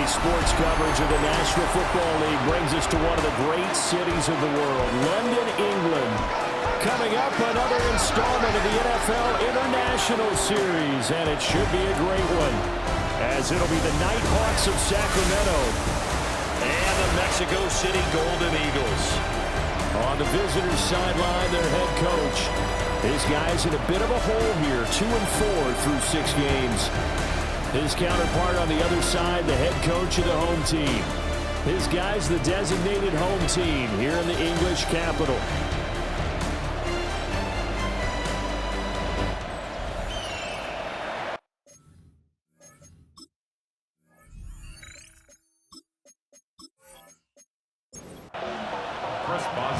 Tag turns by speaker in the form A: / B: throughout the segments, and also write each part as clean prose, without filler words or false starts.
A: Sports coverage of the National Football League brings us to one of the great cities of the world, London, England. Coming up, another installment of the NFL International Series, and it should be a great one, as it'll be the Nighthawks of Sacramento and the Mexico City Golden Eagles. On the visitors' sideline, their head coach. His guy's in a bit of a hole here, 2-4 through 6 games. His counterpart on the other side, the head coach of the home team. His guy's the designated home team here in the English capital.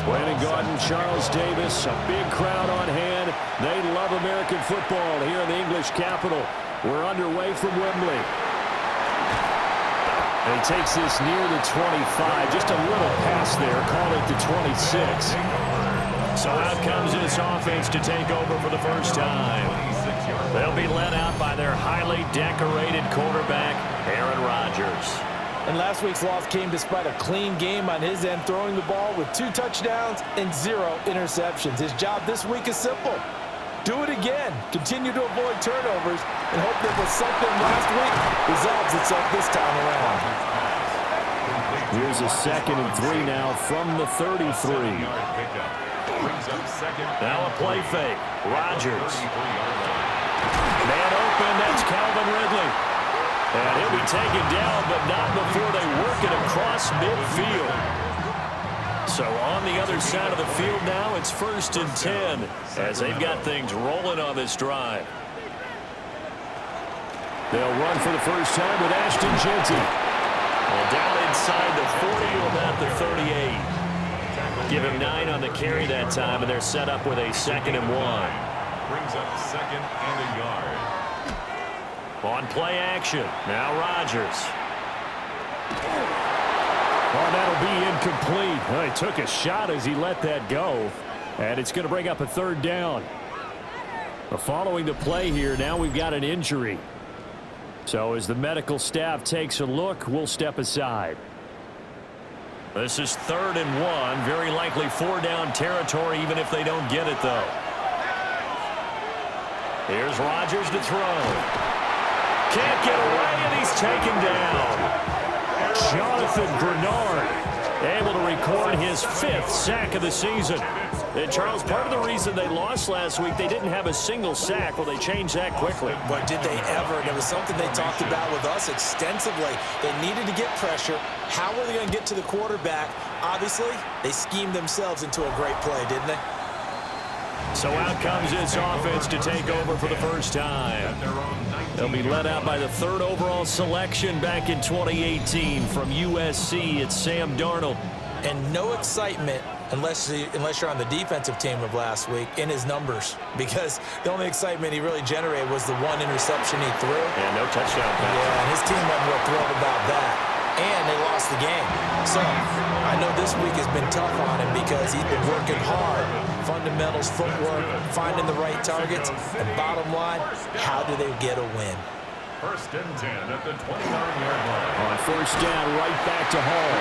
A: Brandon Gaudin, Charles Davis, a big crowd on hand. They love American football here in the English capital. We're underway from Wembley. And he takes this near the 25. Just a little pass there. Call it the 26. So out comes this offense to take over for the first time. They'll be led out by their highly decorated quarterback, Aaron Rodgers.
B: And last week's loss came despite a clean game on his end, throwing the ball with 2 touchdowns and 0 interceptions. His job this week is simple. Do it again. Continue to avoid turnovers and hope that was something last week resolves itself this time around.
A: Here's a 2nd and 3 now from the 33. Now a play fake. Rodgers. Man open. That's Calvin Ridley. And he'll be taken down, but not before they work it across midfield. So on the other side of the field now, it's 1st and 10 as they've got things rolling on this drive. They'll run for the first time with Ashton Jeanty. Well, down inside the 40 to about the 38. Give him 9 on the carry that time, and they're set up with a 2nd and 1.
C: Brings up 2nd and a yard.
A: On play action, now Rodgers. Oh, that'll be incomplete. Well, he took a shot as he let that go, and it's going to bring up a 3rd down. Following the play here, now we've got an injury. So as the medical staff takes a look, we'll step aside. This is 3rd and 1, very likely 4-down territory, even if they don't get it, though. Here's Rodgers to throw. Can't get away, and he's taken down. Jonathan Bernard able to record his 5th sack of the season. And Charles, part of the reason they lost last week, they didn't have a single sack. Well, they changed that quickly.
B: But did they ever? And it was something they talked about with us extensively. They needed to get pressure. How were they going to get to the quarterback? Obviously, they schemed themselves into a great play, didn't they?
A: So out comes this offense to take over for the first time. They'll be led out by the 3rd overall selection back in 2018 from USC. It's Sam Darnold.
B: And no excitement unless you're on the defensive team of last week in his numbers, because the only excitement he really generated was the 1 interception he threw.
A: And no touchdown pass.
B: Yeah, and his team wasn't real thrilled about that. And they lost the game. So I know this week has been tough on him because he's been working hard. Fundamentals, footwork, finding the right targets. And bottom line, how do they get a win?
C: 1st and 10 at the 29-yard line.
A: On 1st down, right back to Hall.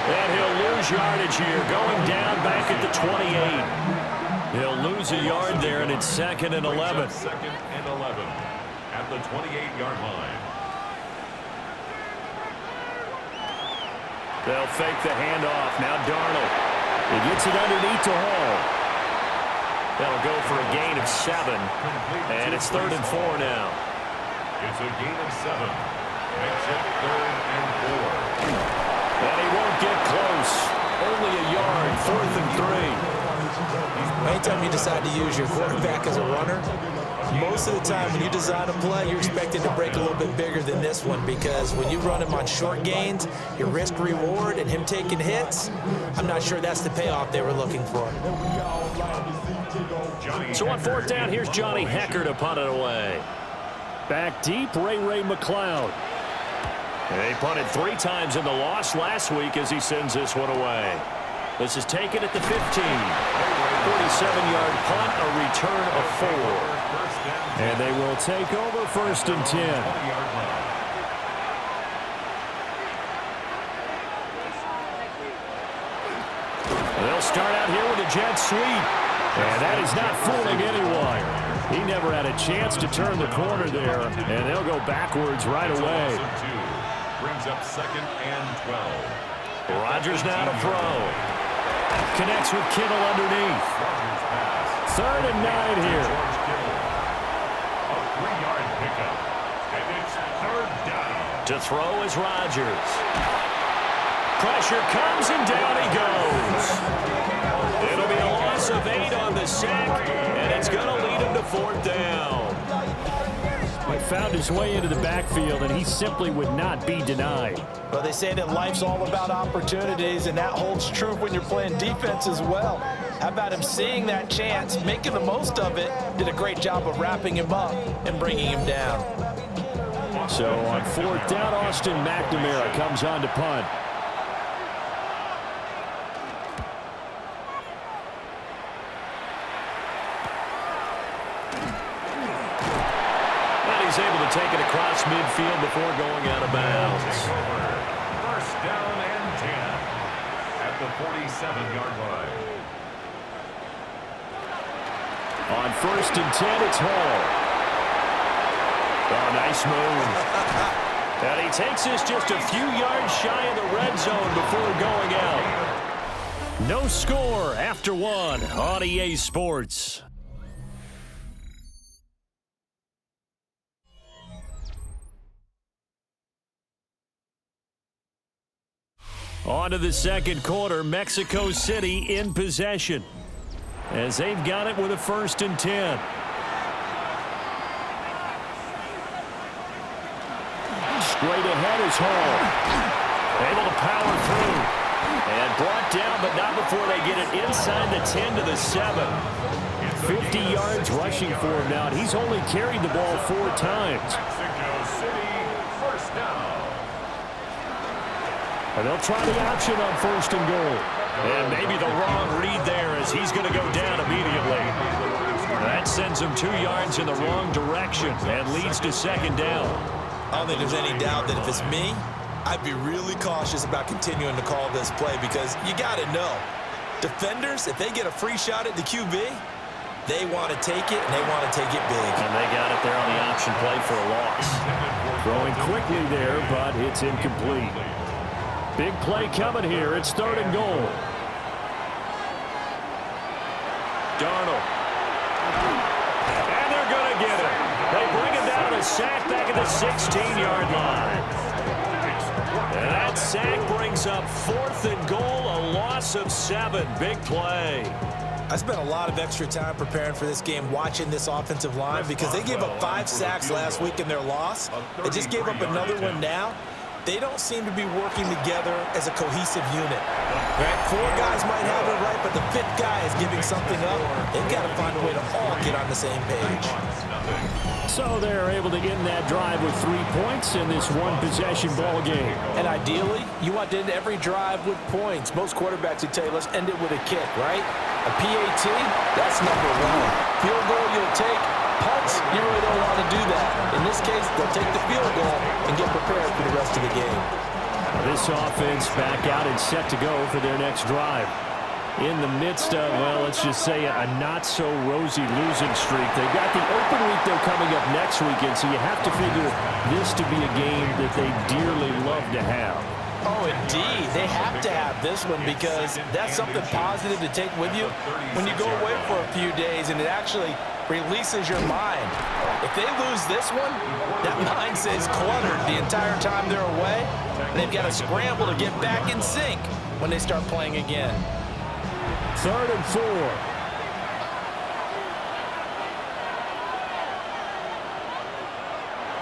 A: And he'll lose yardage here, going down back at the 28. He'll lose a yard there, and it's 2nd and 11.
C: 2nd and 11 at the 28-yard line.
A: They'll fake the handoff. Now Darnold. He gets it underneath to Hall. That'll go for a gain of 7. And it's 3rd and 4 now.
C: It's a gain of 7. Makes it 3rd and 4.
A: And he won't get close. Only a yard. 4th and 3.
B: Anytime you decide to use your quarterback as a runner, most of the time when you design a play, you're expected to break a little bit bigger than this one, because when you run him on short gains, your risk-reward and him taking hits, I'm not sure that's the payoff they were looking for.
A: So on 4th down, here's Johnny Hecker to punt it away. Back deep, Ray McLeod. They punted 3 times in the loss last week as he sends this one away. This is taken at the 15. 47-yard punt, a return of 4. And they will take over 1st and 10. the jet sweep. And that is not fooling anyone. He never had a chance to turn the corner there, and they'll go backwards right away.
C: Brings up 2nd and 12.
A: Rodgers now to throw. Connects with Kittle underneath. 3rd and 9 here.
C: A 3-yard pickup. And it's 3rd down.
A: To throw is Rodgers. Pressure comes and down he goes. It'll be a loss of 8 on the sack, and it's going to lead him to 4th down. He found his way into the backfield, and he simply would not be denied.
B: Well, they say that life's all about opportunities, and that holds true when you're playing defense as well. How about him seeing that chance, making the most of it, did a great job of wrapping him up and bringing him down.
A: So on 4th down, Austin McNamara comes on to punt. He's able to take it across midfield before going out of bounds.
C: 1st down and 10 at the 47-yard line.
A: On 1st and 10, it's Hall. Oh, nice move. And he takes this just a few yards shy of the red zone before going out. No score after 1 on EA Sports. On to the 2nd quarter, Mexico City in possession as they've got it with a 1st and 10. Straight ahead is Hall. Able to power through. And brought down, but not before they get it inside the 10 to the 7. 50 yards rushing for him now, and he's only carried the ball 4 times.
C: Mexico City, 1st down.
A: And they'll try the option on 1st and goal. And maybe the wrong read there as he's going to go down immediately. That sends him 2 yards in the wrong direction and leads to 2nd down.
B: I don't think there's any doubt that if it's me, I'd be really cautious about continuing to call this play because you got to know, defenders, if they get a free shot at the QB, they want to take it, and they want to take it big.
A: And they got it there on the option play for a loss. Throwing quickly there, but it's incomplete. Big play coming here. It's 3rd and goal. Darnold. And they're going to get it. They bring him down, a sack back at the 16-yard line. And that sack brings up 4th and goal, a loss of 7. Big play.
B: I spent a lot of extra time preparing for this game watching this offensive line because they gave up 5 sacks last week in their loss. They just gave up another one now. They don't seem to be working together as a cohesive unit. Right? 4 guys might have it right, but the 5th guy is giving something up. They've got to find a way to all get on the same page.
A: So they're able to end that drive with 3 points in this one-possession ball game.
B: And ideally, you want to end every drive with points. Most quarterbacks would tell you, let's end it with a kick, right? A PAT, that's number 1. Field goal you'll take. Punts, you really don't want to do that. In this case, they'll take the field goal and get prepared for the rest of the game.
A: This offense back out and set to go for their next drive. In the midst of, well, let's just say a not-so-rosy losing streak. They've got the open week, though, coming up next weekend, so you have to figure this to be a game that they dearly love to have.
B: Oh, indeed. They have to have this one because that's something positive to take with you when you go away for a few days, and it actually releases your mind. If they lose this one, that mind stays cluttered the entire time they're away, and they've got to scramble to get back in sync when they start playing again.
A: 3rd and 4.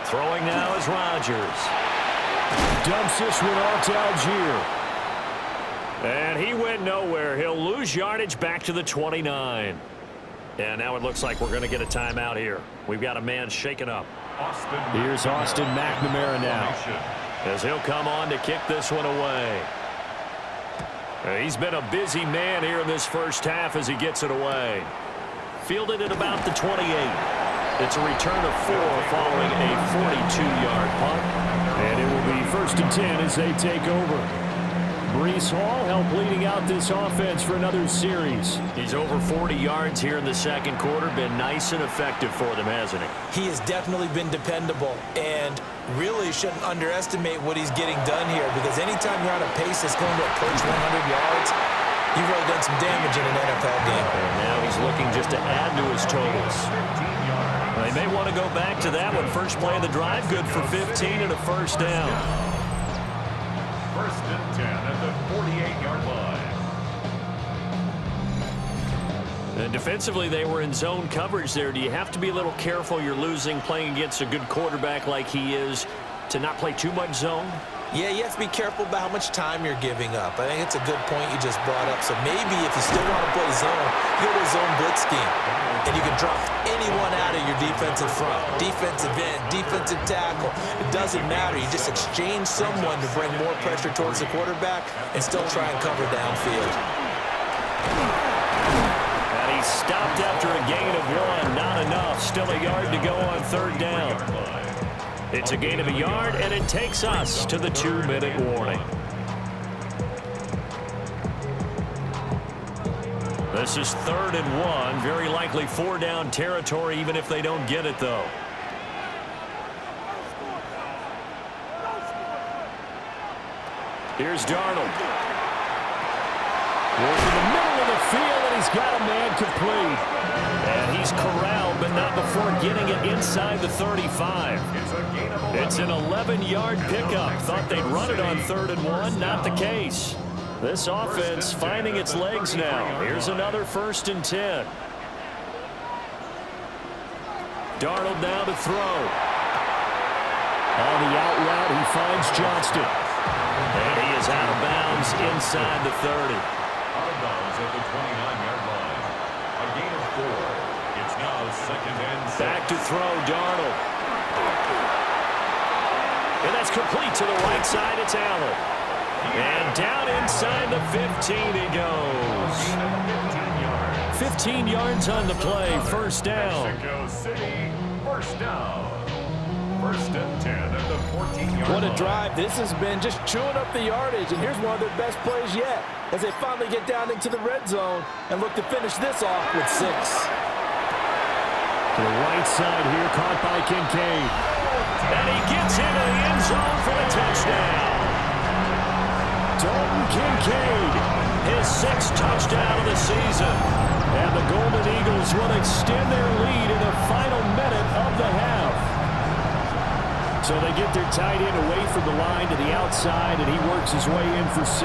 A: Throwing now is Rodgers. Dumps this one off to Algier. And he went nowhere. He'll lose yardage back to the 29. And now it looks like we're going to get a timeout here. We've got a man shaken up. Here's Austin McNamara now, as he'll come on to kick this one away. He's been a busy man here in this first half as he gets it away. Fielded at about the 28. It's a return of 4 following a 42-yard punt. And it will be 1st and 10 as they take over. Brees Hall helped leading out this offense for another series.
D: He's over 40 yards here in the second quarter. Been nice and effective for them, hasn't he?
B: He has definitely been dependable, and really shouldn't underestimate what he's getting done here, because anytime you're on a pace that's going to approach 100 yards, you've really done some damage in an NFL game.
D: And now he's looking just to add to his totals. They may want to go back to that one. First play of the drive, good for 15 and a first down.
C: First and 10 at the 48-yard line.
D: And defensively, they were in zone coverage there. Do you have to be a little careful? You're losing, playing against a good quarterback like he is, to not play too much zone?
B: Yeah, you have to be careful about how much time you're giving up. I think it's a good point you just brought up. So maybe if you still want to play zone, you go to a zone blitz scheme. And you can drop anyone out of your defensive front. Defensive end, defensive tackle. It doesn't matter. You just exchange someone to bring more pressure towards the quarterback and still try and cover downfield.
D: And he stopped after a gain of 1. Not enough. Still a yard to go on third down. It's a gain of a yard, and it takes us to the 2-minute warning. This is 3rd and 1. Very likely 4-down territory, even if they don't get it, though. Here's Darnold.
A: Goes in the middle of the field, and he's got a man complete.
D: And he's corralled, but not before getting it inside the 35. It's an 11-yard pickup. Thought they'd run it on 3rd and 1. Not the case. This offense finding its legs now. Here's another 1st and 10. Darnold now to throw.
A: On the out route, he finds Johnston.
D: And he is out of bounds inside the 30.
C: Out of bounds at the 29-yard line. A gain of 4. It's now 2nd and 6.
D: Back to throw, Darnold. And that's complete to the right side. It's Allen. And down inside the 15 he goes. 15 yards on the play. 1st down.
C: Mexico City, 1st down. 1st and 10 at the 14-yard line.
B: What a drive this has been, just chewing up the yardage. And here's one of their best plays yet, as they finally get down into the red zone and look to finish this off with 6.
A: To the right side here, caught by Kincaid.
D: And he gets into the end zone for the touchdown.
A: Dalton Kincaid,
D: His 6th touchdown of the season.
A: and the Golden Eagles will extend their lead in the final minute of the half. So they get their tight end away from the line to the outside, and he works his way in for 6.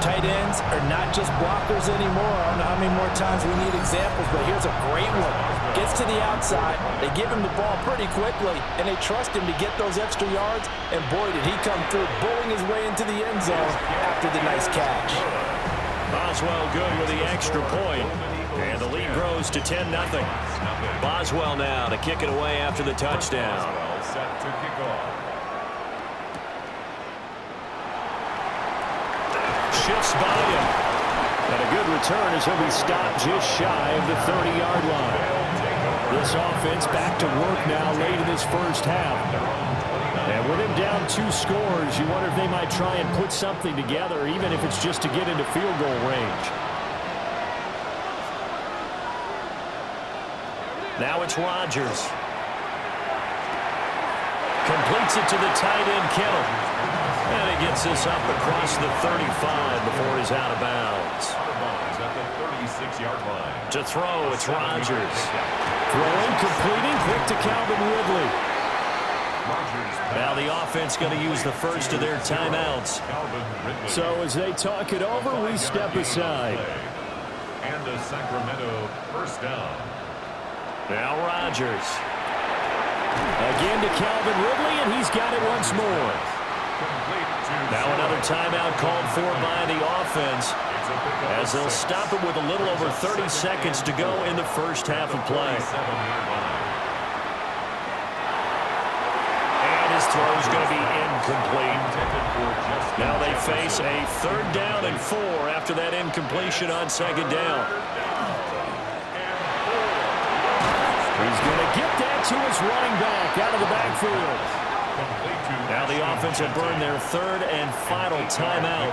B: Tight ends are not just blockers anymore. I don't know how many more times we need examples, but here's a great one. Gets to the outside, they give him the ball pretty quickly, and they trust him to get those extra yards, and boy, did he come through, bowling his way into the end zone after the nice catch.
D: Boswell good with the extra point, and the lead grows to 10-0. Boswell now to kick it away after the touchdown.
C: Set to kick off.
D: Shifts by him.
A: And a good return as he'll be stopped just shy of the 30-yard line. This offense back to work now late in this first half. And with him down 2 scores, you wonder if they might try and put something together, even if it's just to get into field goal range.
D: Now it's Rodgers. Completes it to the tight end, Kittle. And he gets this up across the 35 before he's out of bounds.
C: Out of bounds at the 36-yard line.
D: To throw, it's Rodgers.
A: Throwing, completing, quick to Calvin Ridley.
D: Now the offense going to use the first of their timeouts.
A: So as they talk it over, we step aside.
C: And a Sacramento 1st down.
D: Now Rodgers.
A: Again to Calvin Ridley, and he's got it once more.
D: Now another timeout called for by the offense, as they'll stop it with a little over 30 seconds to go in the first half of play. And his throw is going to be incomplete. Now they face a 3rd down and 4 after that incompletion on 2nd down.
A: He's going to get that to his running back out of the backfield.
D: Now the offense will burn their 3rd and final timeout.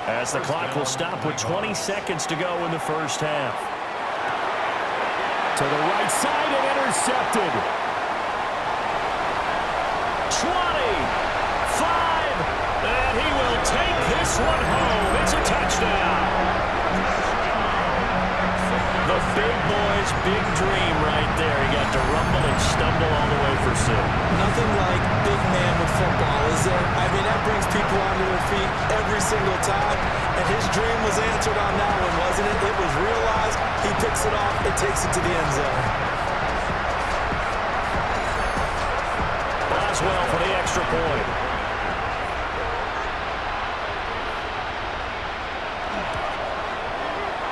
D: as the clock will stop with 20 seconds to go in the first half.
A: To the right side and intercepted.
D: 20, 5, and he will take this one home. It's a touchdown. The big boy's big dream right there. He got to rumble and stumble all the way for 6.
B: Nothing like big man with football, is there? I mean, that brings people onto their feet every single time. And his dream was answered on that one, wasn't it? It was realized. He picks it off and takes it to the end zone.
D: Boswell for the extra point.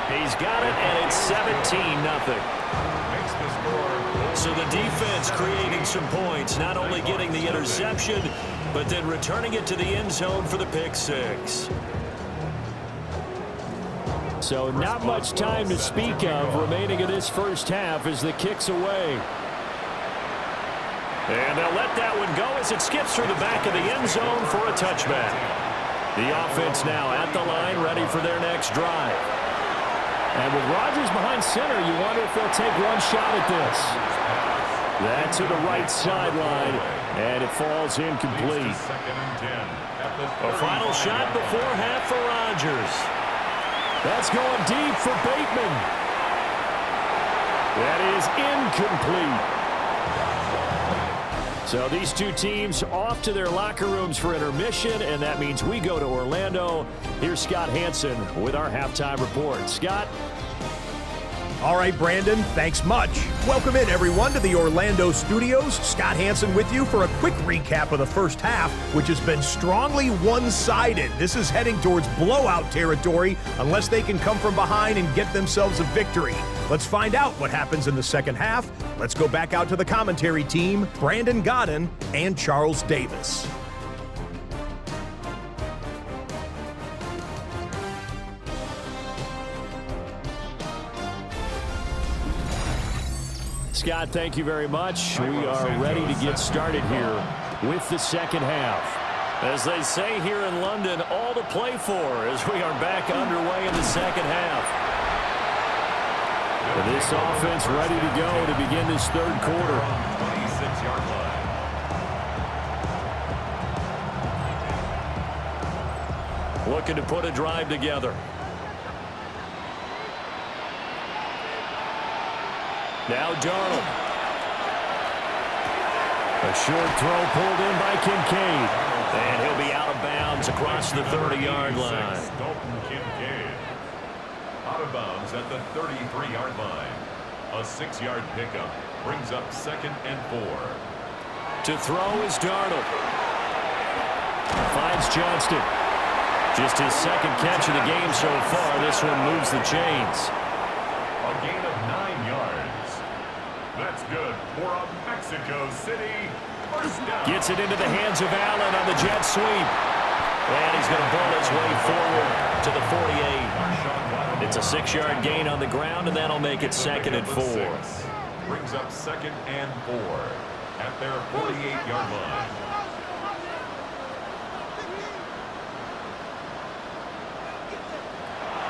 D: He's got it, and it's 17-0. So the defense creating some points, not only getting the interception, but then returning it to the end zone for the pick 6.
A: So not much time to speak of remaining in this first half as the kick's away.
D: And they'll let that one go as it skips through the back of the end zone for a touchback. The offense now at the line, ready for their next drive.
A: And with Rodgers behind center, you wonder if they'll take one shot at this. That to the right sideline, and it falls incomplete.
D: A final shot before half for Rodgers.
A: That's going deep for Bateman. That is incomplete. So these two teams off to their locker rooms for intermission, and that means we go to Orlando. Here's Scott Hansen with our halftime report. Scott?
E: All right, Brandon, thanks much. Welcome in, everyone, to the Orlando studios. Scott Hansen with you for a quick recap of the first half, which has been strongly one-sided. This is heading towards blowout territory unless they can come from behind and get themselves a victory. Let's find out what happens in the second half. Let's go back out to the commentary team, Brandon Godden and Charles Davis.
A: Scott, thank you very much. We are ready to get started here with the second half.
D: As they say here in London, all to play for as we are back underway in the second half.
A: This offense ready to go to begin this third quarter.
C: 26-yard line.
D: Looking to put a drive together. Now Darnold.
A: A short throw pulled in by Kincaid.
D: And he'll be out of bounds across the 30-yard line.
C: Dalton Kincaid. Out of bounds at the 33-yard line. A 6-yard pickup brings up 2nd and 4.
D: To throw is Darnold.
A: Finds Johnston.
D: Just his second catch of the game so far. This one moves the chains.
C: A gain of 9 yards. That's good for a Mexico City first down.
D: Gets it into the hands of Allen on the jet sweep. And he's going to pull his way forward to the 48. It's a 6-yard gain on the ground, and that'll make it 2nd and 4.
C: Brings up 2nd and 4 at their 48-yard line.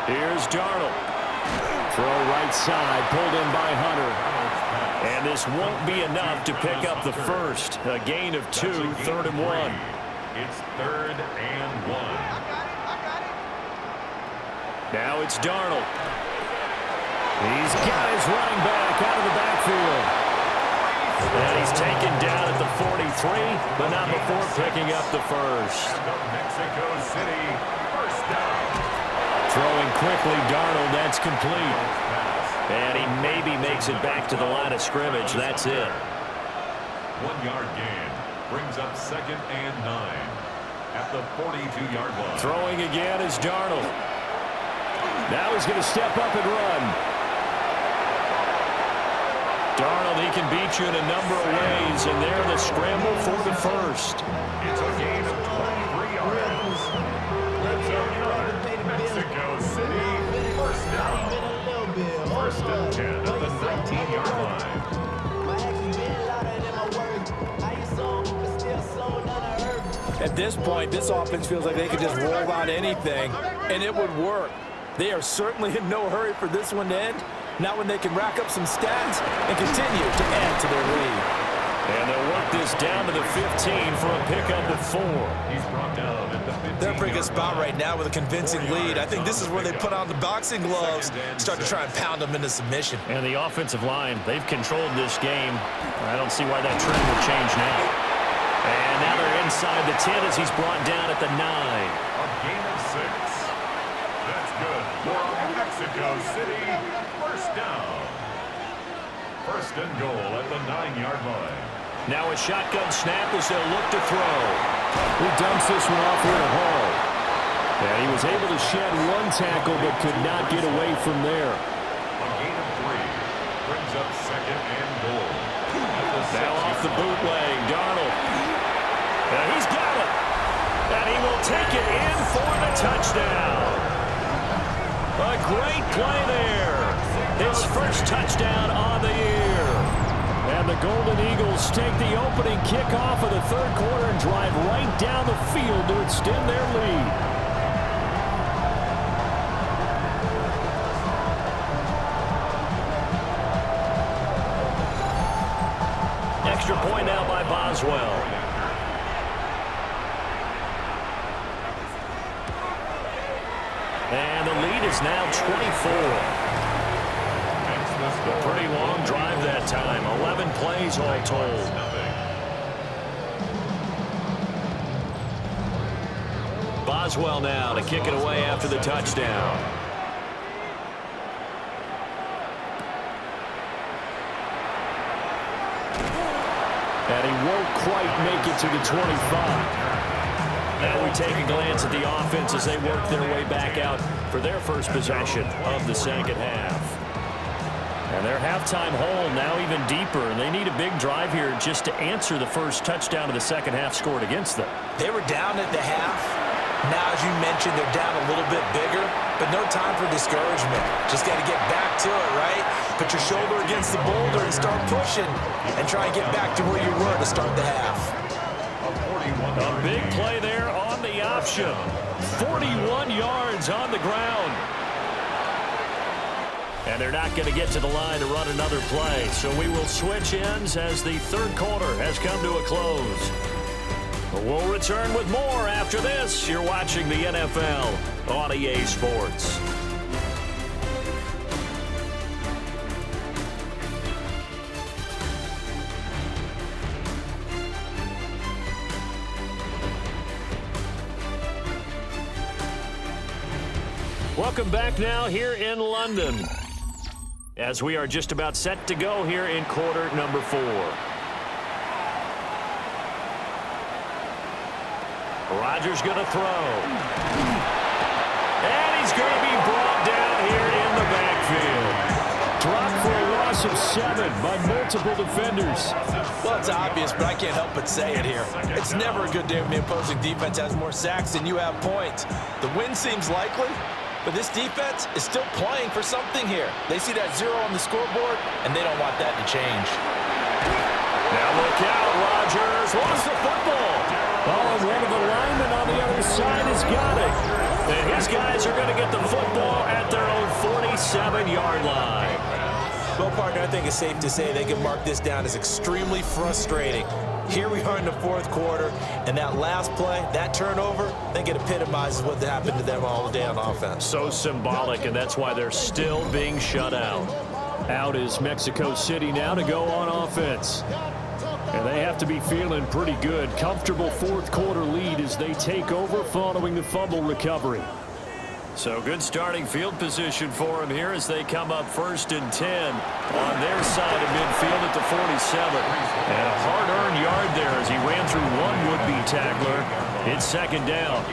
D: Here's Darnold.
A: Throw right side, pulled in by Hunter.
D: And this won't be enough to pick up the first. A gain of 2, 3rd and 1.
C: It's 3rd and 1.
D: Now it's Darnold.
A: He's got his running back out of the backfield.
D: And he's taken down at the 43, but not before picking up the first.
C: Mexico City first down.
D: Throwing quickly, Darnold, that's complete. And he maybe makes it back to the line of scrimmage. That's it.
C: 1-yard gain brings up 2nd and 9 at the 42-yard line.
D: Throwing again is Darnold.
A: Now he's going to step up and run.
D: Darnold, he can beat you in a number of ways, and there the scramble for the first.
C: It's a gain of 23 yards. Mexico City first down. First and 10 at the 19-yard line.
B: At this point, this offense feels like they could just roll out anything. And it would work. They are certainly in no hurry for this one to end. Not when they can rack up some stats and continue to add to their lead.
D: And they'll work this down to the 15 for a pickup of 4.
C: He's brought down at the 15.
B: They're in a pretty good spot right now with a convincing lead. I think this is where they put on the boxing gloves, start to try and pound them into submission.
D: And the offensive line, they've controlled this game. I don't see why that trend would change now. And now they're inside the 10 as he's brought down at the 9.
C: A gain of 6. That's good for Mexico City. First down. First and goal at the 9-yard line.
D: Now a shotgun snap as they'll look to throw.
A: He dumps this one off here to Hall. And he was able to shed one tackle but could not get away from there.
C: A gain of 3 brings up second and goal.
D: Now off the bootleg, Darnold. And he's got it. And he will take it in for the touchdown. A great play there. His first touchdown on the year.
A: And the Golden Eagles take the opening kickoff of the third quarter and drive right down the field to extend their lead.
D: Extra point now by Boswell. And the lead is now 24. A pretty long drive that time. 11 plays all told. Boswell now to kick it away after the touchdown.
A: And he won't quite make it to the 25.
D: Now we take a glance at the offense as they work their way back out for their first possession of the second half.
A: And their halftime hole now even deeper, and they need a big drive here just to answer the first touchdown of the second half scored against them.
B: They were down at the half. Now, as you mentioned, they're down a little bit bigger, but no time for discouragement. Just got to get back to it, right? Put your shoulder against the boulder and start pushing and try and get back to where you were to start the half.
D: A big play there on the option. 41 yards on the ground. And they're not going to get to the line to run another play. So we will switch ends as the third quarter has come to a close. We'll return with more after this. You're watching the NFL on EA Sports. Welcome back now here in London, as we are just about set to go here in quarter number 4. Rodgers going to throw. And he's going to be brought down here in the backfield.
A: Dropped for a loss of 7 by multiple defenders.
B: Well, it's obvious, but I can't help but say it here. It's never a good day when the opposing defense has more sacks than you have points. The win seems likely, but this defense is still playing for something here. They see that 0 on the scoreboard, and they don't want that to change.
D: Now look out, Rodgers lost the football.
A: Oh, and one of the linemen on the other side has got it.
D: And his guys are going to get the football at their own 47-yard line.
B: Well, partner, I think it's safe to say they can mark this down as extremely frustrating. Here we are in the fourth quarter, and that last play, that turnover, I think it epitomizes what happened to them all day on offense.
D: So symbolic, and that's why they're still being shut out.
A: Out is Mexico City now to go on offense. And they have to be feeling pretty good. Comfortable fourth quarter lead as they take over following the fumble recovery.
D: So good starting field position for them here as they come up 1st and 10 on their side of midfield at the 47. And a hard-earned yard there as he ran through one would-be tackler. It's 2nd down.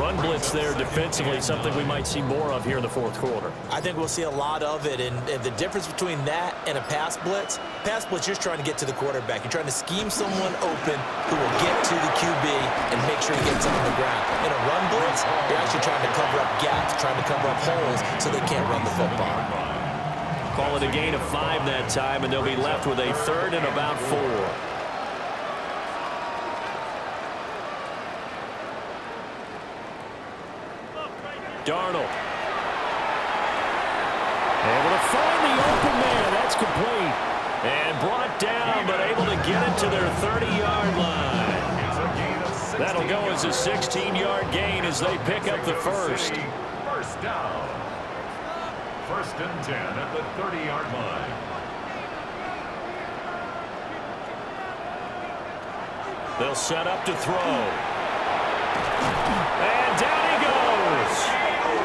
D: Run blitz there defensively, something we might see more of here in the fourth quarter.
B: I think we'll see a lot of it, and the difference between that and a pass blitz, you're just trying to get to the quarterback. You're trying to scheme someone open who will get to the QB and make sure he gets on the ground. In a run blitz, you're actually trying to cover up gaps, trying to cover up holes so they can't run the football.
D: Call it a gain of 5 that time, and they'll be left with a 3rd and about 4. Darnold. Able to find the open man. That's complete. And brought down, but able to get it to their 30-yard line. That'll go as a 16-yard gain as they pick up the first.
C: First down. First and 10 at the 30-yard line.
D: They'll set up to throw. And down he goes.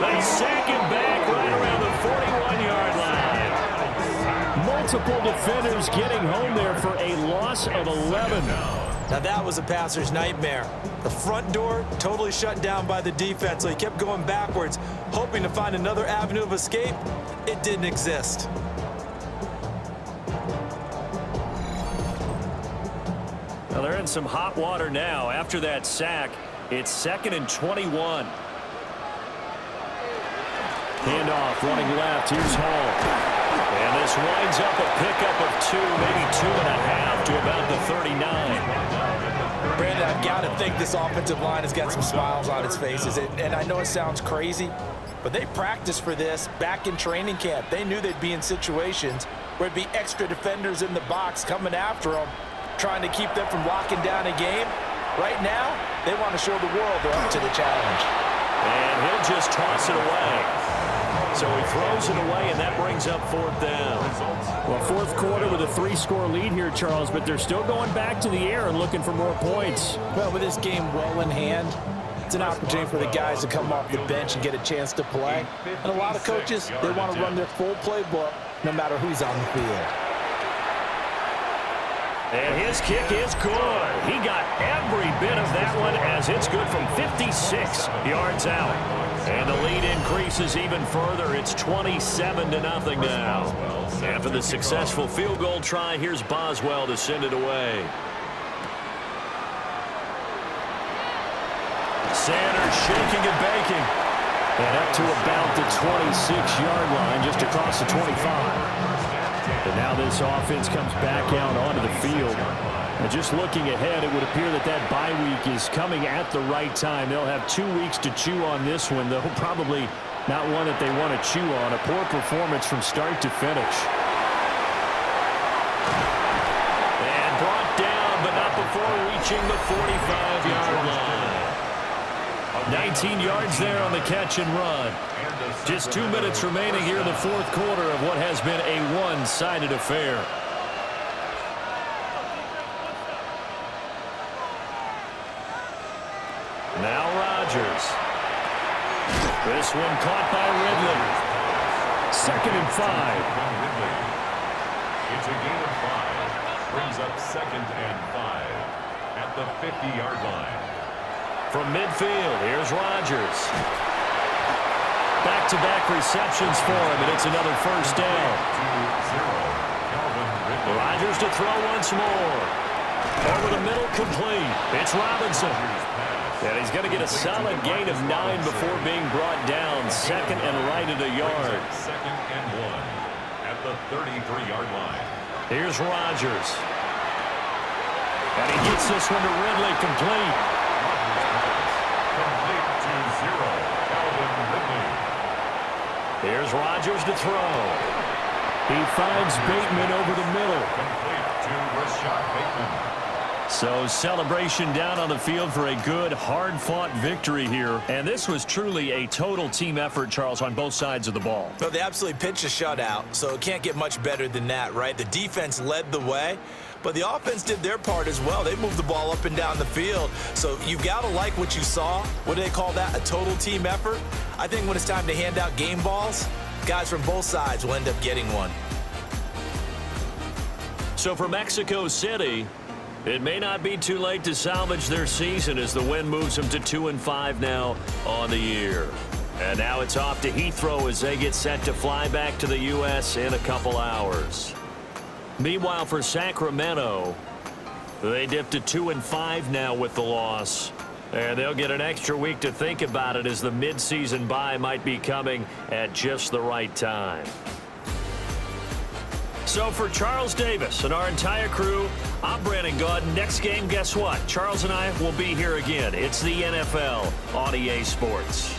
D: They sack him back right around the 41-yard line.
A: Multiple defenders getting home there for a loss of 11.
B: Now that was a passer's nightmare. The front door totally shut down by the defense, so he kept going backwards, hoping to find another avenue of escape. It didn't exist.
D: Well, they're in some hot water now. After that sack, it's 2nd and 21.
A: Handoff, running left. Here's Hall.
D: And this winds up a pickup of 2, maybe 2.5 to about the 39.
B: Brandon, I've got to think this offensive line has got some smiles on its faces. And I know it sounds crazy, but they practiced for this back in training camp. They knew they'd be in situations where there'd be extra defenders in the box coming after them, trying to keep them from locking down a game. Right now, they want to show the world they're up to the challenge.
D: And he'll just toss it away. So he throws it away, and that brings up 4th down.
A: Well, fourth quarter with a 3-score lead here, Charles, but they're still going back to the air and looking for more points.
B: Well, with this game well in hand, it's an opportunity for the guys to come off the bench and get a chance to play. And a lot of coaches, they want to run their full playbook no matter who's on the field.
D: And his kick is good. He got every bit of that one as it's good from 56 yards out. And the lead increases even further. It's 27-0 now. After the successful field goal try, here's Boswell to send it away. Sanders shaking and baking.
A: And up to about the 26-yard line, just across the 25. And now this offense comes back out onto the field. And just looking ahead, it would appear that that bye week is coming at the right time. They'll have 2 weeks to chew on this one, though probably not one that they want to chew on. A poor performance from start to finish.
D: And brought down, but not before reaching the 45-yard line. 19 yards there on the catch and run. Just 2 minutes remaining here in the fourth quarter of what has been a one-sided affair. Now Rodgers. This one caught by Ridley.
A: 2nd and 5.
C: It's a gain of 5. Brings up 2nd and 5 at the 50-yard line.
D: From midfield, here's Rodgers. Back-to-back receptions for him, and it's another first down. Rodgers to throw once more. Over the middle, complete. It's Robinson. And he's going to get a solid gain of 9 before being brought down. 2nd and right at a yard.
C: 2nd and 1 at the 33-yard line.
D: Here's Rodgers. And he gets this one to Ridley, complete.
C: Complete to 0. Calvin Ridley.
D: Here's Rodgers to throw.
A: He finds Bateman over the middle.
C: Complete to Rashad Bateman.
D: So celebration down on the field for a good, hard-fought victory here. And this was truly a total team effort, Charles, on both sides of the ball.
B: Well, they absolutely pitched a shutout, so it can't get much better than that, right? The defense led the way, but the offense did their part as well. They moved the ball up and down the field. So you've got to like what you saw. What do they call that? A total team effort? I think when it's time to hand out game balls, guys from both sides will end up getting one.
D: So for Mexico City, it may not be too late to salvage their season as the win moves them to 2-5 now on the year. And now it's off to Heathrow as they get set to fly back to the U.S. in a couple hours. Meanwhile, for Sacramento, they dipped to 2-5 now with the loss. And they'll get an extra week to think about it as the midseason bye might be coming at just the right time. So for Charles Davis and our entire crew, I'm Brandon Gaudin. Next game, guess what? Charles and I will be here again. It's the NFL on EA Sports.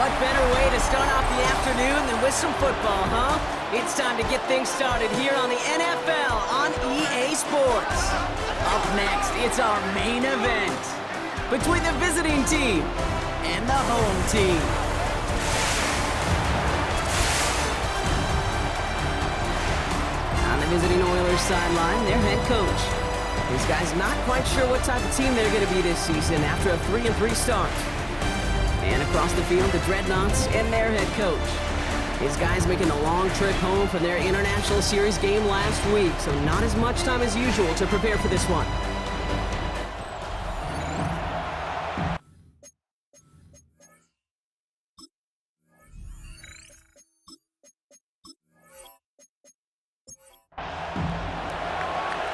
F: What better way to start off the afternoon than with some football, huh? It's time to get things started here on the NFL on EA Sports. Up next, it's our main event between the visiting team and the home team. On the visiting Oilers sideline, their head coach. These guys not quite sure what type of team they're going to be this season after a 3-3 start. And across the field, the Dreadnoughts and their head coach. His guys making a long trip home from their International Series game last week, so not as much time as usual to prepare for this one.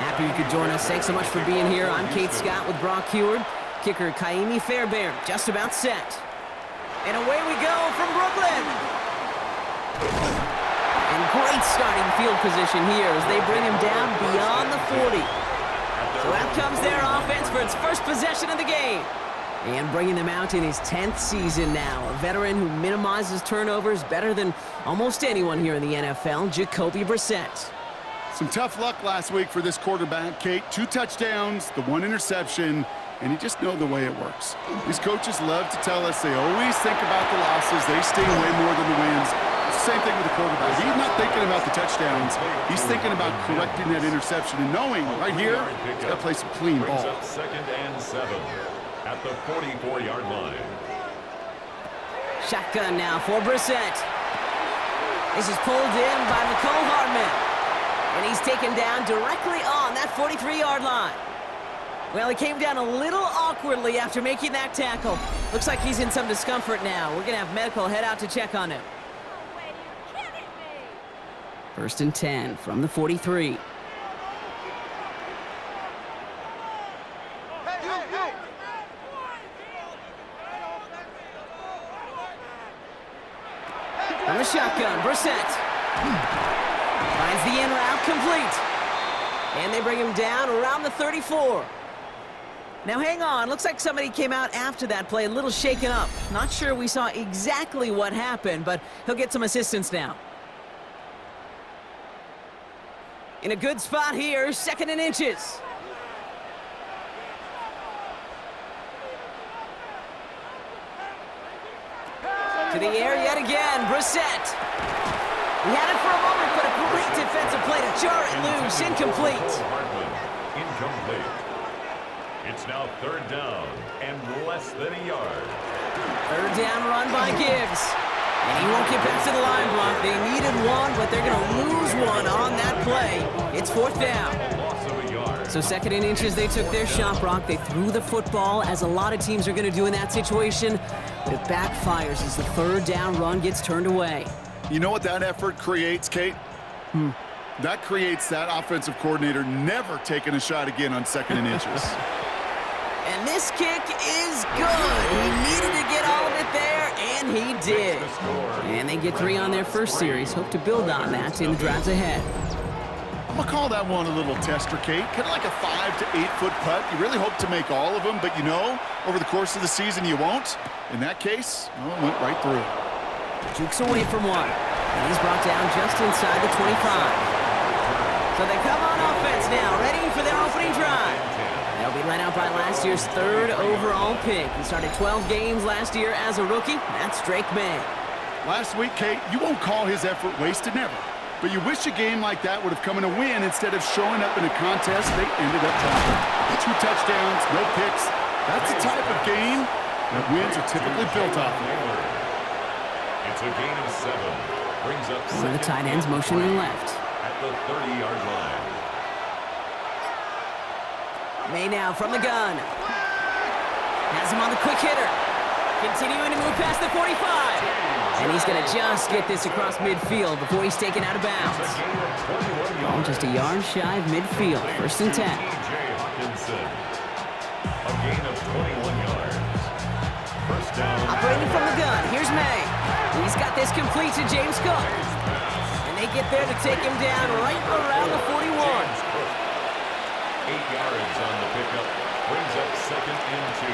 F: Happy you could join us. Thanks so much for being here. I'm Kate Scott with Brock Heward. Kicker Kaimi Fairbairn just about set. And away we go from Brooklyn. And great starting field position here as they bring him down beyond the 40. So out comes their offense for its first possession of the game. And bringing them out in his 10th season now. A veteran who minimizes turnovers better than almost anyone here in the NFL, Jacoby Brissett.
G: Some tough luck last week for this quarterback, Kate. 2 touchdowns, the 1 interception, and you just know the way it works. These coaches love to tell us they always think about the losses. They sting way more than the wins. It's the same thing with the quarterback. He's not thinking about the touchdowns. He's thinking about correcting that interception and knowing right here he's got to play some clean ball.
C: Second and 7 at the 44-yard line.
F: Shotgun now for Brissett. This is pulled in by Nicole Hardman. And he's taken down directly on that 43-yard line. Well, he came down a little awkwardly after making that tackle. Looks like he's in some discomfort now. We're going to have medical head out to check on him. First and 10 from the 43. From the shotgun, Brissett. Finds the in route complete. And they bring him down around the 34. Now hang on, looks like somebody came out after that play a little shaken up. Not sure we saw exactly what happened, but he'll get some assistance now. In a good spot here, 2nd and inches. To the air yet again, Brissett. He had it for a moment, but a great defensive play to jar it loose. Incomplete.
C: Incomplete. It's now 3rd down and less than a yard.
F: 3rd down run by Gibbs. And he won't get back to the line block. They needed one, but they're going to lose one on that play. It's 4th down. So 2nd and inches, they took their shot, Brock. They threw the football, as a lot of teams are going to do in that situation. But it backfires as the 3rd down run gets turned away.
G: You know what that effort creates, Kate? That creates that offensive coordinator never taking a shot again on 2nd and inches.
F: And this kick is good. He needed to get all of it there, and he did. And they get 3 on their first series. Hope to build on that in the drives ahead.
G: I'm going to call that one a little tester, Kate. Kind of like a 5 to 8 foot putt. You really hope to make all of them, but you know, over the course of the season, you won't. In that case, well, it went right through.
F: Jukes away from one. And he's brought down just inside the 25. So they come on offense now, ready for their opening drive. They'll be led out by last year's 3rd overall pick. He started 12 games last year as a rookie. That's Drake May.
G: Last week, Kate, you won't call his effort wasted, never. But you wish a game like that would have come in a win instead of showing up in a contest they ended up dropping. 2 touchdowns, no picks. That's the type of game that wins are typically built off of.
C: It's a gain of 7. Brings up
F: one of the tight ends motioning left.
C: At the 30-yard line.
F: May now from the gun. Has him on the quick hitter. Continuing to move past the 45. And he's going to just get this across midfield before he's taken out of bounds. Ball just a yard shy of midfield. 1st and 10.
C: A gain of 21 yards. 1st down.
F: Operating from the gun. Here's May. He's got this complete to James Cook. And they get there to take him down right around the 41.
C: 8 yards on the pickup. Brings up 2nd and 2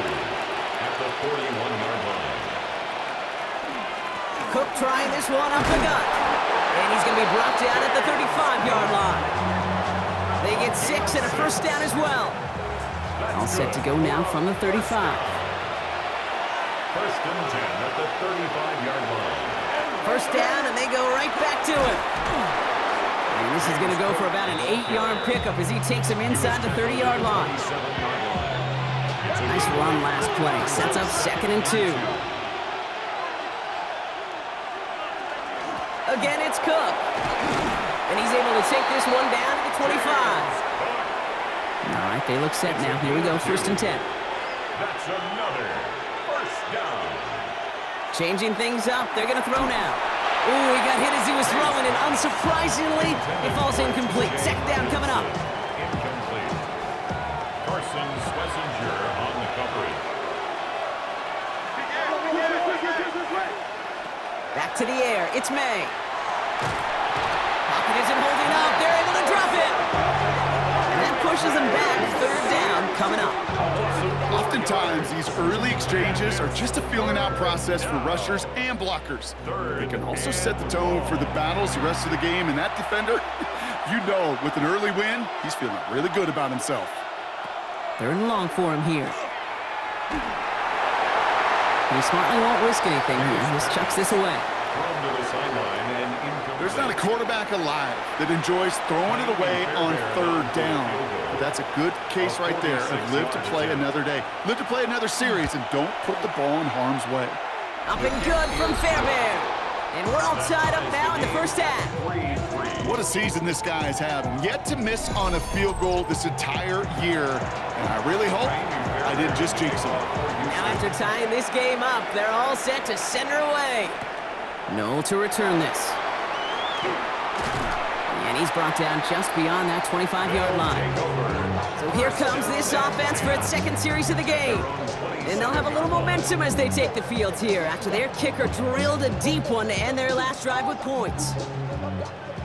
C: at the 41-yard line.
F: Cook trying this one up the gut. And he's going to be brought down at the 35-yard line. They get 6 and a first down as well. All set to go now from the 35.
C: First and 10 at the 35-yard line.
F: First down, and they go right back to him. And this is going to go for about an 8-yard pickup as he takes him inside the 30-yard line. Nice run last play. Sets up 2nd and 2. Again, it's Cook. And he's able to take this one down to the 25. All right, they look set now. Here we go, 1st and 10.
C: That's another first down.
F: Changing things up. They're going to throw now. Ooh, he got hit as he was throwing, and unsurprisingly, it falls incomplete. 2nd down coming up.
C: Incomplete. Carson Schlesinger on the coverage.
F: Back to the air. It's May. Pocket isn't holding up. They're able to drop it. And that pushes them back. 3rd down coming up.
G: Oftentimes, these early exchanges are just a feeling-out process for rushers and blockers. They can also set the tone for the battles the rest of the game, and that defender, you know, with an early win, he's feeling really good about himself.
F: 3rd and long for him here. He smartly won't risk anything here. Just chucks this away.
G: There's not a quarterback alive that enjoys throwing it away on 3rd down. But that's a good case right there of live to play another day. Live to play another series and don't put the ball in harm's way.
F: Up and good from Fairbairn. And we're all tied up now in the first half.
G: What a season this guy's having. Yet to miss on a field goal this entire year. And I really hope I didn't just jinx him.
F: Now after tying this game up, they're all set to send her away. Noel to return this. And he's brought down just beyond that 25-yard line. So here comes this offense for its 2nd series of the game. And they'll have a little momentum as they take the field here after their kicker drilled a deep one to end their last drive with points.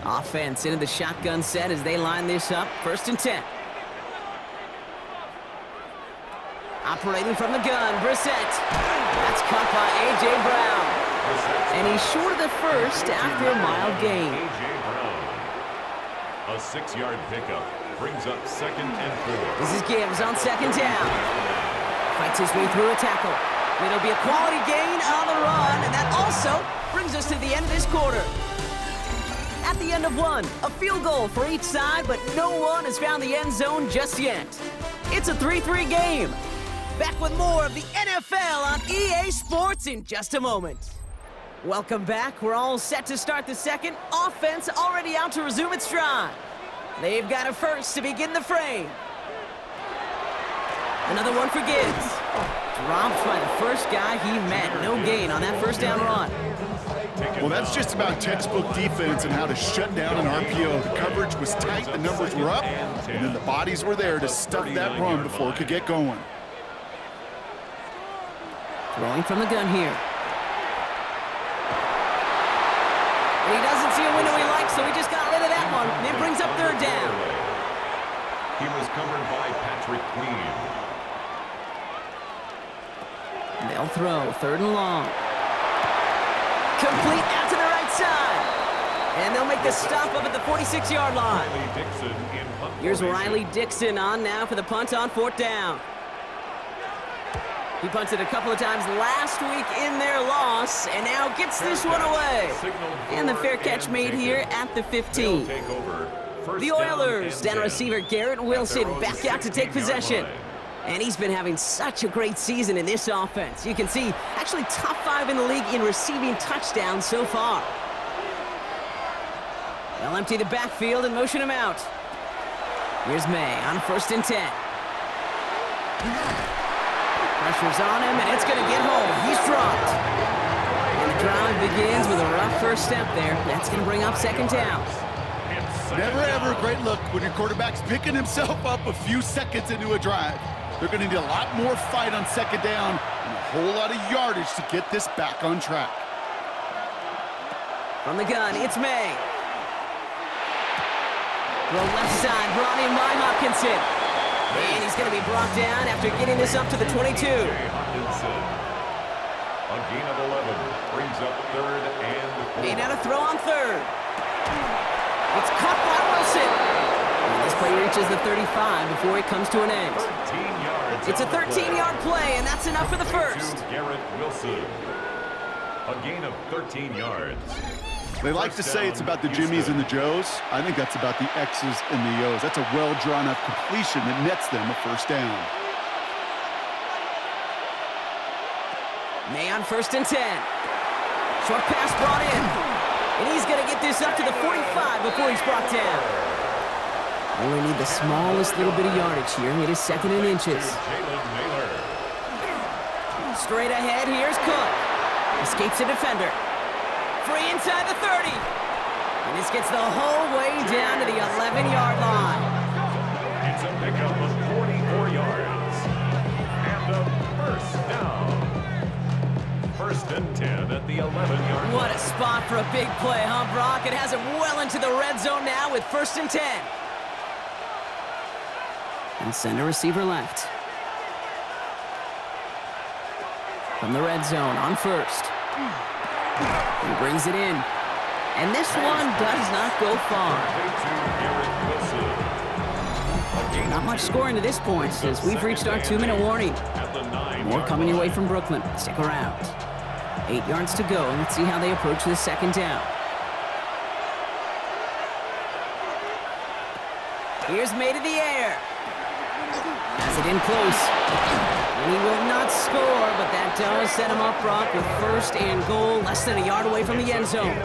F: Offense into the shotgun set as they line this up. 1st and 10. Operating from the gun, Brissett. That's caught by A.J. Brown. And he's short of the first after a mild gain.
C: A.J. Brown. A 6-yard pickup brings up 2nd and 4.
F: This is Gibbs on 2nd down. Fights his way through a tackle. It'll be a quality gain on the run, and that also brings us to the end of this quarter. At the end of one, a field goal for each side, but no one has found the end zone just yet. It's a 3-3 game. Back with more of the NFL on EA Sports in just a moment. Welcome back. We're all set to start the second. Offense already out to resume its drive. They've got a first to begin the frame. Another one for Gibbs. Dropped by the first guy he met. No gain on that 1st down run.
G: Well, that's just about textbook defense and how to shut down an RPO. The coverage was tight, the numbers were up, and then the bodies were there to stuff that run before it could get going.
F: Throwing from the gun here. And he doesn't see a window he likes, so he just got rid of that one. And it brings up 3rd down.
C: He was covered by Patrick Queen.
F: They'll throw 3rd and long. Complete out to the right side. And they'll make the stop up at the 46-yard line. Here's Riley Dixon on now for the punt on 4th down. He punted a couple of times last week in their loss, and now gets this one away. And the fair catch made here at the 15. The Oilers, down receiver Garrett Wilson, back out to take possession. And he's been having such a great season in this offense. You can see, actually top 5 in the league in receiving touchdowns so far. They'll empty the backfield and motion him out. Here's May on 1st and 10. Pressure's on him, and it's going to get home. He's dropped. And the drive begins with a rough first step there. That's going to bring up 2nd down.
G: Never ever a great look when your quarterback's picking himself up a few seconds into a drive. They're going to need a lot more fight on 2nd down and a whole lot of yardage to get this back on track.
F: From the gun, it's May. Throw left side, brought in by Hopkinson. And he's going to be brought down after getting this up to the 22.
C: A gain of 11 brings up third and 4.
F: Made out a throw on third. It's caught by Wilson. And this play reaches the 35 before it comes to an end.
C: 13 yards.
F: It's a 13-yard play, and that's enough for the first.
C: Garrett Wilson. A gain of 13 yards.
G: They like to say it's about the Jimmies and the Joes. I think that's about the X's and the O's. That's a well-drawn-up completion that nets them a first down.
F: May on 1st and 10. Short pass brought in. And he's going to get this up to the 45 before he's brought down. Only need the smallest little bit of yardage here. It is 2nd and inches. Straight ahead, here's Cook. Escapes a defender. Free inside the 30. And this gets the whole way down to the 11-yard line.
C: It's a pickup of 44 yards. And a first down. 1st and 10 at the 11-yard line.
F: What a spot for a big play, huh, Brock? It has it well into the red zone now with 1st and 10. And send a receiver left. From the red zone on 1st. He brings it in. And this one does not go far. Not much scoring to this point as we've reached our 2-minute warning. More coming your way from Brooklyn. Stick around. 8 yards to go, and let's see how they approach this 2nd down. Here's May to the air. Has it in close. And he will not score, but that does set him up, Brock, with 1st and goal, less than a yard away from the end zone.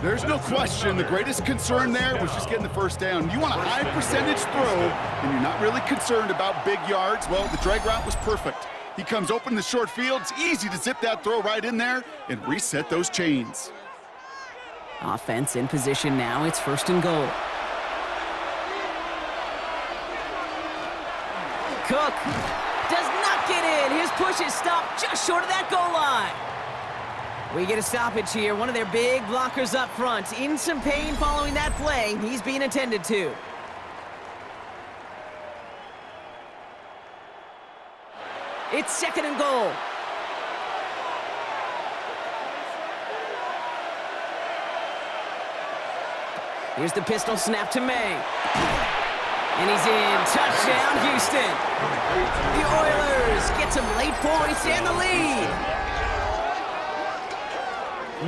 G: There's no question the greatest concern there was just getting the first down. You want a high percentage throw, and you're not really concerned about big yards. Well, the drag route was perfect. He comes open in the short field. It's easy to zip that throw right in there and reset those chains.
F: Offense in position now. It's 1st and goal. Cook does not get in. His push is stopped just short of that goal line. We get a stoppage here. One of their big blockers up front. In some pain following that play. He's being attended to. It's 2nd and goal. Here's the pistol snap to May. And he's in. Touchdown, Houston. The Oilers get some late points and the lead.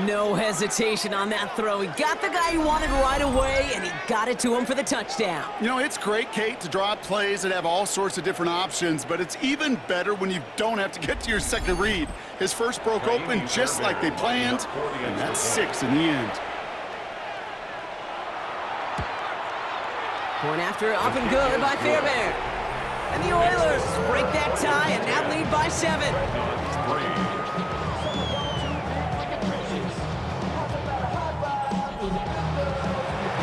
F: No hesitation on that throw. He got the guy he wanted right away, and he got it to him for the touchdown.
G: You know, it's great, Kate, to draw up plays that have all sorts of different options, but it's even better when you don't have to get to your second read. His first broke open just like they planned, and that's 6 in the end.
F: Point after up and good by Fairbairn. And the Oilers break that tie and now lead by 7.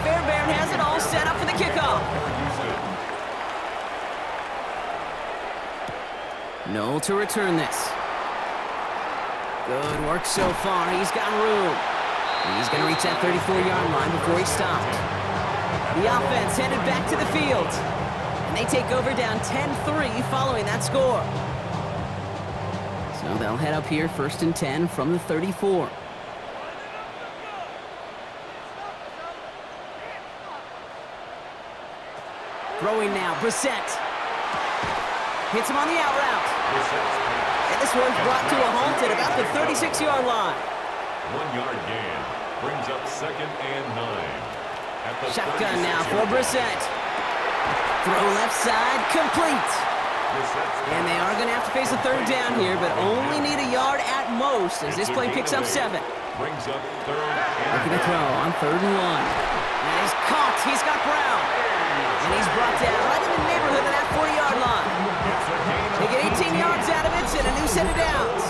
F: Fairbairn has it all set up for the kickoff. Noel to return this. Good work so far. He's got room. He's going to reach that 34-yard line before he's stopped. The offense headed back to the field. And they take over down 10-3 following that score. So they'll head up here 1st and 10 from the 34. Throwing now, Brissett. Hits him on the out route. And this one's brought to a halt at about the 36-yard line.
C: 1-yard gain brings up 2nd and 9.
F: Shotgun now for Brissett. Throw left side, complete. And they are going to have to face a 3rd down here, but only need a yard at most as this play picks up 7.
C: Brings up 3rd
F: Looking to throw on 3rd and 1. That is caught. He's got Brown. And he's brought down right in the neighborhood of that 40-yard line. They get 18 yards out of it and a new set of downs.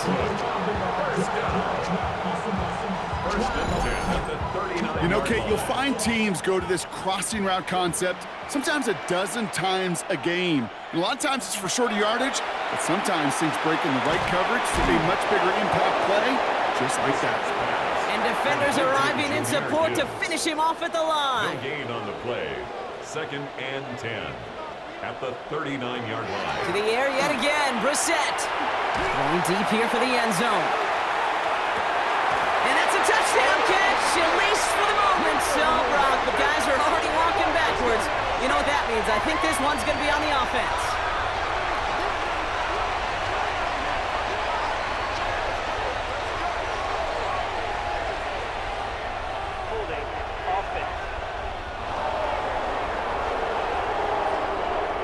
G: You know, Kate, you'll find teams go to this crossing route concept sometimes a dozen times a game. And a lot of times it's for shorter yardage, but sometimes things break in the right coverage to be a much bigger impact play, just like that.
F: And defenders arriving in support to finish him off at the line.
C: No gain on the play. 2nd and 10 at the 39-yard line.
F: To the air yet again, Brissett. Going deep here for the end zone. And that's a touchdown catch, at least for the moment. So, Brock, the guys are already walking backwards. You know what that means. I think this one's going to be on the offense.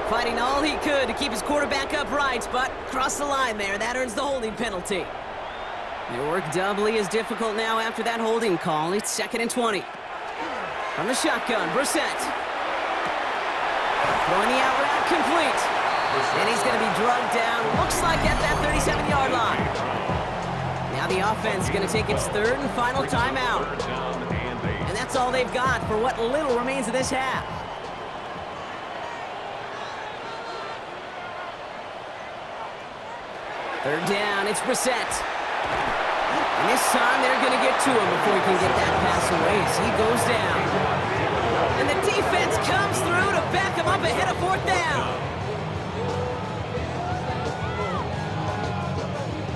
F: Fighting all he could to keep his quarterback upright, but crossed the line there. That earns the holding penalty. Their work doubly as difficult now after that holding call. It's 2nd and 20. From the shotgun, Brissett. Throwing the out route complete. And he's going to be drugged down, looks like at that 37-yard line. Now the offense is going to take its 3rd and final timeout. And that's all they've got for what little remains of this half. Third down, it's Brissett. And this time they're going to get to him before he can get that pass away as he goes down. And the defense comes through to back him up ahead of 4th down.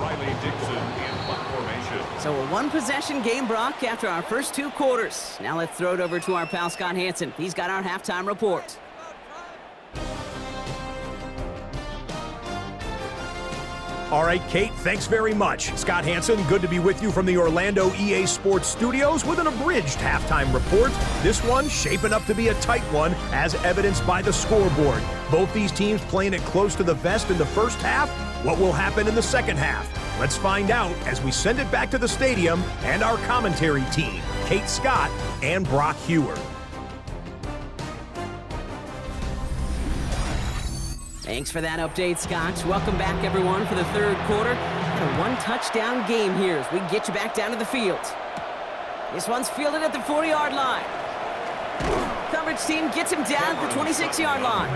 C: Riley Dixon in punt formation.
F: So a one-possession game, Brock, after our first 2 quarters. Now let's throw it over to our pal Scott Hansen. He's got our halftime report.
E: All right, Kate, thanks very much. Scott Hansen, good to be with you from the Orlando EA Sports Studios with an abridged halftime report. This one shaping up to be a tight one, as evidenced by the scoreboard. Both these teams playing it close to the vest in the first half. What will happen in the second half? Let's find out as we send it back to the stadium and our commentary team, Kate Scott and Brock Hewer.
F: Thanks for that update, Scott. Welcome back, everyone, for the 3rd quarter. And a one-touchdown game here as we get you back down to the field. This one's fielded at the 40-yard line. Coverage team gets him down at the 26-yard line.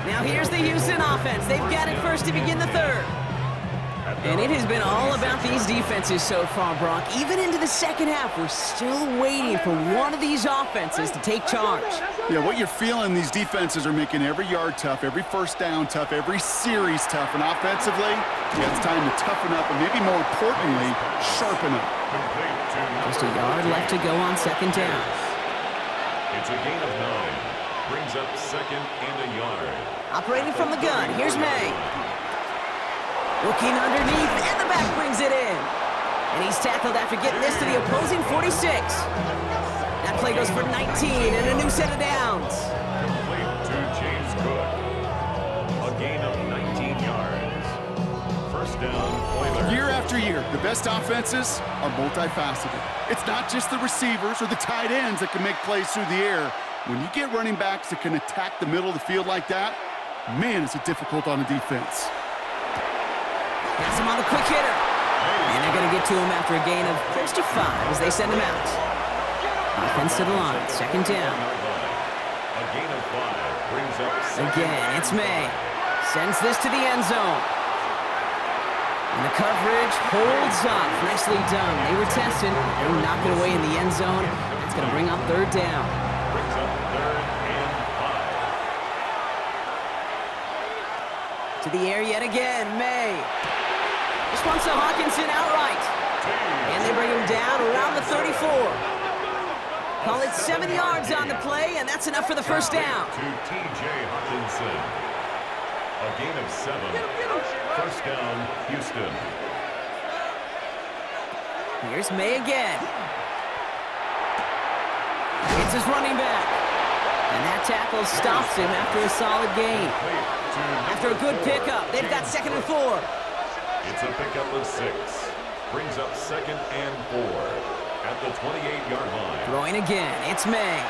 F: Now here's the Houston offense. They've got it first to begin the 3rd. And it has been all about these defenses so far, Brock. Even into the second half, we're still waiting for one of these offenses to take charge.
G: Yeah, what you're feeling, these defenses are making every yard tough, every first down tough, every series tough. And offensively, yeah, it's time to toughen up and maybe more importantly, sharpen up.
F: Just a yard left to go on 2nd down.
C: It's a gain of 9. Brings up 2nd and a yard.
F: Operating from the gun, here's May. Looking underneath, and the back brings it in. And he's tackled after getting this to the opposing 46. That play goes for 19 and a new set of downs.
C: Complete to James Cook. A gain of 19 yards. First down, Oilers.
G: Year after year, the best offenses are multifaceted. It's not just the receivers or the tight ends that can make plays through the air. When you get running backs that can attack the middle of the field like that, man, is it difficult on a defense.
F: Has him on the quick hitter. And they're going to get to him after a gain of close to 5 as they send him out. Offense to the line, 2nd down.
C: A gain of 5 brings up 2nd.
F: Again, it's May. Sends this to the end zone. And the coverage holds up. Nicely done. They were testing. They knock it away in the end zone. That's going to bring up 3rd down.
C: Brings up 3rd and 5.
F: To the air yet again, May. This one's to Hawkinson outright. And they bring him down around the 34. Call it 7 yards on the play, and that's enough for the first down.
C: To T.J. Hawkinson. A gain of 7. First down, Houston.
F: Here's May again. It's his running back. And that tackle stops him after a solid gain. After a good pickup, they've got 2nd and 4.
C: It's a pickup of 6. Brings up 2nd and 4 at the 28-yard line.
F: Throwing again, it's May.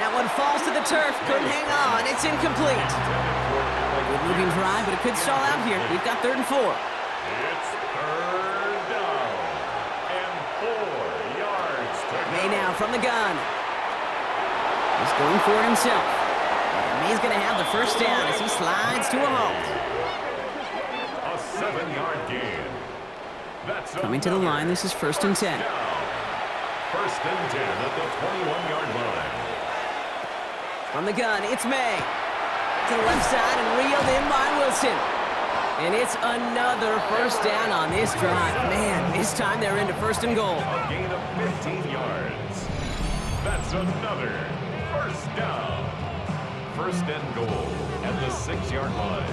F: That one falls to the turf, couldn't hang on, it's incomplete. Good moving drive, but it could stall out here. We've got 3rd and 4.
C: It's 3rd down and 4 yards to
F: May now from the gun. He's going for it himself. And May's going to have the first down as he slides to a halt.
C: a 7-yard gain. That's
F: Coming to the line, this is 1st and 10.
C: First and 10 at the 21-yard line.
F: From the gun, it's May. To the left side and reeled in by Wilson. And it's another first down on this drive. Man, this time they're into first and goal.
C: A gain of 15 yards. That's another first down. First and goal at the 6-yard line.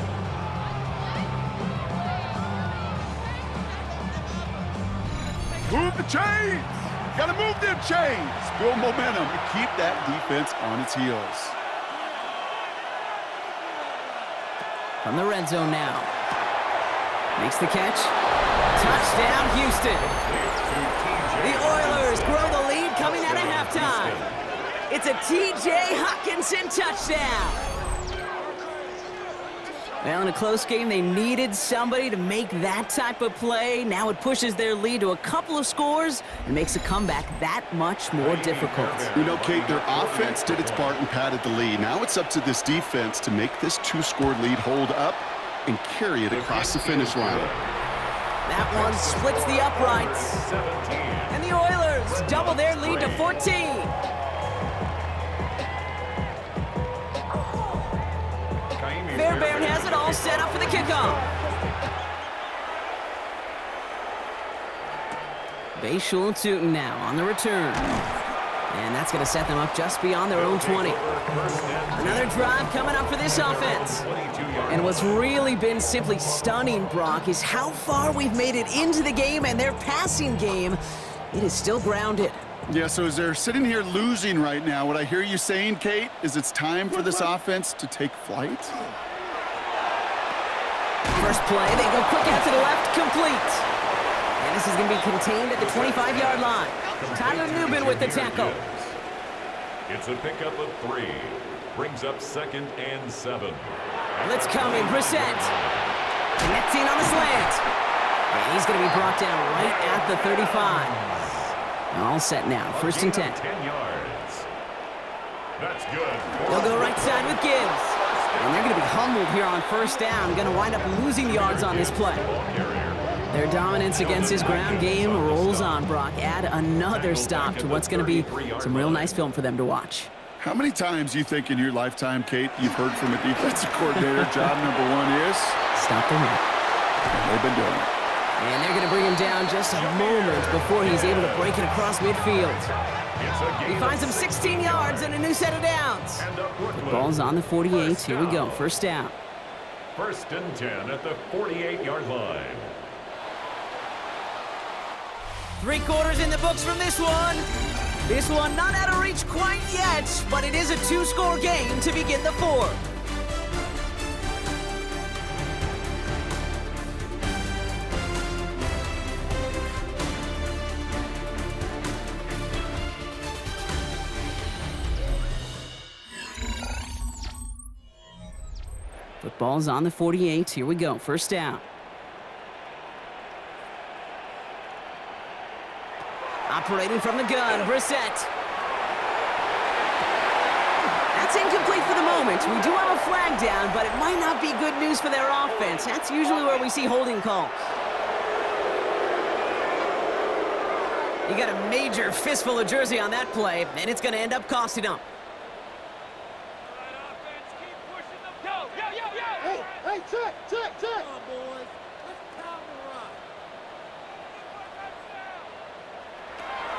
G: Move the chains! Gotta move them chains! Build momentum and keep that defense on its heels.
F: From the red zone now. Makes the catch. Touchdown, Houston. The Oilers grow the lead coming out of halftime. It's a T.J. Hockenson touchdown. Well, in a close game, they needed somebody to make that type of play. Now it pushes their lead to a couple of scores and makes a comeback that much more difficult.
G: You know, Kate, their offense did its part and padded the lead. Now it's up to this defense to make this 2-score lead hold up and carry it across the finish line.
F: That one splits the uprights. And the Oilers double their lead to 14. Fairbairn has it all set up for the kickoff. Bayshul and Tootin now on the return. And that's going to set them up just beyond their own 20. Another drive coming up for this offense. And what's really been simply stunning, Brock, is how far we've made it into the game, and their passing game, it is still grounded.
G: Yeah, so as they're sitting here losing right now, what I hear you saying, Kate, is it's time for this offense to take flight?
F: First play, they go quick out to the left, complete. And this is going to be contained at the 25-yard line. Tyler Newman with the tackle.
C: It's a pickup of 3. Brings up 2nd and 7.
F: Blitz coming, Brissett. Connecting on the slant. And he's going to be brought down right at the 35. All set now, 1st and 10.
C: 10 yards. That's good.
F: They'll go right side with Gibbs. And they're going to be humbled here on 1st down. Going to wind up losing yards on this play. Their dominance against his ground game rolls on, Brock. Add another stop to what's going to be some real nice film for them to watch.
G: How many times you think in your lifetime, Kate, you've heard from a defensive coordinator, job number 1 is?
F: Stop the run.
G: And they've been doing it.
F: And they're going to bring him down just a moment before he's able to break it across midfield. He finds him 16 yards and a new set of downs. The ball's on the 48. Here we go. 1st down.
C: 1st and 10 at the 48-yard line.
F: 3 quarters in the books from this one. This one not out of reach quite yet, but it is a 2-score game to begin the 4th. Football's on the 48. Here we go. 1st down. Operating from the gun, Brissett. That's incomplete for the moment. We do have a flag down, but it might not be good news for their offense. That's usually where we see holding calls. You got a major fistful of jersey on that play, and it's going to end up costing them.
H: Hey, check. Come on, boys. Let's pound the rock.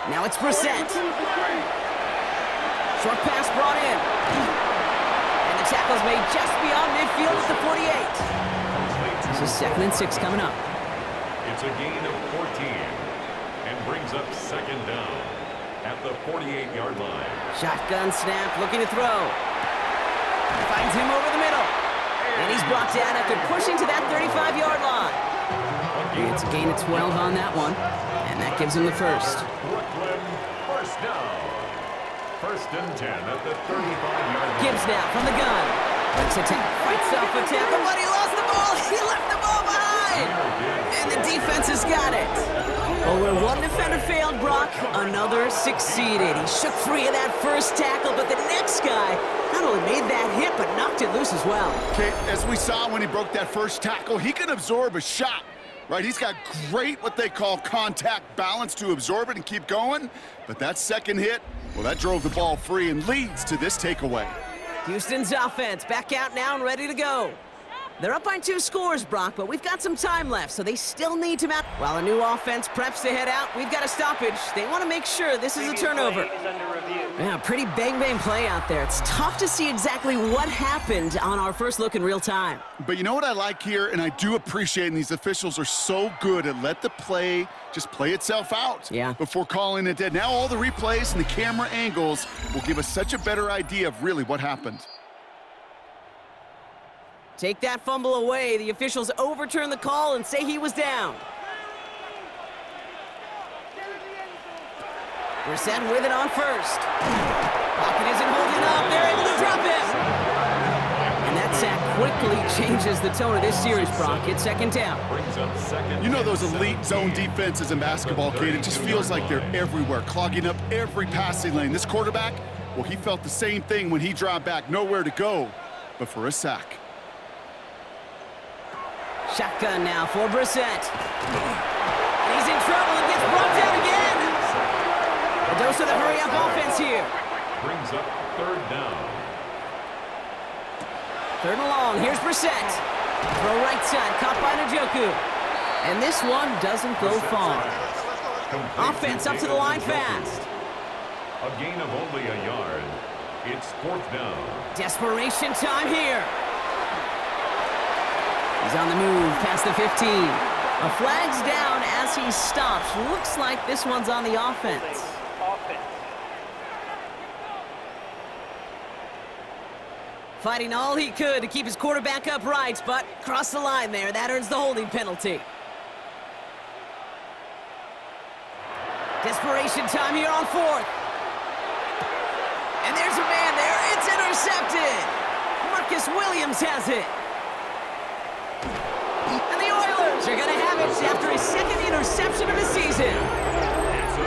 F: Now it's Brissett. Short pass brought in. And the tackle's made just beyond midfield at the 48. This is 2nd and 6 coming up.
C: It's a gain of 14 and brings up 2nd down at the 48-yard line.
F: Shotgun snap, looking to throw. Finds him over the middle. And he's brought down after pushing to that 35-yard line. It's a gain of 12 on that one. And that gives him the 1st.
C: Brooklyn, 1st down. 1st and 10 at the 35-yard line.
F: Gibbs now from the gun. Breaks a tackle, fights off a tackle, but he lost the ball. He left the ball behind. And the defense has got it. Well, where one defender failed, Brock, another succeeded. He shook free of that 1st tackle, but the next guy not only made that hit, but knocked it loose as well.
G: Okay, as we saw when he broke that 1st tackle, he can absorb a shot, right? He's got great, what they call contact balance to absorb it and keep going. But that 2nd hit, well, that drove the ball free and leads to this takeaway.
F: Houston's offense back out now and ready to go. They're up by 2 scores, Brock, but we've got some time left, so they still need to While a new offense preps to head out, we've got a stoppage. They want to make sure this is a turnover. Yeah, pretty bang-bang play out there. It's tough to see exactly what happened on our first look in real time.
G: But you know what I like here, and I do appreciate, and these officials are so good at let the play just play itself out before calling it dead. Now all the replays and the camera angles will give us such a better idea of really what happened.
F: Take that fumble away. The officials overturn the call and say he was down. Brissett with it on first. Pocket isn't holding up. They're able to drop him. And that sack quickly changes the tone of this series, Brock. It's second down.
G: You know those elite zone defenses in basketball, Kate, it just feels like they're everywhere, clogging up every passing lane. This quarterback, well, he felt the same thing when he dropped back. Nowhere to go but for a sack.
F: Shotgun now for Brissett. And he's in trouble and gets brought down again. A dose of the hurry-up offense here.
C: Brings up third down.
F: Third and long. Here's Brissett. Throw right side, caught by Njoku. And this one doesn't go far. Offense up to the line fast.
C: A gain of only a yard. It's fourth down.
F: Desperation time here. He's on the move past the 15. A flag's down as he stops. Looks like this one's on the offense. Fighting all he could to keep his quarterback upright, but crossed the line there. That earns the holding penalty. Desperation time here on fourth. And there's a man there. It's intercepted. Marcus Williams has it. And the Oilers are going to have it after his second interception of the season.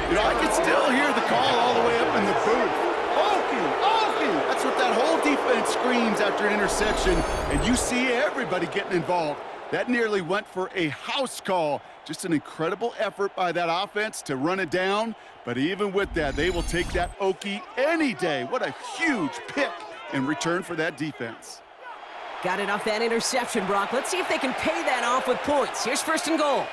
G: You know, I can still hear the call all the way up in the booth. Okie! That's what that whole defense screams after an interception, and you see everybody getting involved. That nearly went for a house call. Just an incredible effort by that offense to run it down, but even with that, they will take that Okie any day. What a huge pick in return for that defense.
F: Got it off that interception, Brock. Let's see if they can pay that off with points. Here's first and goal.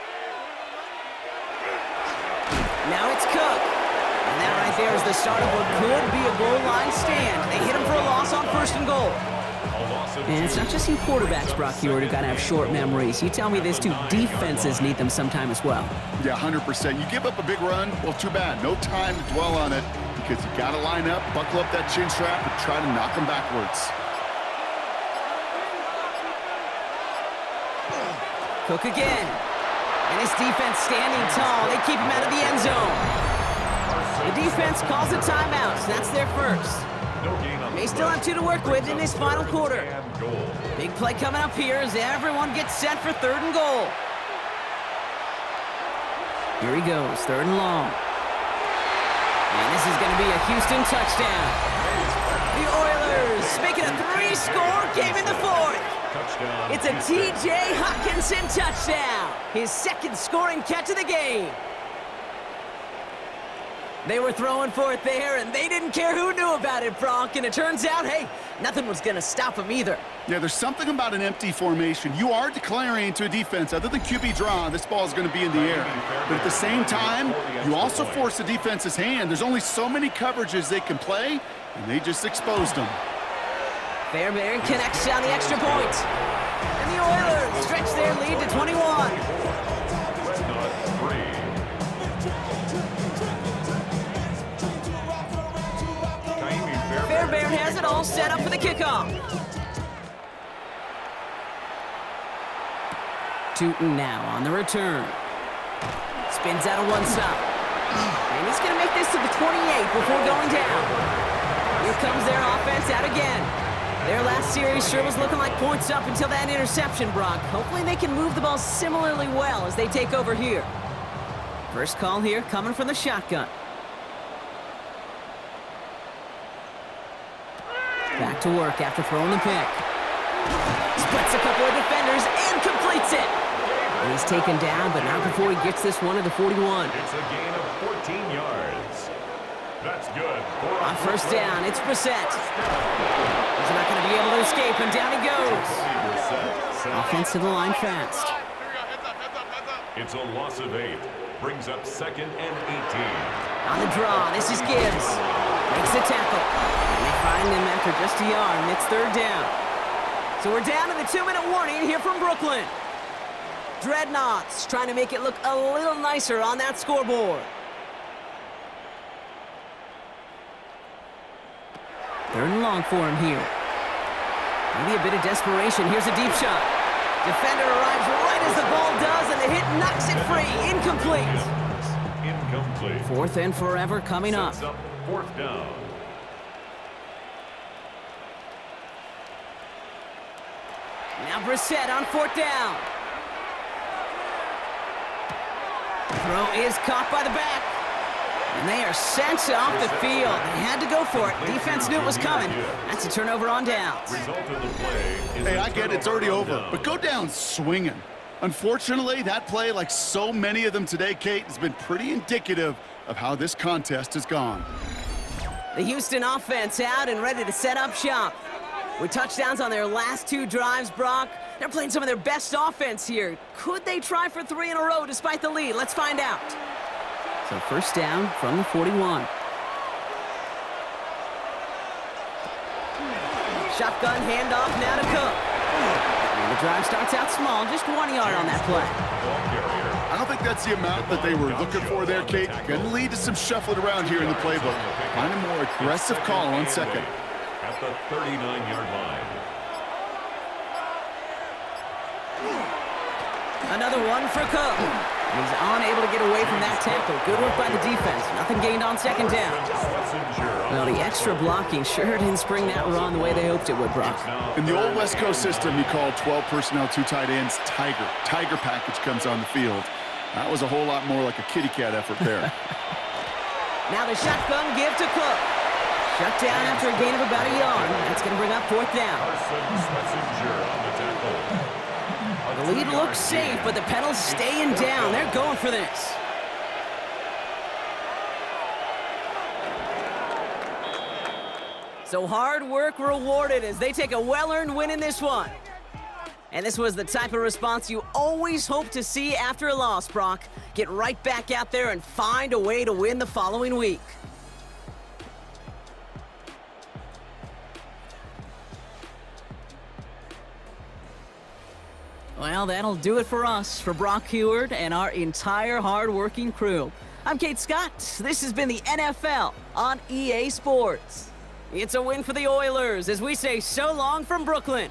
F: Now it's Cook. And that right there is the start of what could be a goal line stand. They hit him for a loss on first and goal. And it's not just you quarterbacks, Brock, you already got to have short memories. You tell me this too, defenses need them sometime as well.
G: Yeah, 100%. You give up a big run, well, too bad. No time to dwell on it because you got to line up, buckle up that chin strap, and try to knock them backwards.
F: Cook again. And this defense standing tall. They keep him out of the end zone. The defense calls a timeout. So that's their first. They still have 2 to work with in this final quarter. Big play coming up here as everyone gets set for third and goal. Here he goes, third and long. And this is going to be a Houston touchdown. The Oilers making a 3-score game in the fourth. It's a T.J. Hockenson touchdown. His second scoring catch of the game. They were throwing for it there, and they didn't care who knew about it, Brock. And it turns out, hey, nothing was going to stop them either.
G: Yeah, there's something about an empty formation. You are declaring to a defense, other than QB draw, this ball is going to be in the air. But at the same time, you also force the defense's hand. There's only so many coverages they can play, and they just exposed them.
F: Fairbairn connects on the extra point. And the Oilers stretch their lead to 21. Fairbairn has it all set up for the kickoff. Tootin now on the return. Spins out of one side. And he's going to make this to the 28 before going down. Here comes their offense out again. Their last series sure was looking like points up until that interception, Brock. Hopefully they can move the ball similarly well as they take over here. First call here coming from the shotgun. Back to work after throwing the pick. Splits a couple of defenders and completes it. And he's taken down, but not before he gets this one to the 41.
C: It's a gain of 14 yards. That's That's good.
F: On first down, it's Brissett. He's not going to be able to escape, and down he goes. Offensive line fast.
C: It's a loss of 8. Brings up 2nd and 18.
F: On the draw, this is Gibbs. Makes the tackle. And they find him after just a yard, and it's 3rd down. So we're down to the 2-minute warning here from Brooklyn. Dreadnoughts trying to make it look a little nicer on that scoreboard. 3rd and long for him here. Maybe a bit of desperation. Here's a deep shot. Defender arrives right as the ball does, and the hit knocks it free. Incomplete.
C: Incomplete.
F: 4th and forever coming up.
C: Sets up 4th down.
F: Now Brissett on 4th down. Throw is caught by the back. And they are sent off the field. They had to go for it. Defense knew it was coming. That's a turnover on downs.
C: Result of the play is
G: Hey, I get it, it's already over,
C: down.
G: but go down swinging. Unfortunately, that play, like so many of them today, Kate, has been pretty indicative of how this contest has gone.
F: The Houston offense out and ready to set up shop. With touchdowns on their last 2 drives, Brock, they're playing some of their best offense here. Could they try for 3 in a row despite the lead? Let's find out. So first down from the 41. Shotgun handoff now to Cook. And the drive starts out small, just 1 yard on that play.
G: I don't think that's the amount that they were looking for there, Kate. Going to lead to some shuffling around here in the playbook. Find a more aggressive call on 2nd.
C: At the 39-yard line.
F: Another one for Cook. He's unable to get away from that tackle. Good work by the defense. Nothing gained on 2nd down. Well, the extra blocking sure didn't spring that run the way they hoped it would, Brock.
G: In the old West Coast system, you call 12 personnel, 2 tight ends, Tiger. Tiger package comes on the field. That was a whole lot more like a kitty cat effort there.
F: Now the shotgun give to Cook. Shut down after a gain of about a yard. That's going to bring up 4th down. The lead looks safe, but the pedals staying down. They're going for this. So hard work rewarded as they take a well-earned win in this one. And this was the type of response you always hope to see after a loss, Brock. Get right back out there and find a way to win the following week. Well, that'll do it for us, for Brock Heward and our entire hard-working crew. I'm Kate Scott. This has been the NFL on EA Sports. It's a win for the Oilers as we say so long from Brooklyn.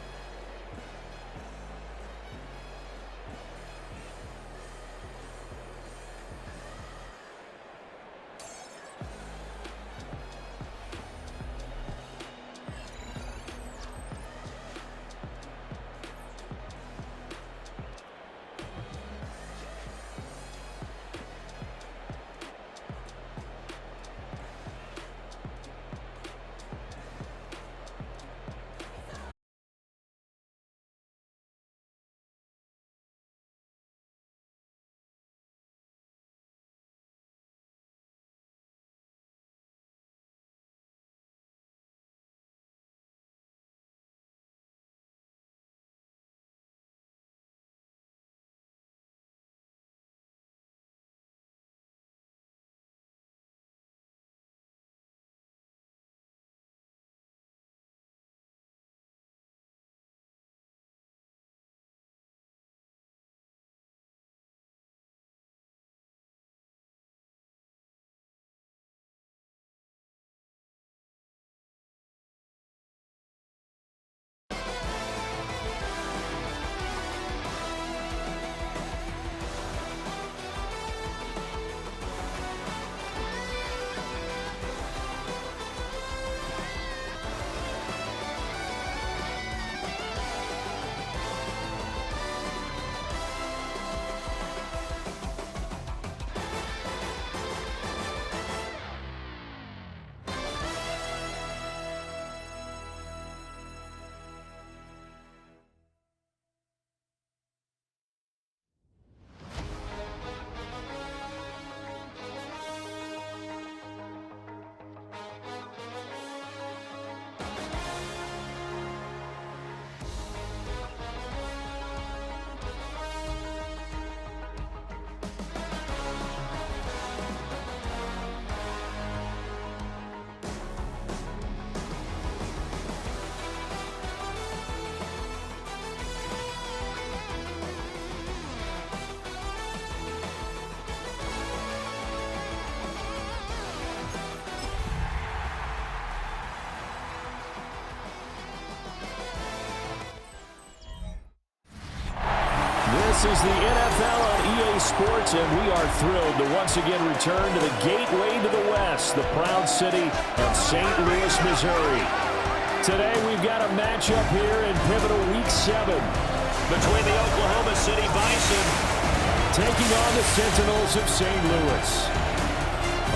A: This is the NFL on EA Sports, and we are thrilled to once again return to the gateway to the West, the proud city of St. Louis, Missouri. Today, we've got a matchup here in pivotal Week 7 between the Oklahoma City Bison taking on the Sentinels of St. Louis.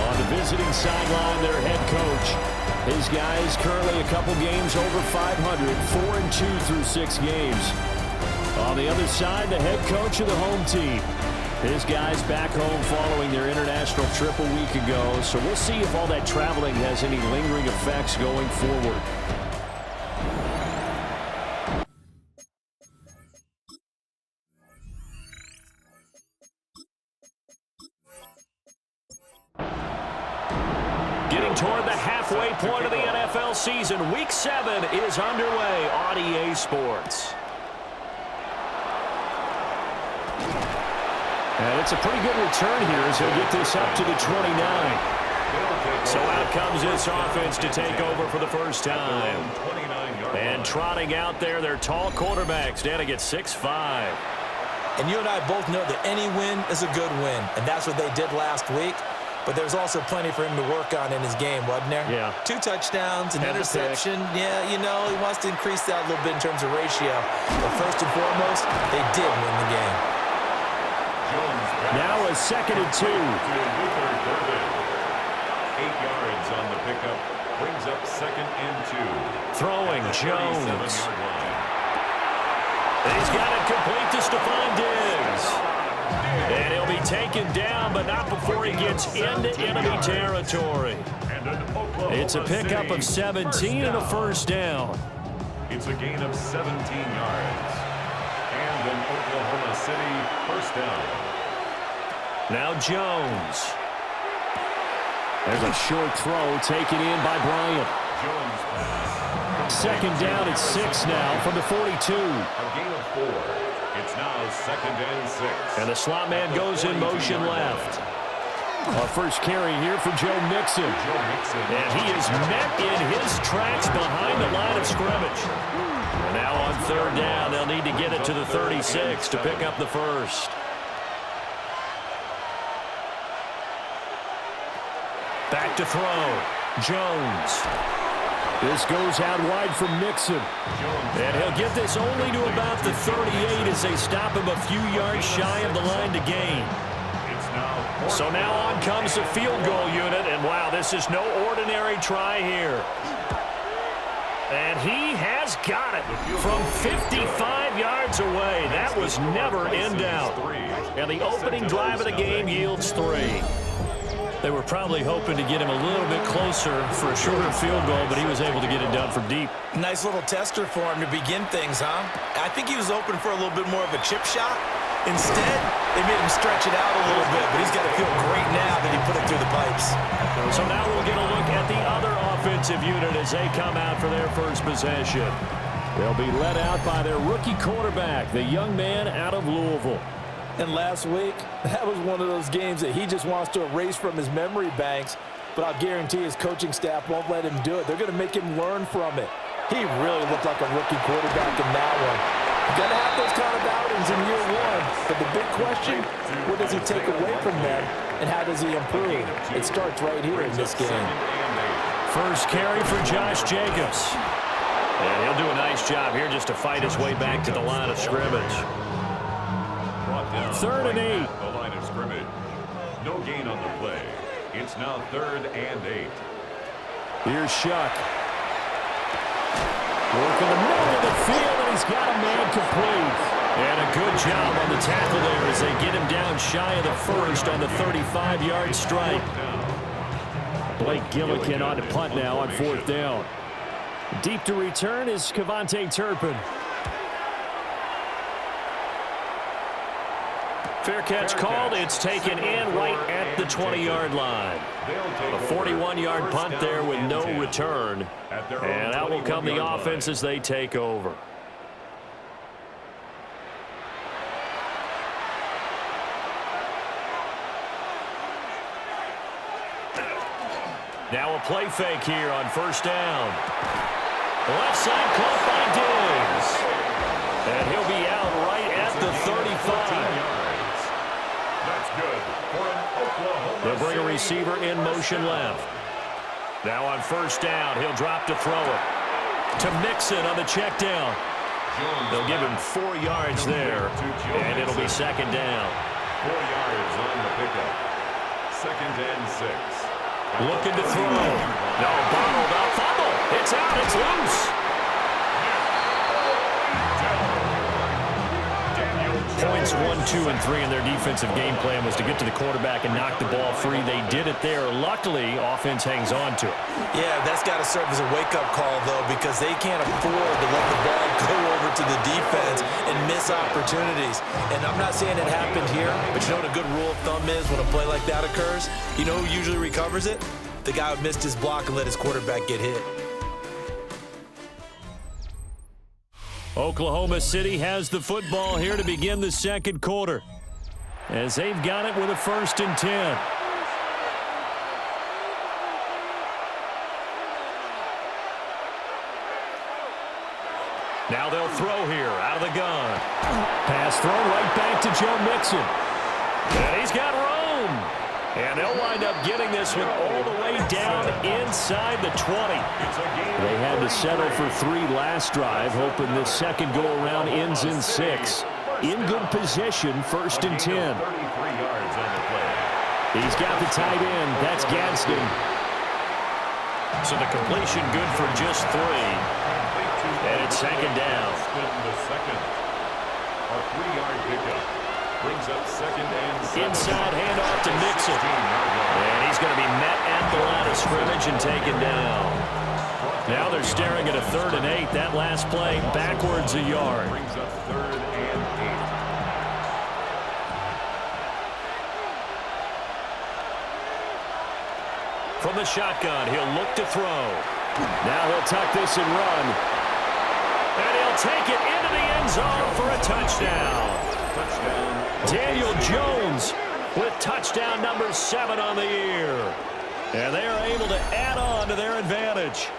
A: On the visiting sideline, their head coach. His guys currently a couple games over 500, 4-2 through 6 games. On the other side, the head coach of the home team. His guys back home following their international trip a week ago, so we'll see if all that traveling has any lingering effects going forward. Getting toward the halfway point of the NFL season, Week 7 is underway on EA Sports. And it's a pretty good return here as he'll get this up to the 29. So out comes this offense to take over for the first time. And trotting out there, their tall quarterback standing at 6'5".
B: And you and I both know that any win is a good win, and that's what they did last week. But there's also plenty for him to work on in his game, wasn't there?
A: Yeah.
B: 2 touchdowns, an interception. Yeah, you know, he wants to increase that a little bit in terms of ratio. But first and foremost, they did win the game.
A: Now a 2nd and 2.
C: 8 yards on the pickup. Brings up 2nd and 2.
A: Throwing Jones. And he's got it complete to Stephon Diggs. And he'll be taken down, but not before he gets into enemy territory. It's a pickup of 17 and a first down.
C: It's a gain of 17 yards. And an Oklahoma City first down.
A: Now Jones. There's a short throw taken in by Bryant.
C: Jones pass.
A: 2nd down at 6 now from the 42.
C: A gain of 4. It's now 2nd and 6.
A: And the slot man goes in motion left. Our first carry here for Joe Mixon. And he is met in his tracks behind the line of scrimmage. And now on 3rd down, they'll need to get it to the 36 to pick up the first. Back to throw. Jones. This goes out wide from Mixon. And he'll get this only to about the 38 as they stop him a few yards shy of the line to gain. So now on comes the field goal unit. And wow, this is no ordinary try here. And he has got it from 55 yards away. That was never in doubt. And the opening drive of the game yields 3. They were probably hoping to get him a little bit closer for a shorter field goal, but he was able to get it done from deep.
B: Nice little tester for him to begin things, huh? I think he was open for a little bit more of a chip shot. Instead, they made him stretch it out a little bit, but he's got to feel great now that he put it through the pipes.
A: So now we'll get a look at the other offensive unit as they come out for their first possession. They'll be led out by their rookie quarterback, the young man out of Louisville.
B: And last week, that was one of those games that he just wants to erase from his memory banks, but I'll guarantee his coaching staff won't let him do it. They're going to make him learn from it. He really looked like a rookie quarterback in that one. You're going to have those kind of outings in year 1, but the big question, what does he take away from them, and how does he improve? It starts right here in this game.
A: First carry for Josh Jacobs. And he'll do a nice job here just to fight his way back to the line of scrimmage. 3rd and 8.
C: The line of scrimmage. No gain on the play. It's now 3rd and 8.
A: Here's Shuck. Working the middle of the field, and he's got a man complete. And a good job on the tackle there as they get him down shy of the first on the 35-yard strike. Blake Gillikin on to punt now on 4th down. Deep to return is Kevontae Turpin. Fair catch called. It's taken in right at the 20-yard line. A 41-yard punt there with no return. And out will come the offense as they take over. Now a play fake here on 1st down. Left side caught by Diggs. And he'll be out right at the 35.
D: They'll bring a receiver in motion left. Now on first down, he'll drop to throw it. To Mixon on the check down. They'll give him 4 yards there, and it'll be second down.
C: 4 yards on the pickup. 2nd and 6.
D: Looking to throw. No, bottled up. Fumble. It's out. It's loose. Points 1, 2, and 3 in their defensive game plan was to get to the quarterback and knock the ball free. They did it there. Luckily, offense hangs on to it.
B: Yeah, that's got to serve as a wake-up call, though, because they can't afford to let the ball go over to the defense and miss opportunities. And I'm not saying it happened here, but you know what a good rule of thumb is when a play like that occurs? You know who usually recovers it? The guy who missed his block and let his quarterback get hit.
D: Oklahoma City has the football here to begin the second quarter, as they've got it with a 1st and 10. Now they'll throw here out of the gun. Pass thrown right back to Joe Mixon. And he's got room. And they'll wind up getting this one all the way down inside the 20. They had to settle for 3 last drive, hoping this second go-around ends in 6. In good position, 1st and 10. He's got the tight end. That's Gadsden. So the completion good for just 3. And it's second down.
C: A 3-yard pickup. Brings up 2nd and 7.
D: Inside handoff to Mixon. And he's going to be met at the line of scrimmage and taken down. Now they're staring at a 3rd and 8. That last play backwards a yard.
C: Brings up 3rd and 8.
D: From the shotgun, he'll look to throw. Now he'll tuck this and run. And he'll take it into the end zone for a touchdown. Daniel Jones with touchdown number 7 on the year. And they are able to add on to their advantage.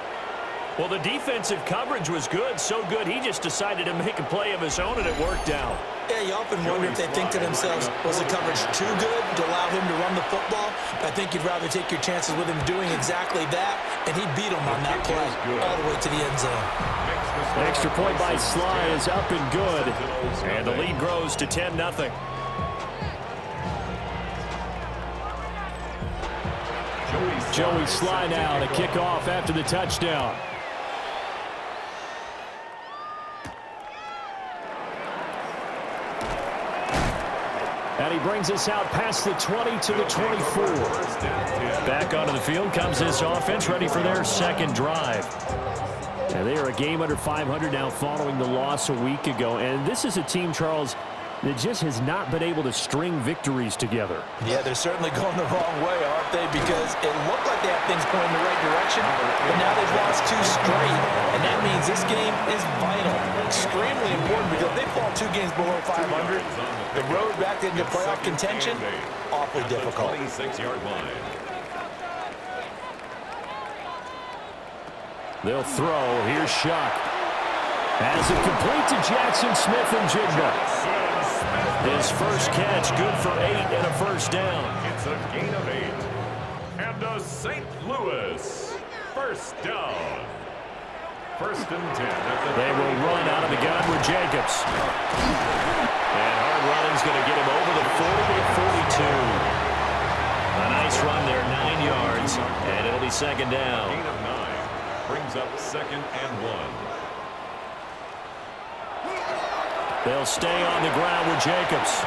D: Well, the defensive coverage was good, so good he just decided to make a play of his own, and it worked out.
B: Yeah, you often wonder if they think to themselves, was the coverage too good to allow him to run the football? I think you'd rather take your chances with him doing exactly that, and he beat him on that play all the way to the end zone.
D: Extra point by Sly is up and good, and the lead grows to 10-0. Joey Sly now to kick off after the touchdown. And he brings us out past the 20 to the 24. Back onto the field comes this offense, ready for their second drive. And they are a game under 500 now following the loss a week ago. And this is a team, Charles, that just has not been able to string victories together.
B: Yeah, they're certainly going the wrong way, aren't they? Because it looked like they have things going in the right direction, but now they've lost 2 straight. And that means this game is vital, extremely important, because if they fall 2 games below 500, the road back into playoff contention, awfully difficult.
C: 26-yard line.
D: They'll throw. Here's Shuck. Has it complete to Jackson Smith and Jigba. His first catch, good for 8 and a first down.
C: It's a gain of 8. And a St. Louis first down. 1st and 10.
D: They will run out of the gun with Jacobs. And hard running's going to get him over the 40 to 42. A nice run there, 9 yards, and it'll be second down.
C: Gain of 9. Brings up 2nd and 1.
D: They'll stay on the ground with Jacobs.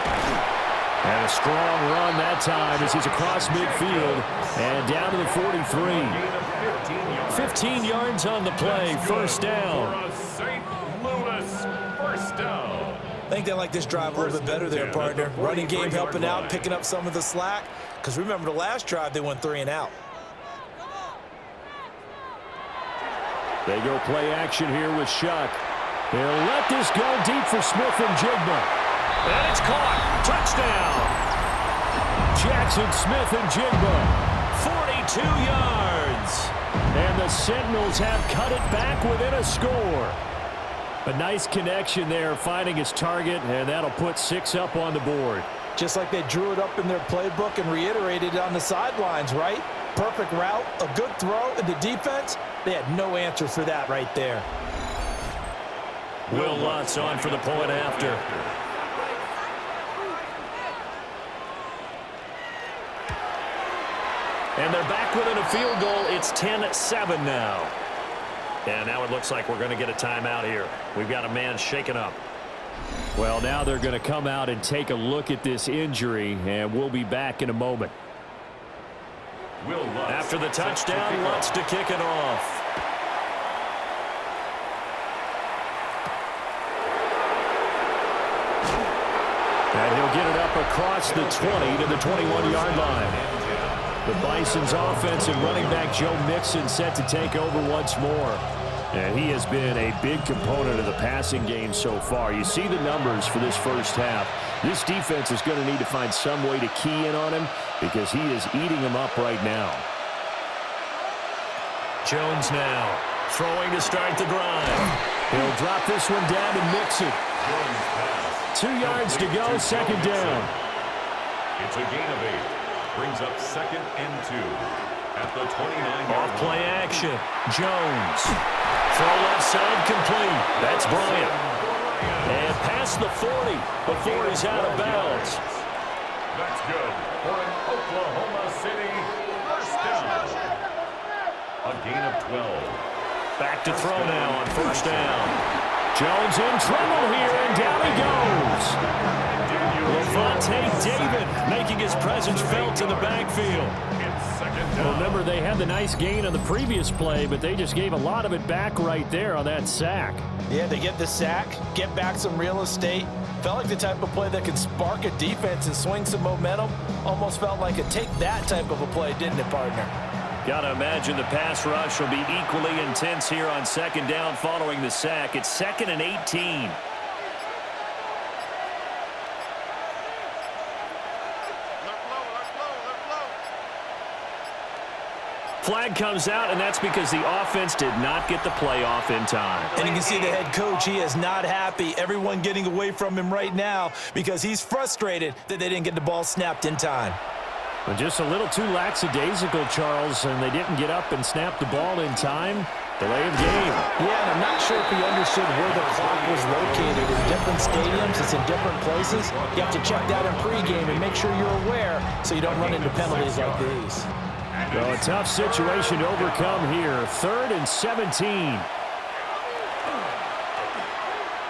D: And a strong run that time as he's across midfield and down to the 43. 15 yards on the play, first down.
C: St. Louis first down.
B: I think they like this drive a little bit better there, partner. Running game helping out, picking up some of the slack. Because remember, the last drive, they went 3 and out.
D: They go play action here with Shuck. They'll let this go deep for Smith and Jigba. And it's caught. Touchdown. Jackson Smith and Jigba. 42 yards. And the Sentinels have cut it back within a score. A nice connection there, finding his target, and that'll put 6 up on the board.
B: just like they drew it up in their playbook and reiterated it on the sidelines, right? Perfect route, a good throw, and the defense, they had no answer for that right there.
D: Will Lutz on for the point after. And they're back within a field goal. It's 10-7 now. And now it looks like we're going to get a timeout here. We've got a man shaken up.
A: Well, now they're going to come out and take a look at this injury, and we'll be back in a moment.
D: After the touchdown, Lutz to kick it off.
A: And he'll get it up across the 20 to the 21-yard line. The Bisons offense and running back Joe Mixon set to take over once more. And he has been a big component of the passing game so far. You see the numbers for this first half. This defense is going to need to find some way to key in on him because he is eating them up right now.
D: Jones now throwing to start the drive.
A: He'll drop this one down to Mixon. 2 yards to go, second down.
C: It's a gain of 8. Brings up 2nd and 2 at the 29-yard line.
D: Off play action. Jones. Throw left side complete. That's Bryant. And past the 40 before he's out of bounds.
C: That's good for an Oklahoma City first down. A gain of 12.
D: Back to throw now on first down.
A: Jones in trouble here, and down he goes.
D: Levante David making his presence felt in the backfield.
A: Remember, they had the nice gain on the previous play, but they just gave a lot of it back right there on that sack.
B: Yeah, they get the sack, get back some real estate. Felt like the type of play that could spark a defense and swing some momentum. Almost felt like a take that type of a play, didn't it, partner?
D: Gotta imagine the pass rush will be equally intense here on second down following the sack. It's 2nd and 18. Flag comes out, and that's because the offense did not get the play off in time.
B: And you can see the head coach, he is not happy. Everyone getting away from him right now because he's frustrated that they didn't get the ball snapped in time.
A: But just a little too lackadaisical, Charles, and they didn't get up and snap the ball in time. Delay of game.
B: Yeah, and I'm not sure if he understood where the clock was located. In different stadiums, it's in different places. You have to check that in pregame and make sure you're aware so you don't run into penalties like these.
A: Well, a tough situation to overcome here. 3rd and 17.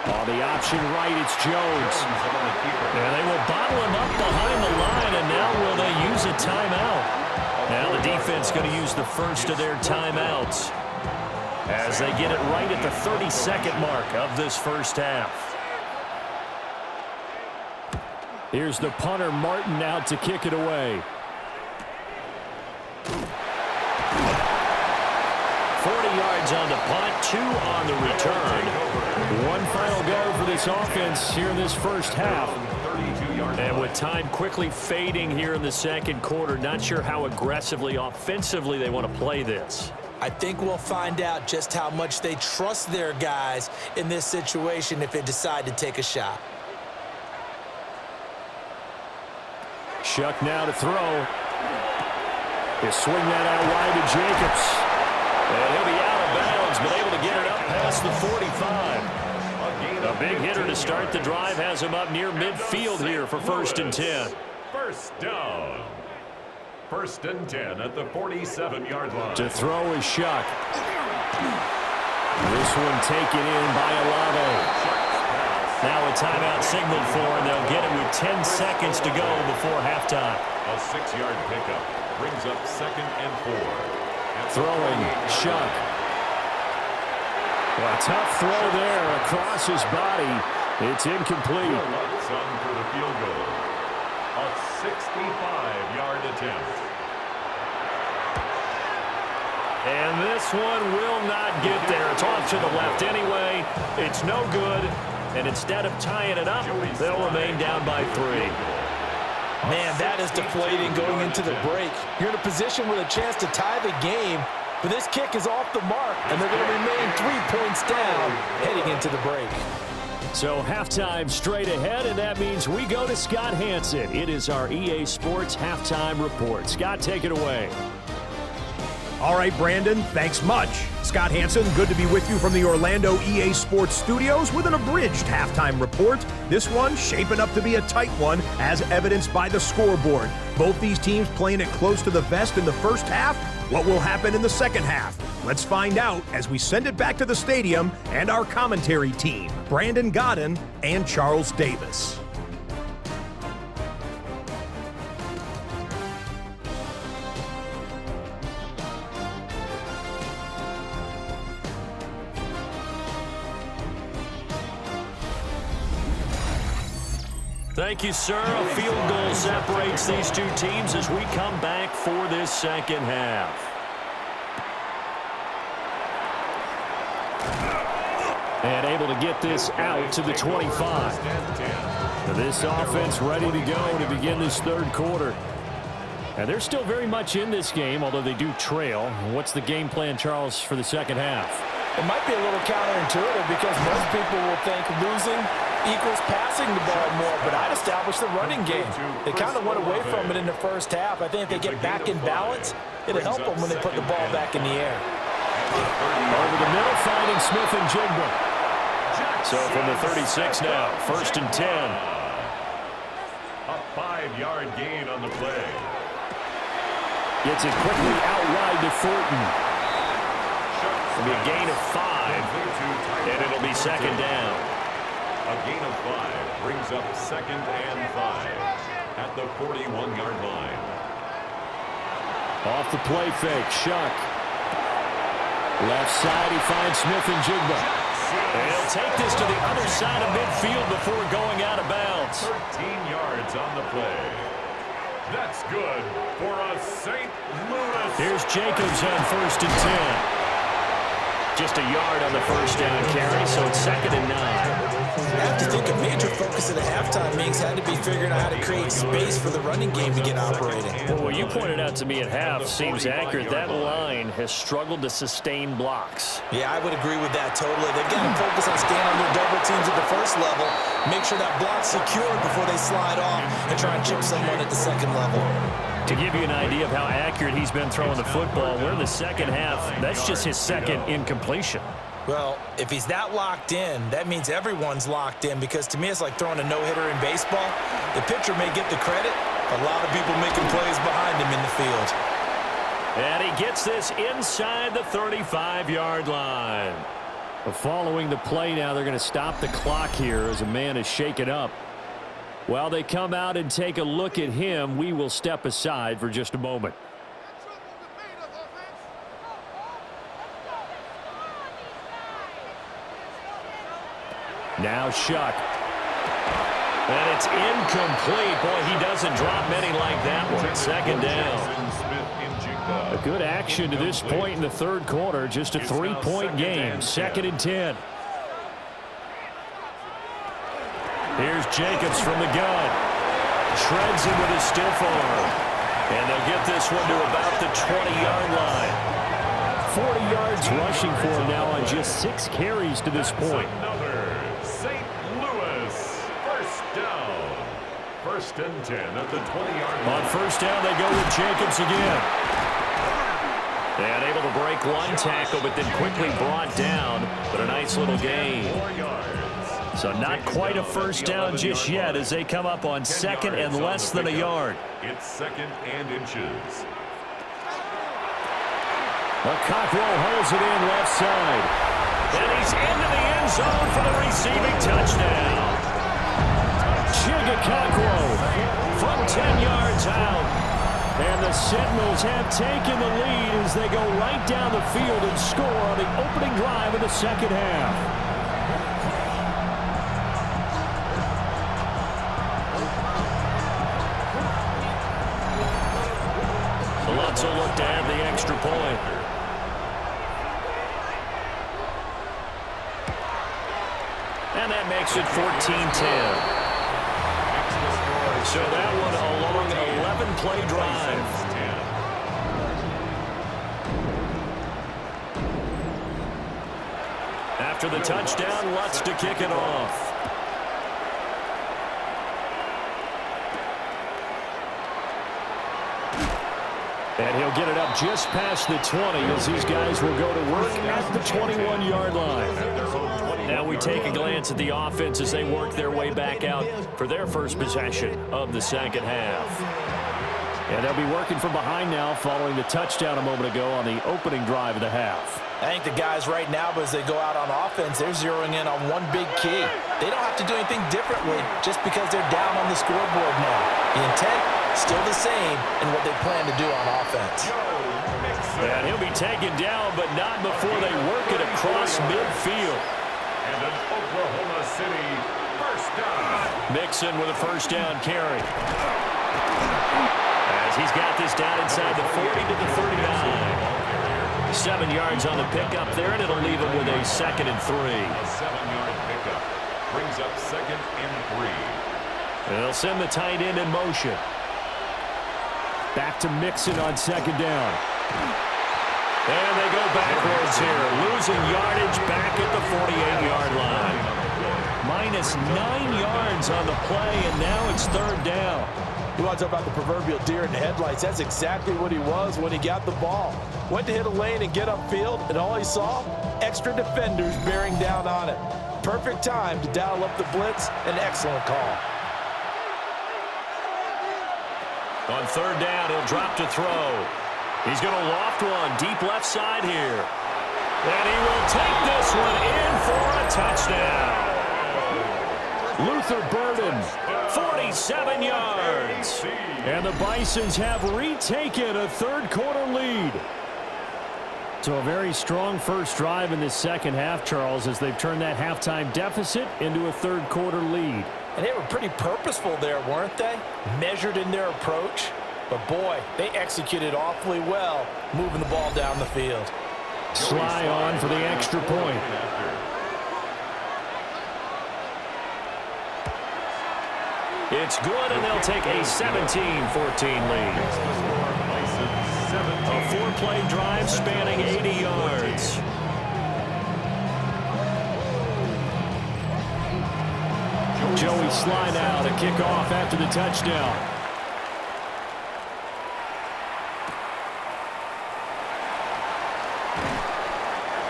A: On the option right, it's Jones.
D: And they will bottle him up behind the line, and now will they use a timeout? Now the defense going to use the first of their timeouts as they get it right at the 30-second mark of this first half.
A: Here's the punter, Martin, out to kick it away.
D: 40 yards on the punt, 2 on the return.
A: One final go for this offense here in this first half.
D: And with time quickly fading here in the second quarter, not sure how aggressively, offensively they want to play this.
B: I think we'll find out just how much they trust their guys in this situation if they decide to take a shot.
A: Shuck now to throw. He'll swing that out wide to Jacobs.
D: And he'll be out of bounds, but able to get it up past the 45. A big hitter to start the drive has him up near midfield here for 1st and 10.
C: First down. 1st and 10 at the 47-yard line.
A: To throw is Shuck. This one taken in by Olave.
D: Now a timeout signaled for, and they'll get it with 10 seconds to go before halftime.
C: A 6-yard pickup brings up 2nd and 4.
A: Throwing, Shuck. Well, a tough throw there across his body. It's incomplete.
C: Lutz on for the field goal. A 65-yard attempt.
D: And this one will not get there. It's off to the left anyway. It's no good. And instead of tying it up, they'll remain down by 3.
B: Man, that is deflating going into the break. You're in a position with a chance to tie the game, but this kick is off the mark, and they're going to remain 3 points down heading into the break.
A: So halftime straight ahead, and that means we go to Scott Hansen. It is our EA Sports Halftime Report. Scott, take it away.
E: All right, Brandon, thanks much. Scott Hansen, good to be with you from the Orlando EA Sports Studios with an abridged halftime report. This one shaping up to be a tight one, as evidenced by the scoreboard. Both these teams playing it close to the vest in the first half. What will happen in the second half? Let's find out as we send it back to the stadium and our commentary team, Brandon Godden and Charles Davis.
A: Thank you, sir. A field goal separates these two teams as we come back for this second half. And able to get this out to the 25. This offense ready to go to begin this third quarter. And they're still very much in this game, although they do trail. What's the game plan, Charles, for the second half?
B: It might be a little counterintuitive because most people will think losing equals passing the ball more, but I'd establish the running game. They kind of went away from it in the first half. I think if they get back in balance, it'll help them when they put the ball back in the air.
A: Over the middle, finding Smith and Jigba. So from the 36 now, 1st and 10.
C: A 5-yard gain on the play.
A: Gets it quickly out wide to Thornton. It'll be a gain of 5, and it'll be second down.
C: A gain of 5 brings up 2nd and 5 at the 41-yard line.
A: Off the play fake, Shuck. Left side, he finds Smith and Jigba. And he'll take this to the other side of midfield before going out of bounds.
C: 13 yards on the play. That's good for a St. Louis.
A: Here's Jacobs on 1st and 10. Just a yard on the first down carry, so it's 2nd and 9.
B: I have to think a major focus of the halftime mix had to be figuring out how to create space for the running game to get operating.
A: Well, what you pointed out to me at half seems accurate. That line has struggled to sustain blocks.
B: Yeah, I would agree with that totally. They've got to focus on staying on their double teams at the first level, make sure that block's secured before they slide off and try and chip someone at the second level.
A: To give you an idea of how accurate he's been throwing the football, we're in the second half. That's just his second incompletion.
B: Well, if he's that locked in, that means everyone's locked in, because to me it's like throwing a no-hitter in baseball. The pitcher may get the credit, a lot of people making plays behind him in the field.
A: And he gets this inside the 35-yard line. Following the play now, they're going to stop the clock here as a man is shaken up. While they come out and take a look at him, we will step aside for just a moment. Now Shuck. And it's incomplete. Boy, he doesn't drop many like that one. 2nd down. A good action to this point in the third quarter. Just a 3-point game. 2nd and 10. Here's Jacobs from the gun. Shreds him with his stiff arm. And they'll get this one to about the 20-yard line. 40 yards rushing for him now on just 6 carries to this point.
C: Another St. Louis first down. 1st and 10 at the 20-yard line.
A: On first down, they go with Jacobs again. And able to break one tackle, but then quickly brought down. But a nice little gain.
C: 4 yards.
A: So not quite a first down just yet as they come up on 2nd and less than a yard.
C: It's 2nd and inches.
A: Cockrell holds it in left side. And he's into the end zone for the receiving touchdown. Chigga Cockrell from 10 yards out. And the Sentinels have taken the lead as they go right down the field and score on the opening drive of the second half. Let's look to add the extra point. And that makes it 14-10. So that one a long 11-play drive.
D: After the touchdown, Lutz to kick it off. And he'll get it up just past the 20 as these guys will go to work at the 21-yard line. Now we take a glance at the offense as they work their way back out for their first possession of the second half. And they'll be working from behind now following the touchdown a moment ago on the opening drive of the half.
B: I think the guys right now, as they go out on offense, they're zeroing in on one big key. They don't have to do anything differently just because they're down on the scoreboard now. The intent, still the same in what they plan to do on offense.
D: And he'll be taken down, but not before they work it across midfield.
C: And an Oklahoma City first down.
D: Mixon with a first down carry. As he's got this down inside the 40 to the 39. 7 yards on the pickup there, and it'll leave him with a 2nd and 3.
C: A 7-yard pickup brings up 2nd and 3.
D: They'll send the tight end in motion. Back to Mixon on 2nd down. And they go backwards here, losing yardage back at the 48-yard line. -9 yards on the play, and now it's 3rd down.
B: You want to talk about the proverbial deer in the headlights. That's exactly what he was when he got the ball. Went to hit a lane and get upfield, and all he saw, extra defenders bearing down on it. Perfect time to dial up the blitz. An excellent call.
D: On 3rd down, he'll drop to throw. He's going to loft one deep left side here. And he will take this one in for a touchdown. Luther Burden, 47 yards. And the Bisons have retaken a 3rd quarter lead. So a very strong first drive in this second half, Charles, as they've turned that halftime deficit into a 3rd quarter lead.
B: And they were pretty purposeful there, weren't they? Measured in their approach. But, boy, they executed awfully well moving the ball down the field.
A: Sly on for the extra point.
D: It's good, and they'll take a 17-14 lead. A 4-play drive spanning 80 yards.
A: Joey Sly now to kick off after the touchdown.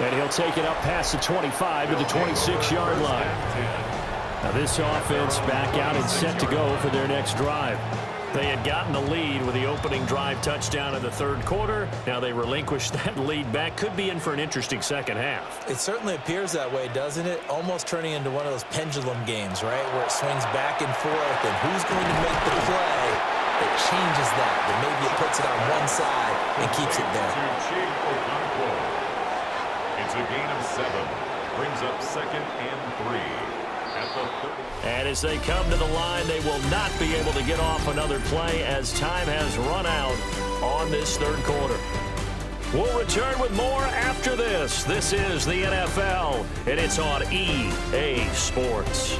A: And he'll take it up past the 25 to the 26-yard line. Now this offense back out and set to go for their next drive.
D: They had gotten the lead with the opening drive touchdown in the 3rd quarter. Now they relinquished that lead back. Could be in for an interesting second half.
B: It certainly appears that way, doesn't it? Almost turning into one of those pendulum games, right? Where it swings back and forth, and who's going to make the play that changes that? That maybe it puts it on one side and keeps it there.
C: It's a gain of 7. Brings up 2nd and 3. At the 30.
D: And as they come to the line, they will not be able to get off another play as time has run out on this 3rd quarter. We'll return with more after this. This is the NFL, and it's on EA Sports.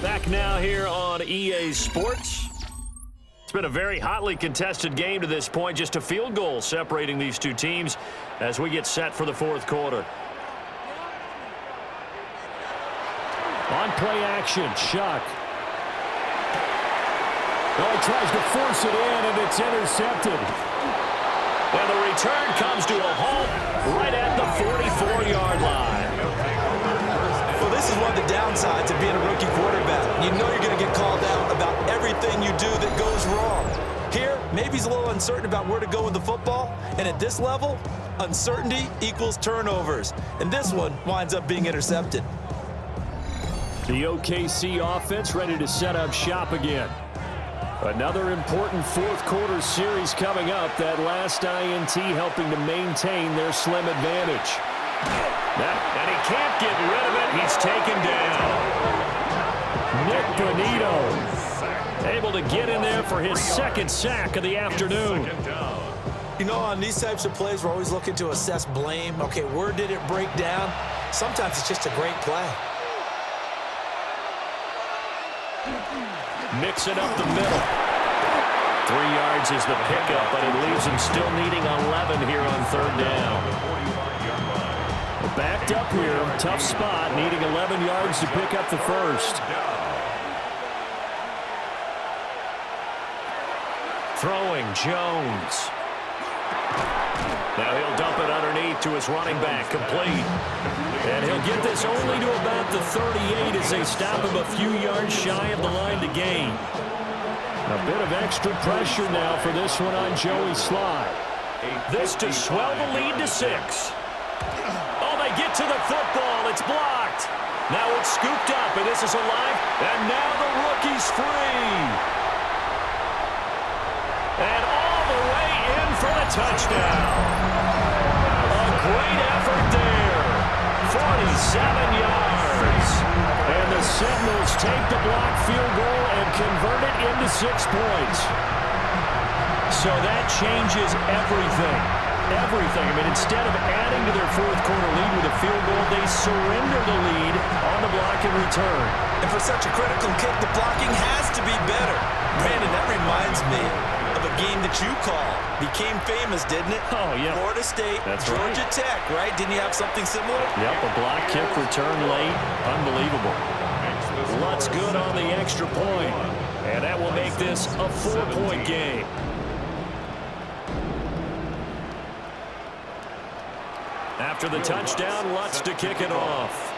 D: Back now here on EA Sports. It's been a very hotly contested game to this point. Just a field goal separating these two teams as we get set for the 4th quarter.
A: On play action, Shuck. Oh, he tries to force it in, and it's intercepted.
D: And the return comes to a halt right at the 44-yard line.
B: Well, this is one of the downsides of being a rookie quarterback. You know you're going to get called out about everything you do that goes wrong. Here, maybe he's a little uncertain about where to go with the football. And at this level, uncertainty equals turnovers. And this one winds up being intercepted.
A: The OKC offense ready to set up shop again. Another important 4th quarter series coming up. That last INT helping to maintain their slim advantage.
D: And he can't get rid of it. He's taken down.
A: Nick Bonito
D: able to get in there for his 2nd sack of the afternoon.
C: 2nd down.
B: You know, on these types of plays, we're always looking to assess blame. Okay, where did it break down? Sometimes it's just a great play.
D: Mixing up the middle. 3 yards is the pickup, but it leaves him still needing 11 here on third down. Backed up here, tough spot, needing 11 yards to pick up the first. Throwing, Jones. Now he'll dump it underneath to his running back, complete. And he'll get this only to about the 38 as they stop him a few yards shy of the line to gain. A bit of extra pressure now for this one on Joey Slye. This to swell the lead to 6. Oh, they get to the football. It's blocked. Now it's scooped up, and this is alive. And now the rookie's free. And all the way in for the touchdown. A great effort there. 47 yards. And the Sentinels take the block field goal and convert it into 6 points. So that changes everything. Everything. I mean, instead of adding to their fourth quarter lead with a field goal, they surrender the lead on the block and return.
B: And for such a critical kick, the blocking has to be better. Brandon, that reminds me of a game that you called. Became famous, didn't it?
D: Oh, yeah.
B: Florida State,
D: That's
B: Georgia
D: right.
B: Tech, right? Didn't you have something similar?
D: Yep, a block kick return late. Unbelievable. Lutz good on the extra point. And that will make this a 4-point game. After the touchdown, Lutz to kick it off.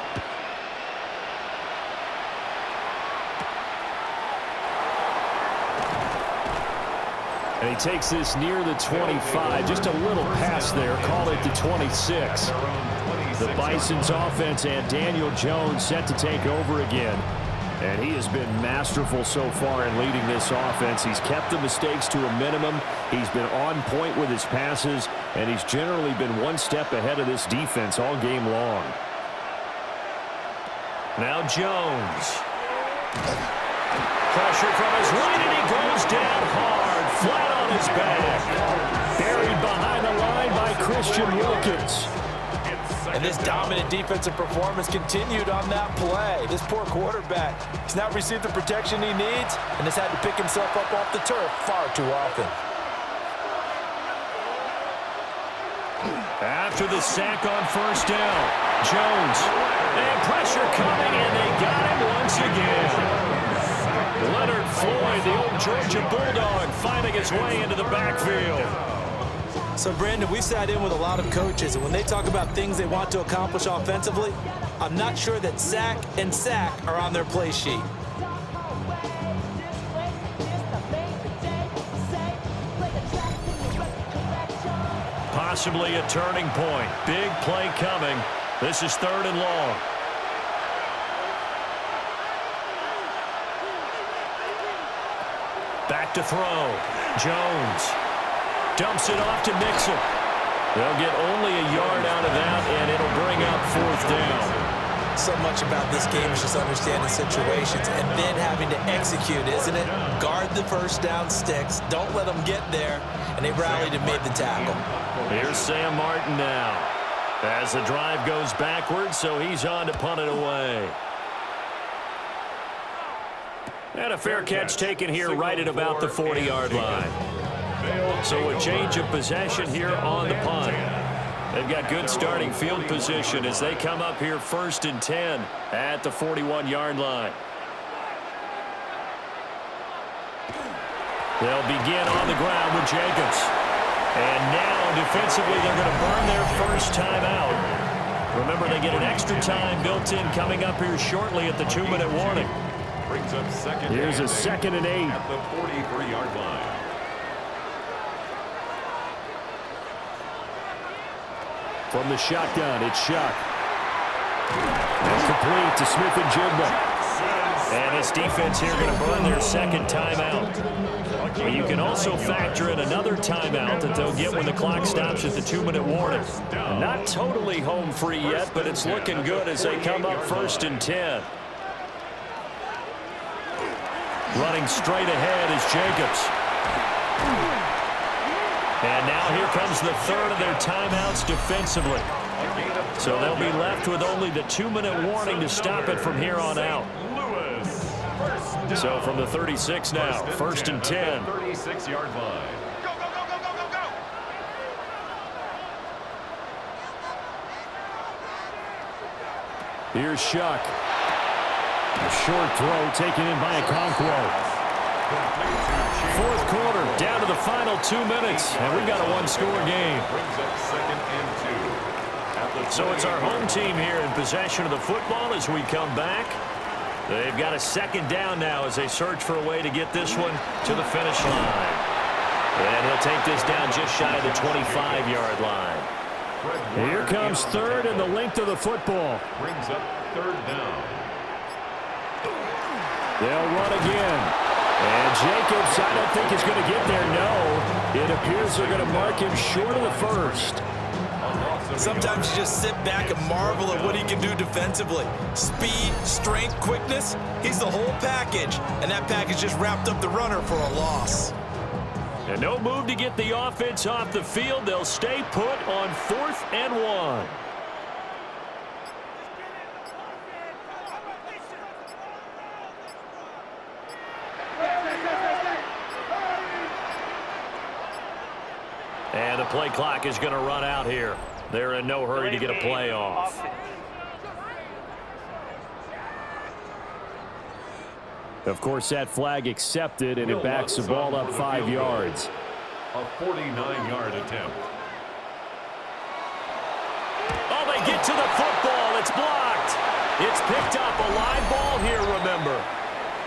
D: And he takes this near the 25, just a little pass there, call it the 26. The Bisons offense and Daniel Jones set to take over again. And he has been masterful so far in leading this offense. He's kept the mistakes to a minimum. He's been on point with his passes, and he's generally been one step ahead of this defense all game long. Now Jones. Pressure from his right, and he goes down hard, flat on his back. Buried behind the line by Christian Wilkins.
B: And this dominant defensive performance continued on that play. This poor quarterback has not received the protection he needs and has had to pick himself up off the turf far too often.
D: After the sack on first down, Jones. And pressure coming, and they got him once again. Leonard Floyd, the old Georgia Bulldog, finding his way into the backfield.
B: So, Brandon, we sat in with a lot of coaches, and when they talk about things they want to accomplish offensively, I'm not sure that sack and sack are on their play sheet.
D: Possibly a turning point. Big play coming. This is 3rd and long. Back to throw. Jones dumps it off to Mixon. They'll get only a yard out of that, and it'll bring up 4th down.
B: So much about this game is just understanding situations and then having to execute, isn't it? Guard the first down sticks. Don't let them get there. And they rallied and made the tackle.
D: Here's Sam Martin now. As the drive goes backwards, so he's on to punt it away. And a fair catch taken here right at about the 40-yard line. So a change of possession here on the punt. They've got good starting field position as they come up here 1st and 10 at the 41-yard line. They'll begin on the ground with Jacobs. And now defensively they're going to burn their first timeout. Remember, they get an extra time built in coming up here shortly at the 2-minute warning.
C: Brings up second.
D: Here's a 2nd and 8.
C: At the 43-yard line.
D: From the shotgun, it's Shuck. And complete to Smith and Jigba. And this defense here going to burn their 2nd timeout. But you can also factor in another timeout that they'll get when the clock stops at the 2-minute warning. Not totally home free yet, but it's looking good as they come up 1st and 10. Running straight ahead is Jacobs. And now here comes the third of their timeouts defensively. So they'll be left with only the 2-minute warning to stop it from here on out. So from the 36 now, first and 10.
C: 36-yard line.
A: Here's Shuck. A short throw taken in by Okonkwo.
D: Fourth quarter, down to the final 2 minutes, and we've got a one-score game.
C: Brings up second and 2.
D: So it's our home team here in possession of the football as we come back. They've got a second down now as they search for a way to get this one to the finish line. And he'll take this down just shy of the 25-yard line.
A: Here comes third and the length of the football.
C: Brings up third down.
A: They'll run again. And Jacobs, I don't think is going to get there. No, it appears they're going to mark him short of the first.
B: Sometimes you just sit back and marvel at what he can do defensively. Speed, strength, quickness, he's the whole package. And that package just wrapped up the runner for a loss.
D: And no move to get the offense off the field. They'll stay put on 4th and 1. And the play clock is going to run out here. They're in no hurry to get a play off.
A: Of course, that flag accepted, and it backs the ball up 5 yards.
C: A 49-yard attempt.
D: Oh, they get to the football. It's blocked. It's picked up. A live ball here, remember.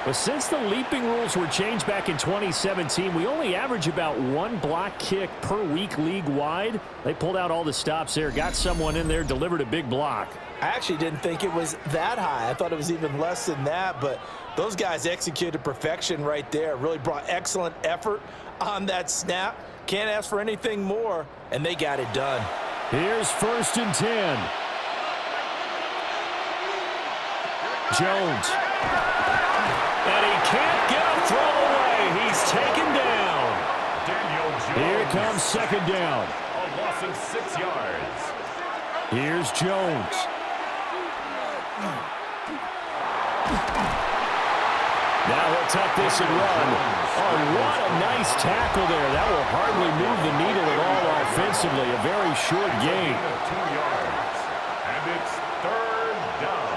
A: But since the leaping rules were changed back in 2017, we only average about 1 block kick per week league-wide. They pulled out all the stops there, got someone in there, delivered a big block.
B: I actually didn't think it was that high. I thought it was even less than that, but those guys executed perfection right there. Really brought excellent effort on that snap. Can't ask for anything more, and they got it done.
A: Here's first and 10. Jones.
D: And he can't get a throw away. He's taken down.
C: Daniel Jones.
A: Here comes second down.
C: A loss of 6 yards.
A: Here's Jones. Now he'll tuck this and run. Oh, what a nice tackle there. That will hardly move the needle at all offensively. A very short gain.
C: 2 yards. And it's third down.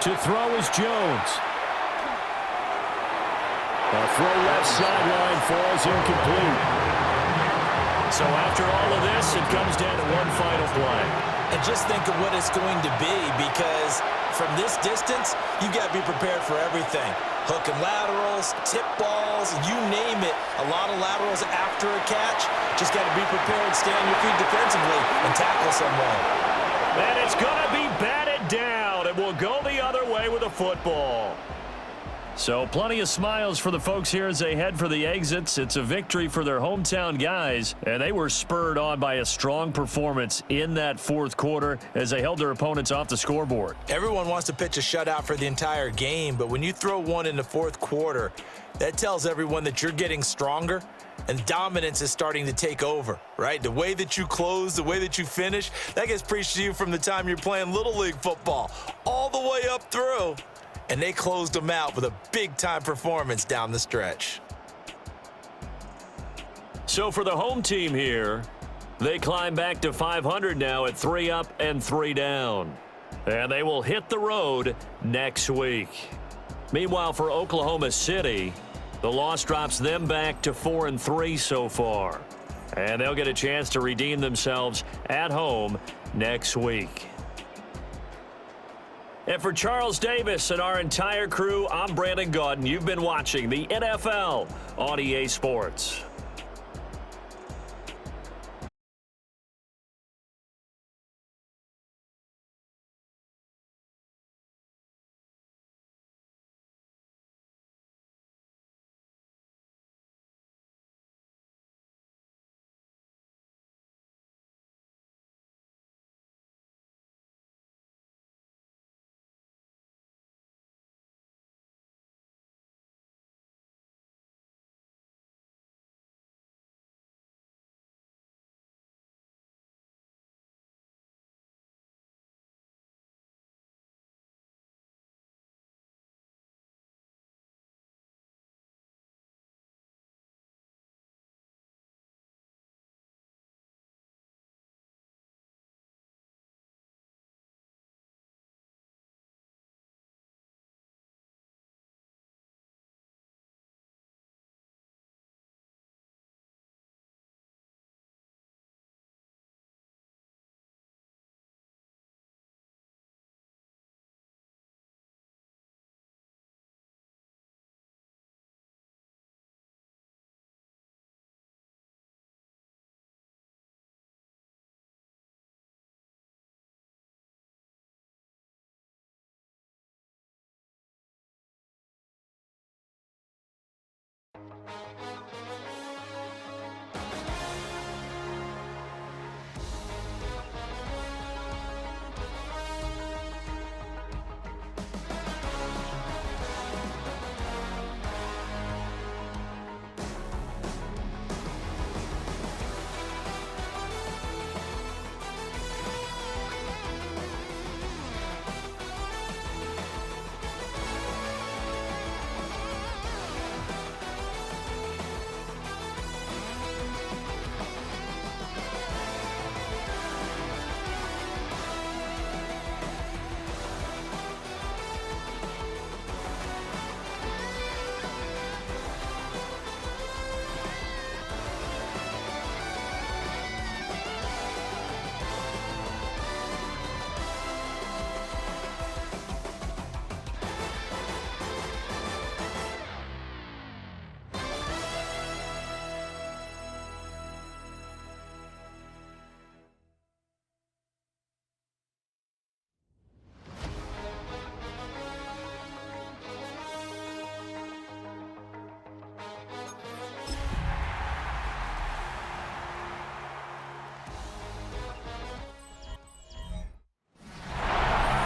A: To throw is Jones. A throw left sideline falls incomplete.
D: So after all of this, it comes down to one final play.
B: And just think of what it's going to be, because from this distance, you've got to be prepared for everything. Hook and laterals, tip balls, you name it. A lot of laterals after a catch. Just got to be prepared, stay on your feet defensively, and tackle someone.
D: And it's going to be batted down. It will go the other way with a football. So plenty of smiles for the folks here as they head for the exits. It's a victory for their hometown guys, and they were spurred on by a strong performance in that fourth quarter as they held their opponents off the scoreboard.
B: Everyone wants to pitch a shutout for the entire game, but when you throw one in the fourth quarter, that tells everyone that you're getting stronger and dominance is starting to take over, right? The way that you close, the way that you finish, that gets preached to you from the time you're playing Little League football all the way up through. And they closed them out with a big-time performance down the stretch.
D: So for the home team here, they climb back to 500 now at 3 up and 3 down. And they will hit the road next week. Meanwhile, for Oklahoma City, the loss drops them back to 4-3 so far. And they'll get a chance to redeem themselves at home next week. And for Charles Davis and our entire crew, I'm Brandon Gaudin. You've been watching the NFL on EA Sports.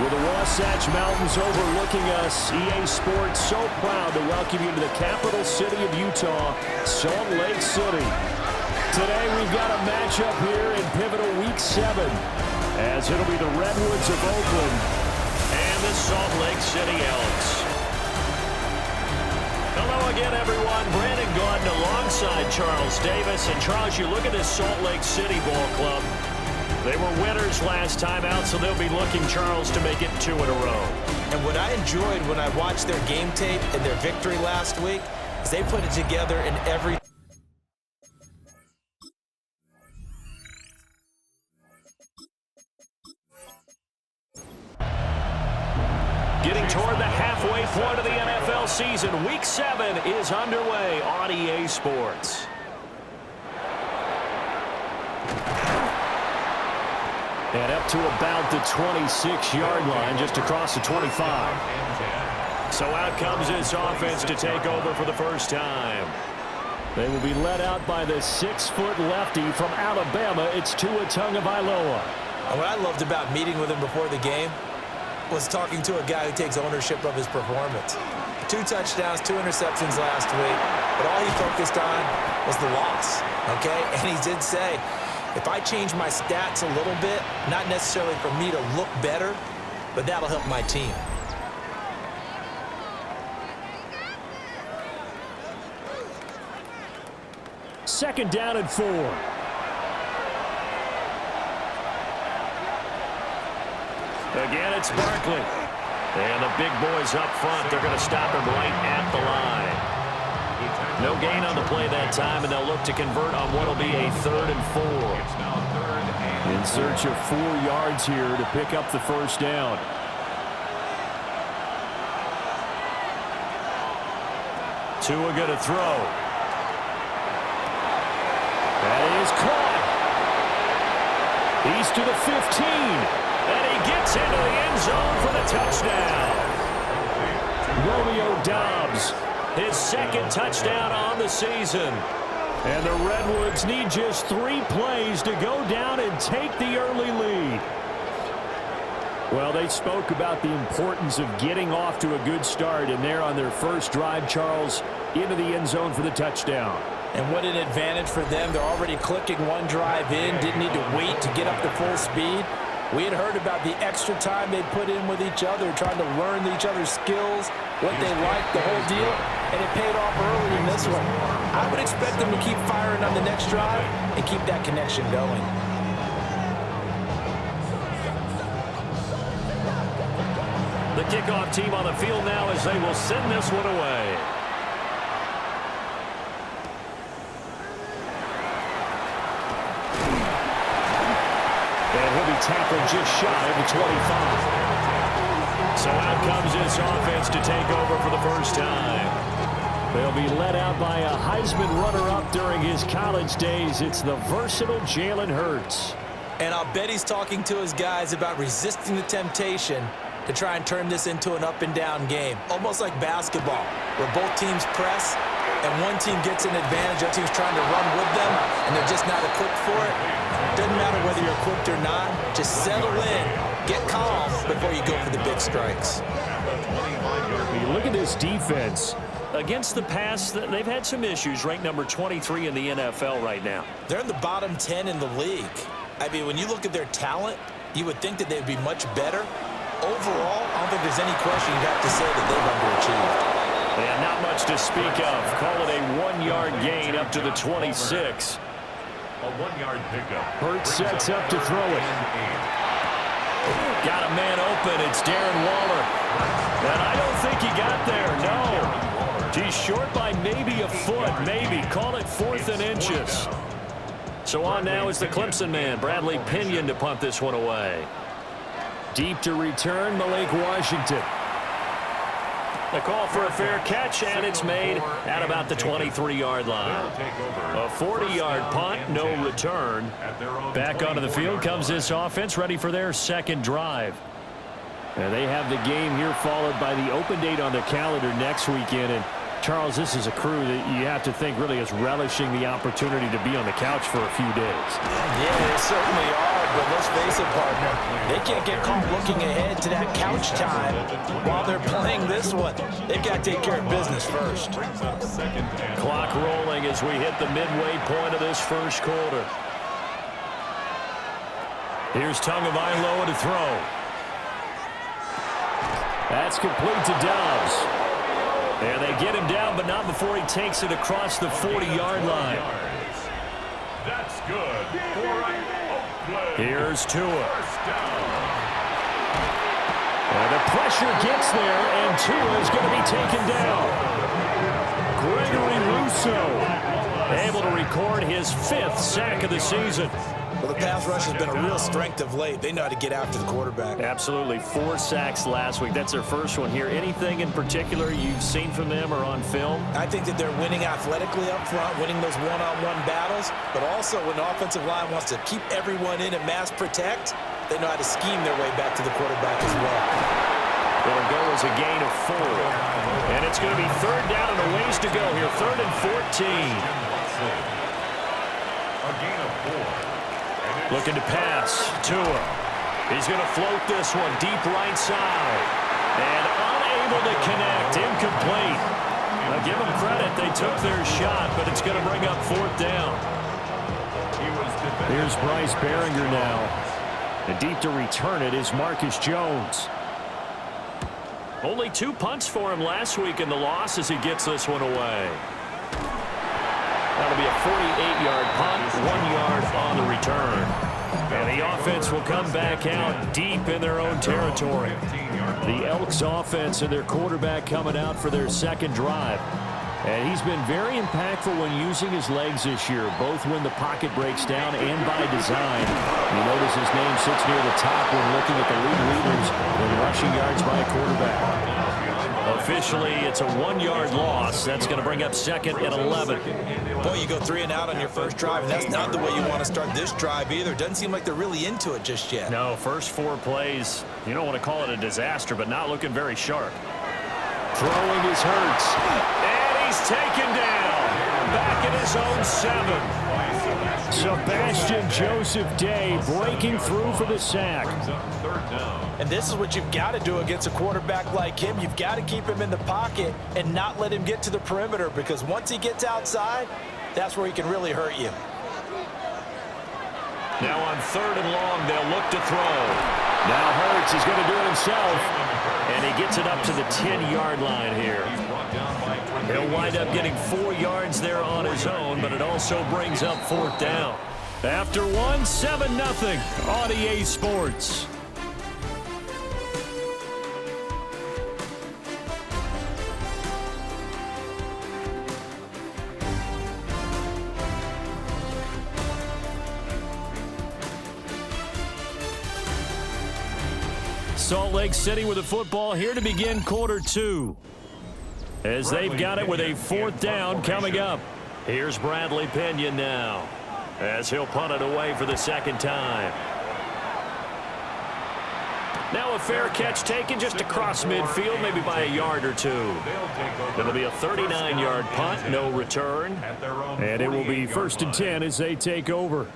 A: With the Wasatch Mountains overlooking us, EA Sports so proud to welcome you to the capital city of Utah, Salt Lake City. Today we've got a matchup here in pivotal Week 7, as it'll be the Redwoods of Oakland
D: and the Salt Lake City Elks. Hello again, everyone. Brandon Gordon alongside Charles Davis. And Charles, you look at this Salt Lake City ball club. They were winners last time out, so they'll be looking, Charles, to make it 2 in a row.
B: And what I enjoyed when I watched their game tape and their victory last week is they put it together in every...
D: Getting toward the halfway point of the NFL season, Week 7 is underway on EA Sports.
A: And up to about the 26-yard line, just across the 25.
D: So out comes this offense to take over for the first time.
A: They will be led out by the 6-foot lefty from Alabama. It's Tua Tagovailoa.
B: And what I loved about meeting with him before the game was talking to a guy who takes ownership of his performance. 2 touchdowns, 2 interceptions last week, but all he focused on was the loss, okay? And he did say, if I change my stats a little bit, not necessarily for me to look better, but that'll help my team.
A: Second down and 4.
D: Again, it's Barkley. And the big boys up front, they're going to stop him right at the line. No gain on the play that time, and they'll look to convert on what will be a 3rd and 4.
A: In search of 4 yards here to pick up the first down.
D: Tua going to throw.
A: That is caught. He's to the 15.
D: And he gets into the end zone for the touchdown.
A: Romeo Doubs.
D: His 2nd touchdown on the season.
A: And the Redwoods need just 3 plays to go down and take the early lead. Well, they spoke about the importance of getting off to a good start, and they're on their first drive, Charles, into the end zone for the touchdown.
B: And what an advantage for them. They're already clicking 1 drive in, didn't need to wait to get up to full speed. We had heard about the extra time they put in with each other, trying to learn each other's skills, what they liked, the whole deal, and it paid off early in this one. I would expect them to keep firing on the next drive and keep that connection going.
D: The kickoff team on the field now as they will send this one away.
A: And he'll be tackled just shy of the 25.
D: So out comes this offense to take over for the first time.
A: They'll be led out by a Heisman runner-up during his college days. It's the versatile Jalen Hurts.
B: And I'll bet he's talking to his guys about resisting the temptation to try and turn this into an up-and-down game. Almost like basketball, where both teams press, and one team gets an advantage, the other team's trying to run with them, and they're just not equipped for it. Doesn't matter whether you're equipped or not. Just settle in, get calm before you go for the big strikes.
A: Look at this defense.
D: Against the pass, they've had some issues. Ranked number 23 in the NFL right now.
B: They're in the bottom 10 in the league. I mean, when you look at their talent, you would think that they'd be much better. Overall, I don't think there's any question you'd have to say that they've underachieved.
D: Yeah, not much to speak of. Call it a 1-yard gain up to the 26.
C: A 1-yard pickup.
A: Hurts sets up to throw it.
D: Got a man open. It's Darren Waller. And I don't think he got there. No. He's short by maybe a foot. Maybe. Call it 4th and inches. So on now is the Clemson man, Bradley Pinion, to punt this one away.
A: Deep to return, Malik Washington.
D: The call for a fair catch, and it's made at about the 23-yard line. A 40-yard punt, no return. Back onto the field comes this offense, ready for their 2nd drive.
A: And they have the game here followed by the open date on the calendar next weekend. And Charles, this is a crew that you have to think really is relishing the opportunity to be on the couch for a few days.
B: Yeah, they certainly are, but let's face it, partner. They can't get caught looking ahead to that couch time while they're playing this one. They've got to take care of business first.
A: Clock rolling as we hit the midway point of this first quarter. Here's Tagovailoa to throw. That's complete to Dobbs. And they get him down, but not before he takes it across the 40-yard line.
C: That's good.
A: Here's Tua. And the pressure gets there, and Tua is going to be taken down. Gregory Rousseau able to record his 5th sack of the season.
B: Well, the pass rush has been a real strength of late. They know how to get after the quarterback.
A: Absolutely. 4 sacks last week. That's their first one here. Anything in particular you've seen from them or on film?
B: I think that they're winning athletically up front, winning those one-on-one battles, but also when the offensive line wants to keep everyone in and mass protect, they know how to scheme their way back to the quarterback as well.
A: It'll go as a gain of 4. And it's going to be 3rd down and a ways to go here. 3rd and 14.
C: A gain of 4.
A: Looking to pass. Tua. He's going to float this one deep right side. And unable to connect. Incomplete. Now give them credit. They took their shot, but it's going to bring up 4th down. Here's Bryce Behringer now. And deep to return it is Marcus Jones. Only 2 punts for him last week in the loss as he gets this one away. That'll be a 48-yard punt, 1 yard on the return. And the offense will come back out deep in their own territory. The Elks offense and their quarterback coming out for their 2nd drive. And he's been very impactful when using his legs this year, both when the pocket breaks down and by design. You notice his name sits near the top when looking at the league leaders in rushing yards by a quarterback. Officially, it's a 1-yard loss. That's going to bring up 2nd and 11.
B: Boy, you go 3 and out on your first drive, and that's not the way you want to start this drive either. Doesn't seem like they're really into it just yet.
A: No, first 4 plays, you don't want to call it a disaster, but not looking very sharp. Throwing is Hurts. And he's taken down. Back at his own 7. Sebastian Joseph Day breaking through for the sack.
B: And this is what you've got to do against a quarterback like him. You've got to keep him in the pocket and not let him get to the perimeter, because once he gets outside, that's where he can really hurt you.
A: Now on 3rd and long, they'll look to throw. Now Hurts is going to do it himself, and he gets it up to the 10-yard line here. He'll wind up getting 4 yards there on his own, but it also brings up 4th down. After 1, 7-0 on EA Sports. Salt Lake City with the football here to begin quarter 2. As they've got it with a 4th down coming up. Here's Bradley Pinion now, as he'll punt it away for the 2nd time. Now a fair catch taken just across midfield, maybe by a yard or 2. It'll be a 39-yard punt, no return. And it will be 1st and 10 as they take over.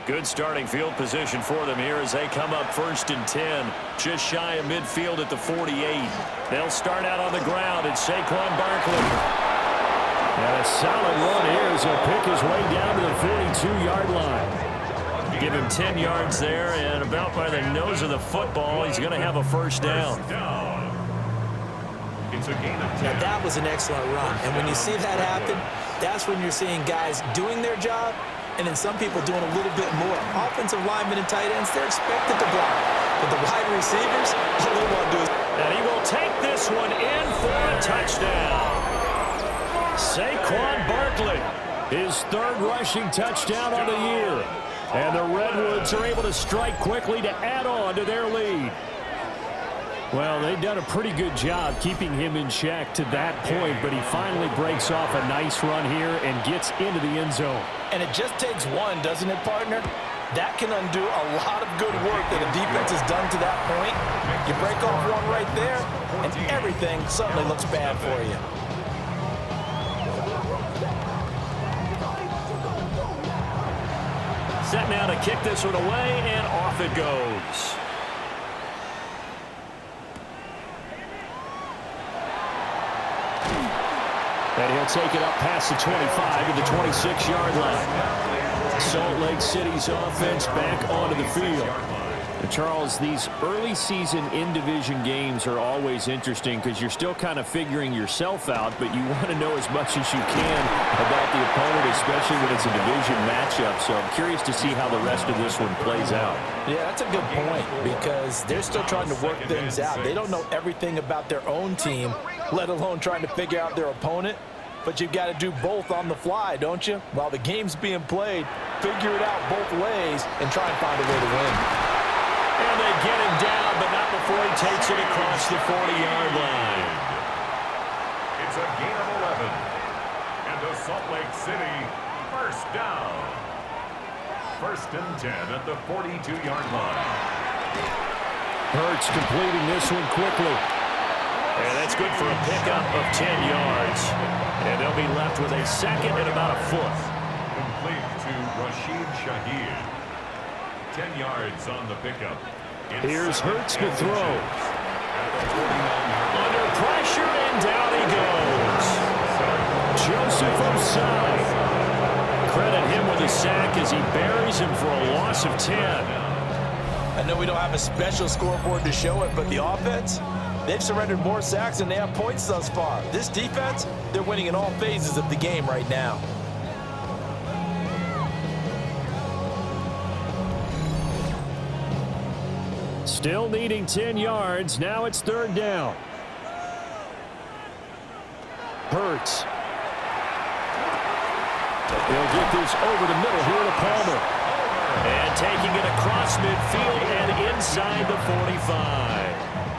A: Good starting field position for them here as they come up 1st and 10. Just shy of midfield at the 48. They'll start out on the ground. It's Saquon Barkley. And a solid run here as he'll pick his way down to the 42-yard line. Give him 10 yards there, and about by the nose of the football, he's going to have a 1st down.
B: Now that was an excellent run, and when you see that happen, that's when you're seeing guys doing their job, and then some people doing a little bit more. Offensive linemen and tight ends, they're expected to block. But the wide receivers, all they want to do is...
A: And he will take this one in for a touchdown. Saquon Barkley, his 3rd rushing touchdown on the year. And the Redwoods are able to strike quickly to add on to their lead. Well, they've done a pretty good job keeping him in check to that point, but he finally breaks off a nice run here and gets into the end zone.
B: And it just takes one, doesn't it, partner? That can undo a lot of good work that a defense has done to that point. You break off one right there, and everything suddenly looks bad for you.
D: Set now to kick this one away, and off it goes. And he'll take it up past the 25 to the 26-yard line. Salt Lake City's offense back onto the field. And Charles, these early season in-division games are always interesting because you're still kind of figuring yourself out, but you want to know as much as you can about the opponent, especially when it's a division matchup. So I'm curious to see how the rest of this one plays out.
B: Yeah, that's a good point because they're still trying to work things out. They don't know everything about their own team, let alone trying to figure out their opponent. But you've got to do both on the fly, don't you? While the game's being played, figure it out both ways and try and find a way to win.
D: And they get him down, but not before he takes it across the 40-yard line.
C: It's a gain of 11. And the Salt Lake City first down. First and 10 at the 42-yard line.
A: Hurts completing this one quickly.
D: And that's good for a pickup of 10 yards. And they'll be left with a second and about a foot.
C: Complete to Rashid Shaheed. 10 yards on the pickup.
A: Here's Hurts to throw.
D: Under pressure, and down he goes. Joseph Osai. Credit him with a sack as he buries him for a loss of 10.
B: I know we don't have a special scoreboard to show it, but the offense, they've surrendered more sacks than they have points thus far. This defense, they're winning in all phases of the game right now.
A: Still needing 10 yards. Now it's third down. Hurts. He'll get this over the middle here to Palmer.
D: And taking it across midfield and inside the 45.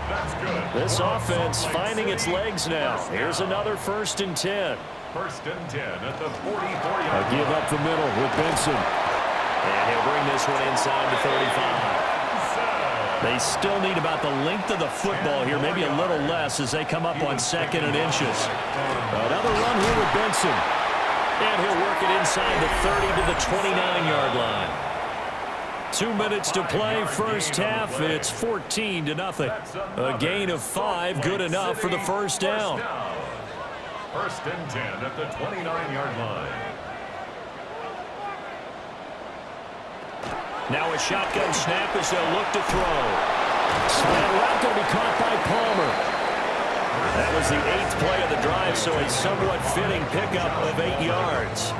C: That's good.
A: This offense finding its legs now. Here's another first and 10.
C: First and 10 at the 44-yard line.
A: Give up the middle with Benson.
D: And he'll bring this one inside the 35. They still need about the length of the football here, maybe a little less as they come up on second and inches.
A: Another run here with Benson.
D: And he'll work it inside the 30 to the 29-yard line.
A: 2 minutes to play first half. It's 14-0. A gain of 5, good enough for the first down.
C: First and 10 at the 29-yard line.
D: Now a shotgun snap as they'll look to throw.
A: Slant route going to be caught by Palmer.
D: That was the 8th play of the drive, so a somewhat fitting pickup of 8 yards.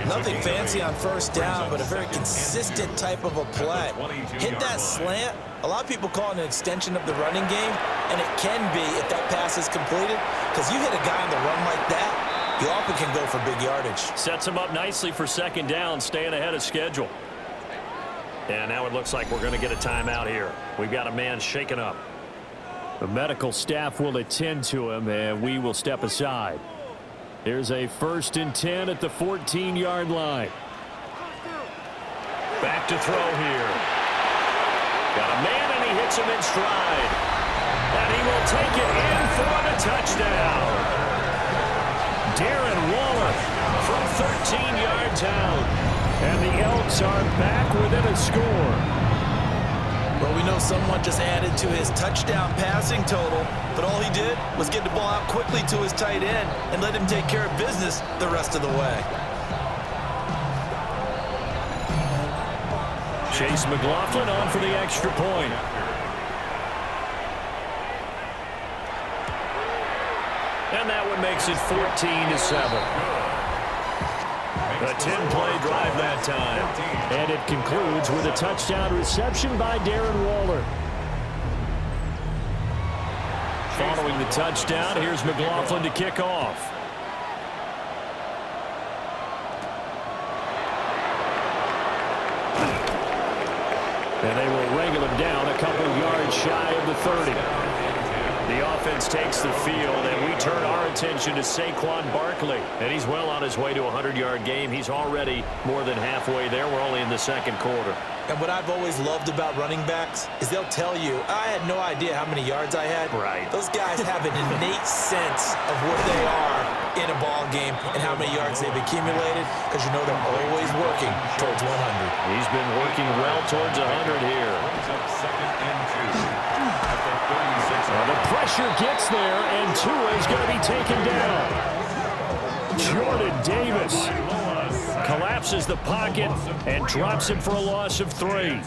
B: Nothing fancy on first down, but a very consistent type of a play. Hit that slant. A lot of people call it an extension of the running game, and it can be if that pass is completed, because you hit a guy on the run like that, you often can go for big yardage.
D: Sets him up nicely for second down, staying ahead of schedule. And now it looks like we're going to get a timeout here. We've got a man shaken up.
A: The medical staff will attend to him, and we will step aside. Here's a first and 10 at the 14-yard line.
D: Back to throw here. Got a man, and he hits him in stride. And he will take it in for the touchdown.
A: Darren Waller
D: From 13 yards out.
A: And the Elks are back within a score.
B: Well, we know someone just added to his touchdown passing total, but all he did was get the ball out quickly to his tight end and let him take care of business the rest of the way.
A: Chase McLaughlin on for the extra point.
D: And that one makes it 14-7. A 10-play drive that time.
A: And it concludes with a touchdown reception by Darren Waller. Following the touchdown, here's McLaughlin to kick off. And they will wrangle him down a couple yards shy of the 30.
D: The offense takes the field, and we turn our attention to Saquon Barkley. And he's well on his way to a 100-yard game. He's already more than halfway there. We're only in the second quarter.
B: And what I've always loved about running backs is they'll tell you, I had no idea how many yards I had.
D: Right.
B: Those guys have an innate sense of where they are in a ball game and how many yards they've accumulated, because you know they're always working towards 100.
D: He's been working well towards 100 here. Well, the pressure gets there, and Tua is going to be taken down. Jordan Davis collapses the pocket and drops him for a loss of 3.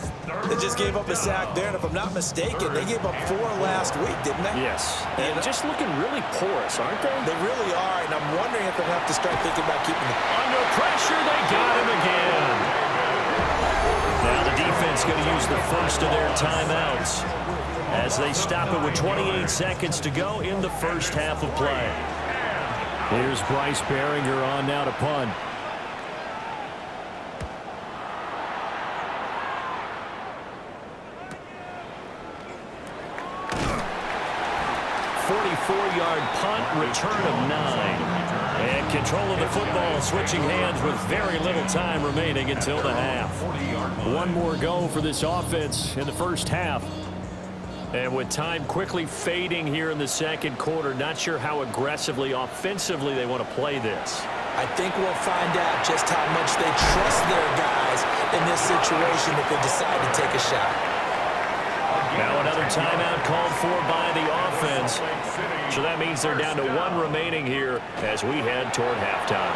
B: They just gave up a sack there, and if I'm not mistaken, they gave up 4 last week, didn't they?
D: Yes. And just looking really porous, aren't they?
B: They really are, and I'm wondering if they'll have to start thinking about keeping it.
D: Under pressure, they got him again. Now the defense going to use the first of their timeouts as they stop it with 28 seconds to go in the first half of play. Here's Bryce Behringer on now to punt. Yard punt, return of 9. And control of the football, switching hands with very little time remaining until the half. One more go for this offense in the first half. And with time quickly fading here in the second quarter, not sure how aggressively, offensively they want to play this.
B: I think we'll find out just how much they trust their guys in this situation if they decide to take a shot.
D: Now another timeout called for by the offense. So that means they're down to 1 remaining here as we head toward halftime.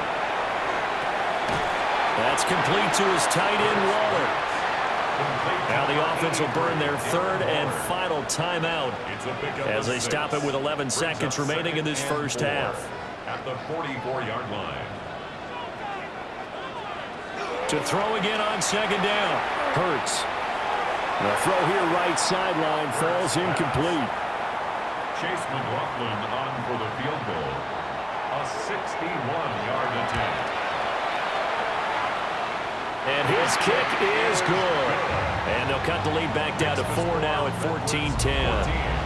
D: That's complete to his tight end, Waller. Now the offense will burn their 3rd and final timeout as they stop it with 11 seconds remaining in this first half.
C: At the 44-yard line.
D: To throw again on second down. Hurts. The throw here right sideline falls incomplete.
C: Chase McLaughlin on for the field goal. A 61-yard attempt.
D: And his kick is good. And they'll cut the lead back down to 4 now at 14-10.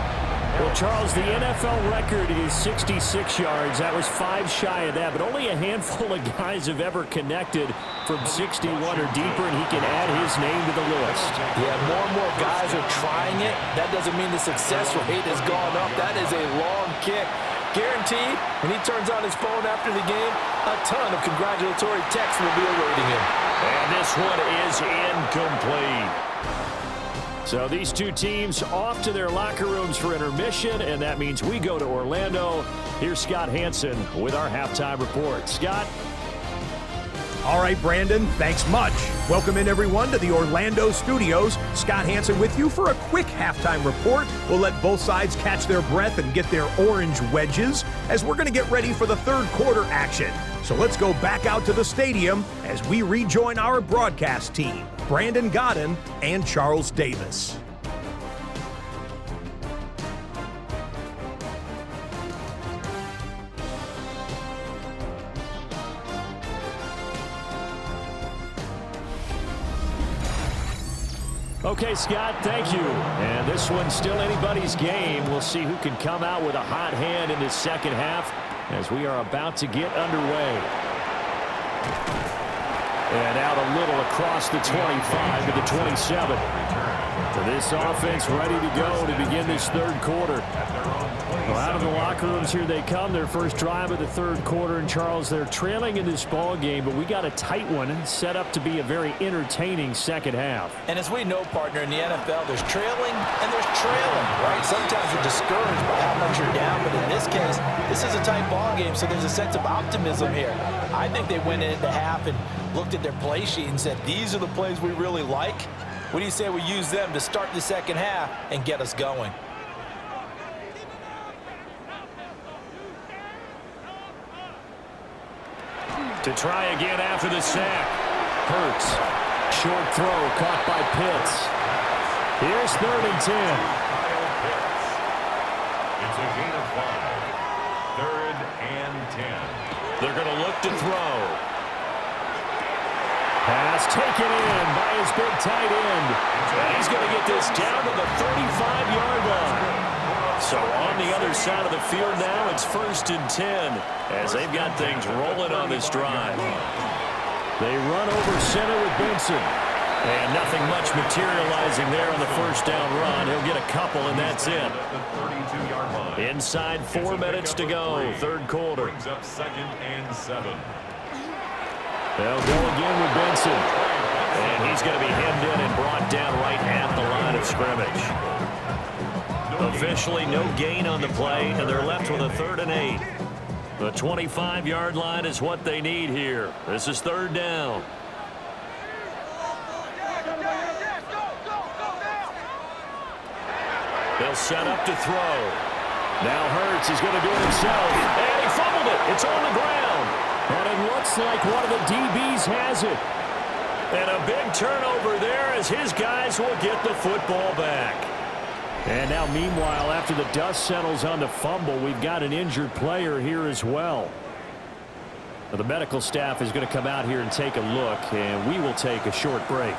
D: Well, Charles, the NFL record is 66 yards. That was 5 shy of that, but only a handful of guys have ever connected from 61 or deeper, and he can add his name to the list.
B: Yeah, more and more guys are trying it. That doesn't mean the success rate has gone up. That is a long kick. Guaranteed, when he turns on his phone after the game, a ton of congratulatory texts will be awaiting him.
D: And this one is incomplete. So these two teams off to their locker rooms for intermission, and that means we go to Orlando. Here's Scott Hansen with our halftime report. Scott?
E: All right, Brandon, thanks much. Welcome in, everyone, to the Orlando studios. Scott Hansen with you for a quick halftime report. We'll let both sides catch their breath and get their orange wedges as we're going to get ready for the third quarter action. So let's go back out to the stadium as we rejoin our broadcast team, Brandon Godden and Charles Davis.
A: Okay, Scott, thank you. And this one's still anybody's game. We'll see who can come out with a hot hand in this second half as we are about to get underway. And out a little across the 25 to the 27. So this offense ready to go to begin this third quarter. Well, out of the locker rooms here they come. Their first drive of the third quarter. And, Charles, they're trailing in this ball game, but we got a tight one set up to be a very entertaining second half.
B: And as we know, partner, in the NFL, there's trailing and there's trailing, right? Sometimes you're discouraged by how much you're down, but in this case, this is a tight ball game, so there's a sense of optimism here. I think they went into half and looked at their play sheet and said, these are the plays we really like. What do you say we use them to start the second half and get us going?
A: To try again after the sack. Hurts. Short throw caught by Pitts. Here's 3rd and 10.
C: It's a gain of 5. 3rd and 10.
D: They're going to look to throw.
A: Pass taken in by his big tight end. And he's going to get this down to the 35-yard line.
D: So on the other side of the field now, it's 1st and 10 as they've got things rolling on this drive.
A: They run over center with Benson.
D: And nothing much materializing there on the first down run. He'll get a couple, and that's it. Inside 4 minutes to go, third quarter.
C: Brings up 2nd and 7.
A: They'll go again with Benson.
D: And he's going to be hemmed in and brought down right at the line of scrimmage. Officially no gain on the play, and they're left with a 3rd and 8. The 25-yard line is what they need here. This is 3rd down. They'll set up to throw.
A: Now Hurts is going to do it himself.
D: And he fumbled it. It's on the ground.
A: And it looks like one of the DBs has it.
D: And a big turnover there as his guys will get the football back.
A: And now, meanwhile, after the dust settles on the fumble, we've got an injured player here as well. Now, the medical staff is going to come out here and take a look, and we will take a short break.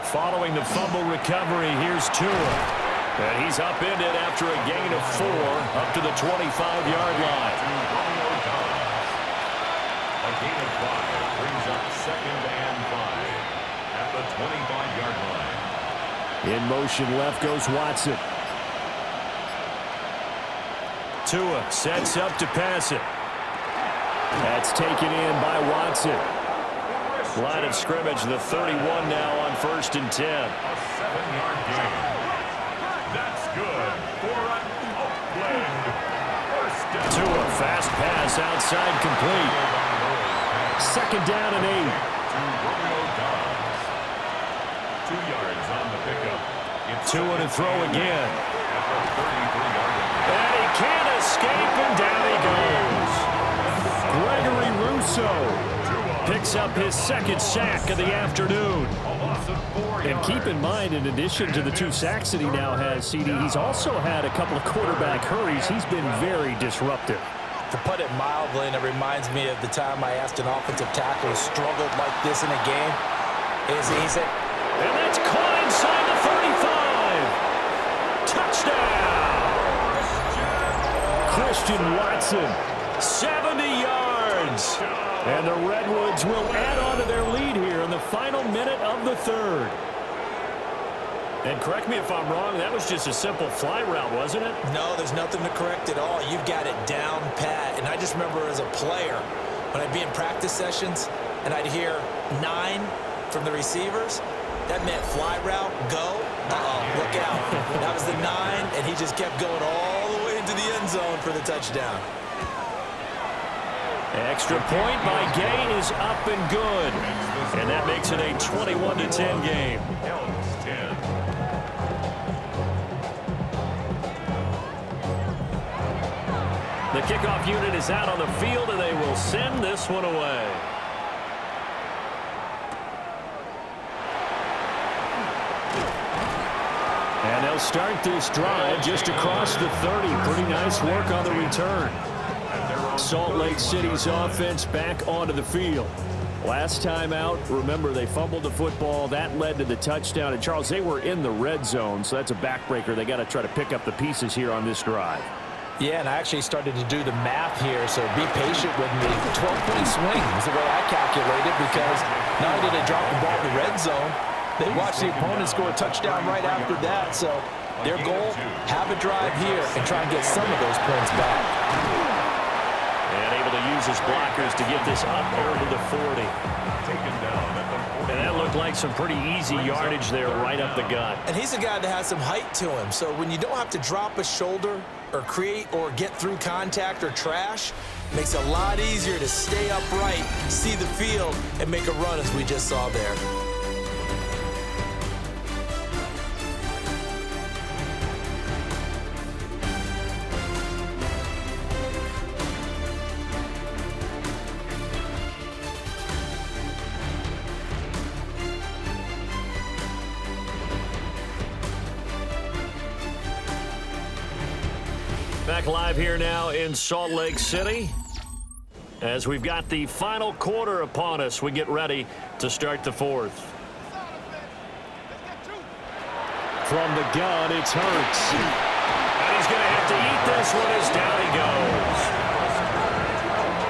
D: Following the fumble recovery, here's Tua. And he's upended after a gain of 4 up to the 25-yard line.
C: A gain of 5 brings up 2nd and 5 at the 25-yard line.
A: In motion left goes Watson.
D: Tua sets up to pass it.
A: That's taken in by Watson.
D: Line of scrimmage, the 31 now on 1st and 10.
C: A 7-yard gain. That's good for an upland. First down.
D: Tua, fast pass outside complete.
A: 2nd down and 8.
C: To 2 yards on the pickup. It's
D: Tua to throw again.
C: at the 33-yard line.
D: And he can't escape, and down he goes.
A: Gregory Rousseau
D: Picks up his 2nd sack of the afternoon.
A: And keep in mind, in addition to the 2 sacks that he now has, CD, he's also had a couple of quarterback hurries. He's been very disruptive.
B: To put it mildly, and it reminds me of the time I asked an offensive tackle who struggled like this in a game, is easy.
D: And that's caught inside the 35. Touchdown!
A: Christian Watson.
D: 70 yards.
A: And the Redwoods will add on to their lead here in the final minute of the 3rd.
D: And correct me if I'm wrong, that was just a simple fly route, wasn't it?
B: No, there's nothing to correct at all. You've got it down pat. And I just remember as a player, when I'd be in practice sessions and I'd hear 9 from the receivers, that meant fly route, go. Uh-oh, look out. That was the 9, and he just kept going all the way into the end zone for the touchdown.
D: Extra point by Gay is up and good. And that makes it a 21-10 game.
C: Elks 10.
D: The kickoff unit is out on the field, and they will send this one away.
A: And they'll start this drive just across the 30. Pretty nice work on the return. Salt Lake City's offense back onto the field. Last time out, remember, they fumbled the football. That led to the touchdown. And, Charles, they were in the red zone, so that's a backbreaker. They got to try to pick up the pieces here on this drive.
B: Yeah, and I actually started to do the math here, so be patient with me. 12-point swing is the way I calculated, because not only did they drop the ball in the red zone, they watched the opponent score a touchdown right after that. So their goal, have a drive here and try and get some of those points back.
D: And able to use his blockers to get this up over the 40.
C: Taken down at the 40.
D: And that looked like some pretty easy yardage there right up the gut.
B: And he's a guy that has some height to him, so when you don't have to drop a shoulder or create or get through contact or trash, it makes it a lot easier to stay upright, see the field, and make a run as we just saw there.
D: Back live here now in Salt Lake City. As we've got the final quarter upon us, we get ready to start the 4th.
A: From the gun, it's Hurts. And he's going to have to eat this one as down he goes.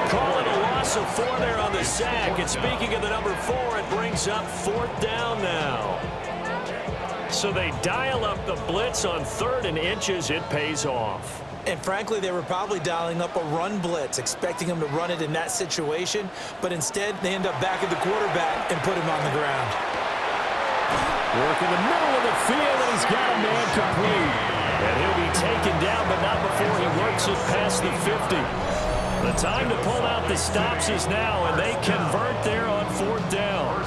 A: Call it a loss of 4 there on the sack. And speaking of the number 4, it brings up 4th down now. So they dial up the blitz on 3rd and inches. It pays off.
B: And frankly, they were probably dialing up a run blitz, expecting him to run it in that situation. But instead, they end up back at the quarterback and put him on the ground.
A: Work in the middle of the field, and he's got a man complete. And he'll be taken down, but not before he works it past the 50. The time to pull out the stops is now, and they convert there on 4th down.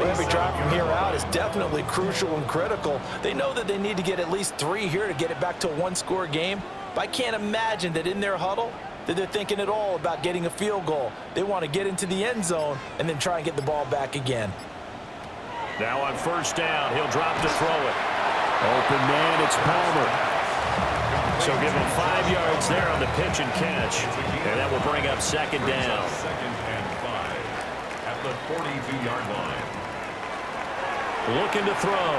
B: Every drive from here out is definitely crucial and critical. They know that they need to get at least 3 here to get it back to a 1-score game. But I can't imagine that in their huddle that they're thinking at all about getting a field goal. They want to get into the end zone and then try and get the ball back again.
A: Now on 1st down, he'll drop to throw it. Open man, it's Palmer. So give him 5 yards there on the pitch and catch. And that will bring up 2nd down.
C: 2nd and 5 at the 42-yard line.
A: Looking to throw.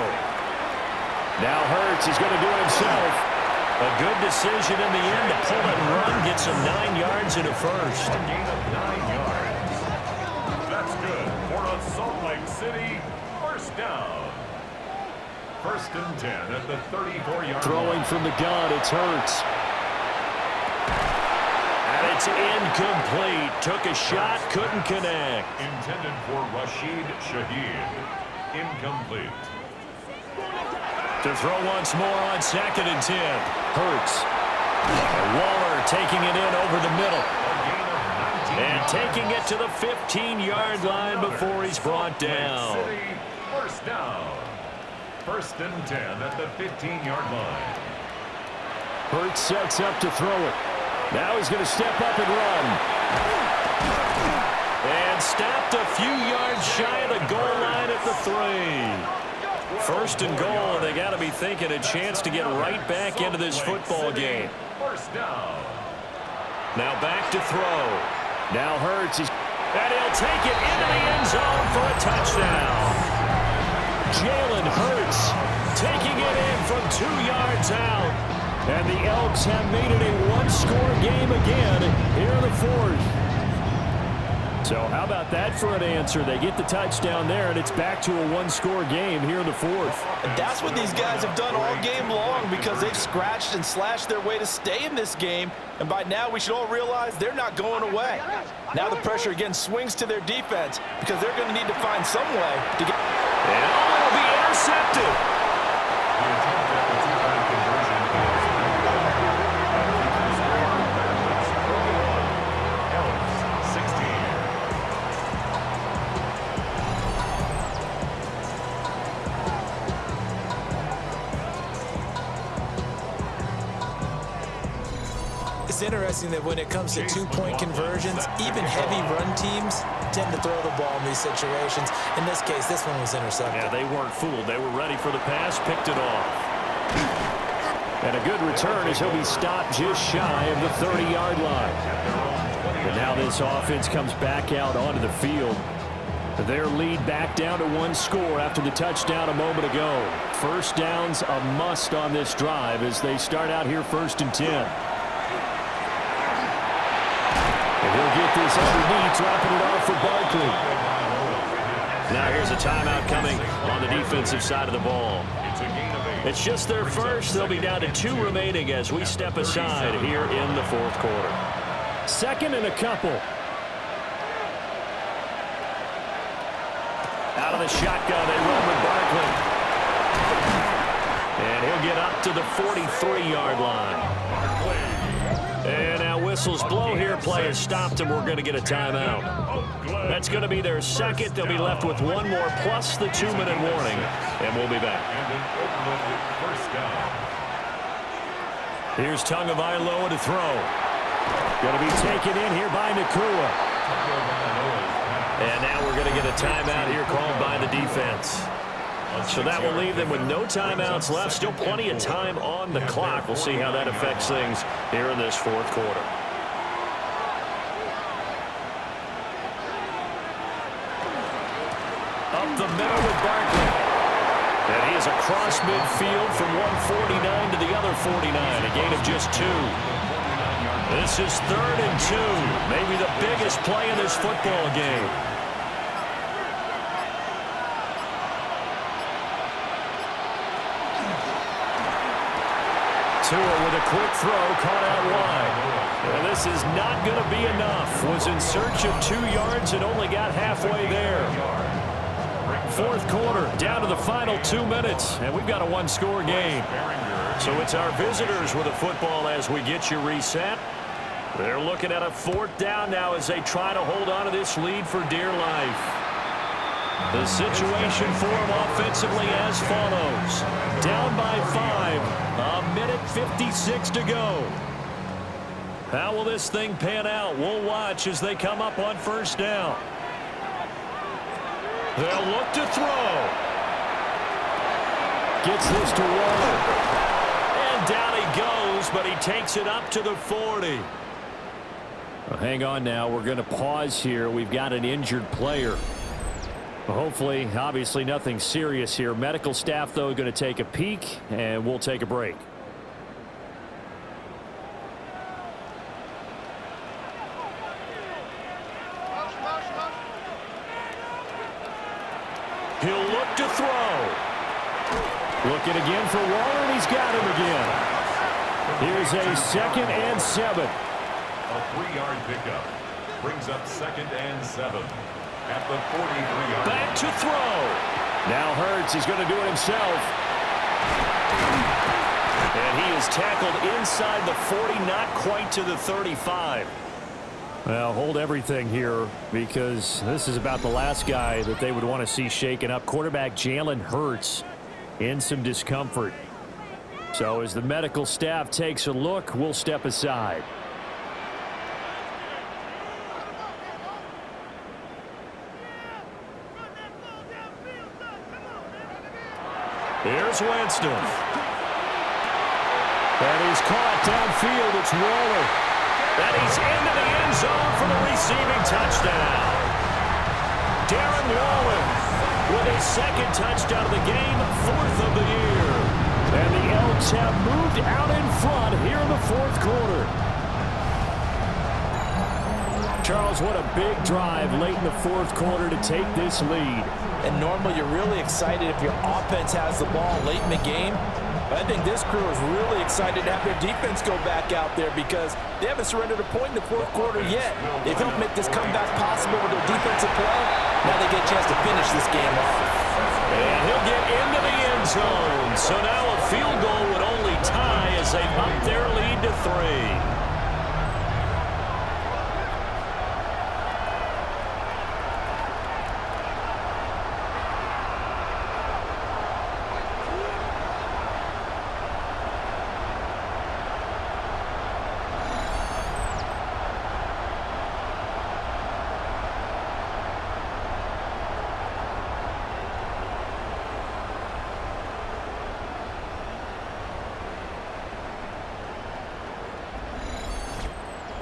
A: Now Hurts, he's going to do it himself. A good decision in the end to pull and run. Gets him 9 yards and a first.
C: A gain of 9 yards. That's good for a Salt Lake City 1st down. 1st and 10 at the 34-yard line.
A: Throwing from the gun, it's Hurts. And it's incomplete. Took a shot, couldn't connect.
C: Intended for Rashid Shaheed. Incomplete.
A: To throw once more on 2nd and 10. Hurts. And Waller taking it in over the middle. And taking it to the 15-yard line before he's brought down.
C: 1st down. 1st and 10 at the 15-yard line.
A: Hurts sets up to throw it. Now he's going to step up and run. And stopped a few yards shy of the goal line at the 3. 1st and goal, and they got to be thinking a chance to get right back into this football game.
C: 1st down.
A: Now back to throw. Now Hurts, and he'll take it into the end zone for a touchdown. Jalen Hurts taking it in from 2 yards out. And the Elks have made it a 1-score game again here in the 4th. So how about that for an answer? They get the touchdown there, and it's back to a 1-score game here in the 4th.
B: And that's what these guys have done all game long because they've scratched and slashed their way to stay in this game. And by now, we should all realize they're not going away. Now the pressure again swings to their defense because they're going to need to find some way to get...
A: And it'll be intercepted.
C: The attempt at the two-point conversion is 16.
B: It's interesting that when it comes to two-point conversions, even heavy run teams tend to throw the ball in these situations. In this case, this one was intercepted.
A: Yeah, they weren't fooled. They were ready for the pass, picked it off. And a good return as he'll be stopped just shy of the 30-yard line. And now this offense comes back out onto the field. Their lead back down to 1 score after the touchdown a moment ago. 1st down's a must on this drive as they start out here 1st and 10. And he'll get this underneath, dropping it off for Barkley. Now here's a timeout coming on the defensive side of the ball. It's just their first. They'll be down to 2 remaining as we step aside here in the 4th quarter. 2nd and a couple. Out of the shotgun, they run with Barkley. And he'll get up to the 43-yard line. And now whistles blow here. Play has stopped, and we're going to get a timeout. That's going to be their 2nd. They'll be left with 1 more plus the 2-minute warning, and we'll be back. Here's Tagovailoa to throw. Going to be taken in here by Nakua. And now we're going to get a timeout here called by the defense. So that will leave them with no timeouts left. Still plenty of time on the clock. We'll see how that affects things here in this 4th quarter. Up the middle with Barkley.
D: And he is across midfield from 149 to the other 49, a gain of just 2. This is 3rd and 2, maybe the biggest play in this football game. Tua with a quick throw, caught out wide. And this is not going to be enough. Was in search of 2 yards and only got halfway there. 4th quarter, down to the final 2 minutes, and we've got a 1-score game. So it's our visitors with the football as we get you reset. They're looking at a 4th down now as they try to hold on to this lead for dear life. The situation for them offensively as follows. Down by 5, a minute 56 to go. How will this thing pan out? We'll watch as they come up on 1st down. They'll look to throw. Gets this to Waller. And down he goes, but he takes it up to the 40. Well, hang on now. We're going to pause here. We've got an injured player. Hopefully, obviously nothing serious here. Medical staff, though, going to take a peek, and we'll take a break. He'll look to throw. Looking again for Waller, and he's got him again. Here's a 2nd and 7.
C: A 3-yard pickup brings up 2nd and 7 at the 43-yard.
D: Back to throw. Now Hurts is going to do it himself. And he is tackled inside the 40, not quite to the 35. Well, hold everything here because this is about the last guy that they would want to see shaken up. Quarterback Jalen Hurts in some discomfort. So as the medical staff takes a look, we'll step aside. Here's Winston. And he's caught downfield. It's Waller. And he's into the end zone for the receiving touchdown. Darren Waller with his 2nd touchdown of the game, 4th of the year. And the Elks have moved out in front here in the 4th quarter. Charles, what a big drive late in the 4th quarter to take this lead.
B: And normally you're really excited if your offense has the ball late in the game. But I think this crew is really excited to have their defense go back out there because they haven't surrendered a point in the 4th quarter yet. They've helped make this comeback possible with their defensive play. Now they get a chance to finish this game off.
D: And he'll get into the end zone. So now a field goal would only tie as they up their lead to 3.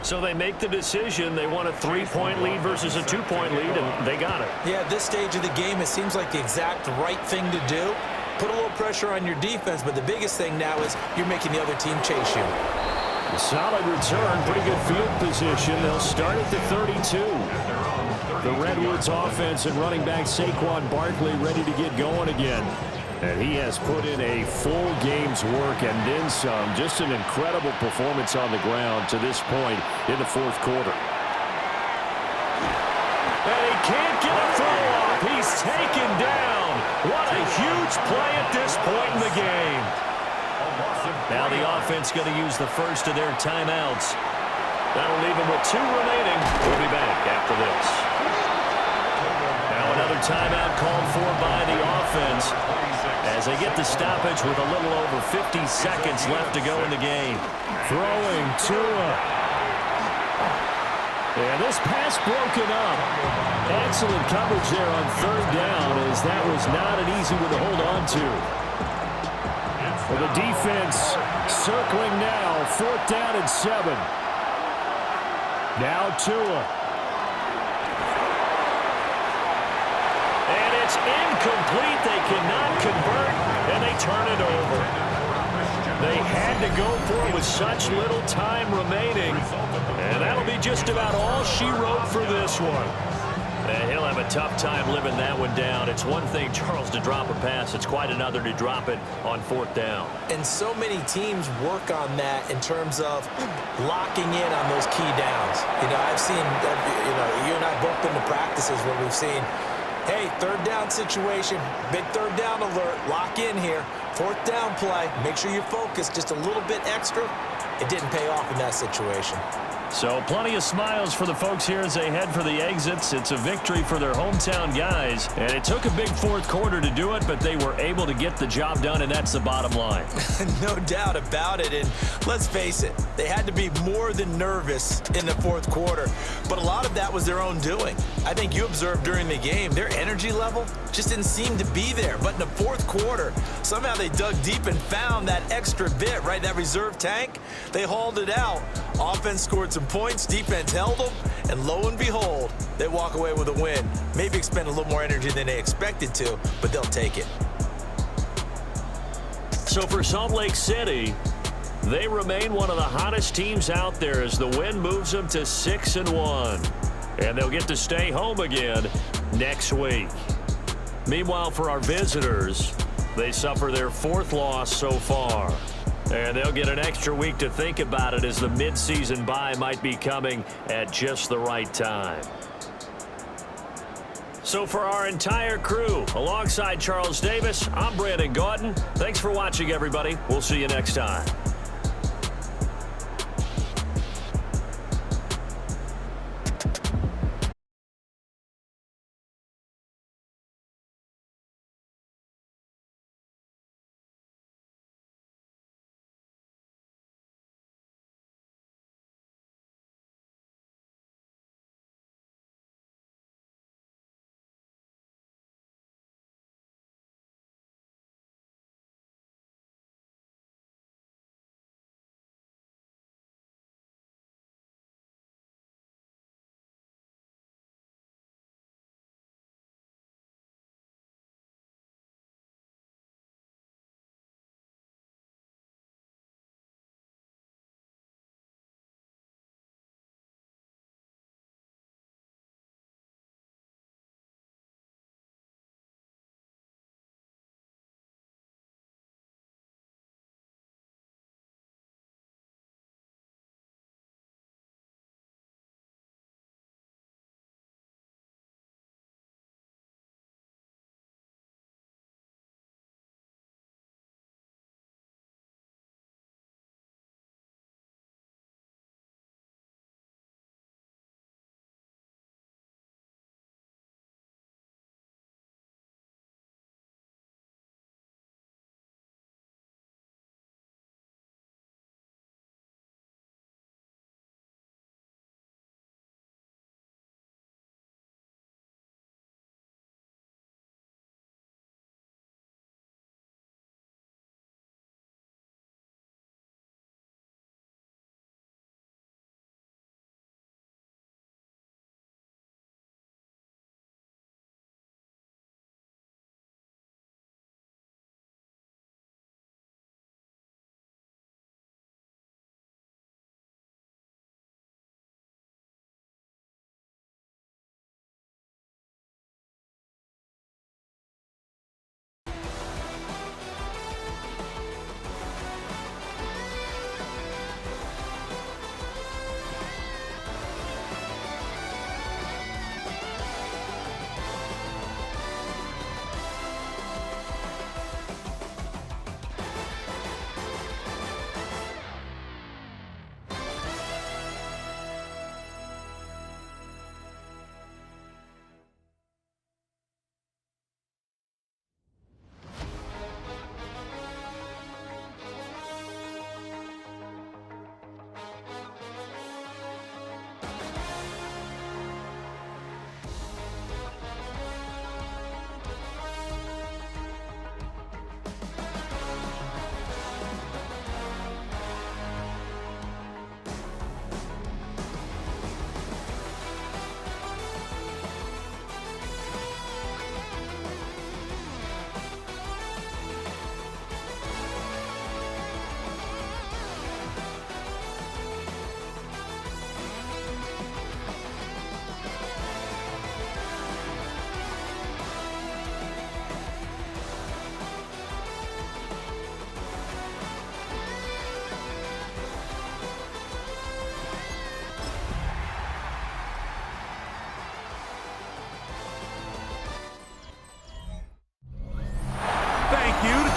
D: So they make the decision. They want a 3-point lead versus a 2-point lead, and they got it.
B: Yeah, at this stage of the game, it seems like the exact right thing to do. Put a little pressure on your defense, but the biggest thing now is you're making the other team chase you.
D: A solid return, pretty good field position. They'll start at the 32. The Redwoods offense and running back Saquon Barkley ready to get going again. And he has put in a full game's work and then some. Just an incredible performance on the ground to this point in the 4th quarter. And he can't get a throw off. He's taken down. What a huge play at this point in the game. Now the offense going to use the first of their timeouts. That'll leave them with 2 remaining. We'll be back after this. Now another timeout called for by the offense as they get the stoppage with a little over 50 seconds left to go in the game. Throwing Tua. And this pass broken up. Excellent coverage there on 3rd down as that was not an easy one to hold on to. Well, the defense circling now. 4th down and 7. Now Tua. And it's incomplete. They cannot convert, and they turn it over. They had to go for it with such little time remaining. And that'll be just about all she wrote for this one. And he'll have a tough time living that one down. It's one thing, Charles, to drop a pass. It's quite another to drop it on 4th down.
B: And so many teams work on that in terms of locking in on those key downs. You know, I've seen, you and I both been to practices where we've seen, hey, 3rd down situation, big 3rd down alert, lock in here. 4th down play, make sure you're focused just a little bit extra. It didn't pay off in that situation.
D: So plenty of smiles for the folks here as they head for the exits. It's a victory for their hometown guys. And it took a big 4th quarter to do it, but they were able to get the job done, and that's the bottom line.
B: No doubt about it. And let's face it, they had to be more than nervous in the 4th quarter. But a lot of that was their own doing. I think you observed during the game, their energy level just didn't seem to be there. But in the 4th quarter, somehow they dug deep and found that extra bit, right, that reserve tank. They hauled it out. Offense scored some points, defense held them, and lo and behold, they walk away with a win. Maybe expend a little more energy than they expected to, but they'll take it.
D: So for Salt Lake City, they remain one of the hottest teams out there as the win moves them to 6-1. And they'll get to stay home again next week. Meanwhile, for our visitors, they suffer their 4th loss so far. And they'll get an extra week to think about it as the midseason bye might be coming at just the right time. So for our entire crew, alongside Charles Davis, I'm Brandon Gaudin. Thanks for watching, everybody. We'll see you next time.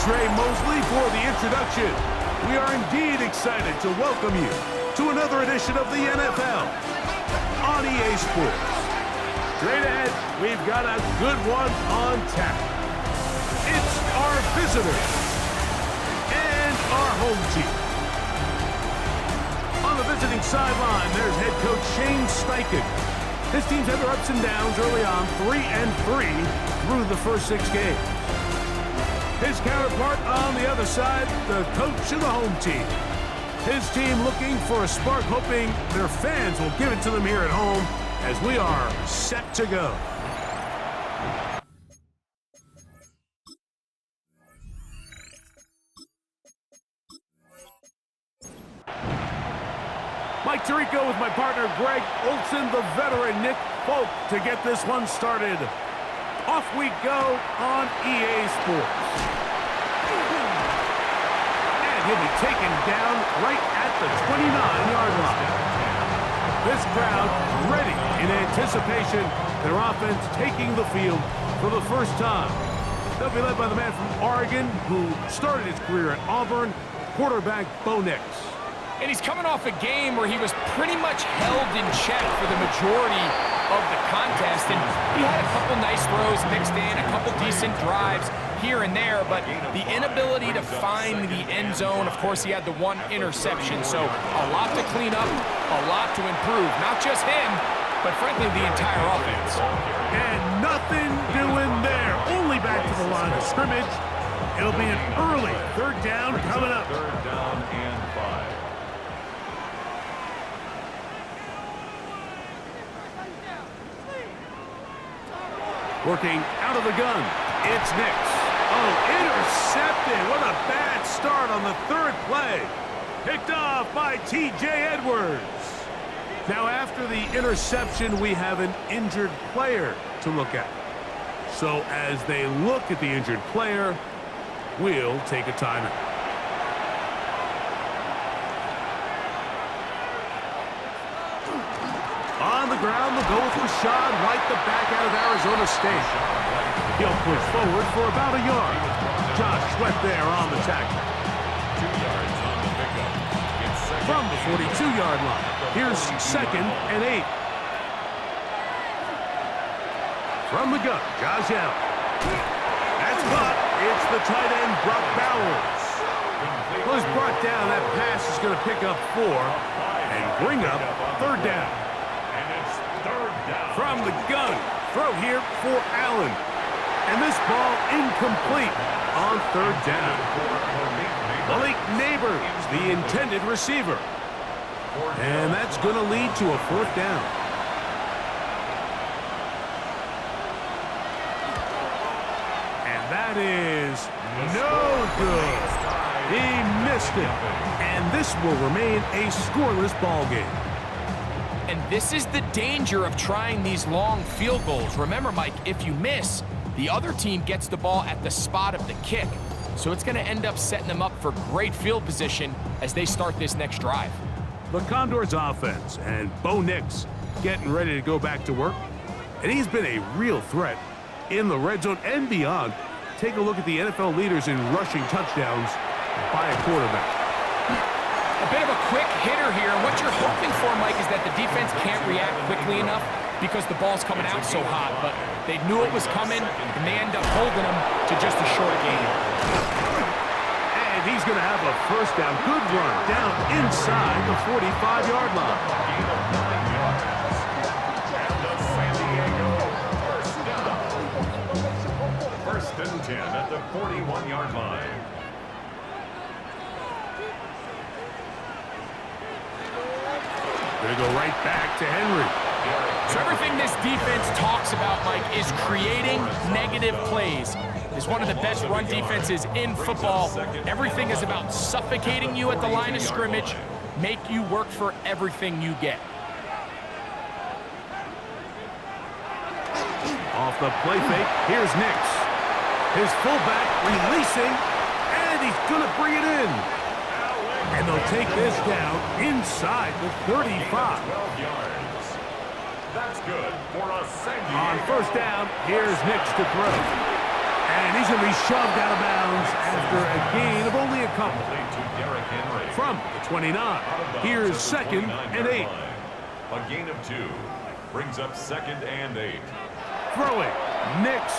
I: Trey Mosley for the introduction. We are indeed excited to welcome you to another edition of the NFL on EA Sports. Straight ahead, we've got a good one on tap. It's our visitors and our home team. On the visiting sideline, there's head coach Shane Steichen. His team's had their ups and downs early on, 3-3 through the first 6 games. His counterpart on the other side, the coach of the home team. His team looking for a spark, hoping their fans will give it to them here at home as we are set to go. Mike Tirico with my partner Greg Olson, the veteran Nick Folk to get this one started. Off we go on EA Sports. And he'll be taken down right at the 29-yard line. This crowd ready in anticipation, their offense taking the field for the first time. They'll be led by the man from Oregon who started his career at Auburn, quarterback Bo Nix.
J: And he's coming off a game where he was pretty much held in check for the majority of the contest. And he had a couple nice throws mixed in, a couple decent drives here and there, but the inability to find the end zone, of course, he had the one interception. So a lot to clean up, a lot to improve. Not just him, but frankly, the entire offense.
I: And nothing doing there. Only back to the line of scrimmage. It'll be an early third down coming up.
C: Third down and 5.
I: Working out of the gun, it's Nix. Oh, intercepted. What a bad start on the third play. Picked off by T.J. Edwards. Now, after the interception, we have an injured player to look at. So, as they look at the injured player, we'll take a timeout. On the ground, they'll go with Rashad White, the back out of Arizona State. He'll push forward for about a yard. Josh Sweat there on the tackle.
C: 2 yards on the pickup. It's
I: From the 42-yard line, here's 2nd and 8. From the gun, Josh Allen. That's caught. It's the tight end, Brock Bowers. Was brought down. That pass is going to pick up 4 and bring up third down. From the gun, throw here for Allen. And this ball incomplete on third down. Malik Neighbors, the intended receiver. And that's going to lead to a 4th down. And that is no good. He missed it. And this will remain a scoreless ball game.
J: And this is the danger of trying these long field goals. Remember, Mike, if you miss, the other team gets the ball at the spot of the kick. So it's going to end up setting them up for great field position as they start this next drive.
I: The Condors offense and Bo Nix getting ready to go back to work. And he's been a real threat in the red zone and beyond. Take a look at the NFL leaders in rushing touchdowns by a quarterback.
J: A bit of a quick hitter here. What you're hoping for, Mike, is that the defense can't react quickly enough because the ball's coming out so hot. But they knew it was coming, and they end up holding them to just a short game.
I: And he's going to have a first down. Good run down inside the 45-yard line.
C: First and 10 at the 41-yard line.
I: Going to go right back to Henry.
J: So everything this defense talks about, Mike, is creating negative plays. It's one of the best run defenses in football. Everything is about suffocating you at the line of scrimmage, make you work for everything you get.
I: Off the play fake, here's Nix. His fullback releasing, and he's going to bring it in. And they'll take this down inside the 35.
C: 12 yards. That's good for a second.
I: On first down, here's Nix to throw. And he's going to be shoved out of bounds after a gain of only a couple. From the 29, here's 2nd and 8.
C: A gain of 2 brings up 2nd and 8.
I: Throwing, Nix.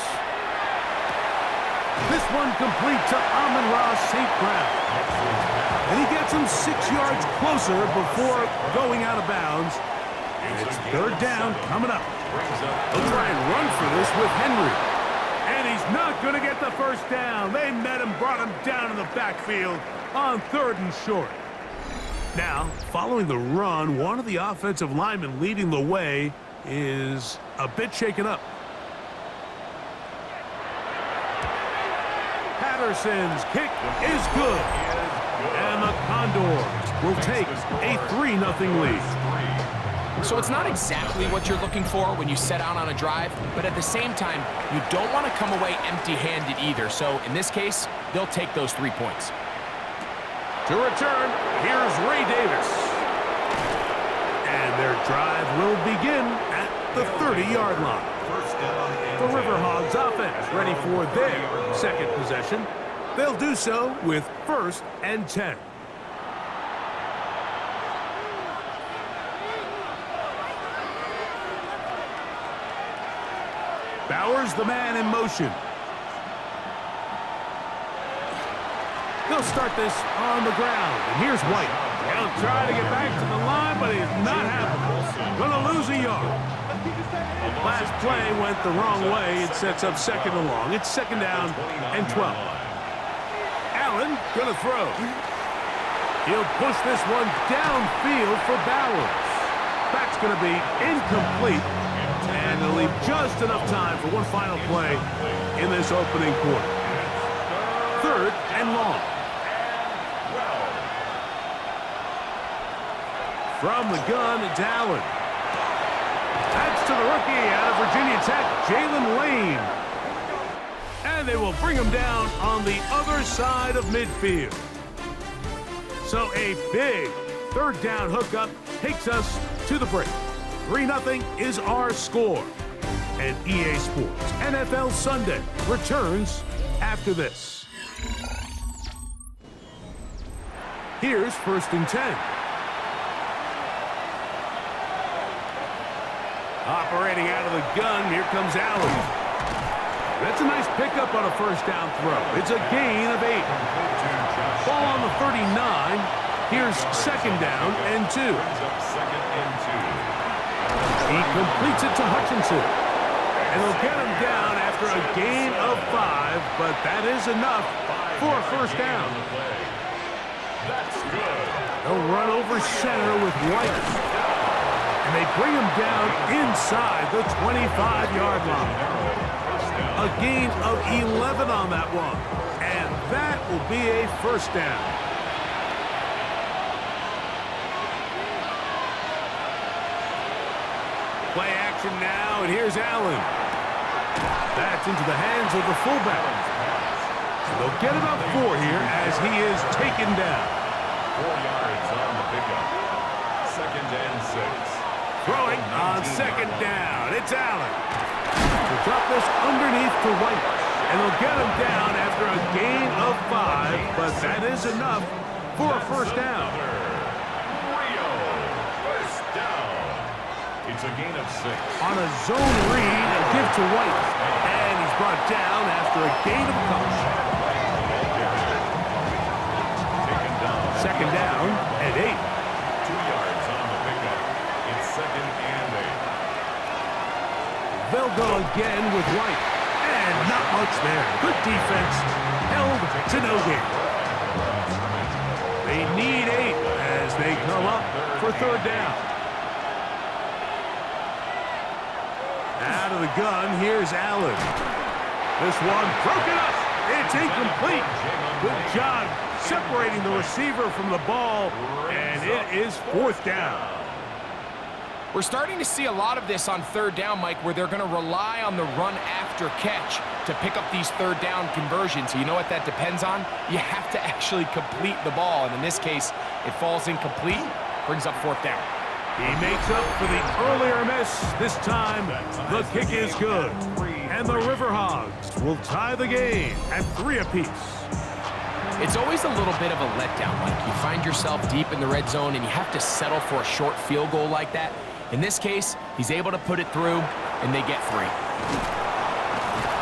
I: This one complete to Amon-Ra St. Brown. And he gets him 6 yards closer before going out of bounds. And it's 3rd down coming up. They'll try and run for this with Henry. And he's not going to get the first down. They met him, brought him down in the backfield on 3rd and short. Now, following the run, one of the offensive linemen leading the way is a bit shaken up. Patterson's kick is good. And the Condors will take a 3-0 lead.
J: So it's not exactly what you're looking for when you set out on a drive, but at the same time, you don't want to come away empty-handed either. So in this case, they'll take those 3 points.
I: To return, here's Ray Davis. And their drive will begin at the 30-yard line. The River Hogs offense ready for their 2nd possession. They'll do so with 1st and 10. Bowers, the man in motion. They'll start this on the ground. And here's White. He'll try to get back to the line, but he's not happening. Gonna lose a yard. Last play went the wrong way. It sets up 2nd and long. It's 2nd down and 12. Allen gonna throw. He'll push this one downfield for Bowers. That's gonna be incomplete. And they'll leave just enough time for one final play in this opening quarter. 3rd and long. From the gun, it's Allen. That's to the rookie out of Virginia Tech, Jalen Lane. And they will bring him down on the other side of midfield. So a big 3rd down hookup takes us to the break. 3-0 is our score. And EA Sports NFL Sunday returns after this. Here's 1st and 10. Operating out of the gun, here comes Allen. That's a nice pickup on a 1st down throw. It's a gain of 8. Ball on the 39. Here's 2nd down and 2. He completes it to Hutchinson. And he'll get him down after a gain of 5, but that is enough for a 1st down.
C: That's good.
I: They'll run over center with White. And they bring him down inside the 25-yard line. A gain of 11 on that one. And that will be a 1st down. Play action now, and here's Allen. That's into the hands of the fullback. And they'll get about 4 here as he is taken down.
C: 4 yards on the pickup. 2nd and 6.
I: Throwing on 2nd down. It's Allen. They'll drop this underneath to White. And they'll get him down after a gain of 5, but that is enough for a 1st down.
C: It's a gain of 6.
I: On a zone read, a give to White. And he's brought down after a gain of a couple. 2nd down and 8.
C: 2 yards on the pickup. It's 2nd and 8.
I: They'll go again with White. And not much there. Good defense. Held to no gain. They need 8 as they come up for 3rd down. Out of the gun, here's Allen. This one broken up. It's incomplete. Good job separating the receiver from the ball, and it is 4th down.
J: We're starting to see a lot of this on 3rd down, Mike, where they're going to rely on the run after catch to pick up these 3rd down conversions. You know what that depends on? You have to actually complete the ball, and in this case, it falls incomplete, brings up 4th down.
I: He makes up for the earlier miss. This time, the kick is good. And the River Hogs will tie the game at 3 apiece.
J: It's always a little bit of a letdown, Mike. You find yourself deep in the red zone and you have to settle for a short field goal like that. In this case, he's able to put it through, and they get 3.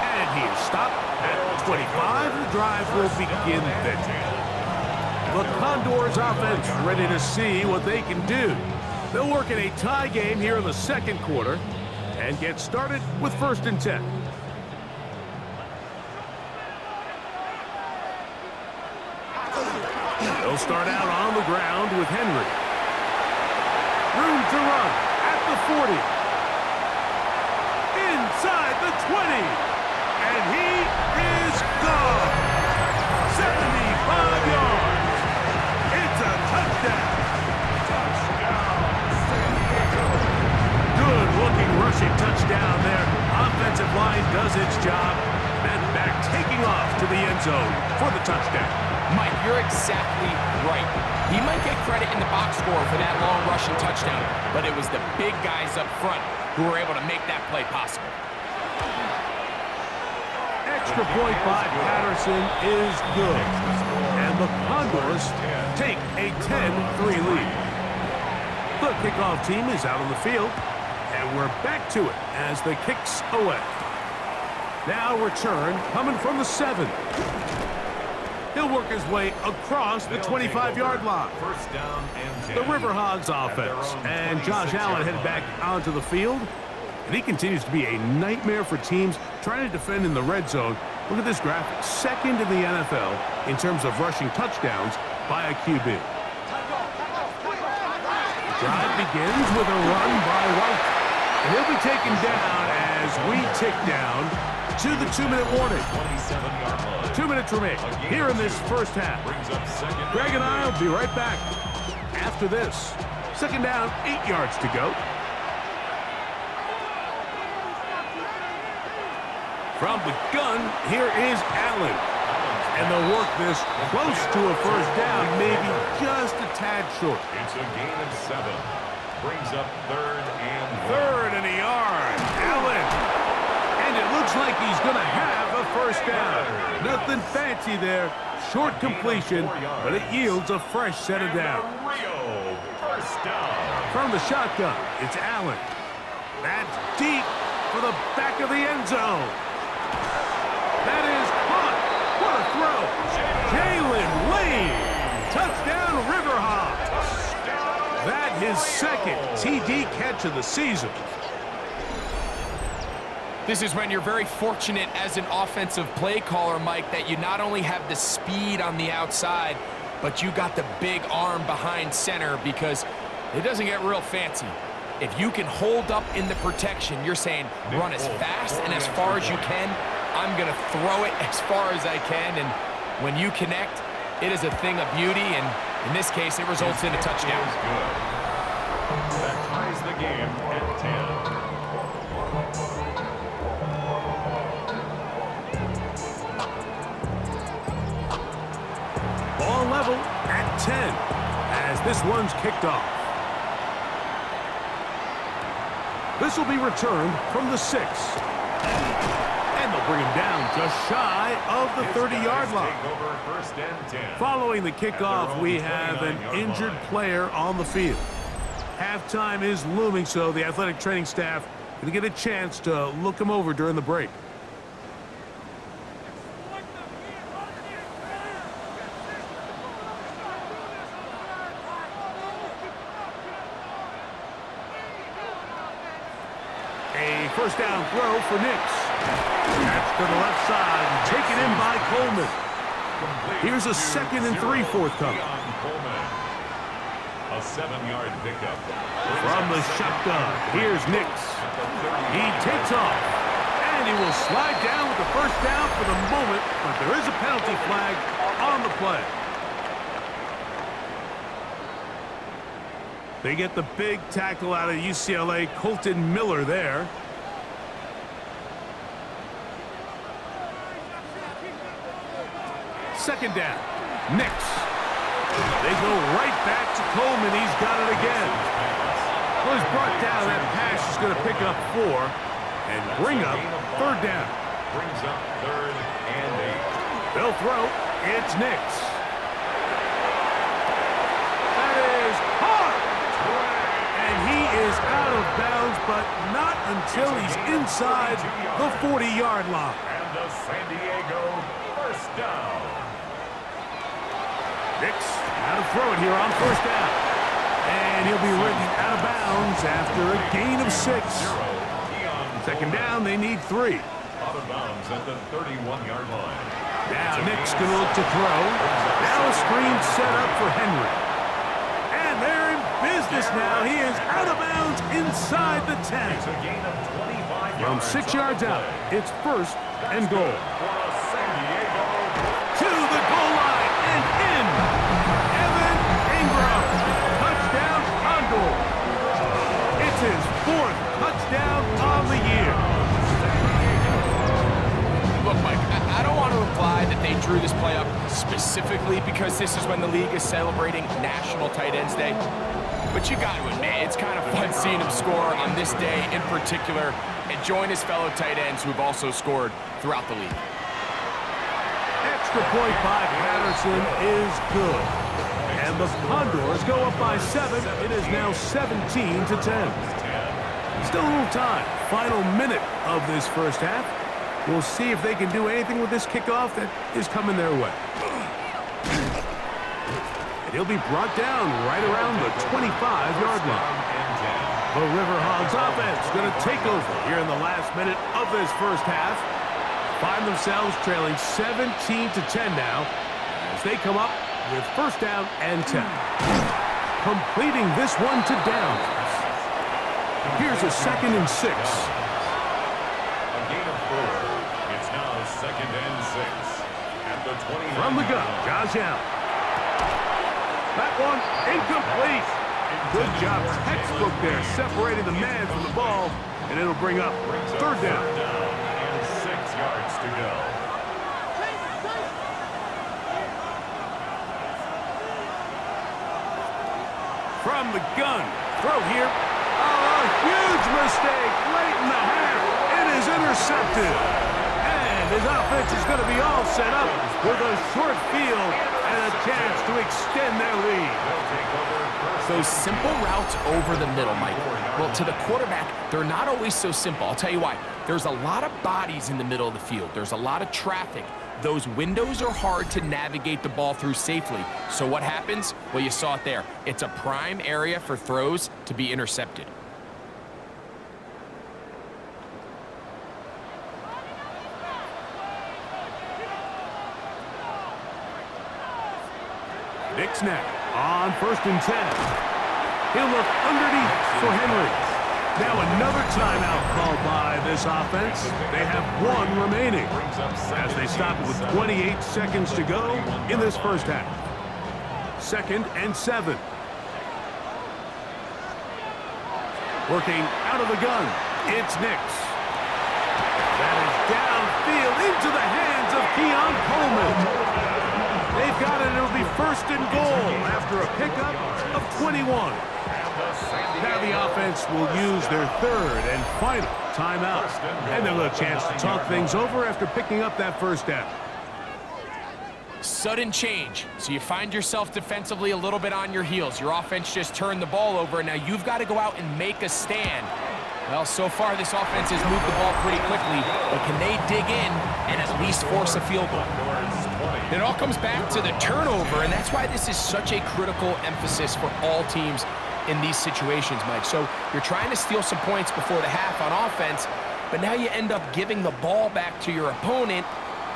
I: And he is stopped at 25. The drive will begin then. The Condors offense ready to see what they can do. They'll work in a tie game here in the second quarter and get started with 1st and 10. They'll start out on the ground with Henry. Room to run at the 40. Inside the 20. And he is gone. 75 yards. It's a touchdown. Good-looking rushing touchdown there. Offensive line does its job. And back taking off to the end zone for the touchdown.
J: Mike, you're exactly right. He might get credit in the box score for that long rushing touchdown, but it was the big guys up front who were able to make that play possible.
I: Extra point by Patterson is good. And the Condors take a 10-3 lead. The kickoff team is out on the field, and we're back to it as the kicks away. Now return coming from the 7. He'll work his way across the 25-yard line.
C: First down and 10.
I: The River Hogs offense. And Josh Allen headed back onto the field. And he continues to be a nightmare for teams trying to defend in the red zone. Look at this graphic. 2nd in the NFL in terms of rushing touchdowns by a QB. Drive begins with a run by White. And he'll be taken down as we tick down to the 2-minute warning.
C: 27-yard line.
I: 2 minutes remain here in this first half. Greg and I will be right back after this. 2nd down, 8 yards to go. From the gun, here is Allen. And they'll work this close to a first down, maybe just a tad short.
C: It's a gain of 7. Brings up 3rd and
I: 3rd and a yard. Allen. And it looks like he's going to have a first down. Nothing fancy there. Short completion, but it yields a fresh set of down.
C: First down.
I: From the shotgun, it's Allen. That's deep for the back of the end zone. That is caught. What a throw. Jalen Lane. Touchdown, River Hogs. That his 2nd TD catch of the season.
J: This is when you're very fortunate as an offensive play caller, Mike, that you not only have the speed on the outside, but you got the big arm behind center, because it doesn't get real fancy. If you can hold up in the protection, you're saying run as fast and as far as you can. I'm going to throw it as far as I can, and when you connect, it is a thing of beauty, and in this case, it results in a touchdown.
C: That ties the game at 10.
I: Ball level at 10 as this one's kicked off. This will be returned from the 6. And they'll bring him down just shy of the 30-yard line. Following the kickoff, we have an injured player on the field. Halftime is looming, so the athletic training staff going to get a chance to look him over during the break. A first down throw for Nix. That's to the left side, taken in by Coleman. Here's a 2nd and 3 forthcoming.
C: A 7-yard pickup.
I: From the shotgun, here's Nix. He takes off, and he will slide down with the first down for the moment, but there is a penalty flag on the play. They get the big tackle out of UCLA, Colton Miller there. Second down, Nix. They go right back to Coleman. He's got it again. Well, he's brought down. That pass is going to pick up 4. and bring up third down.
C: Brings up 3rd and 8.
I: They'll throw. It's Nix. That is hard. And he is out of bounds, but not until he's inside the 40-yard line.
C: And the San Diego first down.
I: Nix out to throw it here on first down. And he'll be ridden out of bounds after a gain of 6. Second down, they need 3.
C: Out of bounds at the 31-yard line.
I: Now Nick's going to look to throw. Now a screen set up for Henry. And they're in business now. He is out of bounds inside the 10.
C: It's a gain of 25
I: From 6 yards out, it's first and goal.
C: For San Diego.
I: To the goal line and in. Evan Ingram. Touchdown, Condor. It's his 4th touchdown on the year.
J: Look, Mike, I don't want to imply that they drew this play up specifically because this is when the league is celebrating National Tight Ends Day. But you got to admit, it's kind of fun seeing him score on this day in particular and join his fellow tight ends who have also scored throughout the league.
I: Extra point by Patterson is good. And the Condors go up by 7. It is now 17-10. Still a little time. Final minute of this first half. We'll see if they can do anything with this kickoff that is coming their way. And he'll be brought down right around the 25-yard line. The River Hogs offense going to take over here in the last minute of this first half. Find themselves trailing 17-10 now as they come up with first down and 10. Completing this one to Downs. Here's a 2nd and 6.
C: A gain of 4. It's now 2nd and 6. At the 29.
I: From the gun, Josh Allen. That one incomplete. Good job, textbook there, separating the man from the ball, and it'll bring up third down.
C: And 6 yards to go.
I: From the gun, throw here. Oh, a huge mistake late in the half. It is intercepted. And his offense is going to be all set up with a short field and a chance to extend their lead.
J: Those simple routes over the middle, Mike. Well, to the quarterback, they're not always so simple. I'll tell you why. There's a lot of bodies in the middle of the field. There's a lot of traffic. Those windows are hard to navigate the ball through safely. So what happens? Well, you saw it there. It's a prime area for throws to be intercepted.
I: Nick snap on 1st and 10. He'll look underneath for Henry. Now another timeout called by this offense. They have 1 remaining as they stop with 28 seconds to go in this first half. 2nd and 7. Working out of the gun, it's Nix. That is downfield into the hands of Keon Coleman. They've got it. It'll be 1st and goal after a pickup of 21. Now the offense will use their 3rd and final timeout. And they'll have a chance to talk things over after picking up that first down.
J: Sudden change. So you find yourself defensively a little bit on your heels. Your offense just turned the ball over, and now you've got to go out and make a stand. Well, so far this offense has moved the ball pretty quickly, but can they dig in and at least force a field goal? It all comes back to the turnover, and that's why this is such a critical emphasis for all teams in these situations, Mike. So you're trying to steal some points before the half on offense, but now you end up giving the ball back to your opponent,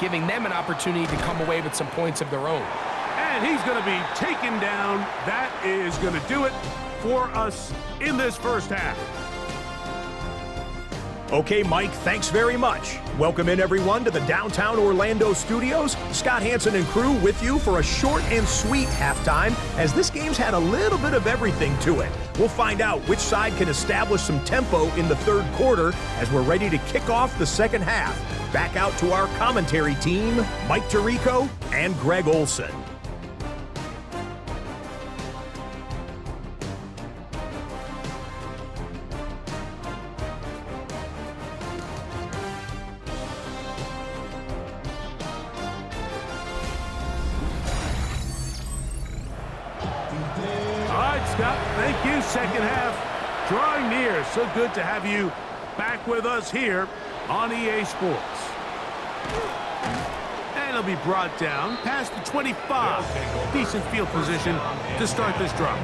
J: giving them an opportunity to come away with some points of their own.
I: And he's going to be taken down. That is going to do it for us in this first half.
E: Okay, Mike, thanks very much. Welcome in, everyone, to the downtown Orlando studios. Scott Hansen and crew with you for a short and sweet halftime, as this game's had a little bit of everything to it. We'll find out which side can establish some tempo in the 3rd quarter as we're ready to kick off the 2nd half. Back out to our commentary team, Mike Tirico and Greg Olson.
I: Scott. Thank you. Second half drawing near. So good to have you back with us here on EA Sports. And it'll be brought down past the 25. Decent field position to start this drive.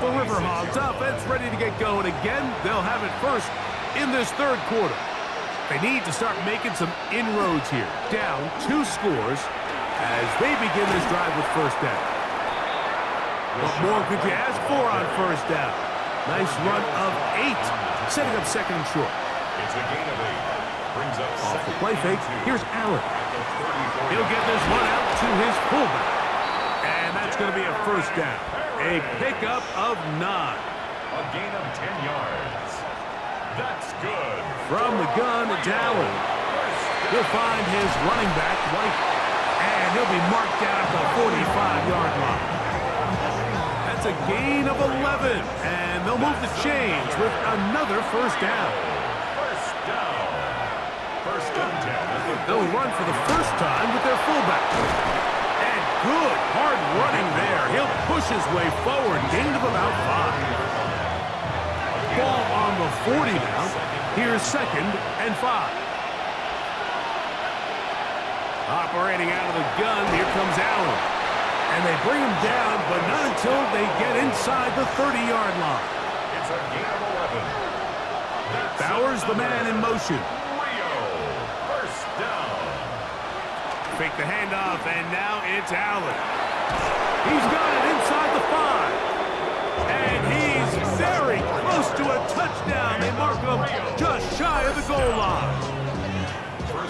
I: The River Hogs offense ready to get going again. They'll have it first in this third quarter. They need to start making some inroads here. Down 2 scores as they begin this drive with first down. What more could you ask for on first down? Nice run of 8, setting up second and short.
C: It's a gain of 8. Brings up
I: off the play fake. Here's Allen. He'll get this one out to his fullback. And that's going to be a first down. A pickup of 9.
C: A gain of 10 yards. That's good.
I: From the gun, it's Allen. He'll find his running back, White. And he'll be marked down at the 45-yard line. That's a gain of 11. And they'll move the chains with another first down.
C: First down. First and 10.
I: They'll run for the first time with their fullback. And good, hard running there. He'll push his way forward. Gain of about 5. Ball on the 40 now. Here's second and 5. Operating out of the gun, here comes Allen. And they bring him down, but not until they get inside the 30-yard line.
C: It's a gain of 11.
I: Bowers, the man in motion.
C: First down.
I: Fake the handoff, and now it's Allen. He's got it inside the 5. And he's very close to a touchdown. They mark him just shy of the goal line.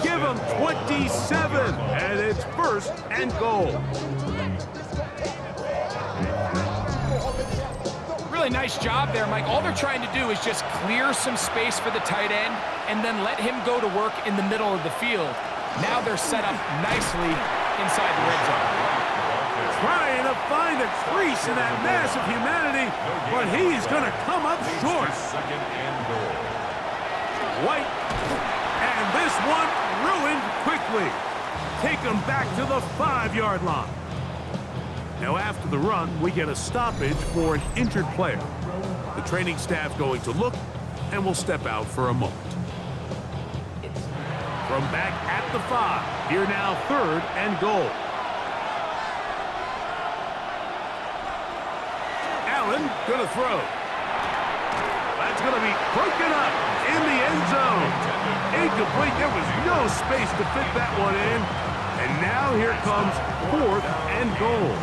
I: Give him 27, and it's first and goal.
J: Really nice job there, Mike. All they're trying to do is just clear some space for the tight end and then let him go to work in the middle of the field. Now they're set up nicely inside the red zone.
I: Trying to find a crease in that mass of humanity, but he's going to come up short.
C: Second and goal.
I: White, and this one ruined quickly. Take him back to the 5-yard line. Now after the run, we get a stoppage for an injured player. The training staff going to look, and we'll step out for a moment. From back at the 5, here now third and goal. Allen gonna throw. That's gonna be broken up in the end zone. Incomplete. There was no space to fit that one in. And now here comes fourth and goal.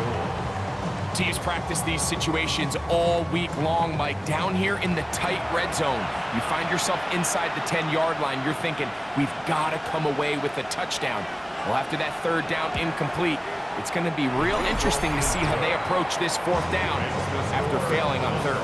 J: Teams practice these situations all week long, Mike. Down here in the tight red zone, you find yourself inside the 10-yard line. You're thinking, we've got to come away with a touchdown. Well, after that third down incomplete, it's going to be real interesting to see how they approach this fourth down after failing on third.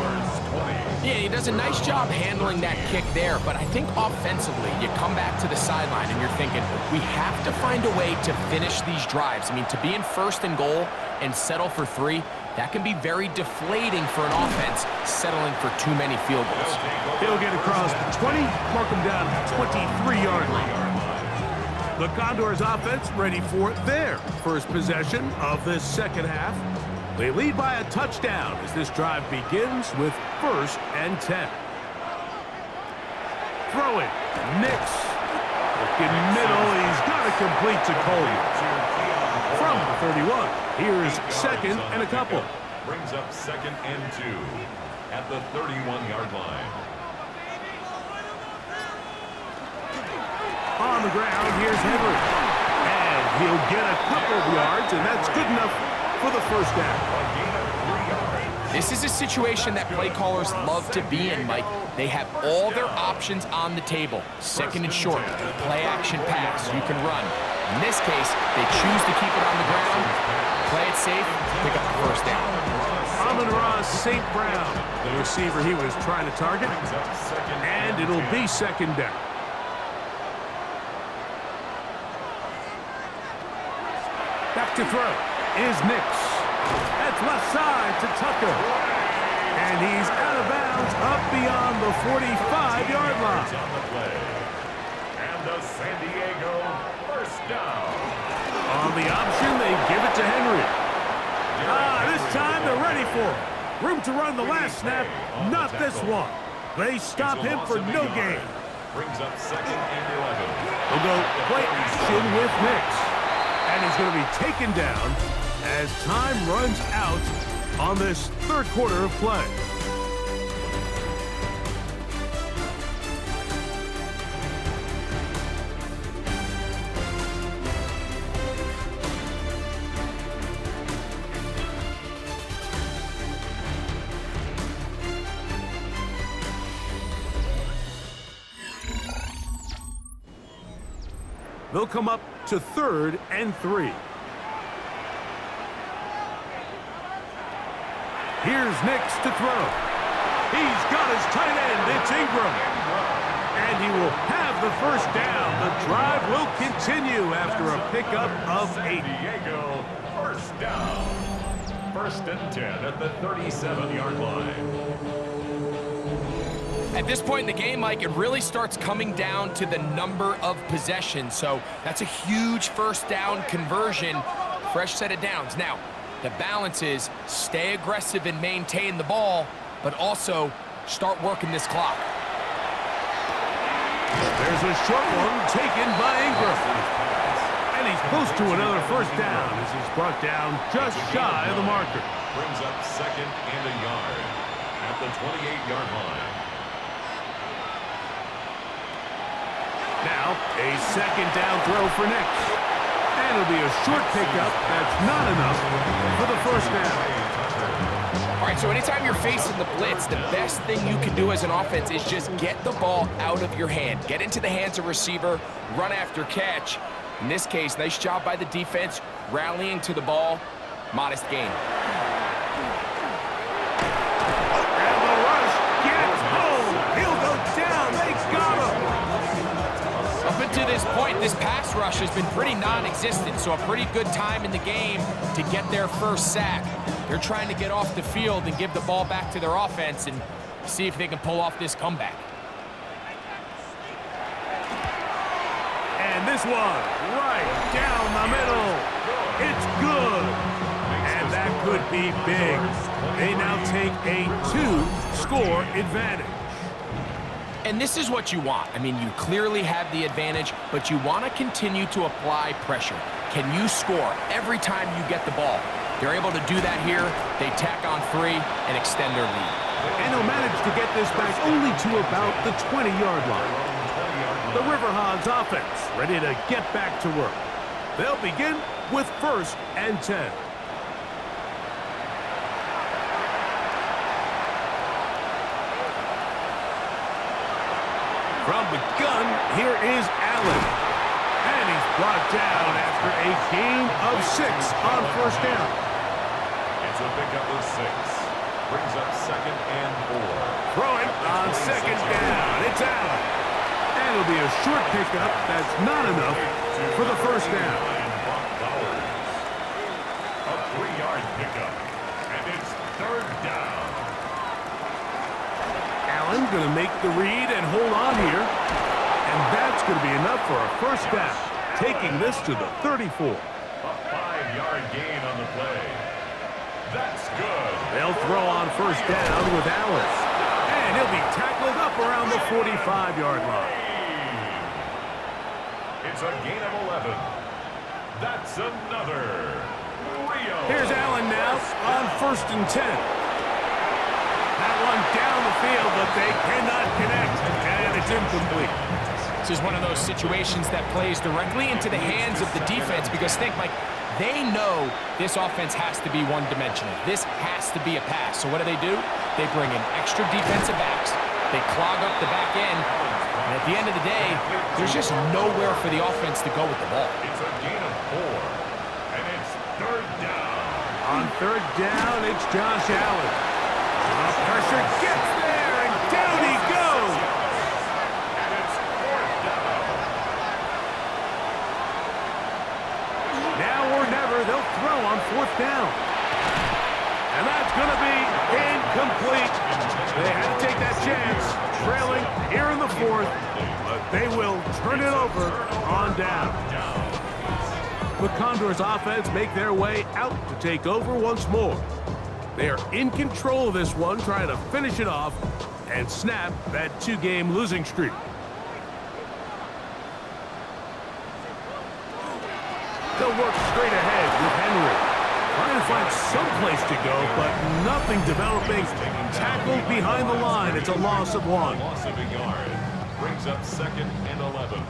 J: Yeah, he does a nice job handling that kick there, but I think offensively, you come back to the sideline and you're thinking, we have to find a way to finish these drives. I mean, to be in first and goal and settle for 3, that can be very deflating for an offense settling for too many field goals.
I: He'll get across the 20, mark him down at the 23-yard line. The Condors offense ready for their first possession of this second half. They lead by a touchdown as this drive begins with first and 10. Throw it. Nix. Looking middle. He's got to complete to Collier. From the 31, here's second and a couple.
C: Brings up second and 2 at the 31-yard line.
I: On the ground, here's Henry. And he'll get a couple of yards, and that's good enough for the first down.
J: This is a situation that play callers love to be in, Mike. They have all their options on the table. Second and short, play action pass, you can run. In this case, they choose to keep it on the ground, play it safe, pick up the first down.
I: Amon-Ra St. Brown, the receiver he was trying to target, and it'll be second down. Back to throw is Nix. That's left side to Tucker. And he's out of bounds up beyond the 45-yard line.
C: And the San Diego first down.
I: On the option, they give it to Henry. This time they're ready for it. Room to run the last snap. Not this one. They stop him for no gain.
C: Brings up 2nd and 11.
I: He'll go play action with Nix. And he's going to be taken down as time runs out on this third quarter of play. They'll come up to 3rd and 3. Here's Nix to throw. He's got his tight end. It's Ingram. And he will have the first down. The drive will continue after a pickup of 8.
C: Diego, first down. 1st and 10 at the 37-yard line.
J: At this point in the game, Mike, it really starts coming down to the number of possessions. So that's a huge first down conversion. Fresh set of downs. Now, the balance is stay aggressive and maintain the ball, but also start working this clock.
I: There's a short one taken by Ingram. And he's close to another first down as he's brought down just shy of the marker.
C: Brings up 2nd and a yard at the 28-yard line.
I: Now, a 2nd down throw for Nix. And it'll be a short pickup. That's not enough for the first down.
J: All right, so anytime you're facing the blitz, the best thing you can do as an offense is just get the ball out of your hand. Get into the hands of receiver, run after catch. In this case, nice job by the defense, rallying to the ball. Modest gain.
I: And the rush gets home. He'll go down. They got him.
J: Up until this point, this pass rush has been pretty non-existent, so a pretty good time in the game to get their first sack. They're trying to get off the field and give the ball back to their offense and see if they can pull off this comeback.
I: And this one, right down the middle. It's good. And that could be big. They now take a 2-score advantage.
J: And this is what you want. I mean, you clearly have the advantage, but you want to continue to apply pressure. Can you score every time you get the ball? They're able to do that here. They tack on 3 and extend their lead.
I: And they'll manage to get this back only to about the 20-yard line. The River Hogs offense ready to get back to work. They'll begin with 1st and 10. From the gun, here is Allen. And he's brought down after a gain of 6 on first down.
C: It's a pickup of 6. Brings up 2nd and 4.
I: Throwing on 2nd down. It's Allen. And it'll be a short pickup. That's not enough for the first down.
C: A 3-yard pickup. And it's 3rd down.
I: Allen going to make the read and hold on here. And that's going to be enough for a first down, taking this to the 34.
C: A 5-yard gain on the play. That's good.
I: They'll throw on first down with Allen. And he'll be tackled up around the 45-yard line.
C: It's a gain of 11. That's another. Rio.
I: Here's Allen now on 1st and 10. That one down the field, but they cannot connect, and it's incomplete.
J: This is one of those situations that plays directly into the hands of the defense because think, Mike, they know this offense has to be one-dimensional. This has to be a pass. So what do? They bring in extra defensive backs. They clog up the back end. And at the end of the day, there's just nowhere for the offense to go with the ball.
C: It's a gain of 4. And it's 3rd down.
I: On 3rd down, it's Josh Allen. The pressure gets there, and down he goes.
C: And it's 4th down.
I: Now or never, they'll throw on 4th down. And that's going to be incomplete. They had to take that chance, trailing here in the 4th, but they will turn it over on down. The Condors offense make their way out to take over once more. They are in control of this one, trying to finish it off and snap that 2-game losing streak. They'll work straight ahead with Henry. Trying to find some place to go, but nothing developing. Tackled behind the line. It's a loss of 1.
C: Loss of a yard. Brings up 2nd and 11.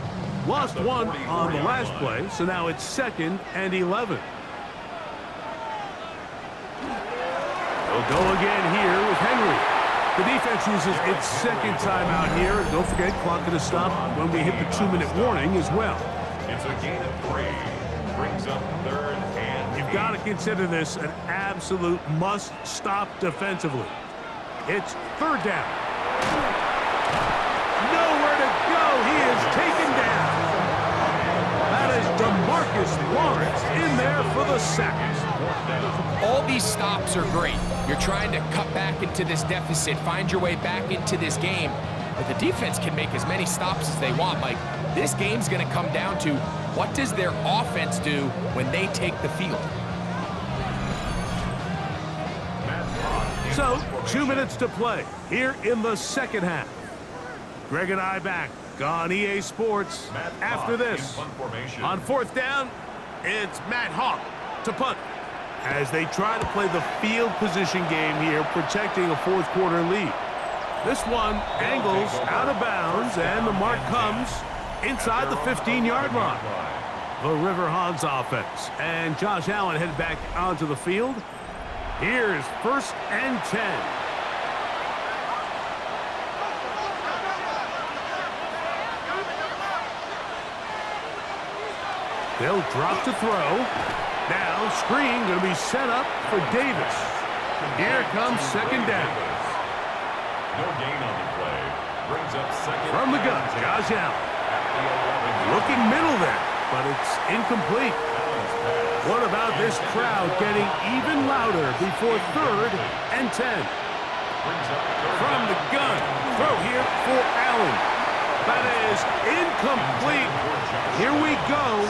I: Lost 1 on the last play, so now it's 2nd and 11. They'll go again here with Henry. The defense uses its 2nd timeout here. Don't forget, clock going to stop when we hit the 2-minute warning as well.
C: It's a gain of 3. Brings up 3rd and
I: You've got to consider this an absolute must-stop defensively. It's 3rd down. Nowhere to go. He is taken down. That is DeMarcus Lawrence in there for the sack.
J: All these stops are great. You're trying to cut back into this deficit, find your way back into this game. But the defense can make as many stops as they want. Like, this game's going to come down to what does their offense do when they take the field.
I: So, 2 minutes to play here in the 2nd half. Greg and I back on EA Sports after this. On 4th down, it's Matt Hawk to punt as they try to play the field position game here, protecting a 4th quarter lead. This one angles out of bounds, and the mark comes inside the 15-yard line. The River Hogs offense, and Josh Allen headed back onto the field. Here's 1st and 10. They'll drop to throw. Now, screen going to be set up for Davis. Here comes 2nd down.
C: No gain on the play. Brings up 2nd.
I: From the gun, Josh Allen. Looking middle there, but it's incomplete. What about this crowd getting even louder before 3rd and 10? From the gun, throw here for Allen. That is incomplete. Here we go.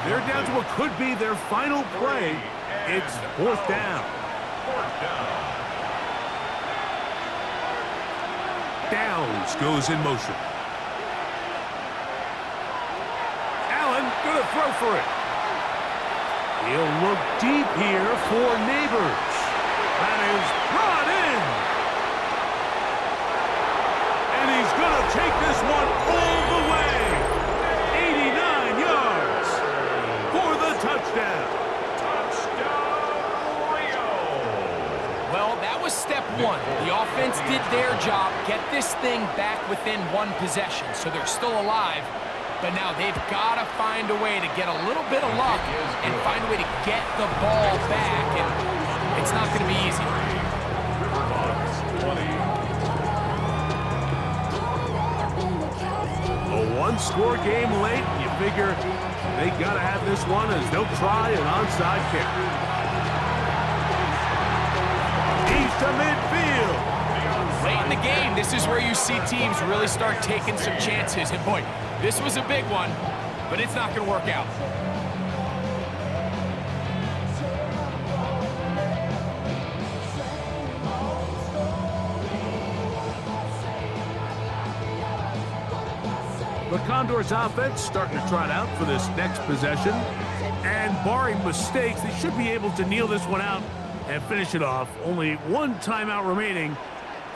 I: They're down to what could be their final play. It's 4th down. Downs goes in motion. Allen gonna throw for it. He'll look deep here for Neighbors. That is brought in. And he's gonna take this one all the way. 89 yards for the touchdown.
J: Well, that was step 1. The offense did their job, get this thing back within 1 possession, so they're still alive. But now they've got to find a way to get a little bit of luck and find a way to get the ball back, and it's not going to be easy.
I: A 1-score game late. You figure they got to have this one as they'll try an onside kick. He's to midfield.
J: Late in the game, this is where you see teams really start taking some chances. And boy, this was a big one, but it's not going to work out.
I: The Condors offense starting to trot out for this next possession. And barring mistakes, they should be able to kneel this one out and finish it off. Only 1 timeout remaining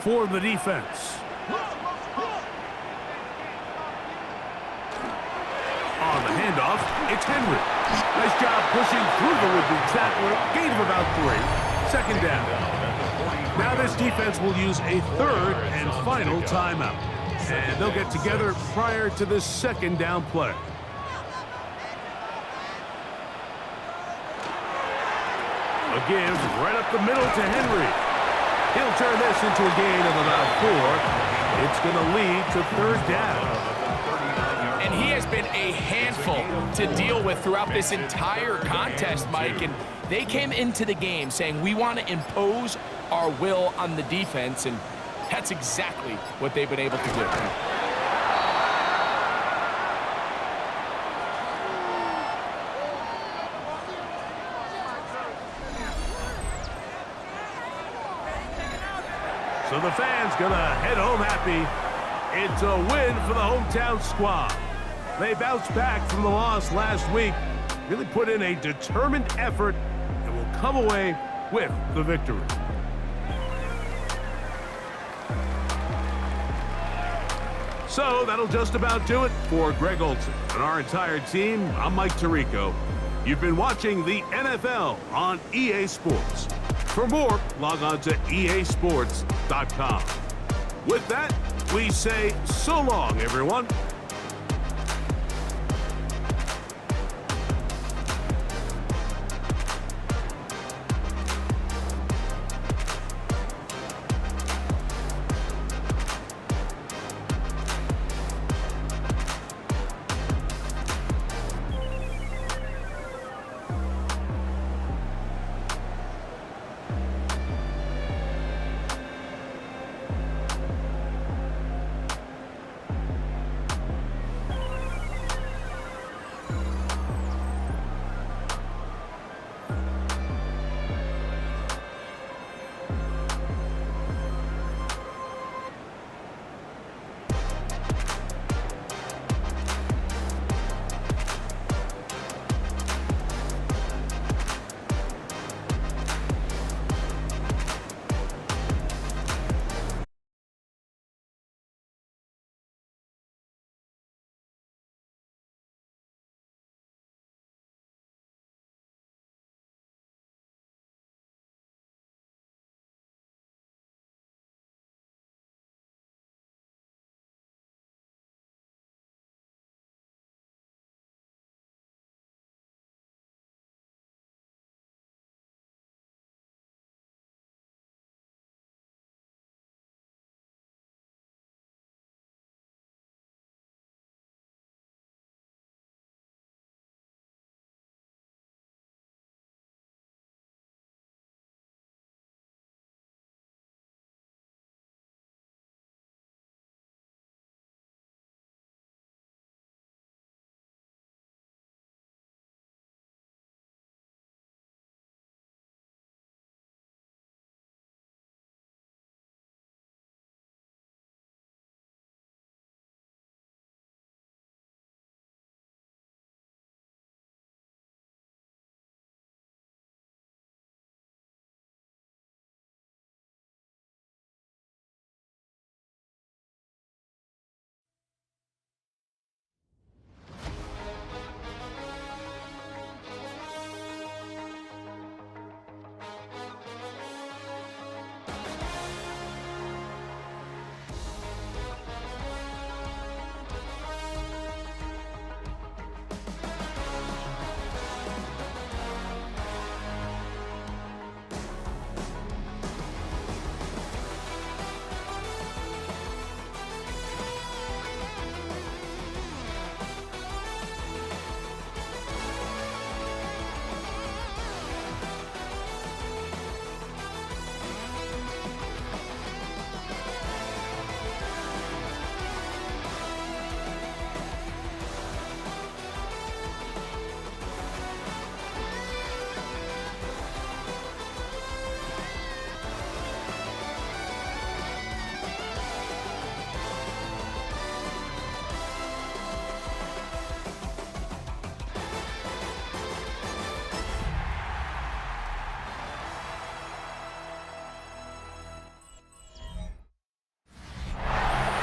I: for the defense. On the handoff, it's Henry. Nice job pushing through the would-be tackler. Gain of about 3. 2nd down. Now this defense will use a 3rd and final timeout. And they'll get together prior to this 2nd down play. Again, right up the middle to Henry. He'll turn this into a gain of about 4. It's going to lead to 3rd down.
J: And he has been a handful to deal with throughout this entire contest, Mike. And they came into the game saying, we want to impose our will on the defense. And that's exactly what they've been able to do.
I: the fans going to head home happy. It's a win for the hometown squad. They bounced back from the loss last week, really put in a determined effort, and will come away with the victory. So that'll just about do it for Greg Olson and our entire team. I'm Mike Tirico. You've been watching the NFL on EA Sports. For more, log on to easports.com. With that, we say so long, everyone.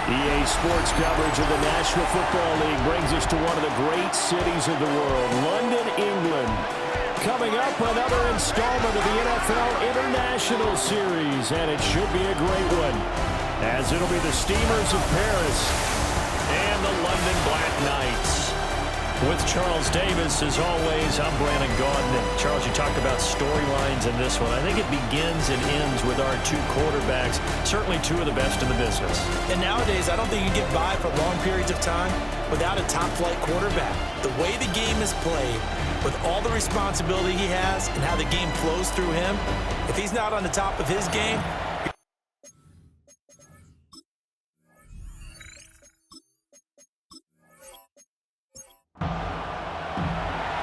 A: EA Sports coverage of the National Football League brings us to one of the great cities of the world, London, England. Coming up, another installment of the NFL International Series, and it should be a great one, as it'll be the Steamers of Paris and the London Black Knights. With Charles Davis, as always, I'm Brandon Gaudin. And Charles, you talked about storylines in this one. I think it begins and ends with our two quarterbacks, certainly two of the best in the business.
B: And nowadays, I don't think you get by for long periods of time without a top-flight quarterback. The way the game is played, with all the responsibility he has and how the game flows through him, if he's not on the top of his game,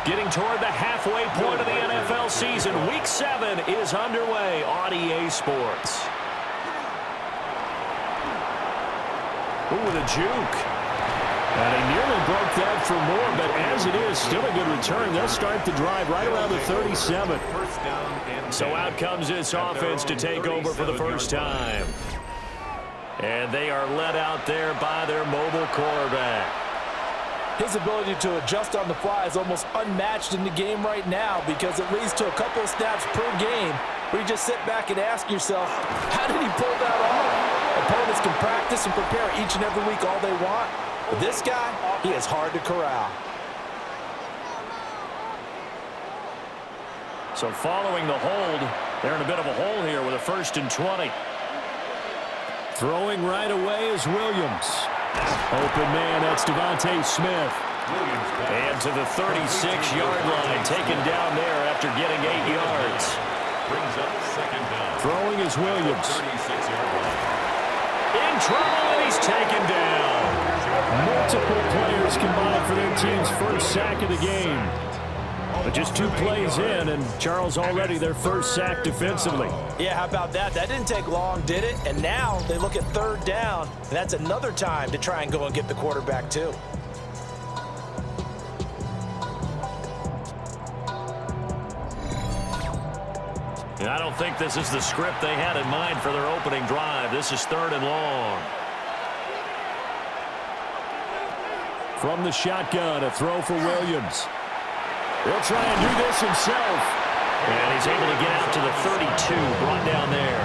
A: getting toward the halfway point of the NFL season, Week 7 is underway on EA Sports. Ooh, with a juke. And he nearly broke that for more, but as it is, still a good return. They'll start the drive right around the 37. So out comes this offense to take over for the first time. And they are led out there by their mobile quarterback.
B: His ability to adjust on the fly is almost unmatched in the game right now because it leads to a couple of snaps per game where you just sit back and ask yourself, how did he pull that off? Opponents can practice and prepare each and every week all they want. But this guy, he is hard to corral.
A: So following the hold, they're in a bit of a hole here with a 1st and 20. Throwing right away is Williams. Open man, that's Devontae Smith. And to the 36-yard line, taken down there after getting 8 yards.
C: Brings up 2nd down.
A: Throwing is Williams.
C: 36-yard line.
A: In trouble, and he's taken down. Multiple players combined for their team's first sack of the game. But just 2 plays in, and Charles already their first sack defensively.
B: Yeah, how about that? That didn't take long, did it? And now they look at 3rd down, and that's another time to try and go and get the quarterback too.
A: And I don't think this is the script they had in mind for their opening drive. This is 3rd and long. From the shotgun, a throw for Williams. He'll try and do this himself. And he's able to get out to the 32, brought down there.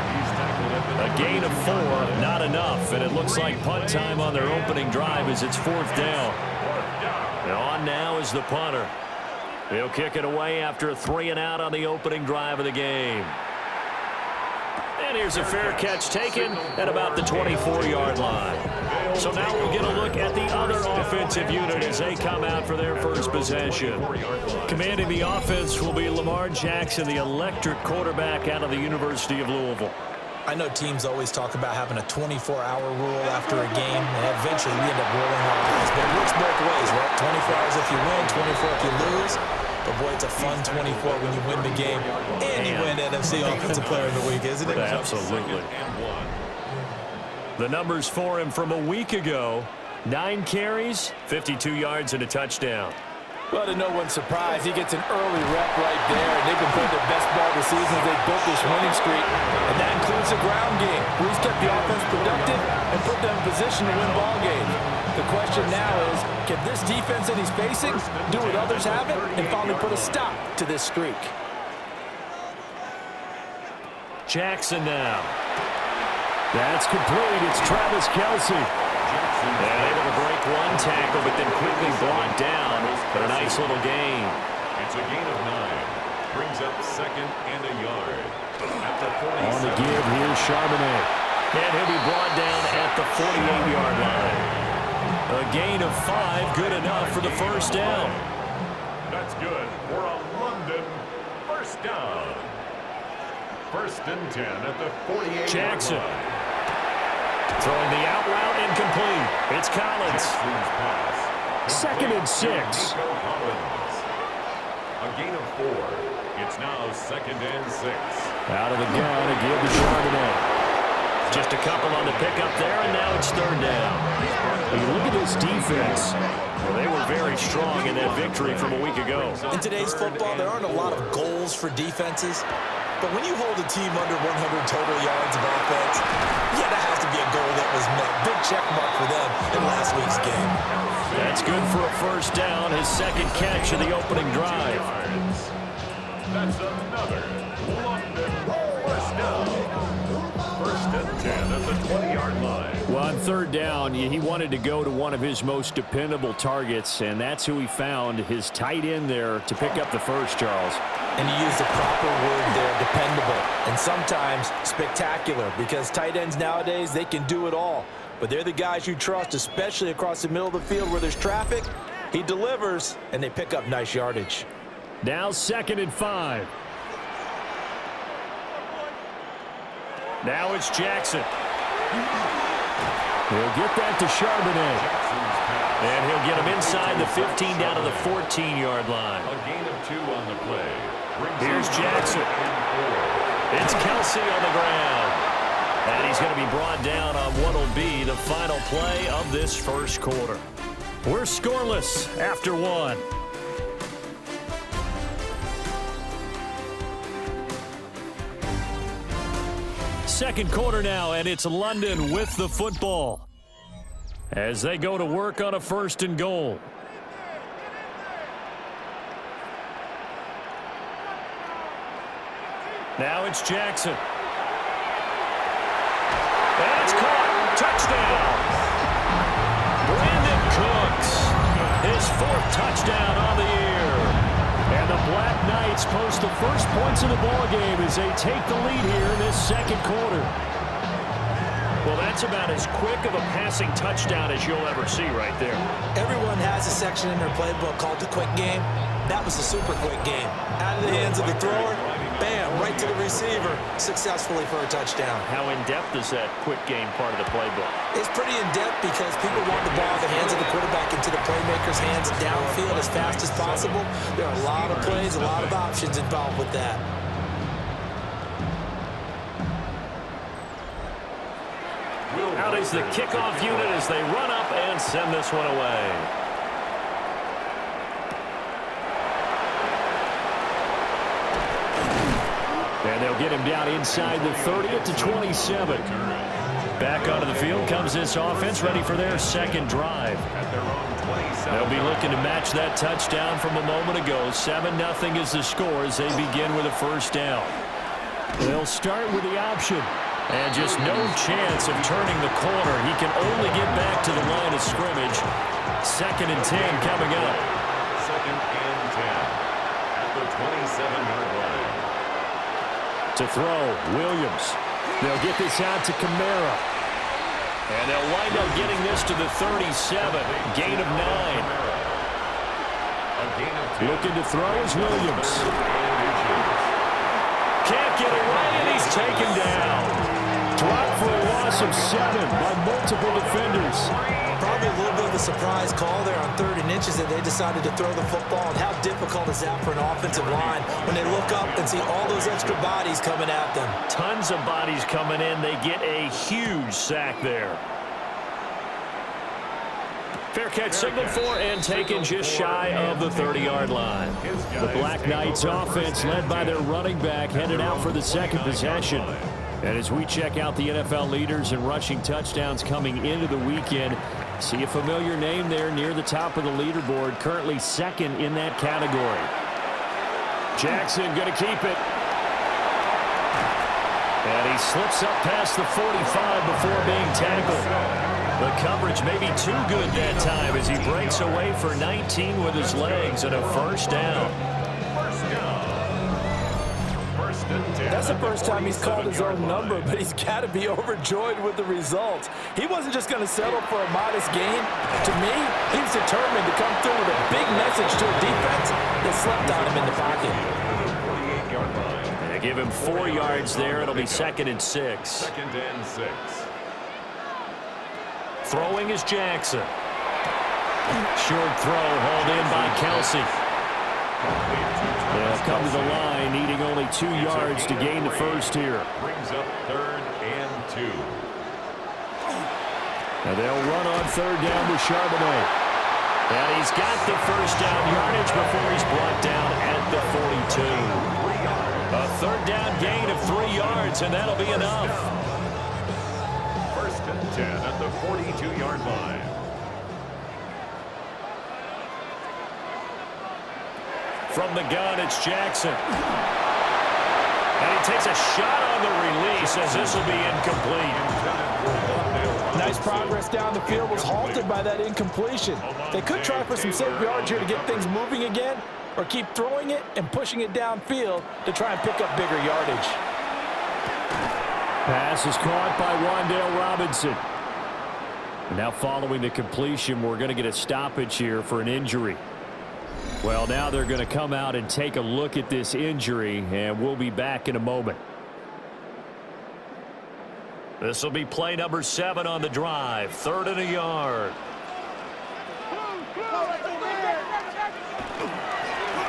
A: A gain of 4, not enough. And it looks like punt time on their opening drive as it's 4th down. And on now is the punter. He'll kick it away after a 3-and-out on the opening drive of the game. And here's a fair catch taken at about the 24-yard line. So now we'll get a look at the other offensive unit as they come out for their first possession. Commanding the offense will be Lamar Jackson, the electric quarterback out of the University of Louisville.
B: I know teams always talk about having a 24-hour rule after a game, and eventually we end up rolling our eyes. But it works both ways, right? 24 hours if you win, 24 if you lose. But, boy, it's a fun 24 when you win the game. And you win NFC Offensive Player of the Week, isn't it?
A: Absolutely. The numbers for him from a week ago, 9 carries, 52 yards, and a touchdown.
B: Well, to no one's surprise, he gets an early rep right there, and they've been playing their best ball this season as they built this winning streak. And that includes the ground game, where he's kept the offense productive and put them in position to win ball games. The question now is, can this defense that he's facing do what others haven't and finally put a stop to this streak?
A: Jackson now. That's complete. It's Travis Kelce. And able to break one tackle, but then quickly brought down. But a nice little gain.
C: It's a gain of 9. Brings up 2nd and a yard. At the 46.
A: On the give, here's Charbonnet. And he'll be brought down at the 48-yard line. A gain of 5, good enough for the first down.
C: That's good for a London first down. 1st and 10 at the 48-yard
A: Jackson.
C: line.
A: Throwing the out route incomplete. It's Collins. 2nd and 6.
C: A gain of 4. It's now 2nd and 6.
A: Out of the gun to give to Charbonnet. Just a couple on the pickup there, and now it's 3rd down. And look at this defense. Well, they were very strong in that victory from a week ago.
B: In today's football, there aren't a lot of goals for defenses. But when you hold a team under 100 total yards of offense, yeah, that has to be a goal that was met. Big check mark for them in last week's game.
A: That's good for a first down, his 2nd catch of the opening drive.
C: That's another London first down. 1st and 10 at the 20-yard line.
A: Well, on 3rd down, he wanted to go to one of his most dependable targets, and that's who he found, his tight end there to pick up the first, Charles.
B: And you use the proper word there, dependable, and sometimes spectacular, because tight ends nowadays, they can do it all. But they're the guys you trust, especially across the middle of the field where there's traffic. He delivers, and they pick up nice yardage.
A: Now 2nd and 5. Now it's Jackson. He'll get that to Charbonnet. And he'll get him inside the 15 down to the 14-yard line.
C: A gain of 2 on the play.
A: Here's Jackson. It's Kelce on the ground.
D: And he's going to be brought down on what will be the final play of this first quarter. We're scoreless after one. Second quarter now, and it's London with the football as they go to work on a 1st and goal. Now it's Jackson. And it's caught. Touchdown. Brandon Cooks, his 4th touchdown on the year. And the Black Knights post the first points of the ballgame as they take the lead here in this second quarter. Well, that's about as quick of a passing touchdown as you'll ever see right there.
B: Everyone has a section in their playbook called the quick game. That was a super quick game. Out of the hands of the thrower, bam, right to the receiver, successfully for a touchdown.
D: How in-depth is that quick game part of the playbook?
B: It's pretty in-depth because people want the ball in the hands of the quarterback into the playmaker's hands downfield as fast as possible. There are a lot of plays, a lot of options involved with that.
D: Out is the kickoff unit as they run up and send this one away. And they'll get him down inside the 30 to 27. Back onto the field comes this offense, ready for their second drive. They'll be looking to match that touchdown from a moment ago. 7-0 is the score as they begin with a 1st down. They'll start with the option. And just no chance of turning the corner. He can only get back to the line of scrimmage. 2nd and 10 coming up.
C: 2nd and 10 at the 27-yard line.
A: To throw, Williams. They'll get this out to Kamara.
D: And they'll wind up getting this to the 37. Gain of 9.
A: Looking to throw is Williams.
D: Can't get away, and he's taken down.
A: Dropped for a loss of 7 by multiple defenders.
B: Probably a little bit of a surprise call there on 3rd and inches that they decided to throw the football. And how difficult is that for an offensive line when they look up and see all those extra bodies coming at them?
D: Tons of bodies coming in. They get a huge sack there. Fair catch signaled for and taken just shy of the 30-yard line.
A: The Black Knights offense led by their running back headed out for the second possession. And as we check out the NFL leaders in rushing touchdowns coming into the weekend, see a familiar name there near the top of the leaderboard, currently 2nd in that category. Jackson going to keep it. And he slips up past the 45 before being tackled. The coverage may be too good that time as he breaks away for 19 with his legs and a 1st down.
B: That's the first time he's called his own number, but he's got to be overjoyed with the results. He wasn't just going to settle for a modest gain. To me, he was determined to come through with a big message to a defense that slept on him in the pocket.
D: They give him 4 yards there. It'll be 2nd and 6.
C: 2nd and 6.
D: Throwing is Jackson. Short throw hauled in by Kelsey. They'll come to the line, needing only 2 yards to gain the 1st here.
C: Brings up 3rd and 2.
A: And they'll run on 3rd down with Charbonnet.
D: And he's got the 1st down yardage before he's brought down at the 42. A 3rd down gain of 3 yards, and that'll be enough.
C: 1st and 10 at the 42-yard line.
D: From the gun, it's Jackson. And he takes a shot on the release as this will be incomplete.
B: Nice progress down the field was halted by that incompletion. They could try for some safe yards here to get things moving again, or keep throwing it and pushing it downfield to try and pick up bigger yardage.
A: Pass is caught by Wan'Dale Robinson. And now following the completion, we're going to get a stoppage here for an injury. Well, now they're going to come out and take a look at this injury, and we'll be back in a moment.
D: This will be play number 7 on the drive. 3rd and a yard.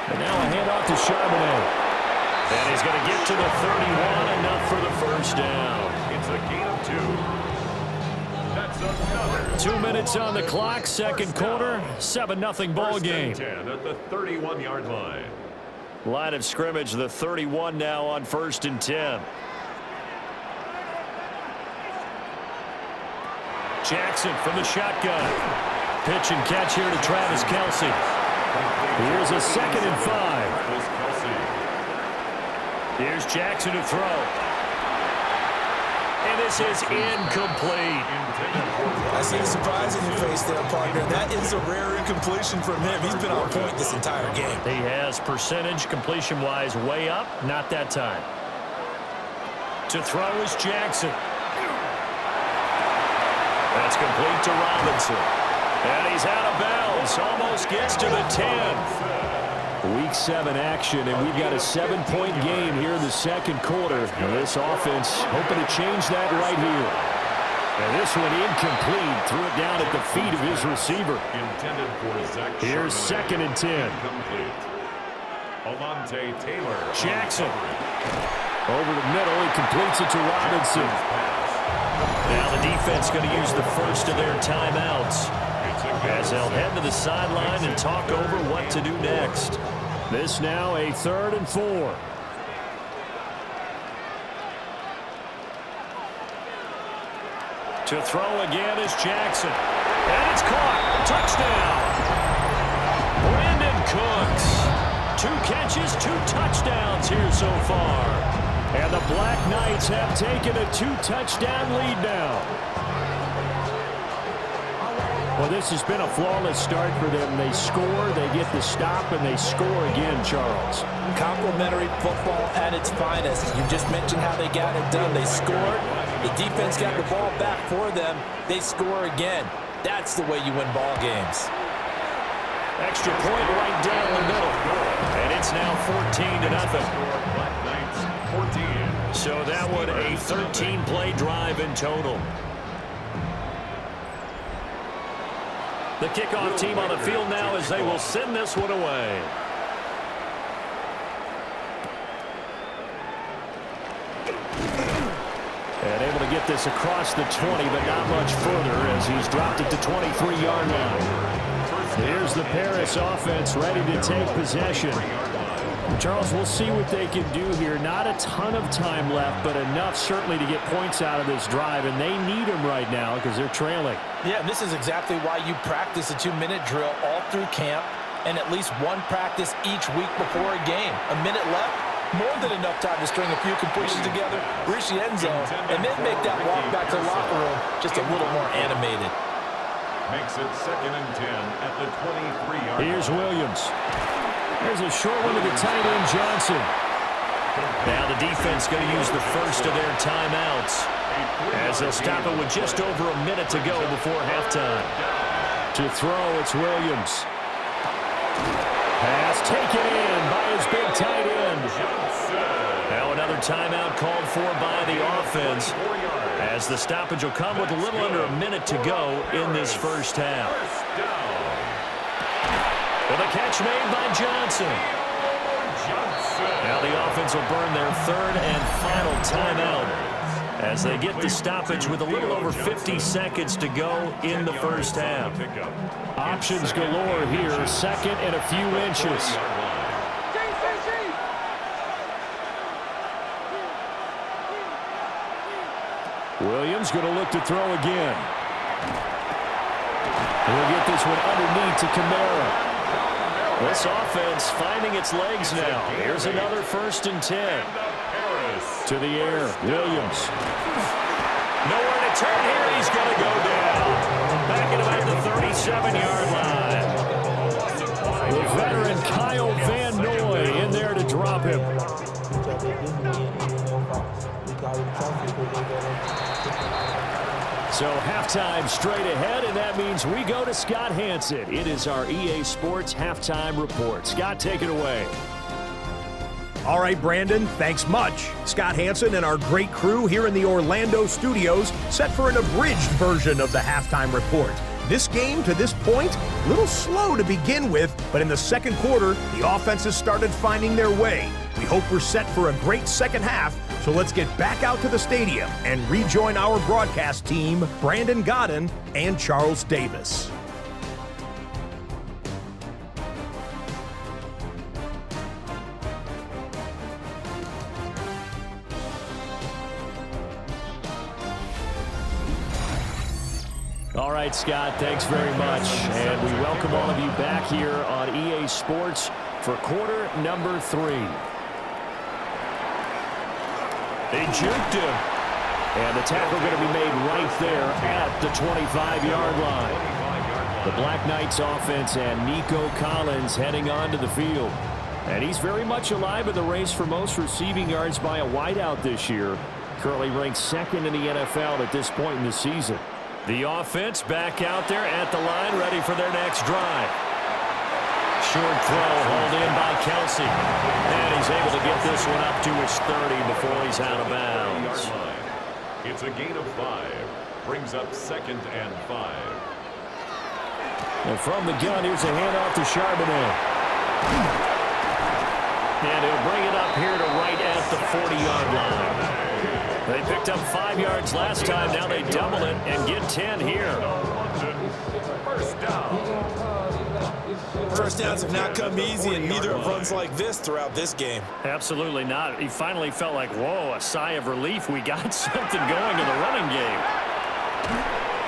A: And now a handoff to Charbonnet.
D: And he's going to get to the 31, enough for the first down.
C: It's a gain of 2. That's another.
D: 2 minutes on the clock, second quarter, 7-0 ball game.
C: 10 at the 31-yard line.
D: Line of scrimmage, the 31 now on 1st and 10. Jackson from the shotgun. Pitch and catch here to Travis Kelce. Here's a 2nd and 5. Here's Jackson to throw. And this is incomplete.
B: I see the surprise in your face there, partner. That is a rare incompletion from him. He's been on point this entire game.
D: He has percentage completion-wise way up. Not that time. To throw is Jackson. That's complete to Robinson. And he's out of bounds. Almost gets to the 10.
A: Week 7 action, and we've got a 7-point game here in the second quarter. And this offense hoping to change that right here. And this one incomplete. Threw it down at the feet of his receiver.
C: Intended for Zach.
A: Here's 2nd and 10.
C: Complete. Alontae Taylor.
A: Jackson. Over the middle, he completes it to Robinson.
D: Now the defense going to use the first of their timeouts, as they'll head to the sideline and talk over what to do next.
A: This now a 3rd and 4.
D: To throw again is Jackson. And it's caught. Touchdown. Brandon Cooks. 2 catches, 2 touchdowns here so far.
A: And the Black Knights have taken a 2-touchdown lead now. Well, this has been a flawless start for them. They score, they get the stop, and they score again, Charles.
B: Complimentary football at its finest. You just mentioned how they got it done. They scored. The defense got the ball back for them. They score again. That's the way you win ball games.
D: Extra point right down the middle. And it's now 14-0. So that one a 13-play drive in total. The kickoff team on the field now as they will send this one away.
A: And able to get this across the 20, but not much further as he's dropped it to 23-yard line. Here's the Paris offense ready to take possession. Charles, we'll see what they can do here. Not a ton of time left, but enough certainly to get points out of this drive, and they need them right now because they're trailing.
B: Yeah, and this is exactly why you practice a 2-minute drill all through camp and at least one practice each week before a game. A minute left, more than enough time to string a few completions together, reach the end zone, and then make that walk back to the locker room just a little more animated.
C: Makes it 2nd and 10 at the 23-yard line.
A: Here's Williams. There's a short one to the tight end, Johnson.
D: Now the defense going to use the first of their timeouts, as they'll stop it with just over a minute to go before halftime.
A: To throw, it's Williams. Pass taken in by his big tight end.
D: Now another timeout called for by the offense, as the stoppage will come with a little under a minute to go in this first half. Well, the catch made by Johnson. Now the offense will burn their 3rd and final timeout as they get the stoppage with a little over 50 seconds to go in the first half.
A: Options galore here, 2nd and a few inches. Williams going to look to throw again. He'll get this one underneath to Kamara.
D: This offense finding its legs now. Here's another 1st and 10.
A: To the air, Williams.
D: Nowhere to turn here. He's going to go down. Back at about the 37-yard line.
A: The veteran Kyle Van Noy in there to drop him. So halftime straight ahead, and that means we go to Scott Hansen. It is our EA Sports halftime report. Scott, take it away.
E: All right, Brandon, thanks much. Scott Hansen and our great crew here in the Orlando studios set for an abridged version of the halftime report. This game, to this point, a little slow to begin with, but in the second quarter, the offenses started finding their way. We hope we're set for a great second half, so let's get back out to the stadium and rejoin our broadcast team, Brandon Godden and Charles Davis.
A: All right, Scott, thanks very much. And we welcome all of you back here on EA Sports for quarter number 3. They juked him. And the tackle going to be made right there at the 25-yard line. The Black Knights offense and Nico Collins heading onto the field. And he's very much alive in the race for most receiving yards by a wideout this year. Currently ranked second in the NFL at this point in the season. The offense back out there at the line, ready for their next drive. Short throw hauled in by Kelsey. And he's able to get this one up to his 30 before he's out of bounds.
C: It's a gain of 5. Brings up 2nd and 5.
A: And from the gun, here's a handoff to Charbonnet. And he'll bring it up here to right at the 40-yard line. They picked up 5 yards last time. Now they double it and get 10 here.
C: First down.
B: First downs have not come easy, and neither have runs like this throughout this game.
D: Absolutely not. He finally felt like, whoa, a sigh of relief. We got something going in the running game.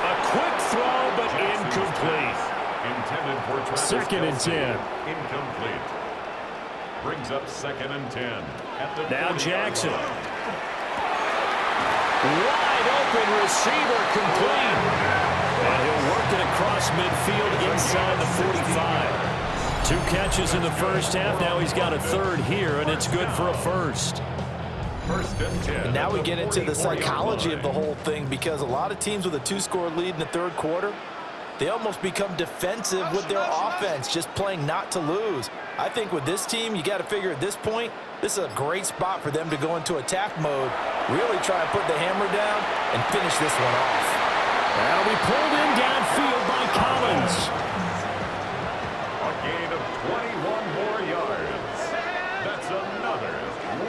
D: A quick throw, but incomplete.
C: Intended for Travis
A: 2nd and 10.
C: Incomplete. Brings up 2nd and 10. At the
A: Now
C: 40-yard
A: Jackson.
C: line.
A: Wide open receiver complete. And he'll work it across midfield inside the 45. 2 catches in the first half. Now he's got a 3rd here, and it's good for a 1st.
C: 1st and 10.
B: And now we get into the psychology of the whole thing, because a lot of teams with a 2-score lead in the 3rd quarter, they almost become defensive with their offense, just playing not to lose. I think with this team, you got to figure at this point, this is a great spot for them to go into attack mode, really try and put the hammer down and finish this one off.
A: That'll be pulled in downfield by Collins.
C: A gain of 21 more yards. That's another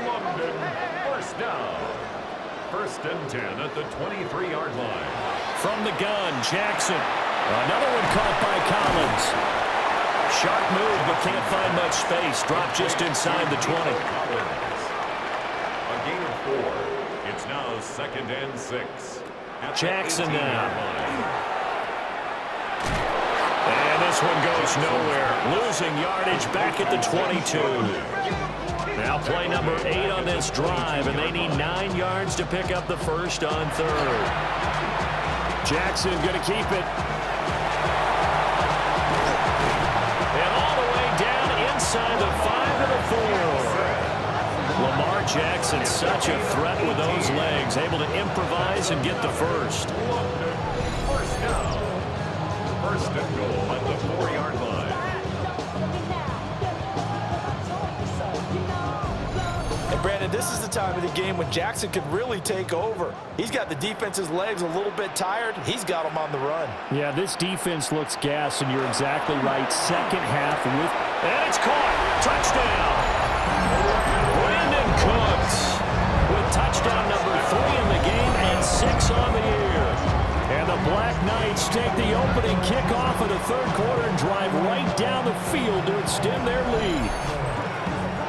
C: London first down. 1st and 10 at the 23-yard line.
A: From the gun, Jackson. Another one caught by Collins. Sharp move, but can't find much space. Dropped just inside the 20.
C: A gain of 4. It's now 2nd and 6.
A: Jackson now. And this one goes nowhere. Losing yardage back at the 22. Now play number 8 on this drive, and they need 9 yards to pick up the 1st on 3rd. Jackson going to keep it. And all the way down inside the 5 to the 4. Lamar Jackson, such a threat with those legs, able to improvise and get the 1st.
C: First down. 1st and goal at the 4-yard line.
B: And Brandon, this is the time of the game when Jackson can really take over. He's got the defense's legs a little bit tired. He's got them on the run.
A: Yeah, this defense looks gassed, and you're exactly right. Second half with... And it's caught. Touchdown. Brandon Cooks with touchdown number 3 in the game and 6 on the year. And the Black Knights take the opening kickoff of the 3rd quarter and drive right down the field to extend their lead.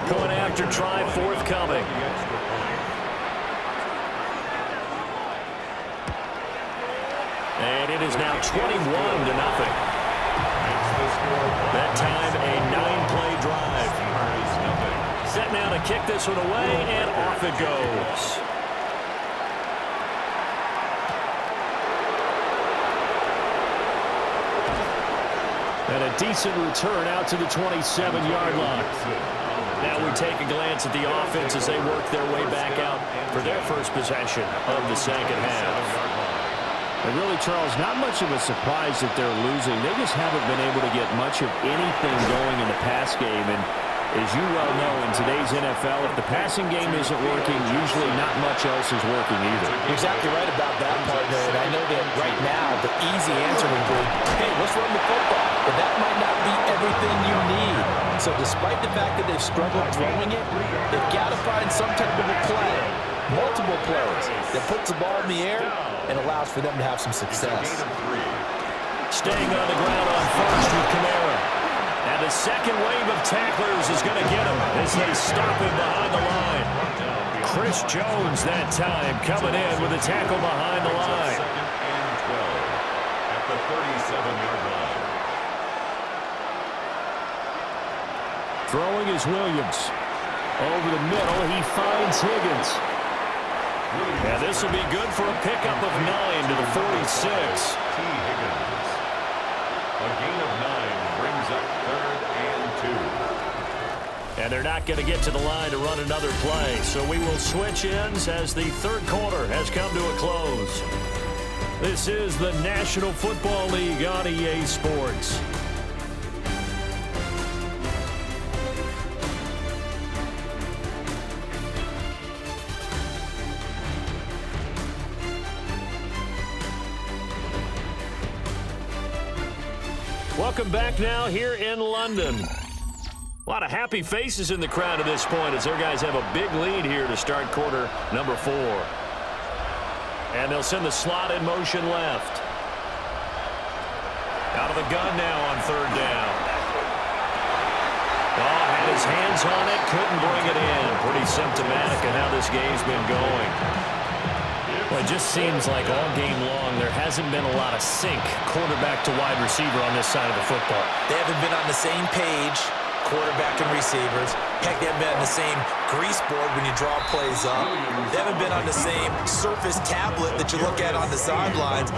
A: Going after try forthcoming. And it is now 21-0. That time a 9-play drive. Set now to kick this one away, and off it goes. And a decent return out to the 27-yard line. Now we take a glance at the offense as they work their way back out for their first possession of the second half. And really, Charles, not much of a surprise that they're losing. They just haven't been able to get much of anything going in the pass game. And As you well know, in today's NFL, if the passing game isn't working, usually not much else is working either.
B: You're exactly right about that, partner. And I know that right now the easy answer would be, hey, let's run the football. But that might not be everything you need. So despite the fact that they've struggled throwing it, they've got to find some type of a play, multiple plays, that puts the ball in the air and allows for them to have some success.
A: Staying on the ground on first with Kamara. And the second wave of tacklers is going to get him as they stop him behind the line. Chris Jones that time coming in with a tackle behind the line.
C: Second and 12 at the 37-yard line.
A: Throwing is Williams. Over the middle, he finds Higgins. And this will be good for a pickup of 9 to the 46.
C: T. Higgins. A gain of 9 brings up 3rd and 2.
A: And they're not going to get to the line to run another play. So we will switch ends as the third quarter has come to a close. This is the National Football League on EA Sports. Welcome back now here in London. A lot of happy faces in the crowd at this point as their guys have a big lead here to start quarter number 4. And they'll send the slot in motion left. Out of the gun now on 3rd down. Oh, had his hands on it, couldn't bring it in. Pretty symptomatic of how this game's been going. Well, it just seems like all game long there hasn't been a lot of sync quarterback to wide receiver on this side of the football.
B: They haven't been on the same page, quarterback and receivers. Heck, they haven't been on the same grease board when you draw plays up. They haven't been on the same surface tablet that you look at on the sidelines.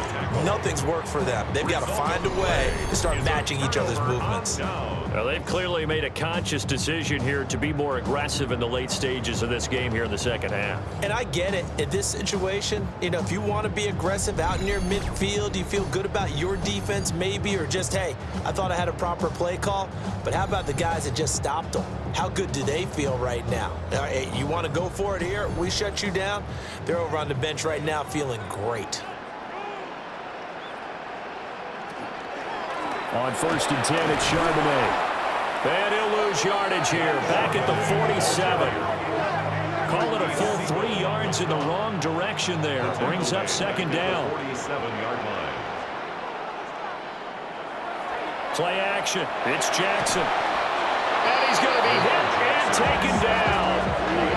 B: Nothing's worked for them. They've got to find a way to start matching each other's movements.
A: Well, they've clearly made a conscious decision here to be more aggressive in the late stages of this game here in the second half.
B: And I get it. In this situation, you know, if you want to be aggressive out near midfield, you feel good about your defense maybe, or just, hey, I thought I had a proper play call. But how about the guys that just stopped them? How good do they feel right now? Hey, you want to go for it here? We shut you down? They're over on the bench right now feeling great.
A: On 1st and 10, it's Charbonnet. And he'll lose yardage here, back at the 47. Call it a full 3 yards in the wrong direction there. Brings up 2nd down.
C: 47-yard line.
A: Play action. It's Jackson. And he's going to be hit and taken down.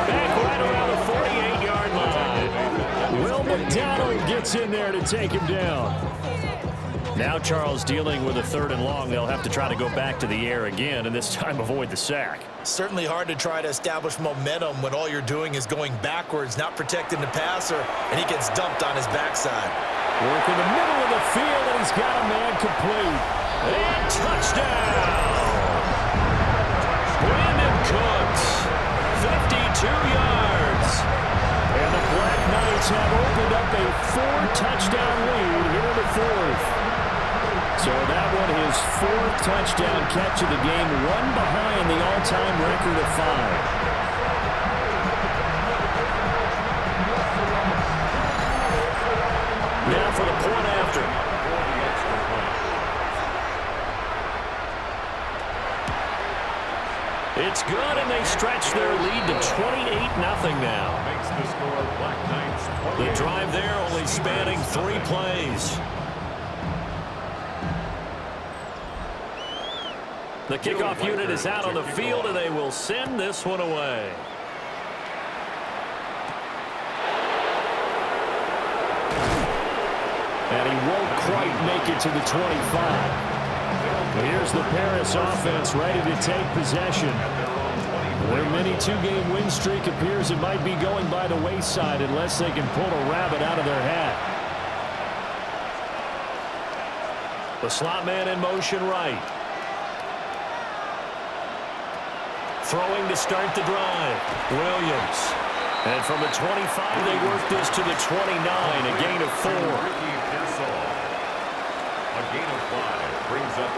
A: Back right around the 48-yard line. Will McDonald gets in there to take him down. Now Charles dealing with a 3rd and long. They'll have to try to go back to the air again and this time avoid the sack.
B: Certainly hard to try to establish momentum when all you're doing is going backwards, not protecting the passer, and he gets dumped on his backside.
A: Work in the middle of the field, and he's got a man complete. And touchdown! Brandon Cooks, 52 yards. And the Black Knights have opened up a 4-touchdown lead here in the 4th. So that one, his 4th touchdown catch of the game, one behind the all-time record of 5. Now for the point after. It's good, and they stretch their lead to 28-0 now.
C: Makes the score Black Knights 28.
A: The drive there only spanning 3 plays. The kickoff unit is out on the field, and they will send this one away. And he won't quite make it to the 25. Here's the Paris offense ready to take possession. Their mini 2-game win streak appears it might be going by the wayside unless they can pull a rabbit out of their hat. The slot man in motion right. Throwing to start the drive. Williams. And from the 25, they work this to the 29, a gain of 4.
C: A gain of 5 brings up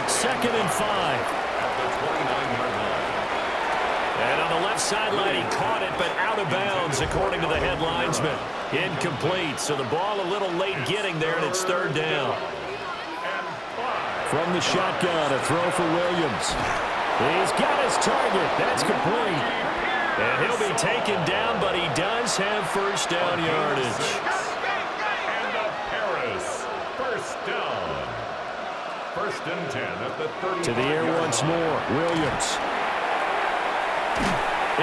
C: 2nd
A: and 5.
C: at the 29-yard line.
D: And on the left sideline, he caught it, but out of bounds, according to the head linesman. Incomplete, so the ball a little late getting there, and it's third down.
A: From the shotgun, a throw for Williams. He's got his target. That's complete.
D: And he'll be taken down, but he does have first down yardage.
C: And a Paris. First down. First and 10 at the 35.
A: To the air once more. Williams.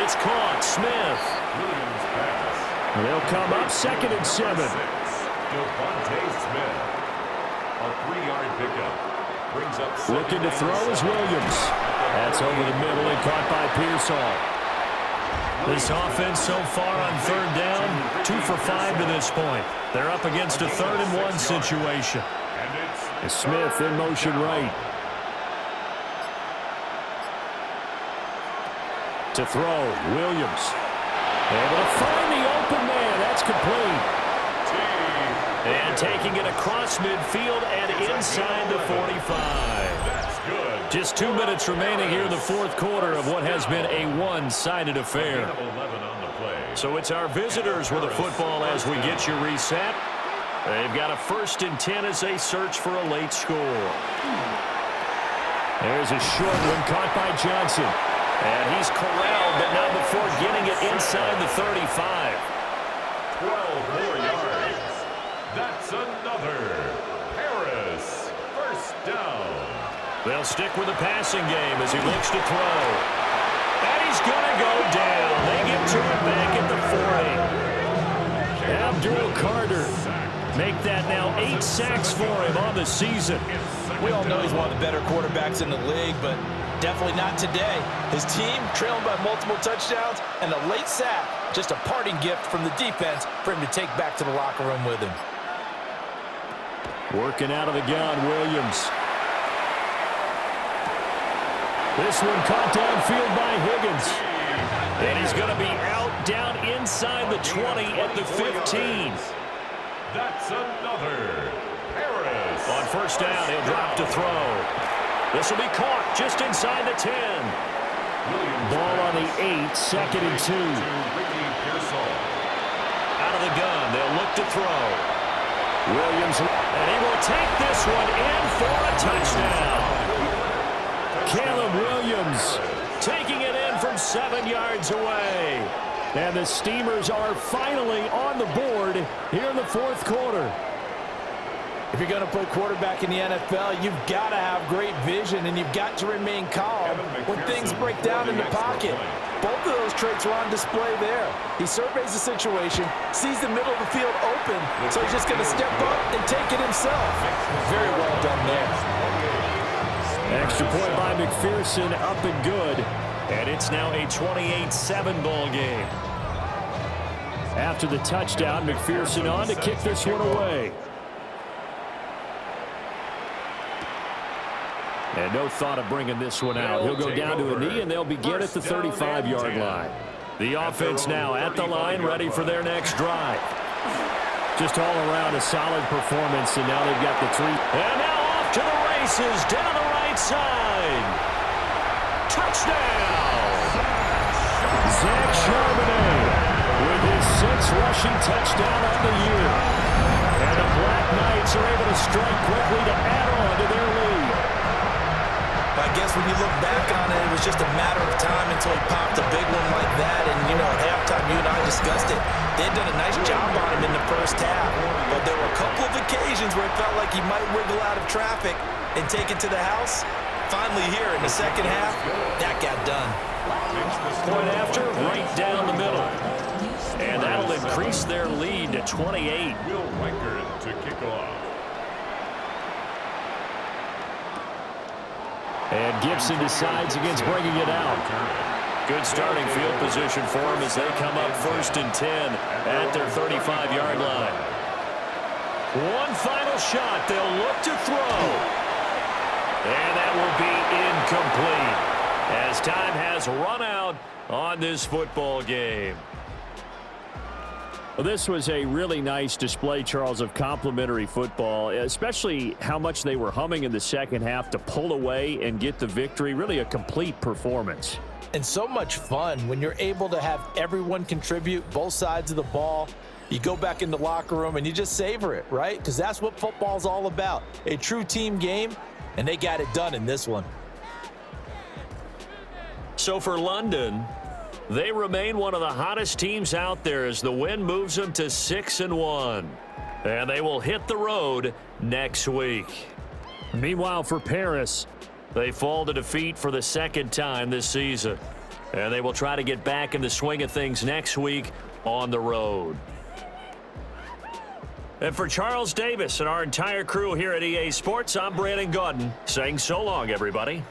D: It's caught. Smith.
C: Williams pass.
A: They'll come up 2nd and 7.
C: Devontae Smith. A 3-yard pickup. Brings up
A: Looking to throw is Williams. That's over the middle and caught by Pearsall.
D: This offense so far on third down, 2 for 5 to this point. They're up against a 3rd and 1 situation.
A: Smith in motion right. To throw, Williams. Able to find the open man. That's complete.
D: And taking it across midfield and inside the 45.
C: That's good.
D: Just 2 minutes remaining here in the fourth quarter of what has been a one-sided affair.
C: 11 on the play.
D: So it's our visitors with the football as we get you reset. They've got a 1st and 10 as they search for a late score.
A: There's a short one caught by Johnson.
D: And he's corralled, but not before getting it inside the 35.
C: 12 more yards. That's another. Paris. First down.
D: They'll stick with the passing game as he looks to throw. And he's going to go down. They get to it back at the 40.
A: Abdul Carter. Make that now 8 sacks for him on the season.
B: We all know he's one of the better quarterbacks in the league, but definitely not today. His team trailing by multiple touchdowns and a late sack. Just a parting gift from the defense for him to take back to the locker room with him.
A: Working out of the gun, Williams. This one caught downfield by Higgins.
D: And he's going to be out down inside the 20 at the 15.
C: That's another. Paris.
D: On first down, he'll drop to throw. This will be caught just inside the 10.
A: Ball on the 8, 2nd and 2.
D: Out of the gun, they'll look to throw. Williams, and he will take this one in for a touchdown.
A: Caleb Williams
D: Taking it in from 7 yards away.
A: And the Steamers are finally on the board here in the fourth quarter.
B: If you're going to play quarterback in the NFL, you've got to have great vision, and you've got to remain calm when things break down in the pocket. Both of those traits are on display there. He surveys the situation, sees the middle of the field open, so he's just going to step up and take it himself. Very well done there.
A: Extra point by McPherson, up and good.
D: And it's now a 28-7 ball game.
A: After the touchdown, McPherson on to kick this one away. And no thought of bringing this one out. He'll go down to a knee, and they'll begin at the 35-yard line.
D: The offense now at the line, ready for their next drive.
A: Just all around a solid performance, and now they've got the 3.
D: And now off to the races, down the right side. Touchdown!
A: Zach Charbonnet with his 6th rushing touchdown of the year. And the Black Knights are able to strike quickly to add on to their lead.
B: I guess when you look back on it, it was just a matter of time until he popped a big one like that. And, you know, at halftime, you and I discussed it. They had done a nice job on him in the first half. But there were a couple of occasions where it felt like he might wiggle out of traffic and take it to the house. Finally here in the second half, that got done.
D: Point after, right down the middle. And that'll increase their lead to 28.
C: Will Reichert to kick off.
A: And Gibson decides against bringing it out.
D: Good starting field position for them as they come up 1st and 10 at their 35-yard line. One final shot. They'll look to throw. And that will be incomplete as time has run out on this football game.
A: Well, this was a really nice display, Charles, of complimentary football, especially how much they were humming in the second half to pull away and get the victory. Really a complete performance.
B: And so much fun when you're able to have everyone contribute, both sides of the ball. You go back in the locker room and you just savor it, right? Because that's what football's all about. A true team game, and they got it done in this one.
D: So for London, they remain one of the hottest teams out there as the win moves them to 6-1. And they will hit the road next week. Meanwhile, for Paris, they fall to defeat for the second time this season. And they will try to get back in the swing of things next week on the road. And for Charles Davis and our entire crew here at EA Sports, I'm Brandon Gaudin saying so long, everybody.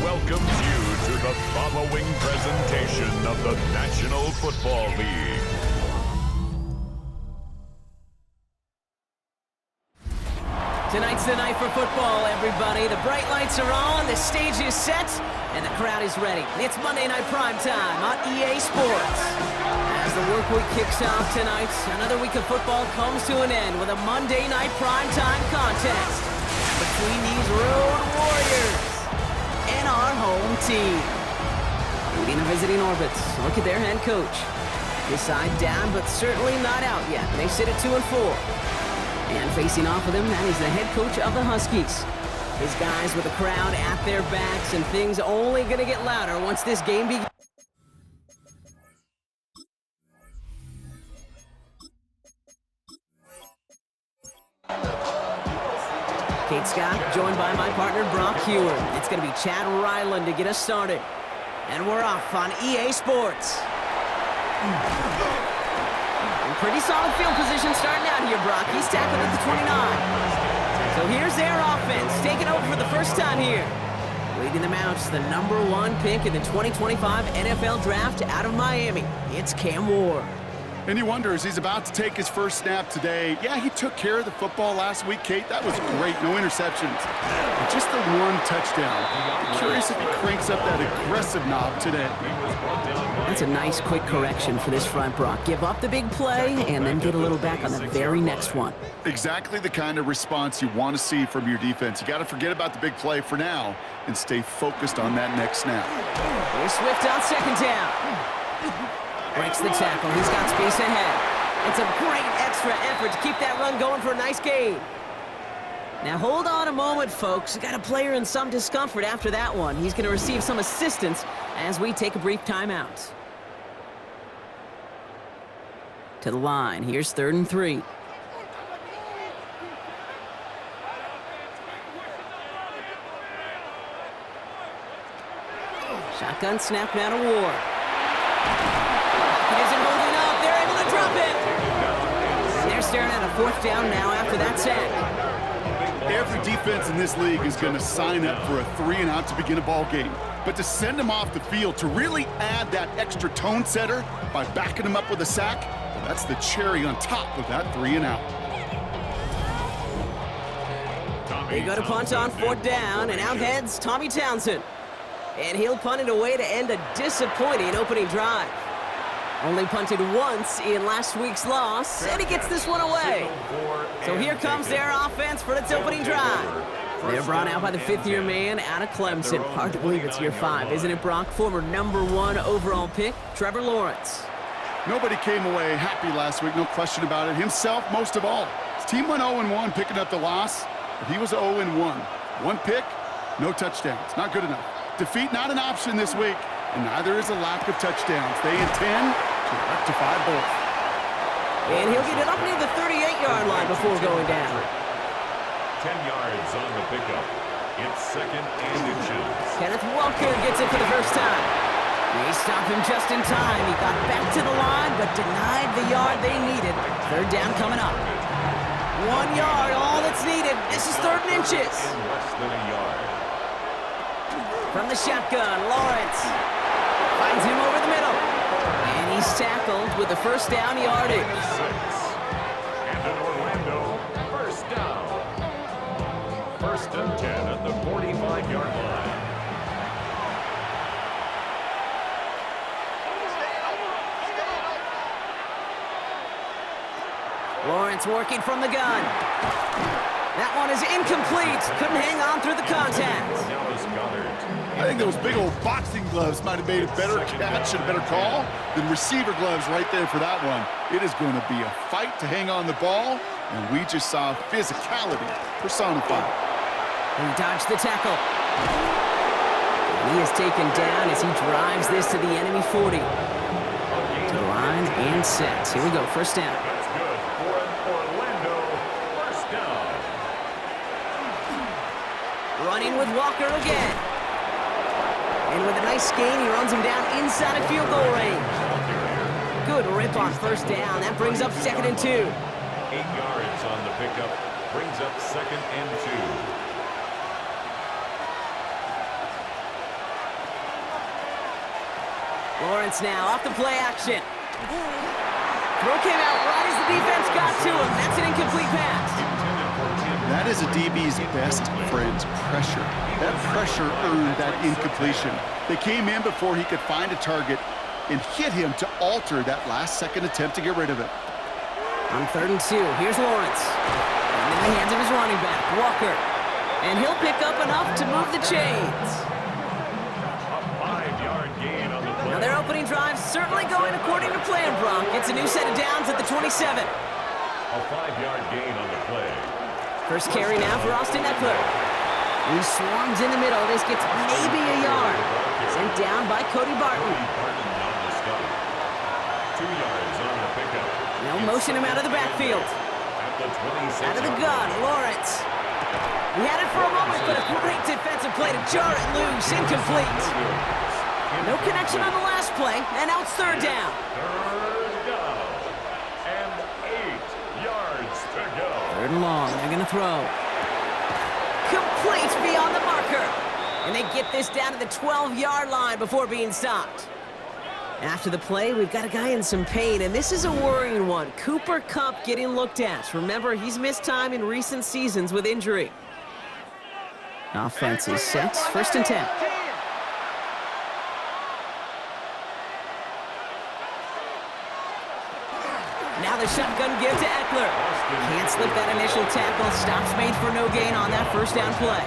C: welcomes you to the following presentation of the National Football League.
F: Tonight's the night for football, everybody. The bright lights are on, the stage is set, and the crowd is ready. It's Monday Night Primetime on EA Sports. As the work week kicks off tonight, another week of football comes to an end with a Monday Night Primetime contest between these road warriors and our home team. Leading the visiting Orbits, look at their head coach. His side down, but certainly not out yet. They sit at 2-4. And facing off with him, that is the head coach of the Huskies. His guys with the crowd at their backs, and things only going to get louder once this game begins. Kate Scott, joined by my partner, Brock Hewer. It's going to be Chad Ryland to get us started. And we're off on EA Sports. Pretty solid field position starting out here, Brock. He's tackled at the 29. So here's their offense, taking over for the first time here. Leading them out, the #1 pick in the 2025 NFL Draft out of Miami. It's Cam Ward.
G: And you wonder, as he's about to take his first snap today, yeah, he took care of the football last week, Kate. That was great. No interceptions. But just the one touchdown. I'm curious if he cranks up that aggressive knob today.
F: That's a nice, quick correction for this front, Brock. Give up the big play and then get a little back on the very next one.
G: Exactly the kind of response you want to see from your defense. You got to forget about the big play for now and stay focused on that next snap.
F: Here's Swift on second down. Breaks the tackle. He's got space ahead. It's a great extra effort to keep that run going for a nice gain. Now hold on a moment, folks. We got a player in some discomfort after that one. He's going to receive some assistance as we take a brief timeout. To the line. Here's 3rd and 3. Shotgun snap now to Ward. He isn't holding up. They're able to drop it. And they're staring at a 4th down now after that sack.
G: Every defense in this league is going to sign up for a 3-and-out to begin a ball game. But to send them off the field, to really add that extra tone setter by backing them up with a sack, well, that's the cherry on top of that 3-and-out.
F: They go to punt on 4th down, and out heads Tommy Townsend. And he'll punt it away to end a disappointing opening drive. Only punted once in last week's loss, and he gets this one away. So here comes their offense for its opening drive. They're brought out by the 5th-year man out of Clemson. Hard to believe it's year 5, isn't it, Brock? Former #1 overall pick, Trevor Lawrence.
G: Nobody came away happy last week, no question about it. Himself, most of all. His team went 0-1 picking up the loss, but he was 0-1. 1 pick, no touchdowns. Not good enough. Defeat not an option this week, and neither is a lack of touchdowns. They intend to rectify both.
F: And he'll get it up near the 38-yard line before going down.
C: 10 yards on the pickup. It's 2nd and inches.
F: Kenneth Walker gets it for the first time. They stop him just in time. He got back to the line, but denied the yard they needed. 3rd down coming up. 1 yard, all that's needed. This is 3rd and inches.
C: In less than a yard.
F: From the shotgun, Lawrence finds him over the middle. And he's tackled with the 1st down yardage.
C: 6. And an Orlando 1st down. 1st and 10 at the 45-yard line.
F: Lawrence working from the gun. That one is incomplete. Couldn't hang on through the contact.
G: I think those big old boxing gloves might have made a better catch and a better call than receiver gloves right there for that one. It is going to be a fight to hang on the ball, and we just saw physicality personified.
F: He dodged the tackle. And he is taken down as he drives this to the enemy 40. To the line and set. Here we go, 1st down.
C: That's good for an Orlando 1st down.
F: Running with Walker again. And with a nice gain, he runs him down inside of field goal range. Good rip on 1st down. That brings up 2nd and 2.
C: 8 yards on the pickup. Brings up 2nd and 2.
F: Lawrence now off the play action. Throw came out right as the defense got to him. That's an incomplete pass.
G: That is a DB's best friend, pressure. That pressure earned that incompletion. They came in before he could find a target and hit him to alter that last-second attempt to get rid of it.
F: On 3rd and 2, here's Lawrence. And in the hands of his running back, Walker. And he'll pick up enough to move the chains.
C: A 5-yard gain on the play.
F: Now their opening drive certainly going according to plan, Brock. It's a new set of downs at the 27.
C: A 5-yard gain on the play.
F: First carry now for Austin Eckler. He swarms in the middle. This gets maybe a yard. Sent down by Cody Barton.
C: 2 yards on the pickup.
F: They'll motion him out of the backfield.
C: At the 26.
F: Out of the gun, Lawrence. He had it for a moment, but a great defensive play to jar it loose. Incomplete. No connection on the last play, and now it's 3rd down.
C: 3rd down. And 8 yards to go.
F: 3rd and long. They're going to throw. Complete beyond the marker. And they get this down to the 12-yard line before being stopped. After the play, we've got a guy in some pain, and this is a worrying one. Cooper Kupp getting looked at. Remember, he's missed time in recent seasons with injury. Offense is set. 1st and 10. Now the shotgun give to Eckler. Can't slip that initial tackle. Stops made for no gain on that 1st down play.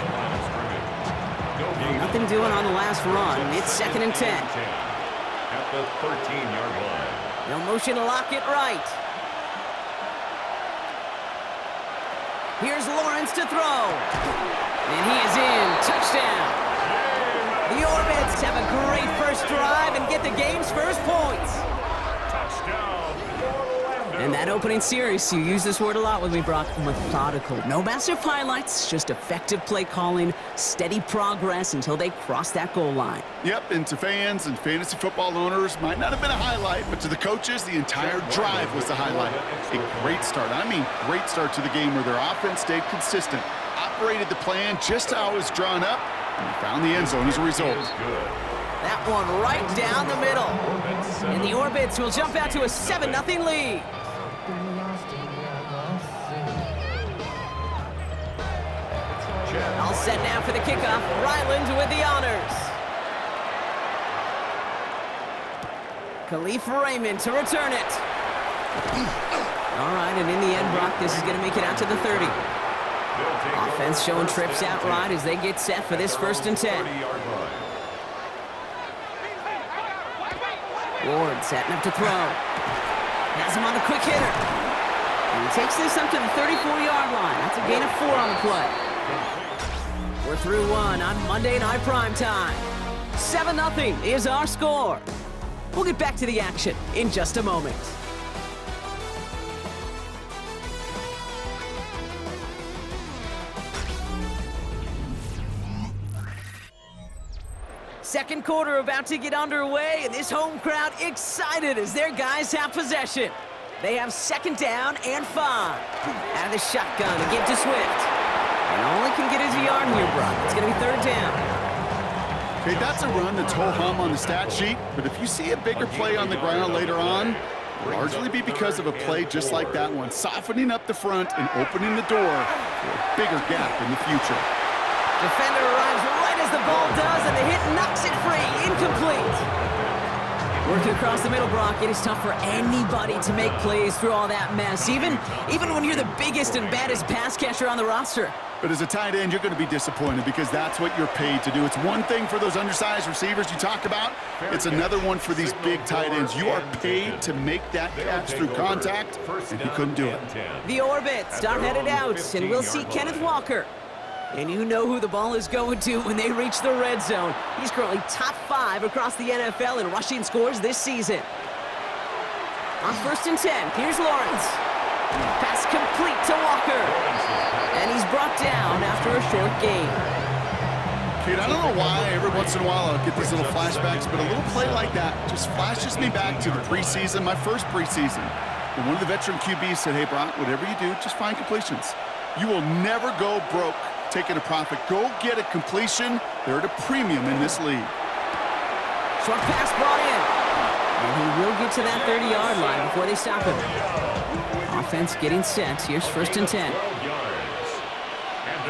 F: Nothing doing on the last run. It's 2nd and 10.
C: At the 13-yard line.
F: No motion to lock it right. Here's Lawrence to throw. And he is in. Touchdown. The Orbits have a great first drive and get the game's first points.
C: Touchdown, Orlando.
F: And that opening series, you use this word a lot with me, Brock, methodical. No massive highlights, just effective play calling, steady progress until they cross that goal line.
G: Yep, and to fans and fantasy football owners, might not have been a highlight, but to the coaches, the entire drive was the highlight. A great start. I mean, great start to the game where their offense stayed consistent, operated the plan just how it was drawn up, and found the end zone as a result.
F: That one right down the middle. And the Orbits will jump out to a 7-0 lead. All set now for the kickoff. Ryland with the honors. Khalif Raymond to return it. All right, and in the end, Brock, this is going to make it out to the 30. Offense showing trips out right as they get set for this 1st and 10. Ward setting up to throw. Has him on the quick hitter. And he takes this up to the 34-yard line. That's a gain of 4 on the play. We're through one on Monday Night Primetime. 7-0 is our score. We'll get back to the action in just a moment. Second quarter about to get underway, and this home crowd excited as their guys have possession. They have 2nd down and 5. Out of the shotgun to give to Swift. And all he can get is a yard here, Brock. It's going to be 3rd down.
G: Okay, that's a run that's ho-hum on the stat sheet, but if you see a bigger play on the ground later on, it'll largely be because of a play just like that one, softening up the front and opening the door for a bigger gap in the future.
F: Defender arrives right as the ball does, and the hit knocks it free. Incomplete. Working across the middle, Brock, it is tough for anybody to make plays through all that mess, even when you're the biggest and baddest pass catcher on the roster.
G: But as a tight end, you're going to be disappointed because that's what you're paid to do. It's one thing for those undersized receivers you talk about. It's another one for these big tight ends. You are paid to make that catch through contact, and you couldn't do it.
F: The Orbits are headed out, and we'll see Kenneth Walker. And you know who the ball is going to when they reach the red zone. He's currently top 5 across the NFL in rushing scores this season. On 1st and 10, here's Lawrence. Pass complete to Walker. And he's brought down after a short gain.
G: Kid, I don't know why every once in a while I'll get these little flashbacks, but a little play like that just flashes me back to the preseason, my first preseason. And one of the veteran QBs said, hey, Brock, whatever you do, just find completions. You will never go broke taking a profit. Go get a completion. They're at a premium in this league.
F: Short pass brought in. And he will get to that 30-yard line before they stop him. Offense getting set. Here's 1st and 10.
C: And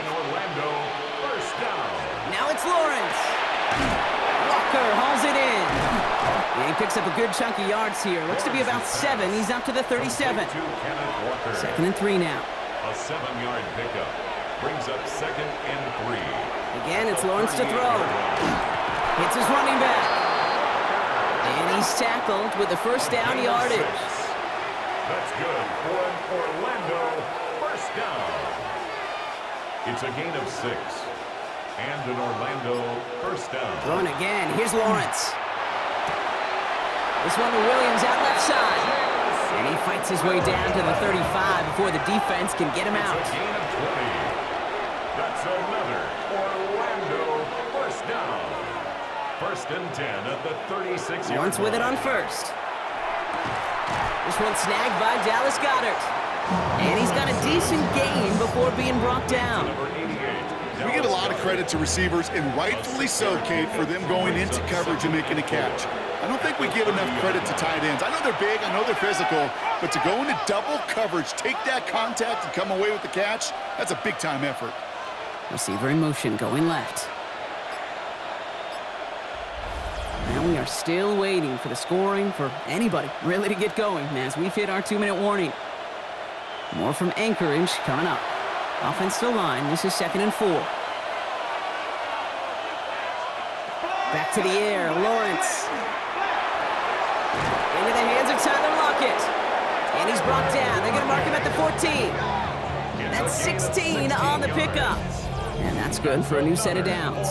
C: an Orlando 1st down.
F: Now it's Lawrence. Walker hauls it in. And he picks up a good chunk of yards here. Looks to be about 7. He's up to the 37. 2nd and 3 now.
C: A 7-yard pickup. Brings up 2nd and 3.
F: Again, it's Lawrence to throw. Hits his running back. And he's tackled with the 1st down yardage.
C: That's good for an Orlando 1st down. It's a gain of 6. And an Orlando 1st down.
F: Throwing again. Here's Lawrence. This one to Williams out left side. And he fights his way down to the 35 before the defense can get him out.
C: It's a gain of 20. That's another Orlando 1st down. 1st and 10 at the 36-yard
F: Once with it on 1st. This one snagged by Dallas Goedert. And he's got a decent gain before being brought down.
G: We get give a lot of credit to receivers, and rightfully so, Kate, for them going into coverage and making a catch. I don't think we give enough credit to tight ends. I know they're big, I know they're physical, but to go into double coverage, take that contact, and come away with the catch, that's a big-time effort.
F: Receiver in motion, going left. Now we are still waiting for the scoring for anybody really to get going as we've hit our 2-minute warning. More from Anchorage coming up. Offensive line, this is 2nd and 4. Back to the air, Lawrence. Into the hands of Tyler Lockett. And he's brought down. They're going to mark him at the 14. That's 16 on the pickup. And that's good for a new set of downs.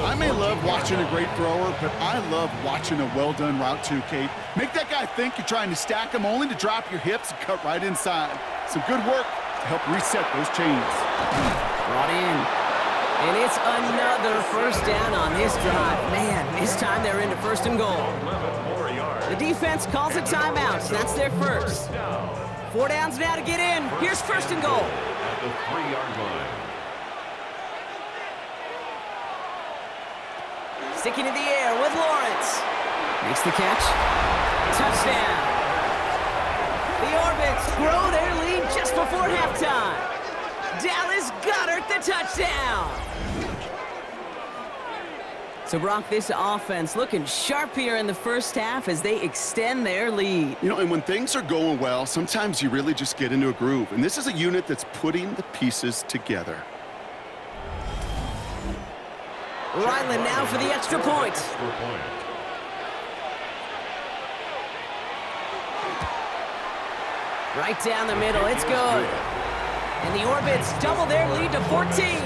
G: I may love watching a great thrower, but I love watching a well-done route too, Kate. Make that guy think you're trying to stack him only to drop your hips and cut right inside. Some good work to help reset those chains.
F: Brought in. And it's another first down on this drive. Man, this time they're into 1st and goal. The defense calls a timeout. So that's their first. 4 downs now to get in. Here's 1st and goal.
C: At the 3-yard line.
F: Sticking in the air with Lawrence. Makes the catch. Touchdown. The Orbits grow their lead just before halftime. Dallas Goedert the touchdown. So, Brock, this offense looking sharp here in the first half as they extend their lead.
G: You know, and when things are going well, sometimes you really just get into a groove. And this is a unit that's putting the pieces together.
F: Ryland now for the extra point. Right down the middle, it's good. And the Orbits double their lead to 14.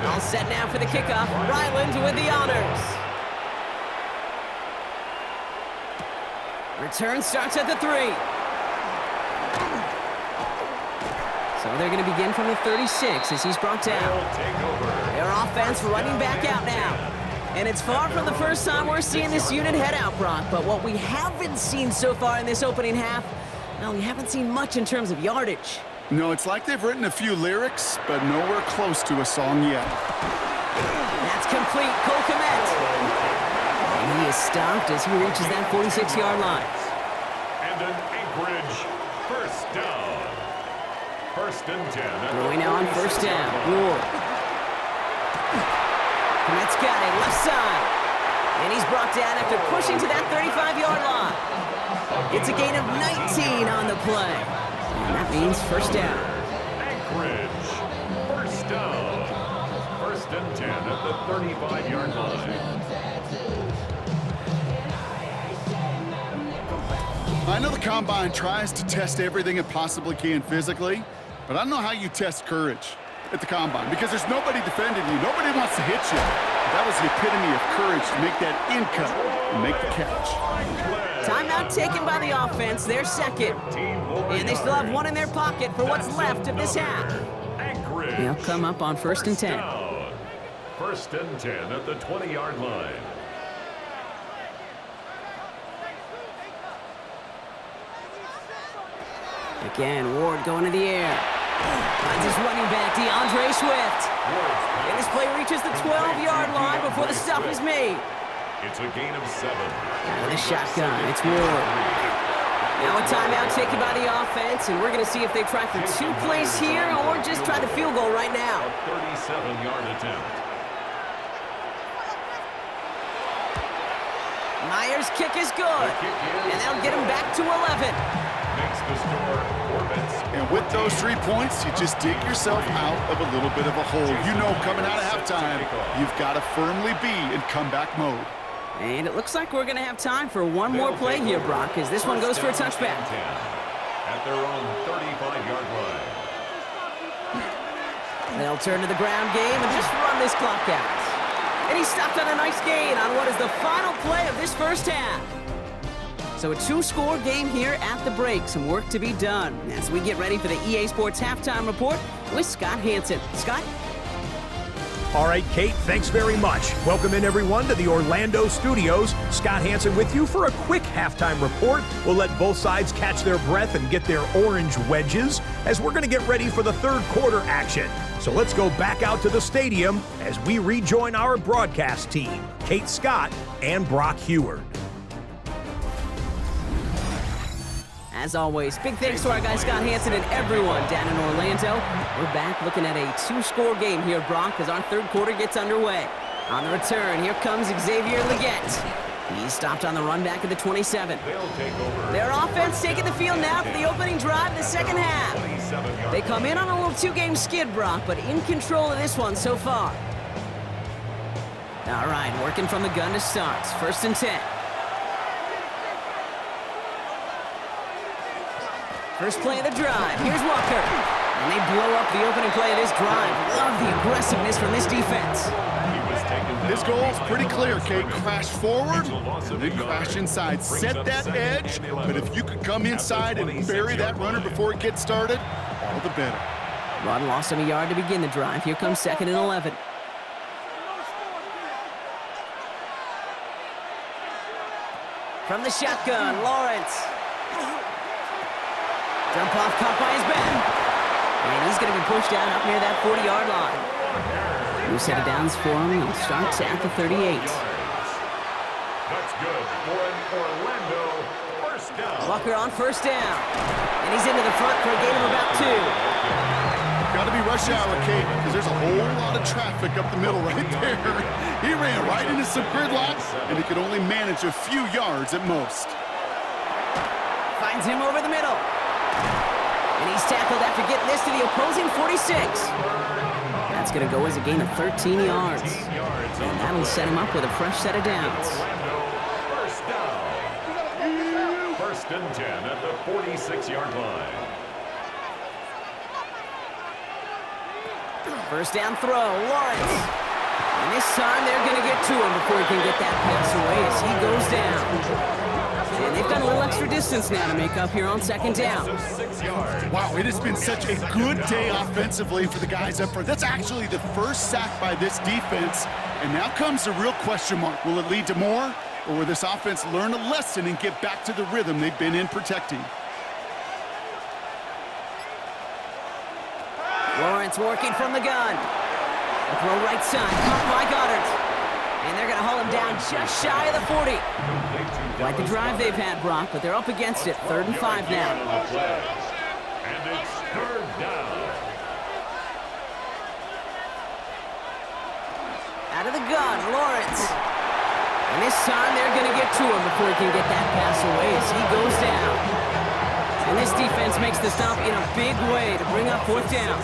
F: All set now for the kickoff. Ryland with the honors. Return starts at the 3. So they're going to begin from the 36 as he's brought down. Their offense running back out now. And it's far from the first time we're seeing this unit head out, Brock. But what we haven't seen so far in this opening half, well, we haven't seen much in terms of yardage.
G: No, it's like they've written a few lyrics, but nowhere close to a song yet.
F: That's complete. Cole Kmet. And he is stopped as he reaches that 46-yard line.
C: And an Anchorage first down. 1st and 10.
F: Throwing now on 1st down. Ward. Kmet's got it. Left side. And he's brought down after pushing to that 35-yard line. It's a gain of 19 on the play. And that means 1st down.
C: Anchorage, 1st down. 1st and 10 at the 35-yard line.
G: I know the Combine tries to test everything it possibly can physically, but I don't know how you test courage at the Combine because there's nobody defending you. Nobody wants to hit you. That was the epitome of courage to make that in cut and make the catch.
F: Timeout taken by the offense, their 2nd. And they still have 1 in their pocket for what's left of this half. They'll come up on 1st and 10.
C: 1st and 10 at the 20-yard line.
F: Again, Ward going to the air. Finds his running back, DeAndre Swift. And this play reaches the 12-yard line before the stop is made.
C: It's a gain of 7.
F: With a shotgun, it's Ward. Now a timeout taken by the offense, and we're going to see if they try for 2 plays here or just try the field goal right now.
C: A 37-yard attempt.
F: Myers' kick is good, and that'll get him back to 11.
C: Makes the score Orbits.
G: And with those 3 points, you just dig yourself out of a little bit of a hole. You know coming out of halftime, you've got to firmly be in comeback mode.
F: And it looks like we're going to have time for 1 more play here, Brock, as this one goes for a touchback.
C: At their own 35-yard line.
F: They'll turn to the ground game and just run this clock out. And he stopped on a nice gain on what is the final play of this first half. So a 2-score game here at the break. Some work to be done as we get ready for the EA Sports Halftime Report with Scott Hansen. Scott?
E: All right, Kate, thanks very much. Welcome in, everyone, to the Orlando studios. Scott Hansen with you for a quick halftime report. We'll let both sides catch their breath and get their orange wedges as we're going to get ready for the third quarter action. So let's go back out to the stadium as we rejoin our broadcast team, Kate Scott and Brock Heward.
F: As always, big thanks to our guy Scott Hansen and everyone down in Orlando. We're back looking at a two-score game here, Brock, as our third quarter gets underway. On the return, here comes Xavier Leggett. He's stopped on the run back at the 27. Their offense taking the field now for the opening drive of the second half. They come in on a little two-game skid, Brock, but in control of this one so far. All right, working from the gun to start. 1st and 10. First play of the drive. Here's Walker. And they blow up the opening play of this drive. Love the aggressiveness from this defense.
G: This goal is pretty clear, Kate. Crash forward, and then crash inside. Set that edge, but if you could come inside and bury that runner before it gets started, all the better.
F: Rod lost him a yard to begin the drive. Here comes 2nd and 11. From the shotgun, Lawrence. Jump off caught by his back. And he's going to be pushed down up near that 40-yard line. New set of downs for him. He'll start at the 38.
C: That's good for an Orlando first down.
F: Walker on 1st down. And he's into the front for a gain of about 2.
G: Got to be rush hour, Kate, because there's a whole lot of traffic up the middle right there. He ran right into some gridlock, and he could only manage a few yards at most.
F: Finds him over the middle. And he's tackled after getting this to the opposing 46. That's going to go as a gain of 13 yards. And that'll set him up with a fresh set of downs.
C: First down. 1st and 10 at the 46-yard line.
F: First down throw, Lawrence. And this time they're going to get to him before he can get that pass away as he goes down. And they've got a little extra distance now to make up here on 2nd down.
G: Wow, it has been such a good day offensively for the guys up front. That's actually the first sack by this defense. And now comes the real question mark. Will it lead to more? Or will this offense learn a lesson and get back to the rhythm they've been in protecting?
F: Lawrence working from the gun. A throw right side, caught by Goddard. And they're going to haul him down just shy of the 40. Quite the drive they've had, Brock, but they're up against it. 3rd and 5 now.
C: And it's 3rd down.
F: Out of the gun, Lawrence. And this time they're going to get to him before he can get that pass away as he goes down. And this defense makes the stop in a big way to bring up 4th down.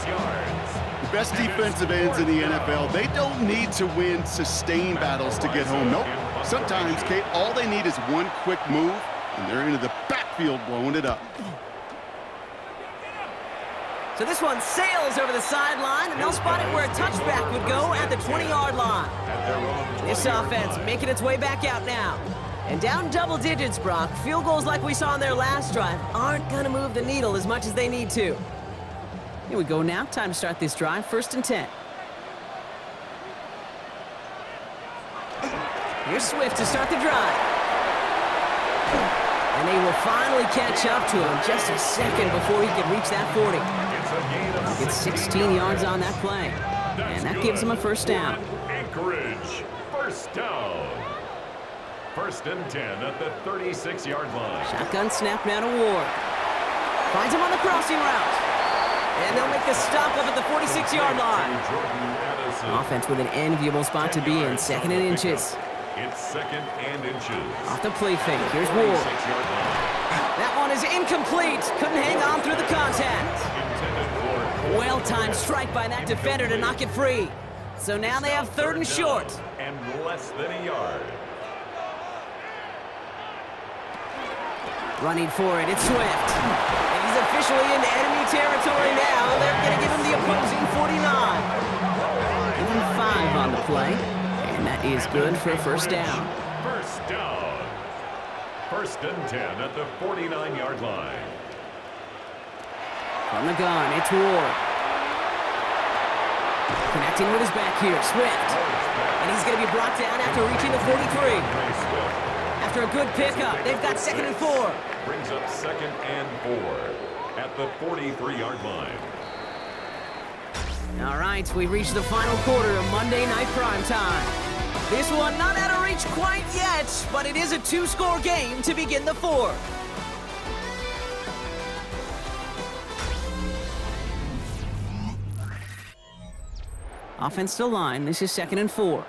G: The best defensive ends in the NFL, they don't need to win sustained battles to get home. Nope. Sometimes, Kate, all they need is one quick move, and they're into the backfield blowing it up.
F: So this one sails over the sideline, and they'll spot it where a touchback would go at the 20-yard line. This offense making its way back out now. And down double digits, Brock. Field goals like we saw in their last drive aren't going to move the needle as much as they need to. Here we go now. Time to start this drive. 1st and 10. Here's Swift to start the drive. And they will finally catch up to him just a second before he can reach that 40. He gets 16 yards on that play. And that gives him a 1st down.
C: Anchorage, 1st down. 1st and 10 at the 36-yard line.
F: Shotgun snap now to Ward. Finds him on the crossing route. And they'll make the stop up at the 46-yard line. Offense with an enviable spot to be in. 2nd and inches.
C: It's 2nd and inches.
F: Off the play fake. Here's Ward. That one is incomplete. Couldn't hang on through the contact. Well-timed strike by that defender to knock it free. So now they have 3rd and short.
C: And less than a yard.
F: Running for it, it's Swift. And he's officially into enemy territory now. They're going to give him the opposing 49. Give him 5 on the play. And that is good for a 1st down.
C: 1st down. 1st and 10 at the 49-yard line.
F: From the gun, it's Ward. Connecting with his back here, Swift. And he's going to be brought down after reaching the 43. After a good pickup, they've got 2nd and 4.
C: Brings up 2nd and 4 at the 43-yard line.
F: All right, we've reached the final quarter of Monday Night Primetime. This one not out of reach quite yet, but it is a 2-score game to begin the 4th. Offense to line. This is 2nd and 4.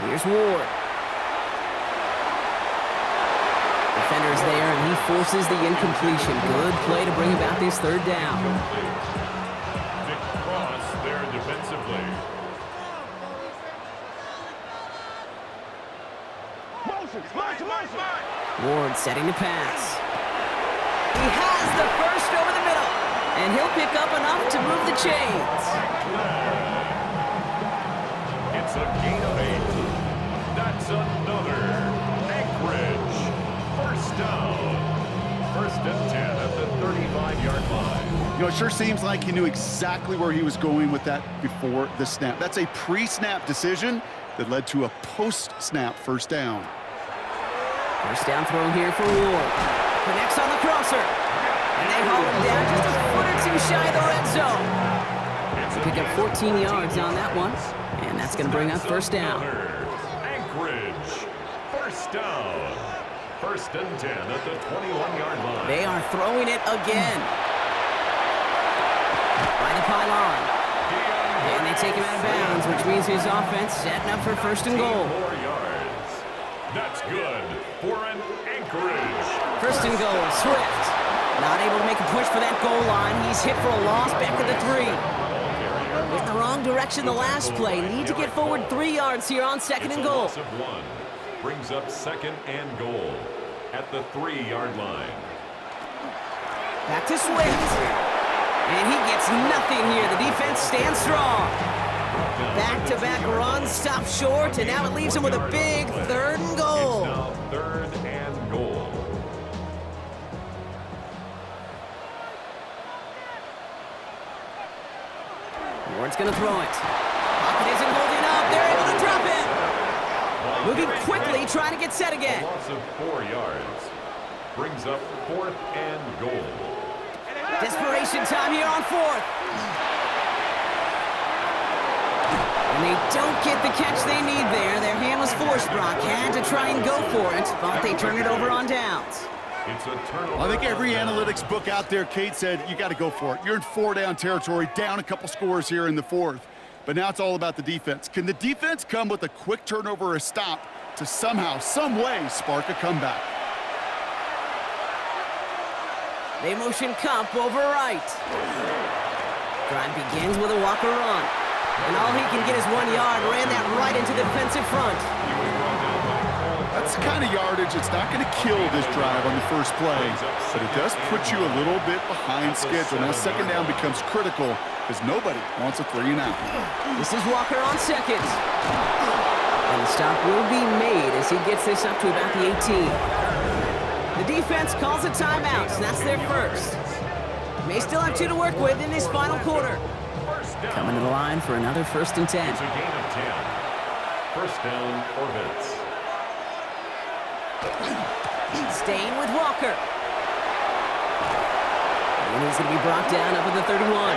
F: Here's Ward. Defender's there, and he forces the incompletion. Good play to bring about this 3rd down.
C: Nick Cross there defensively.
F: Ward setting the pass. He has the first over the middle, and he'll pick up enough to move the chains.
C: It's a gain of 8. That's another Anchorage. First down. 1st and 10 at the 35-yard line.
G: You know, it sure seems like he knew exactly where he was going with that before the snap. That's a pre-snap decision that led to a post-snap 1st down.
F: 1st down throw here for Ward. Connects on the crosser. And they haul him down just a foot or 2 shy of the red zone. Pick up 14 yards on that one. And that's going to bring up 1st down.
C: Anchorage. 1st down. 1st and 10 at the 21-yard line.
F: They are throwing it again. By the pylon. And they take him out of bounds, which means his offense setting up for 1st and goal.
C: 4 yards. That's good for an Anchorage.
F: 1st and goal, Swift. Not able to make a push for that goal line. He's hit for a loss back at the 3. In the wrong direction the last play. Need to get forward 3 yards here on 2nd and goal.
C: It's a loss of 1. Brings up 2nd and goal at the 3-yard line.
F: Back to Swift. And he gets nothing here. The defense stands strong. Back-to-back runs, stop short, and now it leaves him with a big 3rd and goal.
C: It's now 3rd and goal.
F: Ward's going to throw it. Pocket isn't holding up. They're able to drop it. Moving quickly, trying to get set again.
C: A loss of 4 yards. Brings up 4th and goal.
F: Desperation time here on 4th. And they don't get the catch they need there. Their hand was forced, Brock. Had to try and go for it, but they turn it over on downs.
C: It's a turnover.
G: I think every analytics book out there, Kate, said you got to go for it. You're in 4-down territory, down a couple scores here in the 4th. But now it's all about the defense. Can the defense come with a quick turnover or a stop to somehow, some way, spark a comeback?
F: They motion Kump over right. Drive begins with a Walker run. And all he can get is 1 yard. Ran that right into the defensive front.
G: That's the kind of yardage that's not going to kill this drive on the first play, but it does put you a little bit behind schedule. Now 2nd down becomes critical because nobody wants a 3 and out.
F: This is Walker on 2nd. And the stop will be made as he gets this up to about the 18. The defense calls a timeout, so that's their 1st. May still have 2 to work with in this final quarter. Coming to the line for another 1st and 10.
C: It's a gain of 10. 1st down, Orbits.
F: Staying with Walker. And he's going to be brought down up at the 31.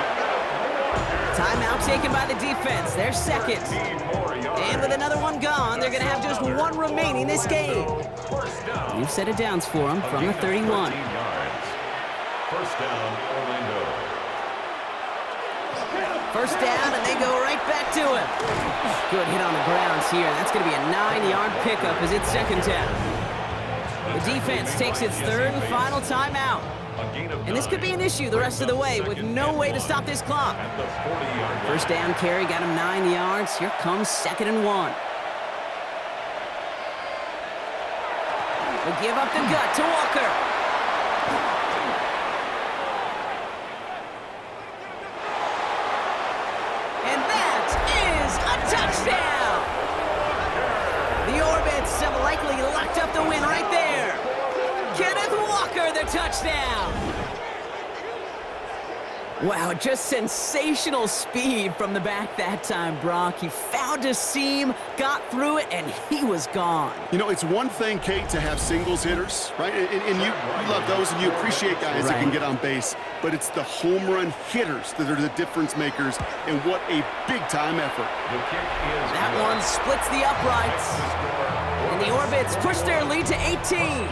F: Timeout taken by the defense. They're 2nd. And with another one gone, they're going to have just 1 remaining this game. You've set it downs for them from the 31.
C: 1st down, Orlando.
F: 1st down, and they go right back to him. Good hit on the grounds here. That's going to be a 9-yard pickup as it's 2nd down. The defense takes its 3rd and final timeout. And this could be an issue the rest of the way with no way to stop this clock. 1st down carry got him 9 yards. Here comes 2nd and 1. They give up the gut to Walker. And that is a touchdown. The Orbits have likely locked up the win right there. Kenneth Walker, the touchdown. Wow, just sensational speed from the back that time, Brock. He found a seam, got through it, and he was gone.
G: You know, it's one thing, Kate, to have singles hitters, right? And you love those, and you appreciate guys that can get on base. But it's the home run hitters that are the difference makers, and what a big-time effort.
F: That one splits the uprights. And the Orbits push their lead to 18.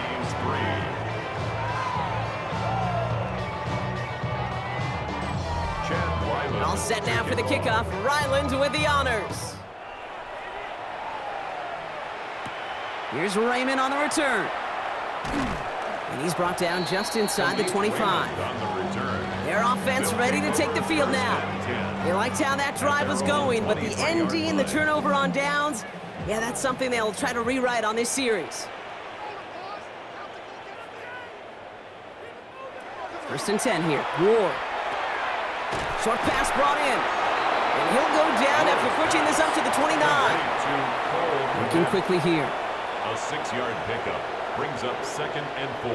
F: All set now for the kickoff. Ryland with the honors. Here's Raymond on the return. And he's brought down just inside the 25. Their offense ready to take the field now. They liked how that drive was going, but the ND and the turnover on downs, yeah, that's something they'll try to rewrite on this series. First and 10 here. Ward. Short pass brought in. And he'll go down after pushing this up to the 29. Working quickly here.
C: A 6-yard pickup brings up 2nd and 4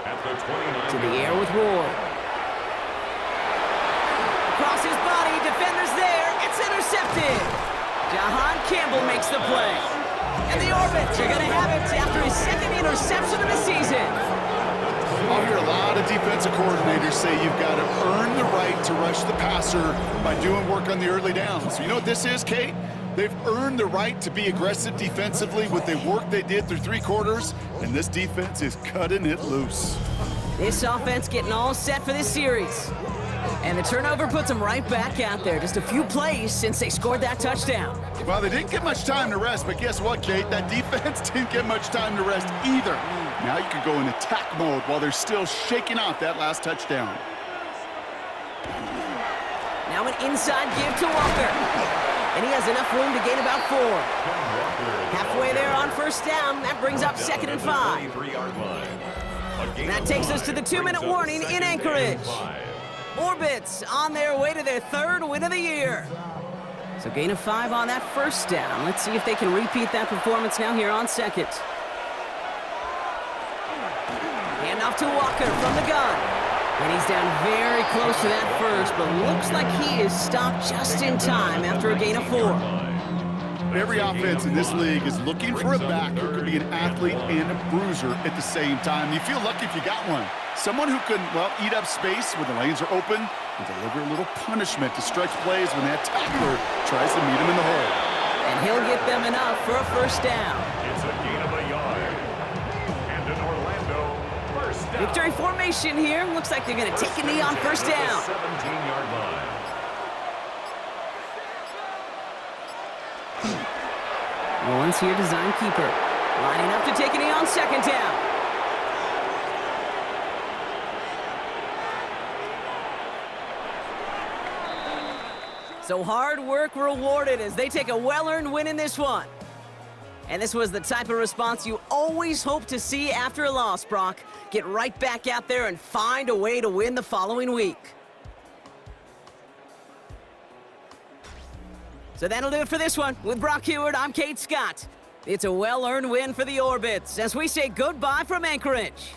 C: at the 29.
F: To the air with Ward. Across his body, defenders there. It's intercepted. Jahan Campbell makes the play. And the Orbits are going to have it after his 2nd interception of the season.
G: I'll hear a lot of defensive coordinators say you've got to earn the right to rush the passer by doing work on the early downs. You know what this is, Kate? They've earned the right to be aggressive defensively with the work they did through 3 quarters, and this defense is cutting it loose.
F: This offense getting all set for this series. And the turnover puts them right back out there. Just a few plays since they scored that touchdown.
G: Well, they didn't get much time to rest, but guess what, Kate? That defense didn't get much time to rest either. Now you can go in attack mode while they're still shaking out that last touchdown.
F: Now an inside give to Walker. And he has enough room to gain about 4. Halfway there on first down. That brings up 2nd and 5. And that takes us to the 2-minute warning in Anchorage. Orbits on their way to their 3rd win of the year. So gain of 5 on that first down. Let's see if they can repeat that performance now here on 2nd. Hand off to Walker from the gun. And he's down very close to that first, but looks like he is stopped just in time after a gain of 4.
G: Every offense in this league is looking for a back who can be an athlete and a bruiser at the same time. You feel lucky if you got one. Someone who can, well, eat up space when the lanes are open and deliver a little punishment to stretch plays when that tackler tries to meet him in the hole.
F: And he'll get them enough for a first down.
C: It's a gain of a yard. And an Orlando first down.
F: Victory formation here. Looks like they're going to take a knee on first down.
C: 17-yard line.
F: Mullins here, design keeper. Lining up to take a knee on 2nd down. So hard work rewarded as they take a well-earned win in this one. And this was the type of response you always hope to see after a loss, Brock. Get right back out there and find a way to win the following week. So that'll do it for this one. With Brock Heward, I'm Kate Scott. It's a well-earned win for the Orbits as we say goodbye from Anchorage.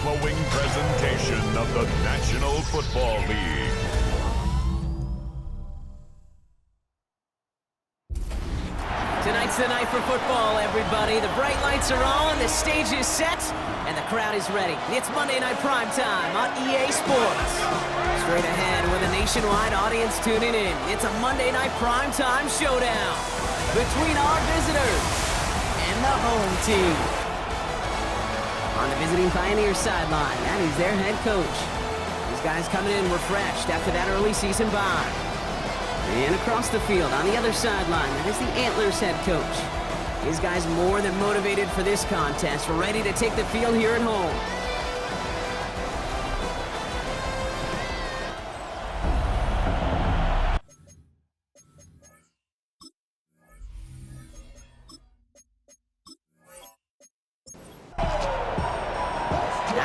C: following presentation of the National Football League.
F: Tonight's the night for football, everybody. The bright lights are on, the stage is set, and the crowd is ready. It's Monday Night Prime Time on EA Sports. Straight ahead with a nationwide audience tuning in, it's a Monday Night Prime Time showdown between our visitors and the home team. On the visiting Pioneers sideline, that is their head coach. These guys coming in refreshed after that early season bye. And across the field, on the other sideline, that is the Antlers head coach. These guys more than motivated for this contest, ready to take the field here at home.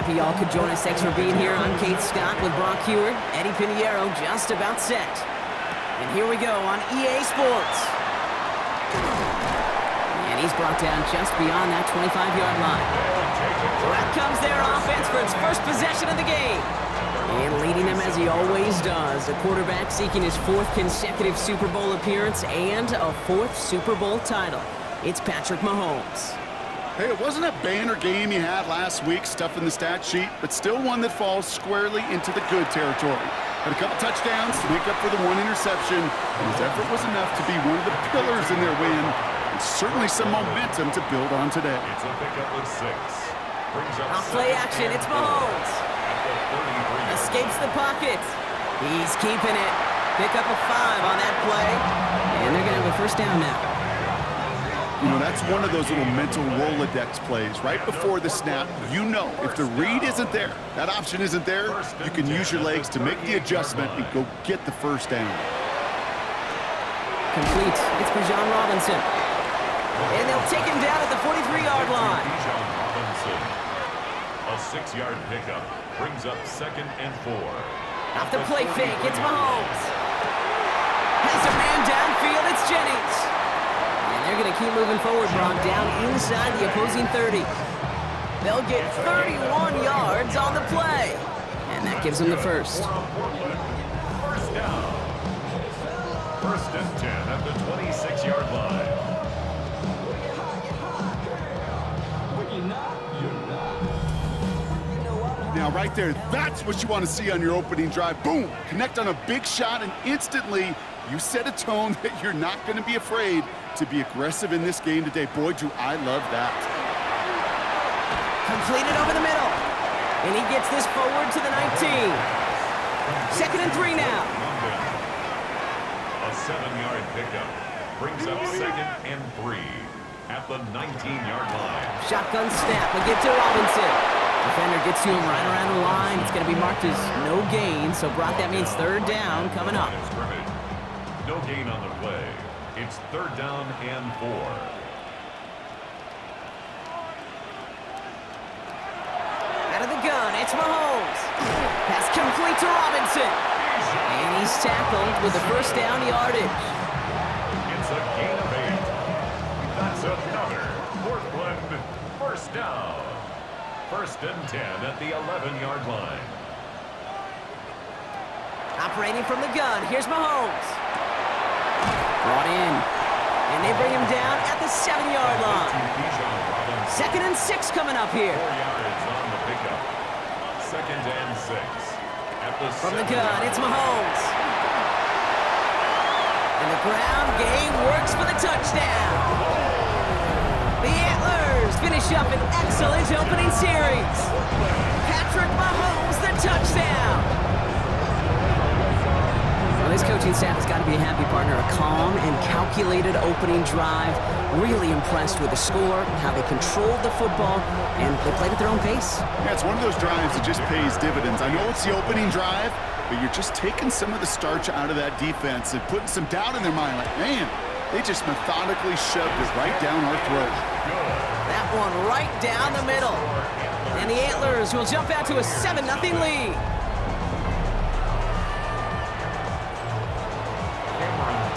F: Happy y'all could join us. Thanks for being here. I'm Kate Scott with Brock Hewitt. Eddie Pinheiro just about set. And here we go on EA Sports. And he's brought down just beyond that 25-yard line. So out comes their offense for its first possession of the game. And leading them as he always does, the quarterback seeking his 4th consecutive Super Bowl appearance and a 4th Super Bowl title. It's Patrick Mahomes.
G: Hey, it wasn't a banner game you had last week, stuff in the stat sheet, but still one that falls squarely into the good territory. Had a couple touchdowns to make up for the 1 interception, and his effort was enough to be one of the pillars in their win, and certainly some momentum to build on today.
C: It's a pickup of 6. Brings up
F: Off play action, it's Mahomes. Escapes the pocket. He's keeping it. Pick up a 5 on that play, and they're going to have a first down now.
G: You know, that's one of those little mental Rolodex plays. Right before the snap, you know if the read isn't there, that option isn't there, you can use your legs to make the adjustment and go get the first down.
F: Complete. It's Bijan Robinson. And they'll take him down at the 43-yard line.
C: Bijan Robinson. A 6-yard pickup brings up 2nd and 4.
F: Off the play fake, it's Mahomes. Has a man downfield, it's Jennings. They're going to keep moving forward, Brock, down inside the opposing 30. They'll get 31 yards on the play. And that gives them the first.
C: First down. 1st and 10 at the 26-yard line.
G: Now, right there, that's what you want to see on your opening drive. Boom! Connect on a big shot, and instantly you set a tone that you're not going to be afraid to be aggressive in this game today. Boy, do I love that.
F: Completed over the middle. And he gets this forward to the 19. 2nd and 3 now.
C: A 7-yard pickup brings up 2nd and 3 at the 19-yard line.
F: Shotgun snap. We'll get to Robinson. Defender gets to him right around the line. It's going to be marked as no gain. So, Brock, that means 3rd down coming up.
C: No gain on the play. It's 3rd down and 4.
F: Out of the gun, it's Mahomes. Pass complete to Robinson. And he's tackled with the first down yardage.
C: It's a gain of 8. That's another Portland first down. 1st and 10 at the 11-yard line.
F: Operating from the gun, here's Mahomes. Brought in. And they bring him down at the 7-yard line. 2nd and 6 coming up here.
C: 4 yards on the pickup. 2nd and 6. At the
F: from the gun, it's Mahomes. And the ground game works for the touchdown. The Antlers finish up an excellent opening series. Patrick Mahomes, the touchdown. This coaching staff has got to be a happy partner. A calm and calculated opening drive. Really impressed with the score, how they controlled the football, and they played at their own pace.
G: Yeah, it's one of those drives that just pays dividends. I know it's the opening drive, but you're just taking some of the starch out of that defense and putting some doubt in their mind. Like, man, they just methodically shoved it right down our throat.
F: That one right down the middle. And the Antlers will jump out to a 7-0 lead.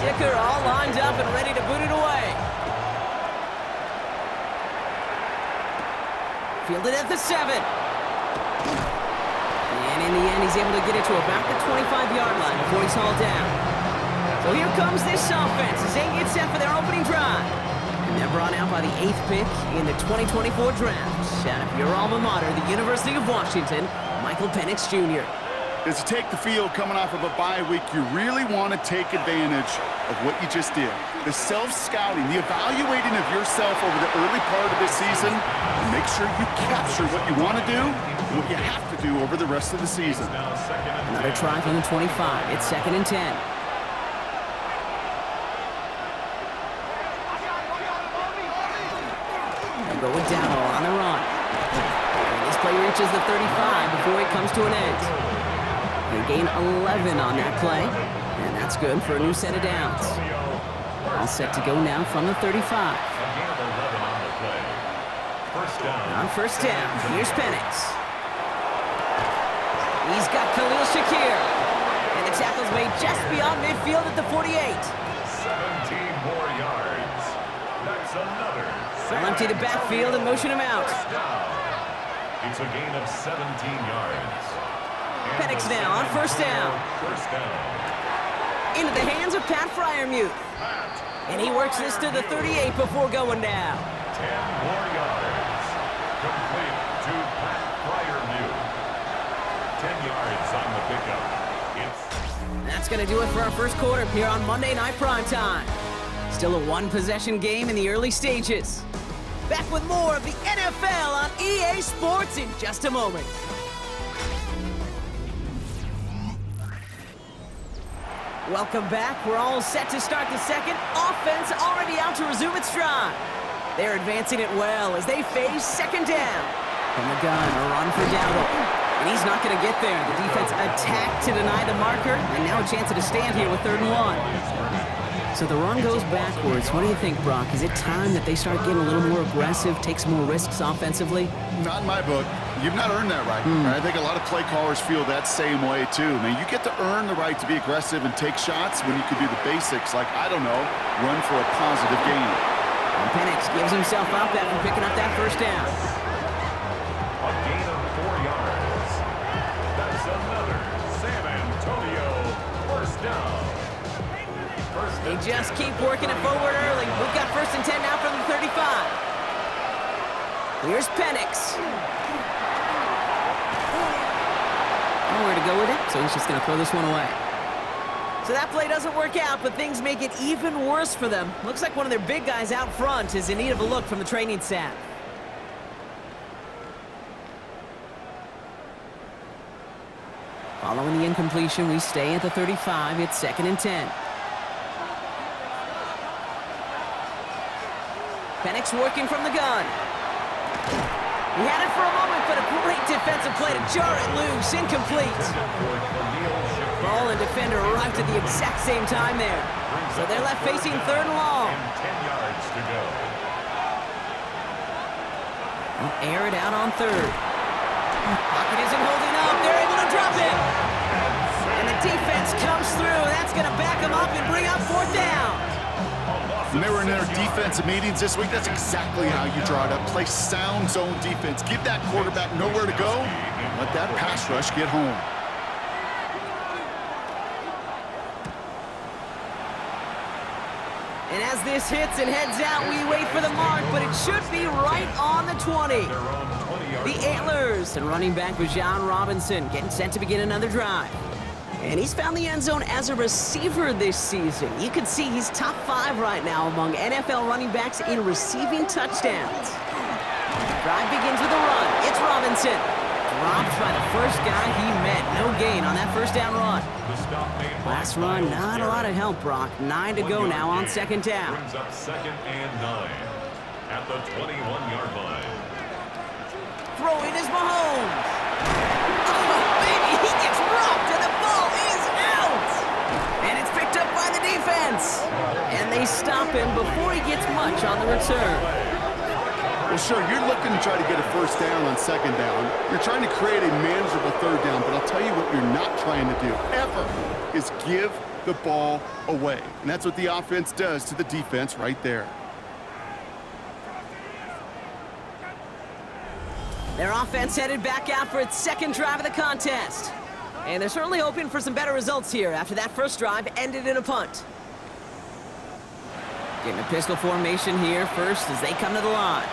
F: Dicker all lined up and ready to boot it away. Fielded at the 7. And in the end, he's able to get it to about the 25-yard line before he's hauled down. So here comes this offense as they get set for their opening drive. And they're brought out by the 8th pick in the 2024 draft. Out of your alma mater, the University of Washington, Michael Penix Jr.
G: As you take the field coming off of a bye week, you really want to take advantage of what you just did. The self-scouting, the evaluating of yourself over the early part of this season, and make sure you capture what you want to do and what you have to do over the rest of the season.
F: Another try from the 25. It's 2nd and 10. They'll go with Dowdle on the run. And this play reaches the 35 before it comes to an end. They gain 11 on that play, and that's good for a new set of downs. All set to go now from the 35. On first down, here's Penix. He's got Khalil Shakir, and the tackle's made just beyond midfield at the 48.
C: 17 more yards. That's another.
F: They'll empty the backfield and motion him out.
C: It's a gain of 17 yards.
F: Penix now on first down. Into the hands of Pat Fryermuth. And he works this to the 38 before going down.
C: 10 more yards. Complete to Pat Fryermuth. 10 yards on the pickup.
F: That's going to do it for our first quarter here on Monday Night Primetime. Still a one-possession game in the early stages. Back with more of the NFL on EA Sports in just a moment. Welcome back. We're all set to start the second. Offense already out to resume its stride. They're advancing it well as they face second down. From the gun, a run for Dowdle. And he's not going to get there. The defense attacked to deny the marker, and now a chance to stand here with 3rd and 1. So the run goes backwards. What do you think, Brock? Is it time that they start getting a little more aggressive, take some more risks offensively?
G: Not in my book. You've not earned that right. I think a lot of play callers feel that same way, too. I mean, you get to earn the right to be aggressive and take shots when you could do the basics, like, I don't know, run for a positive gain.
F: And Penix gives himself up after picking up that first down.
C: A gain of 4 yards. That's another San Antonio first down.
F: They just keep working it forward early. We've got 1st and 10 now from the 35. Here's Penix. Nowhere to go with it, so he's just going to throw this one away. So that play doesn't work out, but things make it even worse for them. Looks like one of their big guys out front is in need of a look from the training staff. Following the incompletion, we stay at the 35. It's 2nd and 10. Penix working from the gun. He had it for a moment, but a great defensive play to jar it loose. Incomplete. Ball and defender arrived at the exact same time there. So they're left facing 3rd and long.
C: 10 yards to go.
F: They'll air it out on 3rd. Pocket isn't holding up. They're able to drop it. And the defense comes through. That's going to back them up and bring up 4th down.
G: When they were in their defensive meetings this week, that's exactly how you draw it up. Play sound zone defense. Give that quarterback nowhere to go. Let that pass rush get home.
F: And as this hits and heads out, we wait for the mark, but it should be right on the 20. The Antlers and running back Bijan Robinson getting set to begin another drive. And he's found the end zone as a receiver this season. You can see he's top 5 right now among NFL running backs in receiving touchdowns. Drive begins with a run. It's Robinson. Dropped by the first guy he met. No gain on that first down run. Last run, not a lot of help, Brock. 9 to go now on 2nd down.
C: Brings up 2nd and 9 at the 21-yard line.
F: Throwing is Mahomes. Oh, baby, he gets rocked and the ball is out. And it's picked up by the defense. And they stop him before he gets much on the return.
G: Well, sure, you're looking to try to get a first down on 2nd down. You're trying to create a manageable 3rd down, but I'll tell you what you're not trying to do, ever, is give the ball away. And that's what the offense does to the defense right there.
F: Their offense headed back out for its second drive of the contest. And they're certainly hoping for some better results here after that first drive ended in a punt. Getting a pistol formation here first as they come to the line.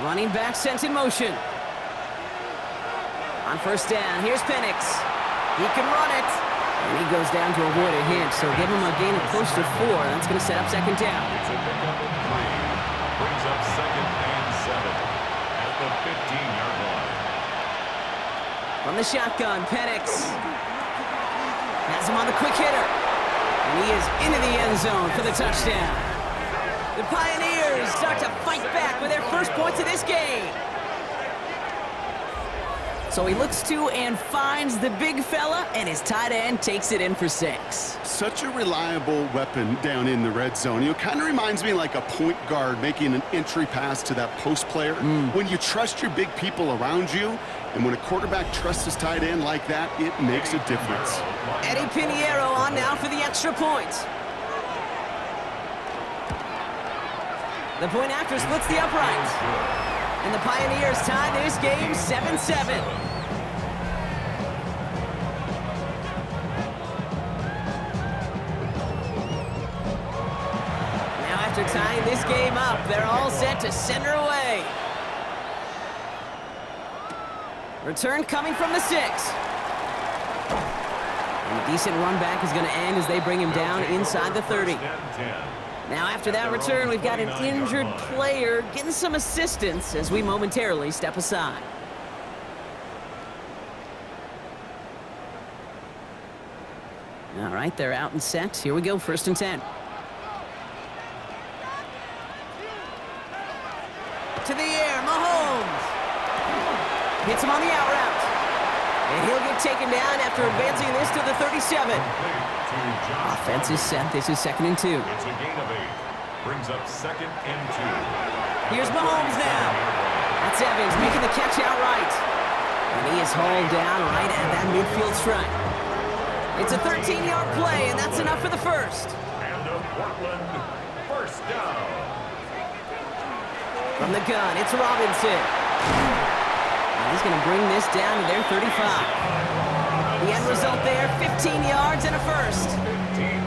F: Running back sent in motion. On first down, here's Penix. He can run it. And he goes down to avoid a hit, so give him a gain of close to 4. That's going to set up second down.
C: It's a pickup of 3. Brings up 2nd and 7 at the 15-yard line.
F: From the shotgun, Penix has him on the quick hitter. And he is into the end zone for the touchdown. The Pioneers start to fight back with their first points of this game. So he looks to and finds the big fella, and his tight end takes it in for 6.
G: Such a reliable weapon down in the red zone. You know, kind of reminds me like a point guard making an entry pass to that post player. When you trust your big people around you, and when a quarterback trusts his tight end like that, it makes a difference.
F: Eddie Pinheiro on now for the extra point. The point after splits the upright. And the Pioneers tie this game 7-7. Now after tying this game up, they're all set to send her away. Return coming from the 6. And a decent run back is going to end as they bring him down inside the 30. Now after that return, we've got an injured player getting some assistance as we momentarily step aside. All right, they're out and set. Here we go, 1st and 10. To the air, Mahomes. Hits him on the out route. And he'll get taken down after advancing this to the 37. Offense is set. This is 2nd and 2.
C: It's a gain of 8. Brings up 2nd and 2.
F: Here's Mahomes now. That's Evans making the catch outright. And he is hauled down right at that midfield stripe. It's a 13-yard play, and that's enough for the first.
C: And a Portland first down.
F: From the gun, it's Robinson. And he's going to bring this down to their 35. The end result there, 15 yards and a first.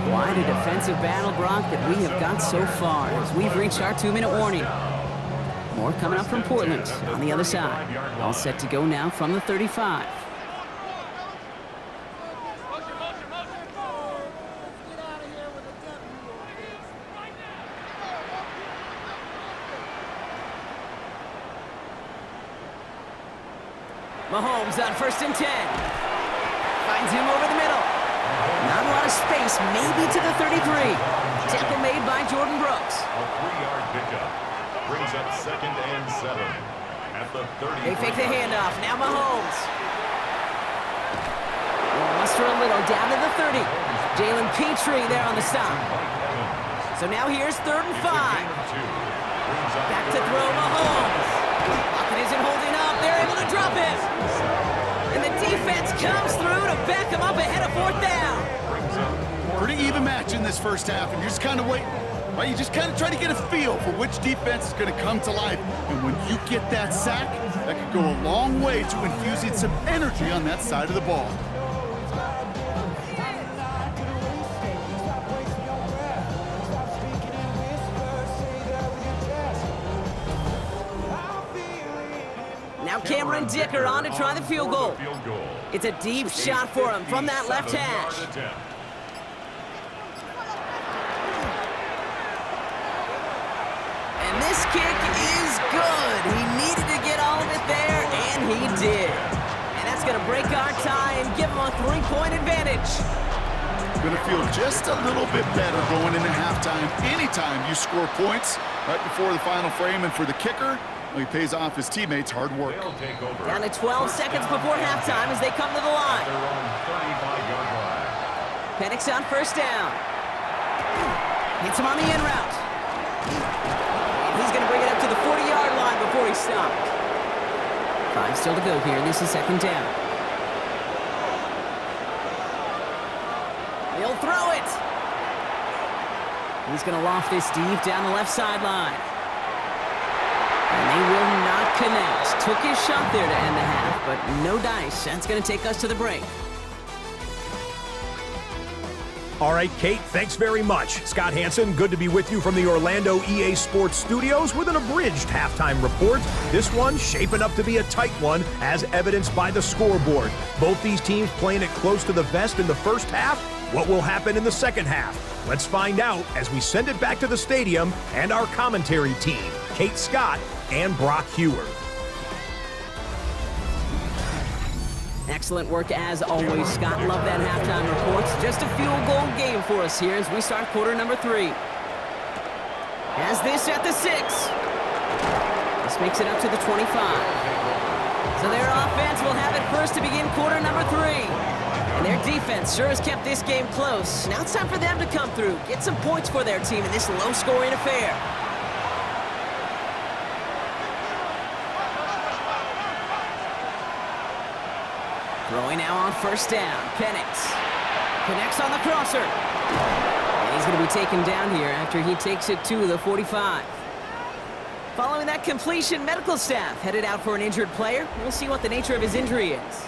F: Quite a defensive battle, Brock, that we have got so far as we've reached our 2-minute warning. More coming up from Portland on the other side. All set to go now from the 35. Mahomes on 1st and 10. Finds him over the middle. Not a lot of space, maybe to the 33. Tackle made by Jordan Brooks.
C: A 3-yard pickup. Brings up 2nd and 7 at the 30.
F: They fake the handoff. Now Mahomes. Will muster a little down to the 30. Jalen Petrie there on the stop. So now here's 3rd and 5. Back to throw Mahomes. Pocket isn't holding up. They're able to drop it. And the defense comes through to back him up ahead of 4th down.
G: Pretty even match in this first half, and you're just kind of waiting. Right? You just kind of try to get a feel for which defense is going to come to life. And when you get that sack, that could go a long way to infusing some energy on that side of the ball.
F: Now Cameron Dicker on to try the field goal. It's a deep shot for him from that left hash. And this kick is good. He needed to get all of it there, and he did. And that's going to break our tie and give him a 3-point advantage.
G: Going to feel just a little bit better going into halftime. Anytime you score points right before the final frame, and for the kicker, well, he pays off his teammates' hard work.
F: Down to 12 seconds before halftime as they come to the line. Penix on 1st down. Hits him on the in route. And he's going to bring it up to the 40-yard line before he stopped. 5 still to go here. This is 2nd down. He'll throw it. He's going to loft this deep down the left sideline. And they will not connect. Took his shot there to end the half, but no dice. That's going to take us to the break.
E: All right, Kate, thanks very much. Scott Hansen, good to be with you from the Orlando EA Sports Studios with an abridged halftime report. This one shaping up to be a tight one, as evidenced by the scoreboard. Both these teams playing it close to the vest in the first half. What will happen in the second half? Let's find out as we send it back to the stadium and our commentary team, Kate Scott and Brock Hewer.
F: Excellent work as always, Scott. Love that halftime report. Just a field goal game for us here as we start quarter number 3. Has this at the 6. This makes it up to the 25. So their offense will have it first to begin quarter number 3. And their defense sure has kept this game close. Now it's time for them to come through, get some points for their team in this low-scoring affair. Throwing now on first down. Penix connects on the crosser. And he's going to be taken down here after he takes it to the 45. Following that completion, medical staff headed out for an injured player. We'll see what the nature of his injury is.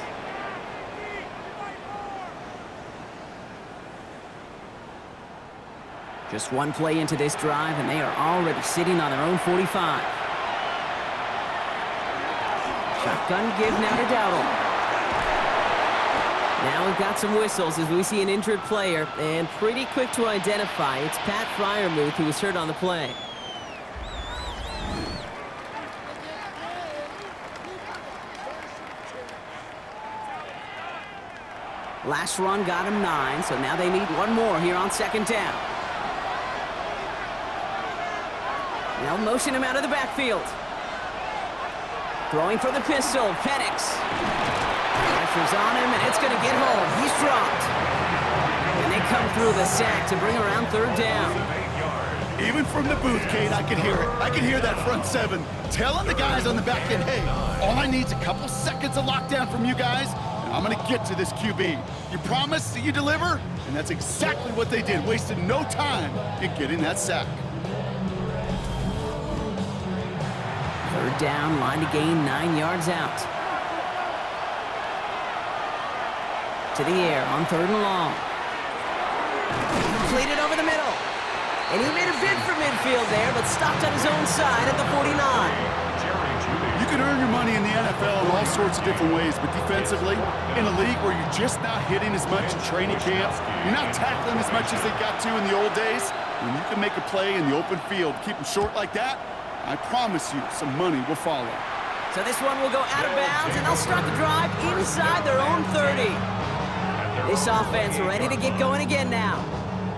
F: Just one play into this drive, and they are already sitting on their own 45. Shotgun give now to Dowdle. Now we've got some whistles as we see an injured player, and pretty quick to identify. It's Pat Fryermuth who was hurt on the play. Last run got him 9, so now they need one more here on second down. They'll motion him out of the backfield. Throwing for the pistol, Penix. Pressure's on him, and it's going to get home. He's dropped. And they come through the sack to bring around third down.
G: Even from the booth, Kate, I could hear it. I could hear that front 7 telling the guys on the back end, hey, all I need is a couple seconds of lockdown from you guys, and I'm going to get to this QB. You promise that you deliver? And that's exactly what they did. Wasted no time in getting that sack.
F: Third down, line to gain 9 yards out. To the air on third and long. Completed over the middle. And he made a bid for midfield there, but stopped on his own side at the 49.
G: You can earn your money in the NFL in all sorts of different ways, but defensively, in a league where you're just not hitting as much in training camp, you're not tackling as much as they got to in the old days, when you can make a play in the open field, keep them short like that, I promise you some money will follow.
F: So this one will go out of bounds, and they'll start the drive inside their own 30. This offense ready to get going again now.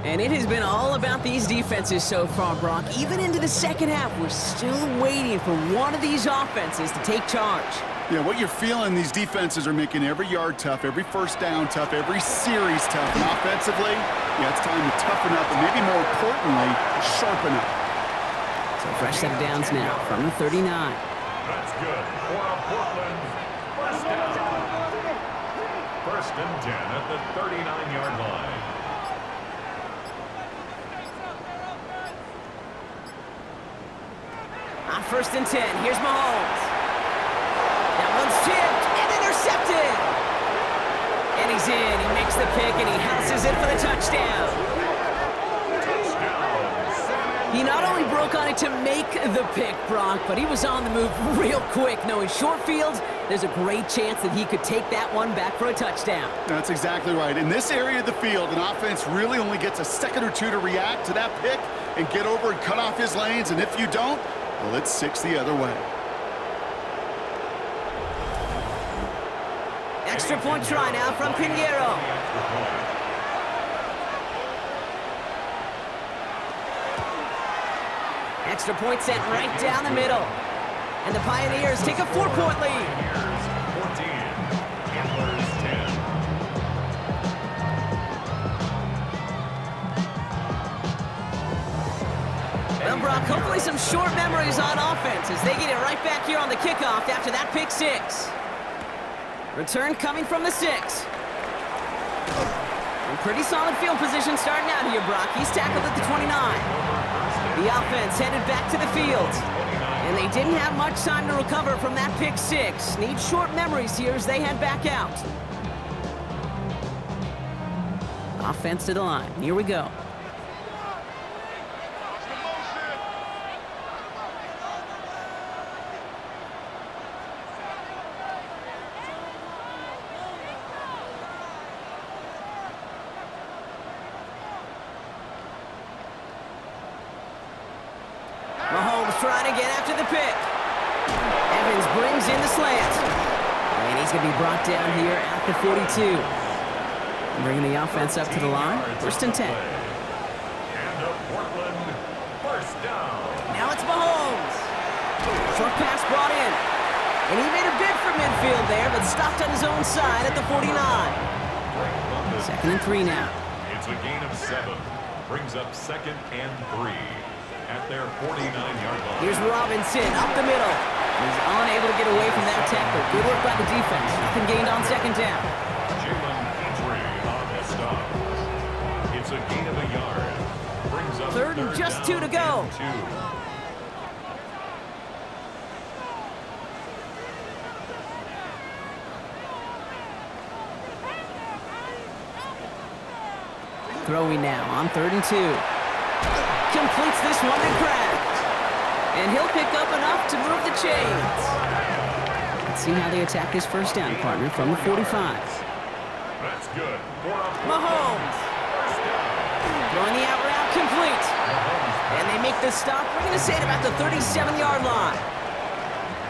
F: And it has been all about these defenses so far, Brock. Even into the second half, we're still waiting for one of these offenses to take charge.
G: Yeah, what you're feeling, these defenses are making every yard tough, every first down tough, every series tough. And offensively, yeah, it's time to toughen up, and maybe more importantly, sharpen up.
F: So fresh set of downs now from the 39.
C: That's good for a Portland first down. First and 10 at the 39-yard line.
F: On first and 10, here's Mahomes. That one's tipped and intercepted. And he's in. He makes the pick, and he houses it for the touchdown. He not only broke on it to make the pick, Brock, but he was on the move real quick. Knowing short fields, there's a great chance that he could take that one back for a touchdown.
G: That's exactly right. In this area of the field, an offense really only gets a second or two to react to that pick and get over and cut off his lanes. And if you don't, well, it's 6 the other way.
F: Extra point try now from Pinheiro. Extra point sent right down the middle. And the Pioneers take a 4-point lead.
C: 14, Antlers 10.
F: Well, Brock, hopefully some short memories on offense as they get it right back here on the kickoff after that pick 6. Return coming from the 6. And pretty solid field position starting out here, Brock. He's tackled at the 29. The offense headed back to the field. And they didn't have much time to recover from that pick six. Need short memories here as they head back out. Offense to the line. Here we go. Trying to get after the pick. Evans brings in the slant. And he's going to be brought down here at the 42. Bringing the offense up to the line. First and 10.
C: And a Portland first down.
F: Now it's Mahomes. Short pass brought in. And he made a bid for midfield there, but stopped on his own side at the 49. Second and 3 now.
C: It's a gain of 7. Brings up second and 3. At their 49-yard line.
F: Here's Robinson up the middle. He's unable to get away from that tackle. Good work by the defense. Nothing gained on second down.
C: Jalen Petrie on the stop. It's a gain of a yard. Brings up
F: third and just 2 to go. Throwing now on 3rd and 2. Completes this one to Kraft. And he'll pick up enough to move the chains. Let's see how they attack this first down, partner, from the 45.
C: That's good.
F: Mahomes. Throwing the out route complete. And they make the stop. We're going to say it about the 37-yard line.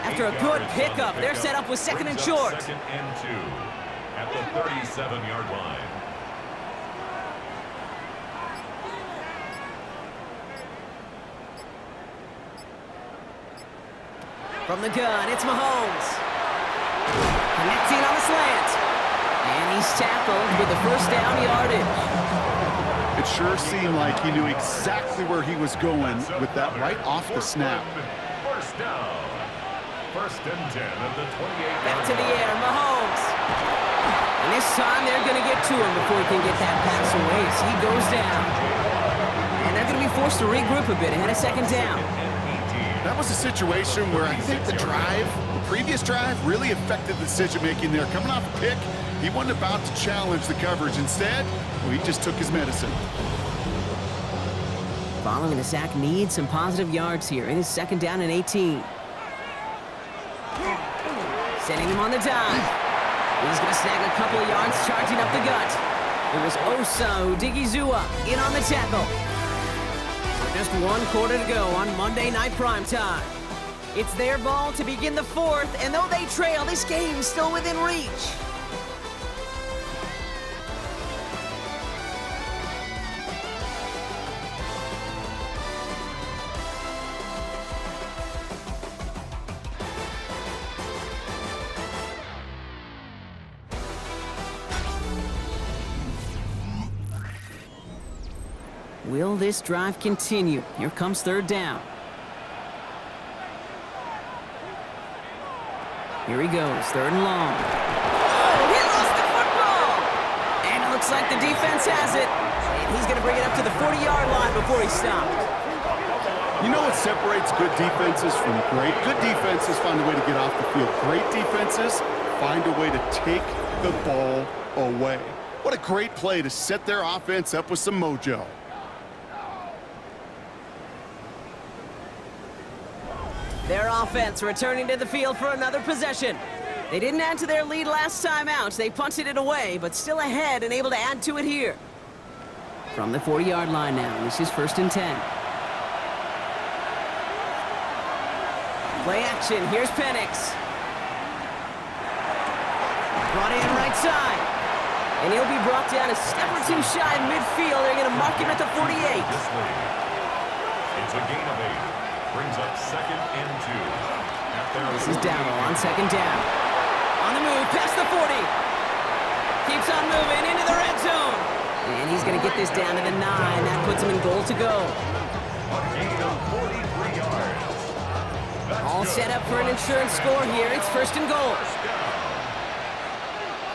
F: After a good pickup, they're set up with second and short.
C: Second and 2 at the 37-yard line.
F: From the gun, it's Mahomes. Connecting on the slant. And he's tackled with the first down yardage.
G: It sure seemed like he knew exactly where he was going with that right off the snap.
C: First down. First and 10 at the 28.
F: Back to the air, Mahomes. And this time they're going to get to him before he can get that pass away as he goes down. And they're going to be forced to regroup a bit ahead of second down.
G: That was a situation where I think the previous drive, really affected the decision-making there. Coming off a pick, he wasn't about to challenge the coverage. Instead, well, he just took his medicine.
F: Following the sack, needs some positive yards here. It is second down and 18. Setting him on the dive. He's going to snag a couple of yards, charging up the gut. It was Osa Odigizua in on the tackle. Just 1 quarter to go on Monday Night Primetime. It's their ball to begin the fourth, and though they trail, this game's still within reach. Will this drive continue? Here comes third down. Here he goes, third and long. Oh, he lost the football! And it looks like the defense has it. And he's going to bring it up to the 40-yard line before he stopped.
G: You know what separates good defenses from great? Good defenses find a way to get off the field. Great defenses find a way to take the ball away. What a great play to set their offense up with some mojo.
F: Their offense returning to the field for another possession. They didn't add to their lead last time out. They punted it away, but still ahead and able to add to it here. From the 40-yard line now, this is first and 10. Play action, here's Penix. Brought in right side. And he'll be brought down a step or two shy in midfield. They're going to mark him at the 48.
C: It's a gain of 8. Brings up second and 2.
F: This is Dowdle on second down. On the move, past the 40. Keeps on moving into the red zone. And he's going to get this down to the 9. That puts him in goal to go.
C: A gain of 43 yards.
F: All set up for an insurance score here. It's first and goal.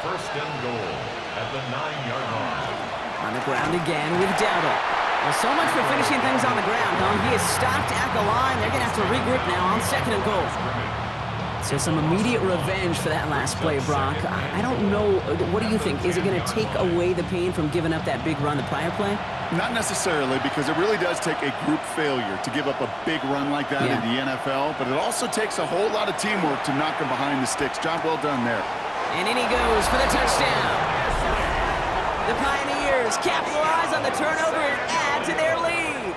C: First and goal at the 9-yard line.
F: On the ground again with Dowdle. Well, so much for finishing things on the ground, huh? He is stopped at the line. They're going to have to regroup now on 2nd and goal. So some immediate revenge for that last play, Brock. I don't know. What do you think? Is it going to take away the pain from giving up that big run the prior play?
G: Not necessarily, because it really does take a group failure to give up a big run like that in the NFL, but it also takes a whole lot of teamwork to knock him behind the sticks. Job well done there.
F: And in he goes for the touchdown. The Pioneers capitalize on the turnover and add to their lead.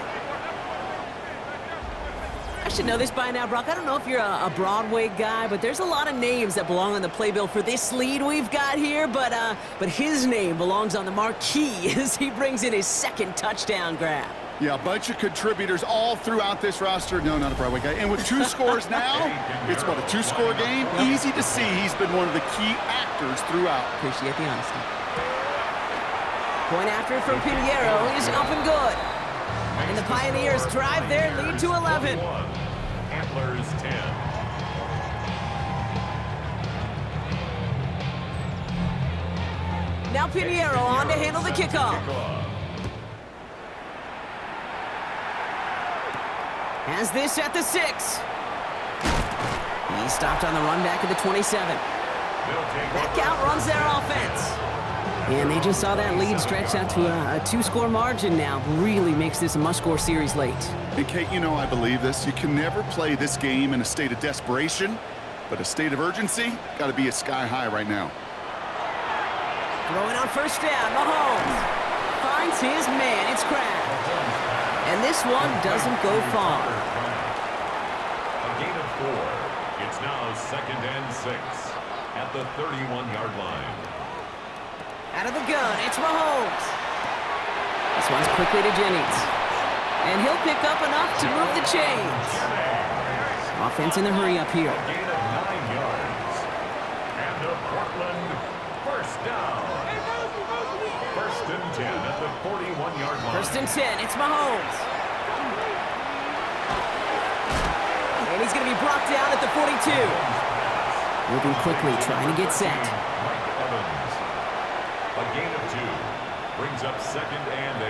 F: I should know this by now, Brock. I don't know if you're a Broadway guy, but there's a lot of names that belong on the playbill for this lead we've got here, but his name belongs on the marquee as he brings in his 2nd touchdown grab.
G: Yeah, a bunch of contributors all throughout this roster. No, not a Broadway guy. And with 2 scores now, it's what, a 2-score game? Easy to see he's been one of the key actors throughout.
F: Appreciate the honesty. Point after from Pinheiro is up and good. And the Pioneers drive their lead to 11.
C: Antlers 10.
F: Now Pinheiro on to handle the kickoff. Has this at the 6. He stopped on the run back at the 27. Back out runs their offense. And they just saw that lead stretch out to a 2-score margin now. Really makes this a must-score series late.
G: And Kate, you know I believe this. You can never play this game in a state of desperation, but a state of urgency got to be sky high right now.
F: Throwing on 1st down, Mahomes finds his man. It's Kraft. And this one doesn't go far.
C: A gain of 4. It's now 2nd and 6 at the 31-yard line.
F: Out of the gun, it's Mahomes. This one's quickly to Jennings. And he'll pick up enough to move the chains. Offense in the hurry up here.
C: A gain of 9 yards. And a Portland 1st down. 1st and 10 at the 41-yard line.
F: 1st and 10, it's Mahomes. And he's going to be brought down at the 42. Moving quickly, trying to get set.
C: A gain of 2 brings up 2nd and 8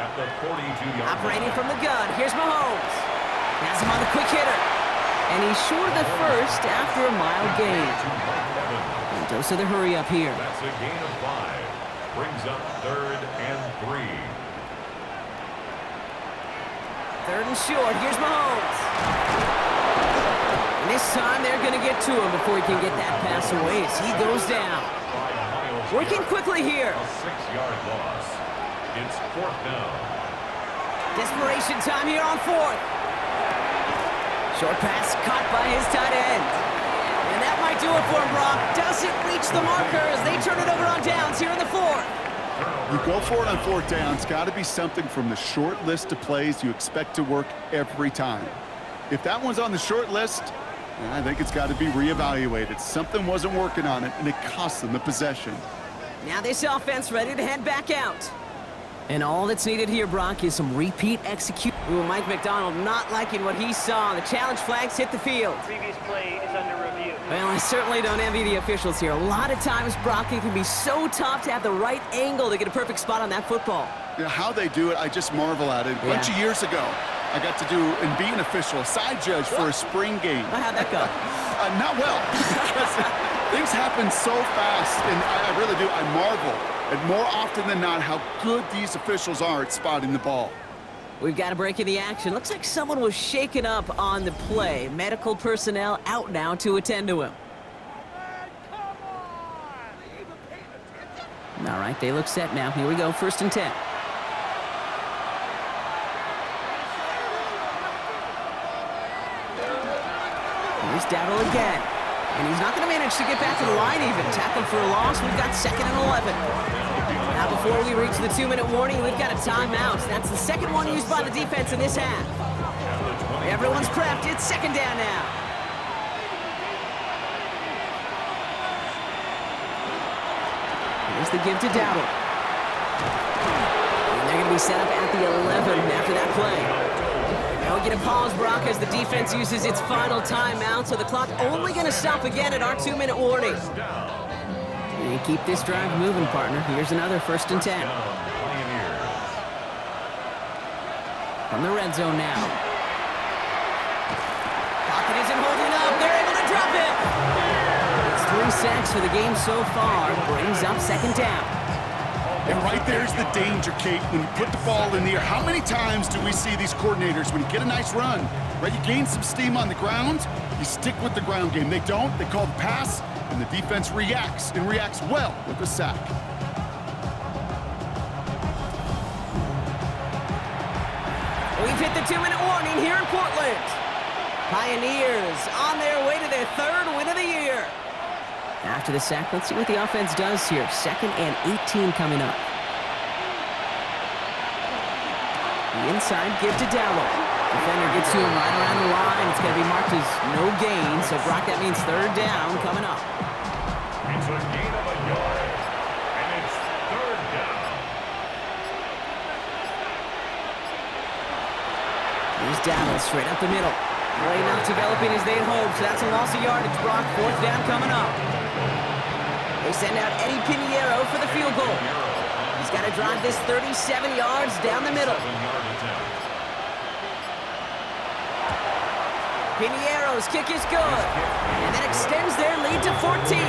C: at the 42-yard line.
F: Operating from the gun, here's Mahomes. Has him on the quick hitter. And he's short of the 1st after a mild gain. And dose of the hurry up here.
C: That's a gain of 5. Brings up 3rd and 3.
F: 3rd and short, here's Mahomes. And this time they're going to get to him before he can get that pass away as he goes down. Working quickly here.
C: A 6-yard loss. It's 4th down.
F: Desperation time here on 4th. Short pass caught by his tight end. And that might do it for him, Brock. Doesn't reach the marker as they turn it over on downs here in the 4th.
G: You go for it on 4th down. It's got to be something from the short list of plays you expect to work every time. If that one's on the short list, I think it's got to be reevaluated. Something wasn't working on it, and it cost them the possession.
F: Now this offense ready to head back out. And all that's needed here, Brock, is some repeat execution. Ooh, Mike McDonald not liking what he saw. The challenge flags hit the field.
K: Previous play is under review.
F: Well, I certainly don't envy the officials here. A lot of times, Brock, it can be so tough to have the right angle to get a perfect spot on that football.
G: Yeah, how they do it, I just marvel at it. A bunch of years ago, I got to do and be an official, a side judge for a spring game.
F: Well, how'd that go?
G: Not well, because things happen so fast, and I really do. I marvel at more often than not how good these officials are at spotting the ball.
F: We've got a break in the action. Looks like someone was shaken up on the play. Medical personnel out now to attend to him. All right, they look set now. Here we go, 1st and 10. Here's Dowdle again. And he's not going to manage to get back to the line even. Tackled for a loss. We've got 2nd and 11. Now before we reach the 2-minute warning, we've got a timeout. That's the 2nd one used by the defense in this half. Everyone's prepped. It's 2nd down now. Here's the give to Dowdle. And they're going to be set up at the 11 after that play. Now we get a pause, Brock, as the defense uses its final timeout, so the clock only going to stop again at our 2-minute warning. And keep this drive moving, partner. Here's another 1st and 10. From the red zone now. Pocket isn't holding up. They're able to drop it. It's 3 sacks for the game so far. Brings up second down.
G: And right there's the danger, Kate, when you put the ball in the air. How many times do we see these coordinators, when you get a nice run, right, you gain some steam on the ground, you stick with the ground game. They don't. They call the pass, and the defense reacts, and reacts well with the sack.
F: We've hit the 2-minute warning here in Portland. Pioneers on their way to their 3rd win of the year. After the sack, let's see what the offense does here. 2nd and 18 coming up. The inside give to Dallow. Defender gets to him right around the line. It's going to be marked as no gain. So, Brock, that means 3rd down coming up.
C: It's a gain of a yard, and it's 3rd down.
F: Here's Dallow straight up the middle. Play not developing as they'd hoped. So that's a loss of yardage, Brock. 4th down coming up. They send out Eddie Pinheiro for the field goal. He's got to drive this 37 yards down the middle. Pinheiro's kick is good. And that extends their lead to 14.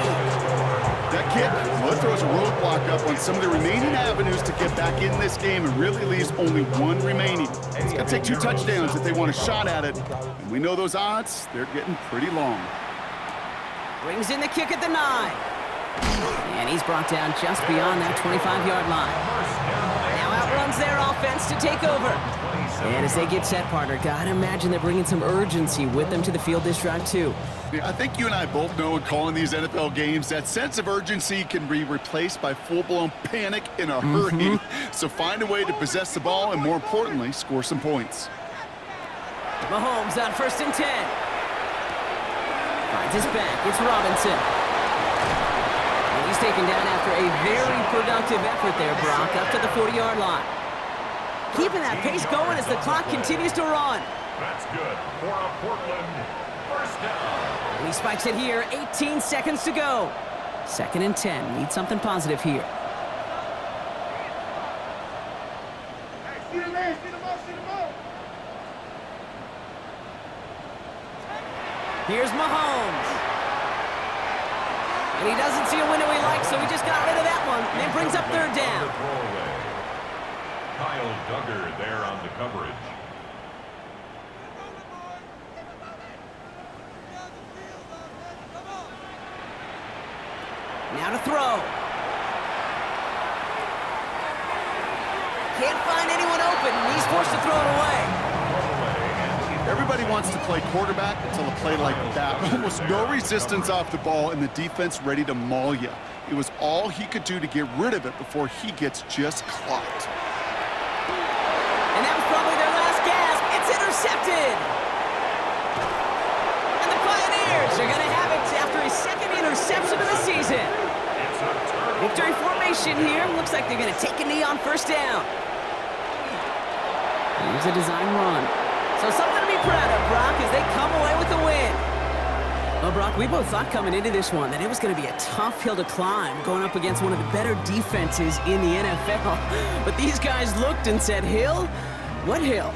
G: That kick, well, it throws a roadblock up on some of the remaining avenues to get back in this game and really leaves only 1 remaining. It's going to take 2 touchdowns if they want a shot at it. And we know those odds, they're getting pretty long.
F: Brings in the kick at the 9. And he's brought down just beyond that 25-yard line. Now outruns their offense to take over. And as they get set, partner, gotta imagine they're bringing some urgency with them to the field this drive, too.
G: I think you and I both know in calling these NFL games that sense of urgency can be replaced by full-blown panic in a hurry. So find a way to possess the ball and, more importantly, score some points.
F: Mahomes on 1st and 10. Finds his back. It's Robinson. And he's taken down after a very productive effort there, Brock, up to the 40-yard line. Keeping that pace going as the clock continues to run.
C: That's good for a Portland 1st down.
F: And he spikes it here, 18 seconds to go. 2nd and 10, need something positive here.
H: Hey, see the man, see the ball, see the ball.
F: Here's Mahomes. And he doesn't see a window he likes, so he just got rid of that one. And it brings up 3rd down.
C: Kyle Duggar there on the coverage.
F: Now to throw. Can't find anyone open, and he's forced to throw it away.
G: Everybody wants to play quarterback until a play like that. Almost no resistance off the ball and the defense ready to maul you. It was all he could do to get rid of it before he gets just clocked.
F: And that was probably their last gasp. It's intercepted. And the Pioneers are going to have it after a 2nd interception of the season. Victory formation here. Looks like they're going to take a knee on 1st down. Here's a design run. So something to be proud of, Brock, as they come away with the win. Well, Brock, we both thought coming into this one that it was going to be a tough hill to climb going up against one of the better defenses in the NFL. But these guys looked and said, Hill? What hill?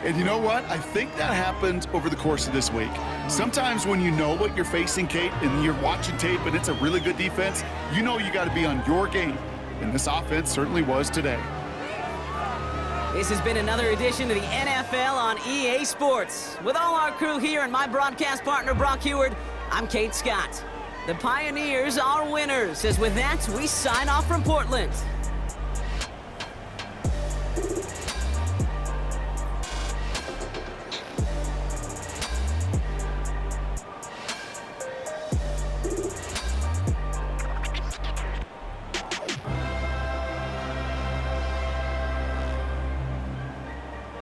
G: And you know what? I think that happened over the course of this week. Sometimes when you know what you're facing, Kate, and you're watching tape and it's a really good defense, you know you got to be on your game. And this offense certainly was today.
F: This has been another edition of the NFL on EA Sports. With all our crew here and my broadcast partner, Brock Heward, I'm Kate Scott. The Pioneers are winners, as with that, we sign off from Portland.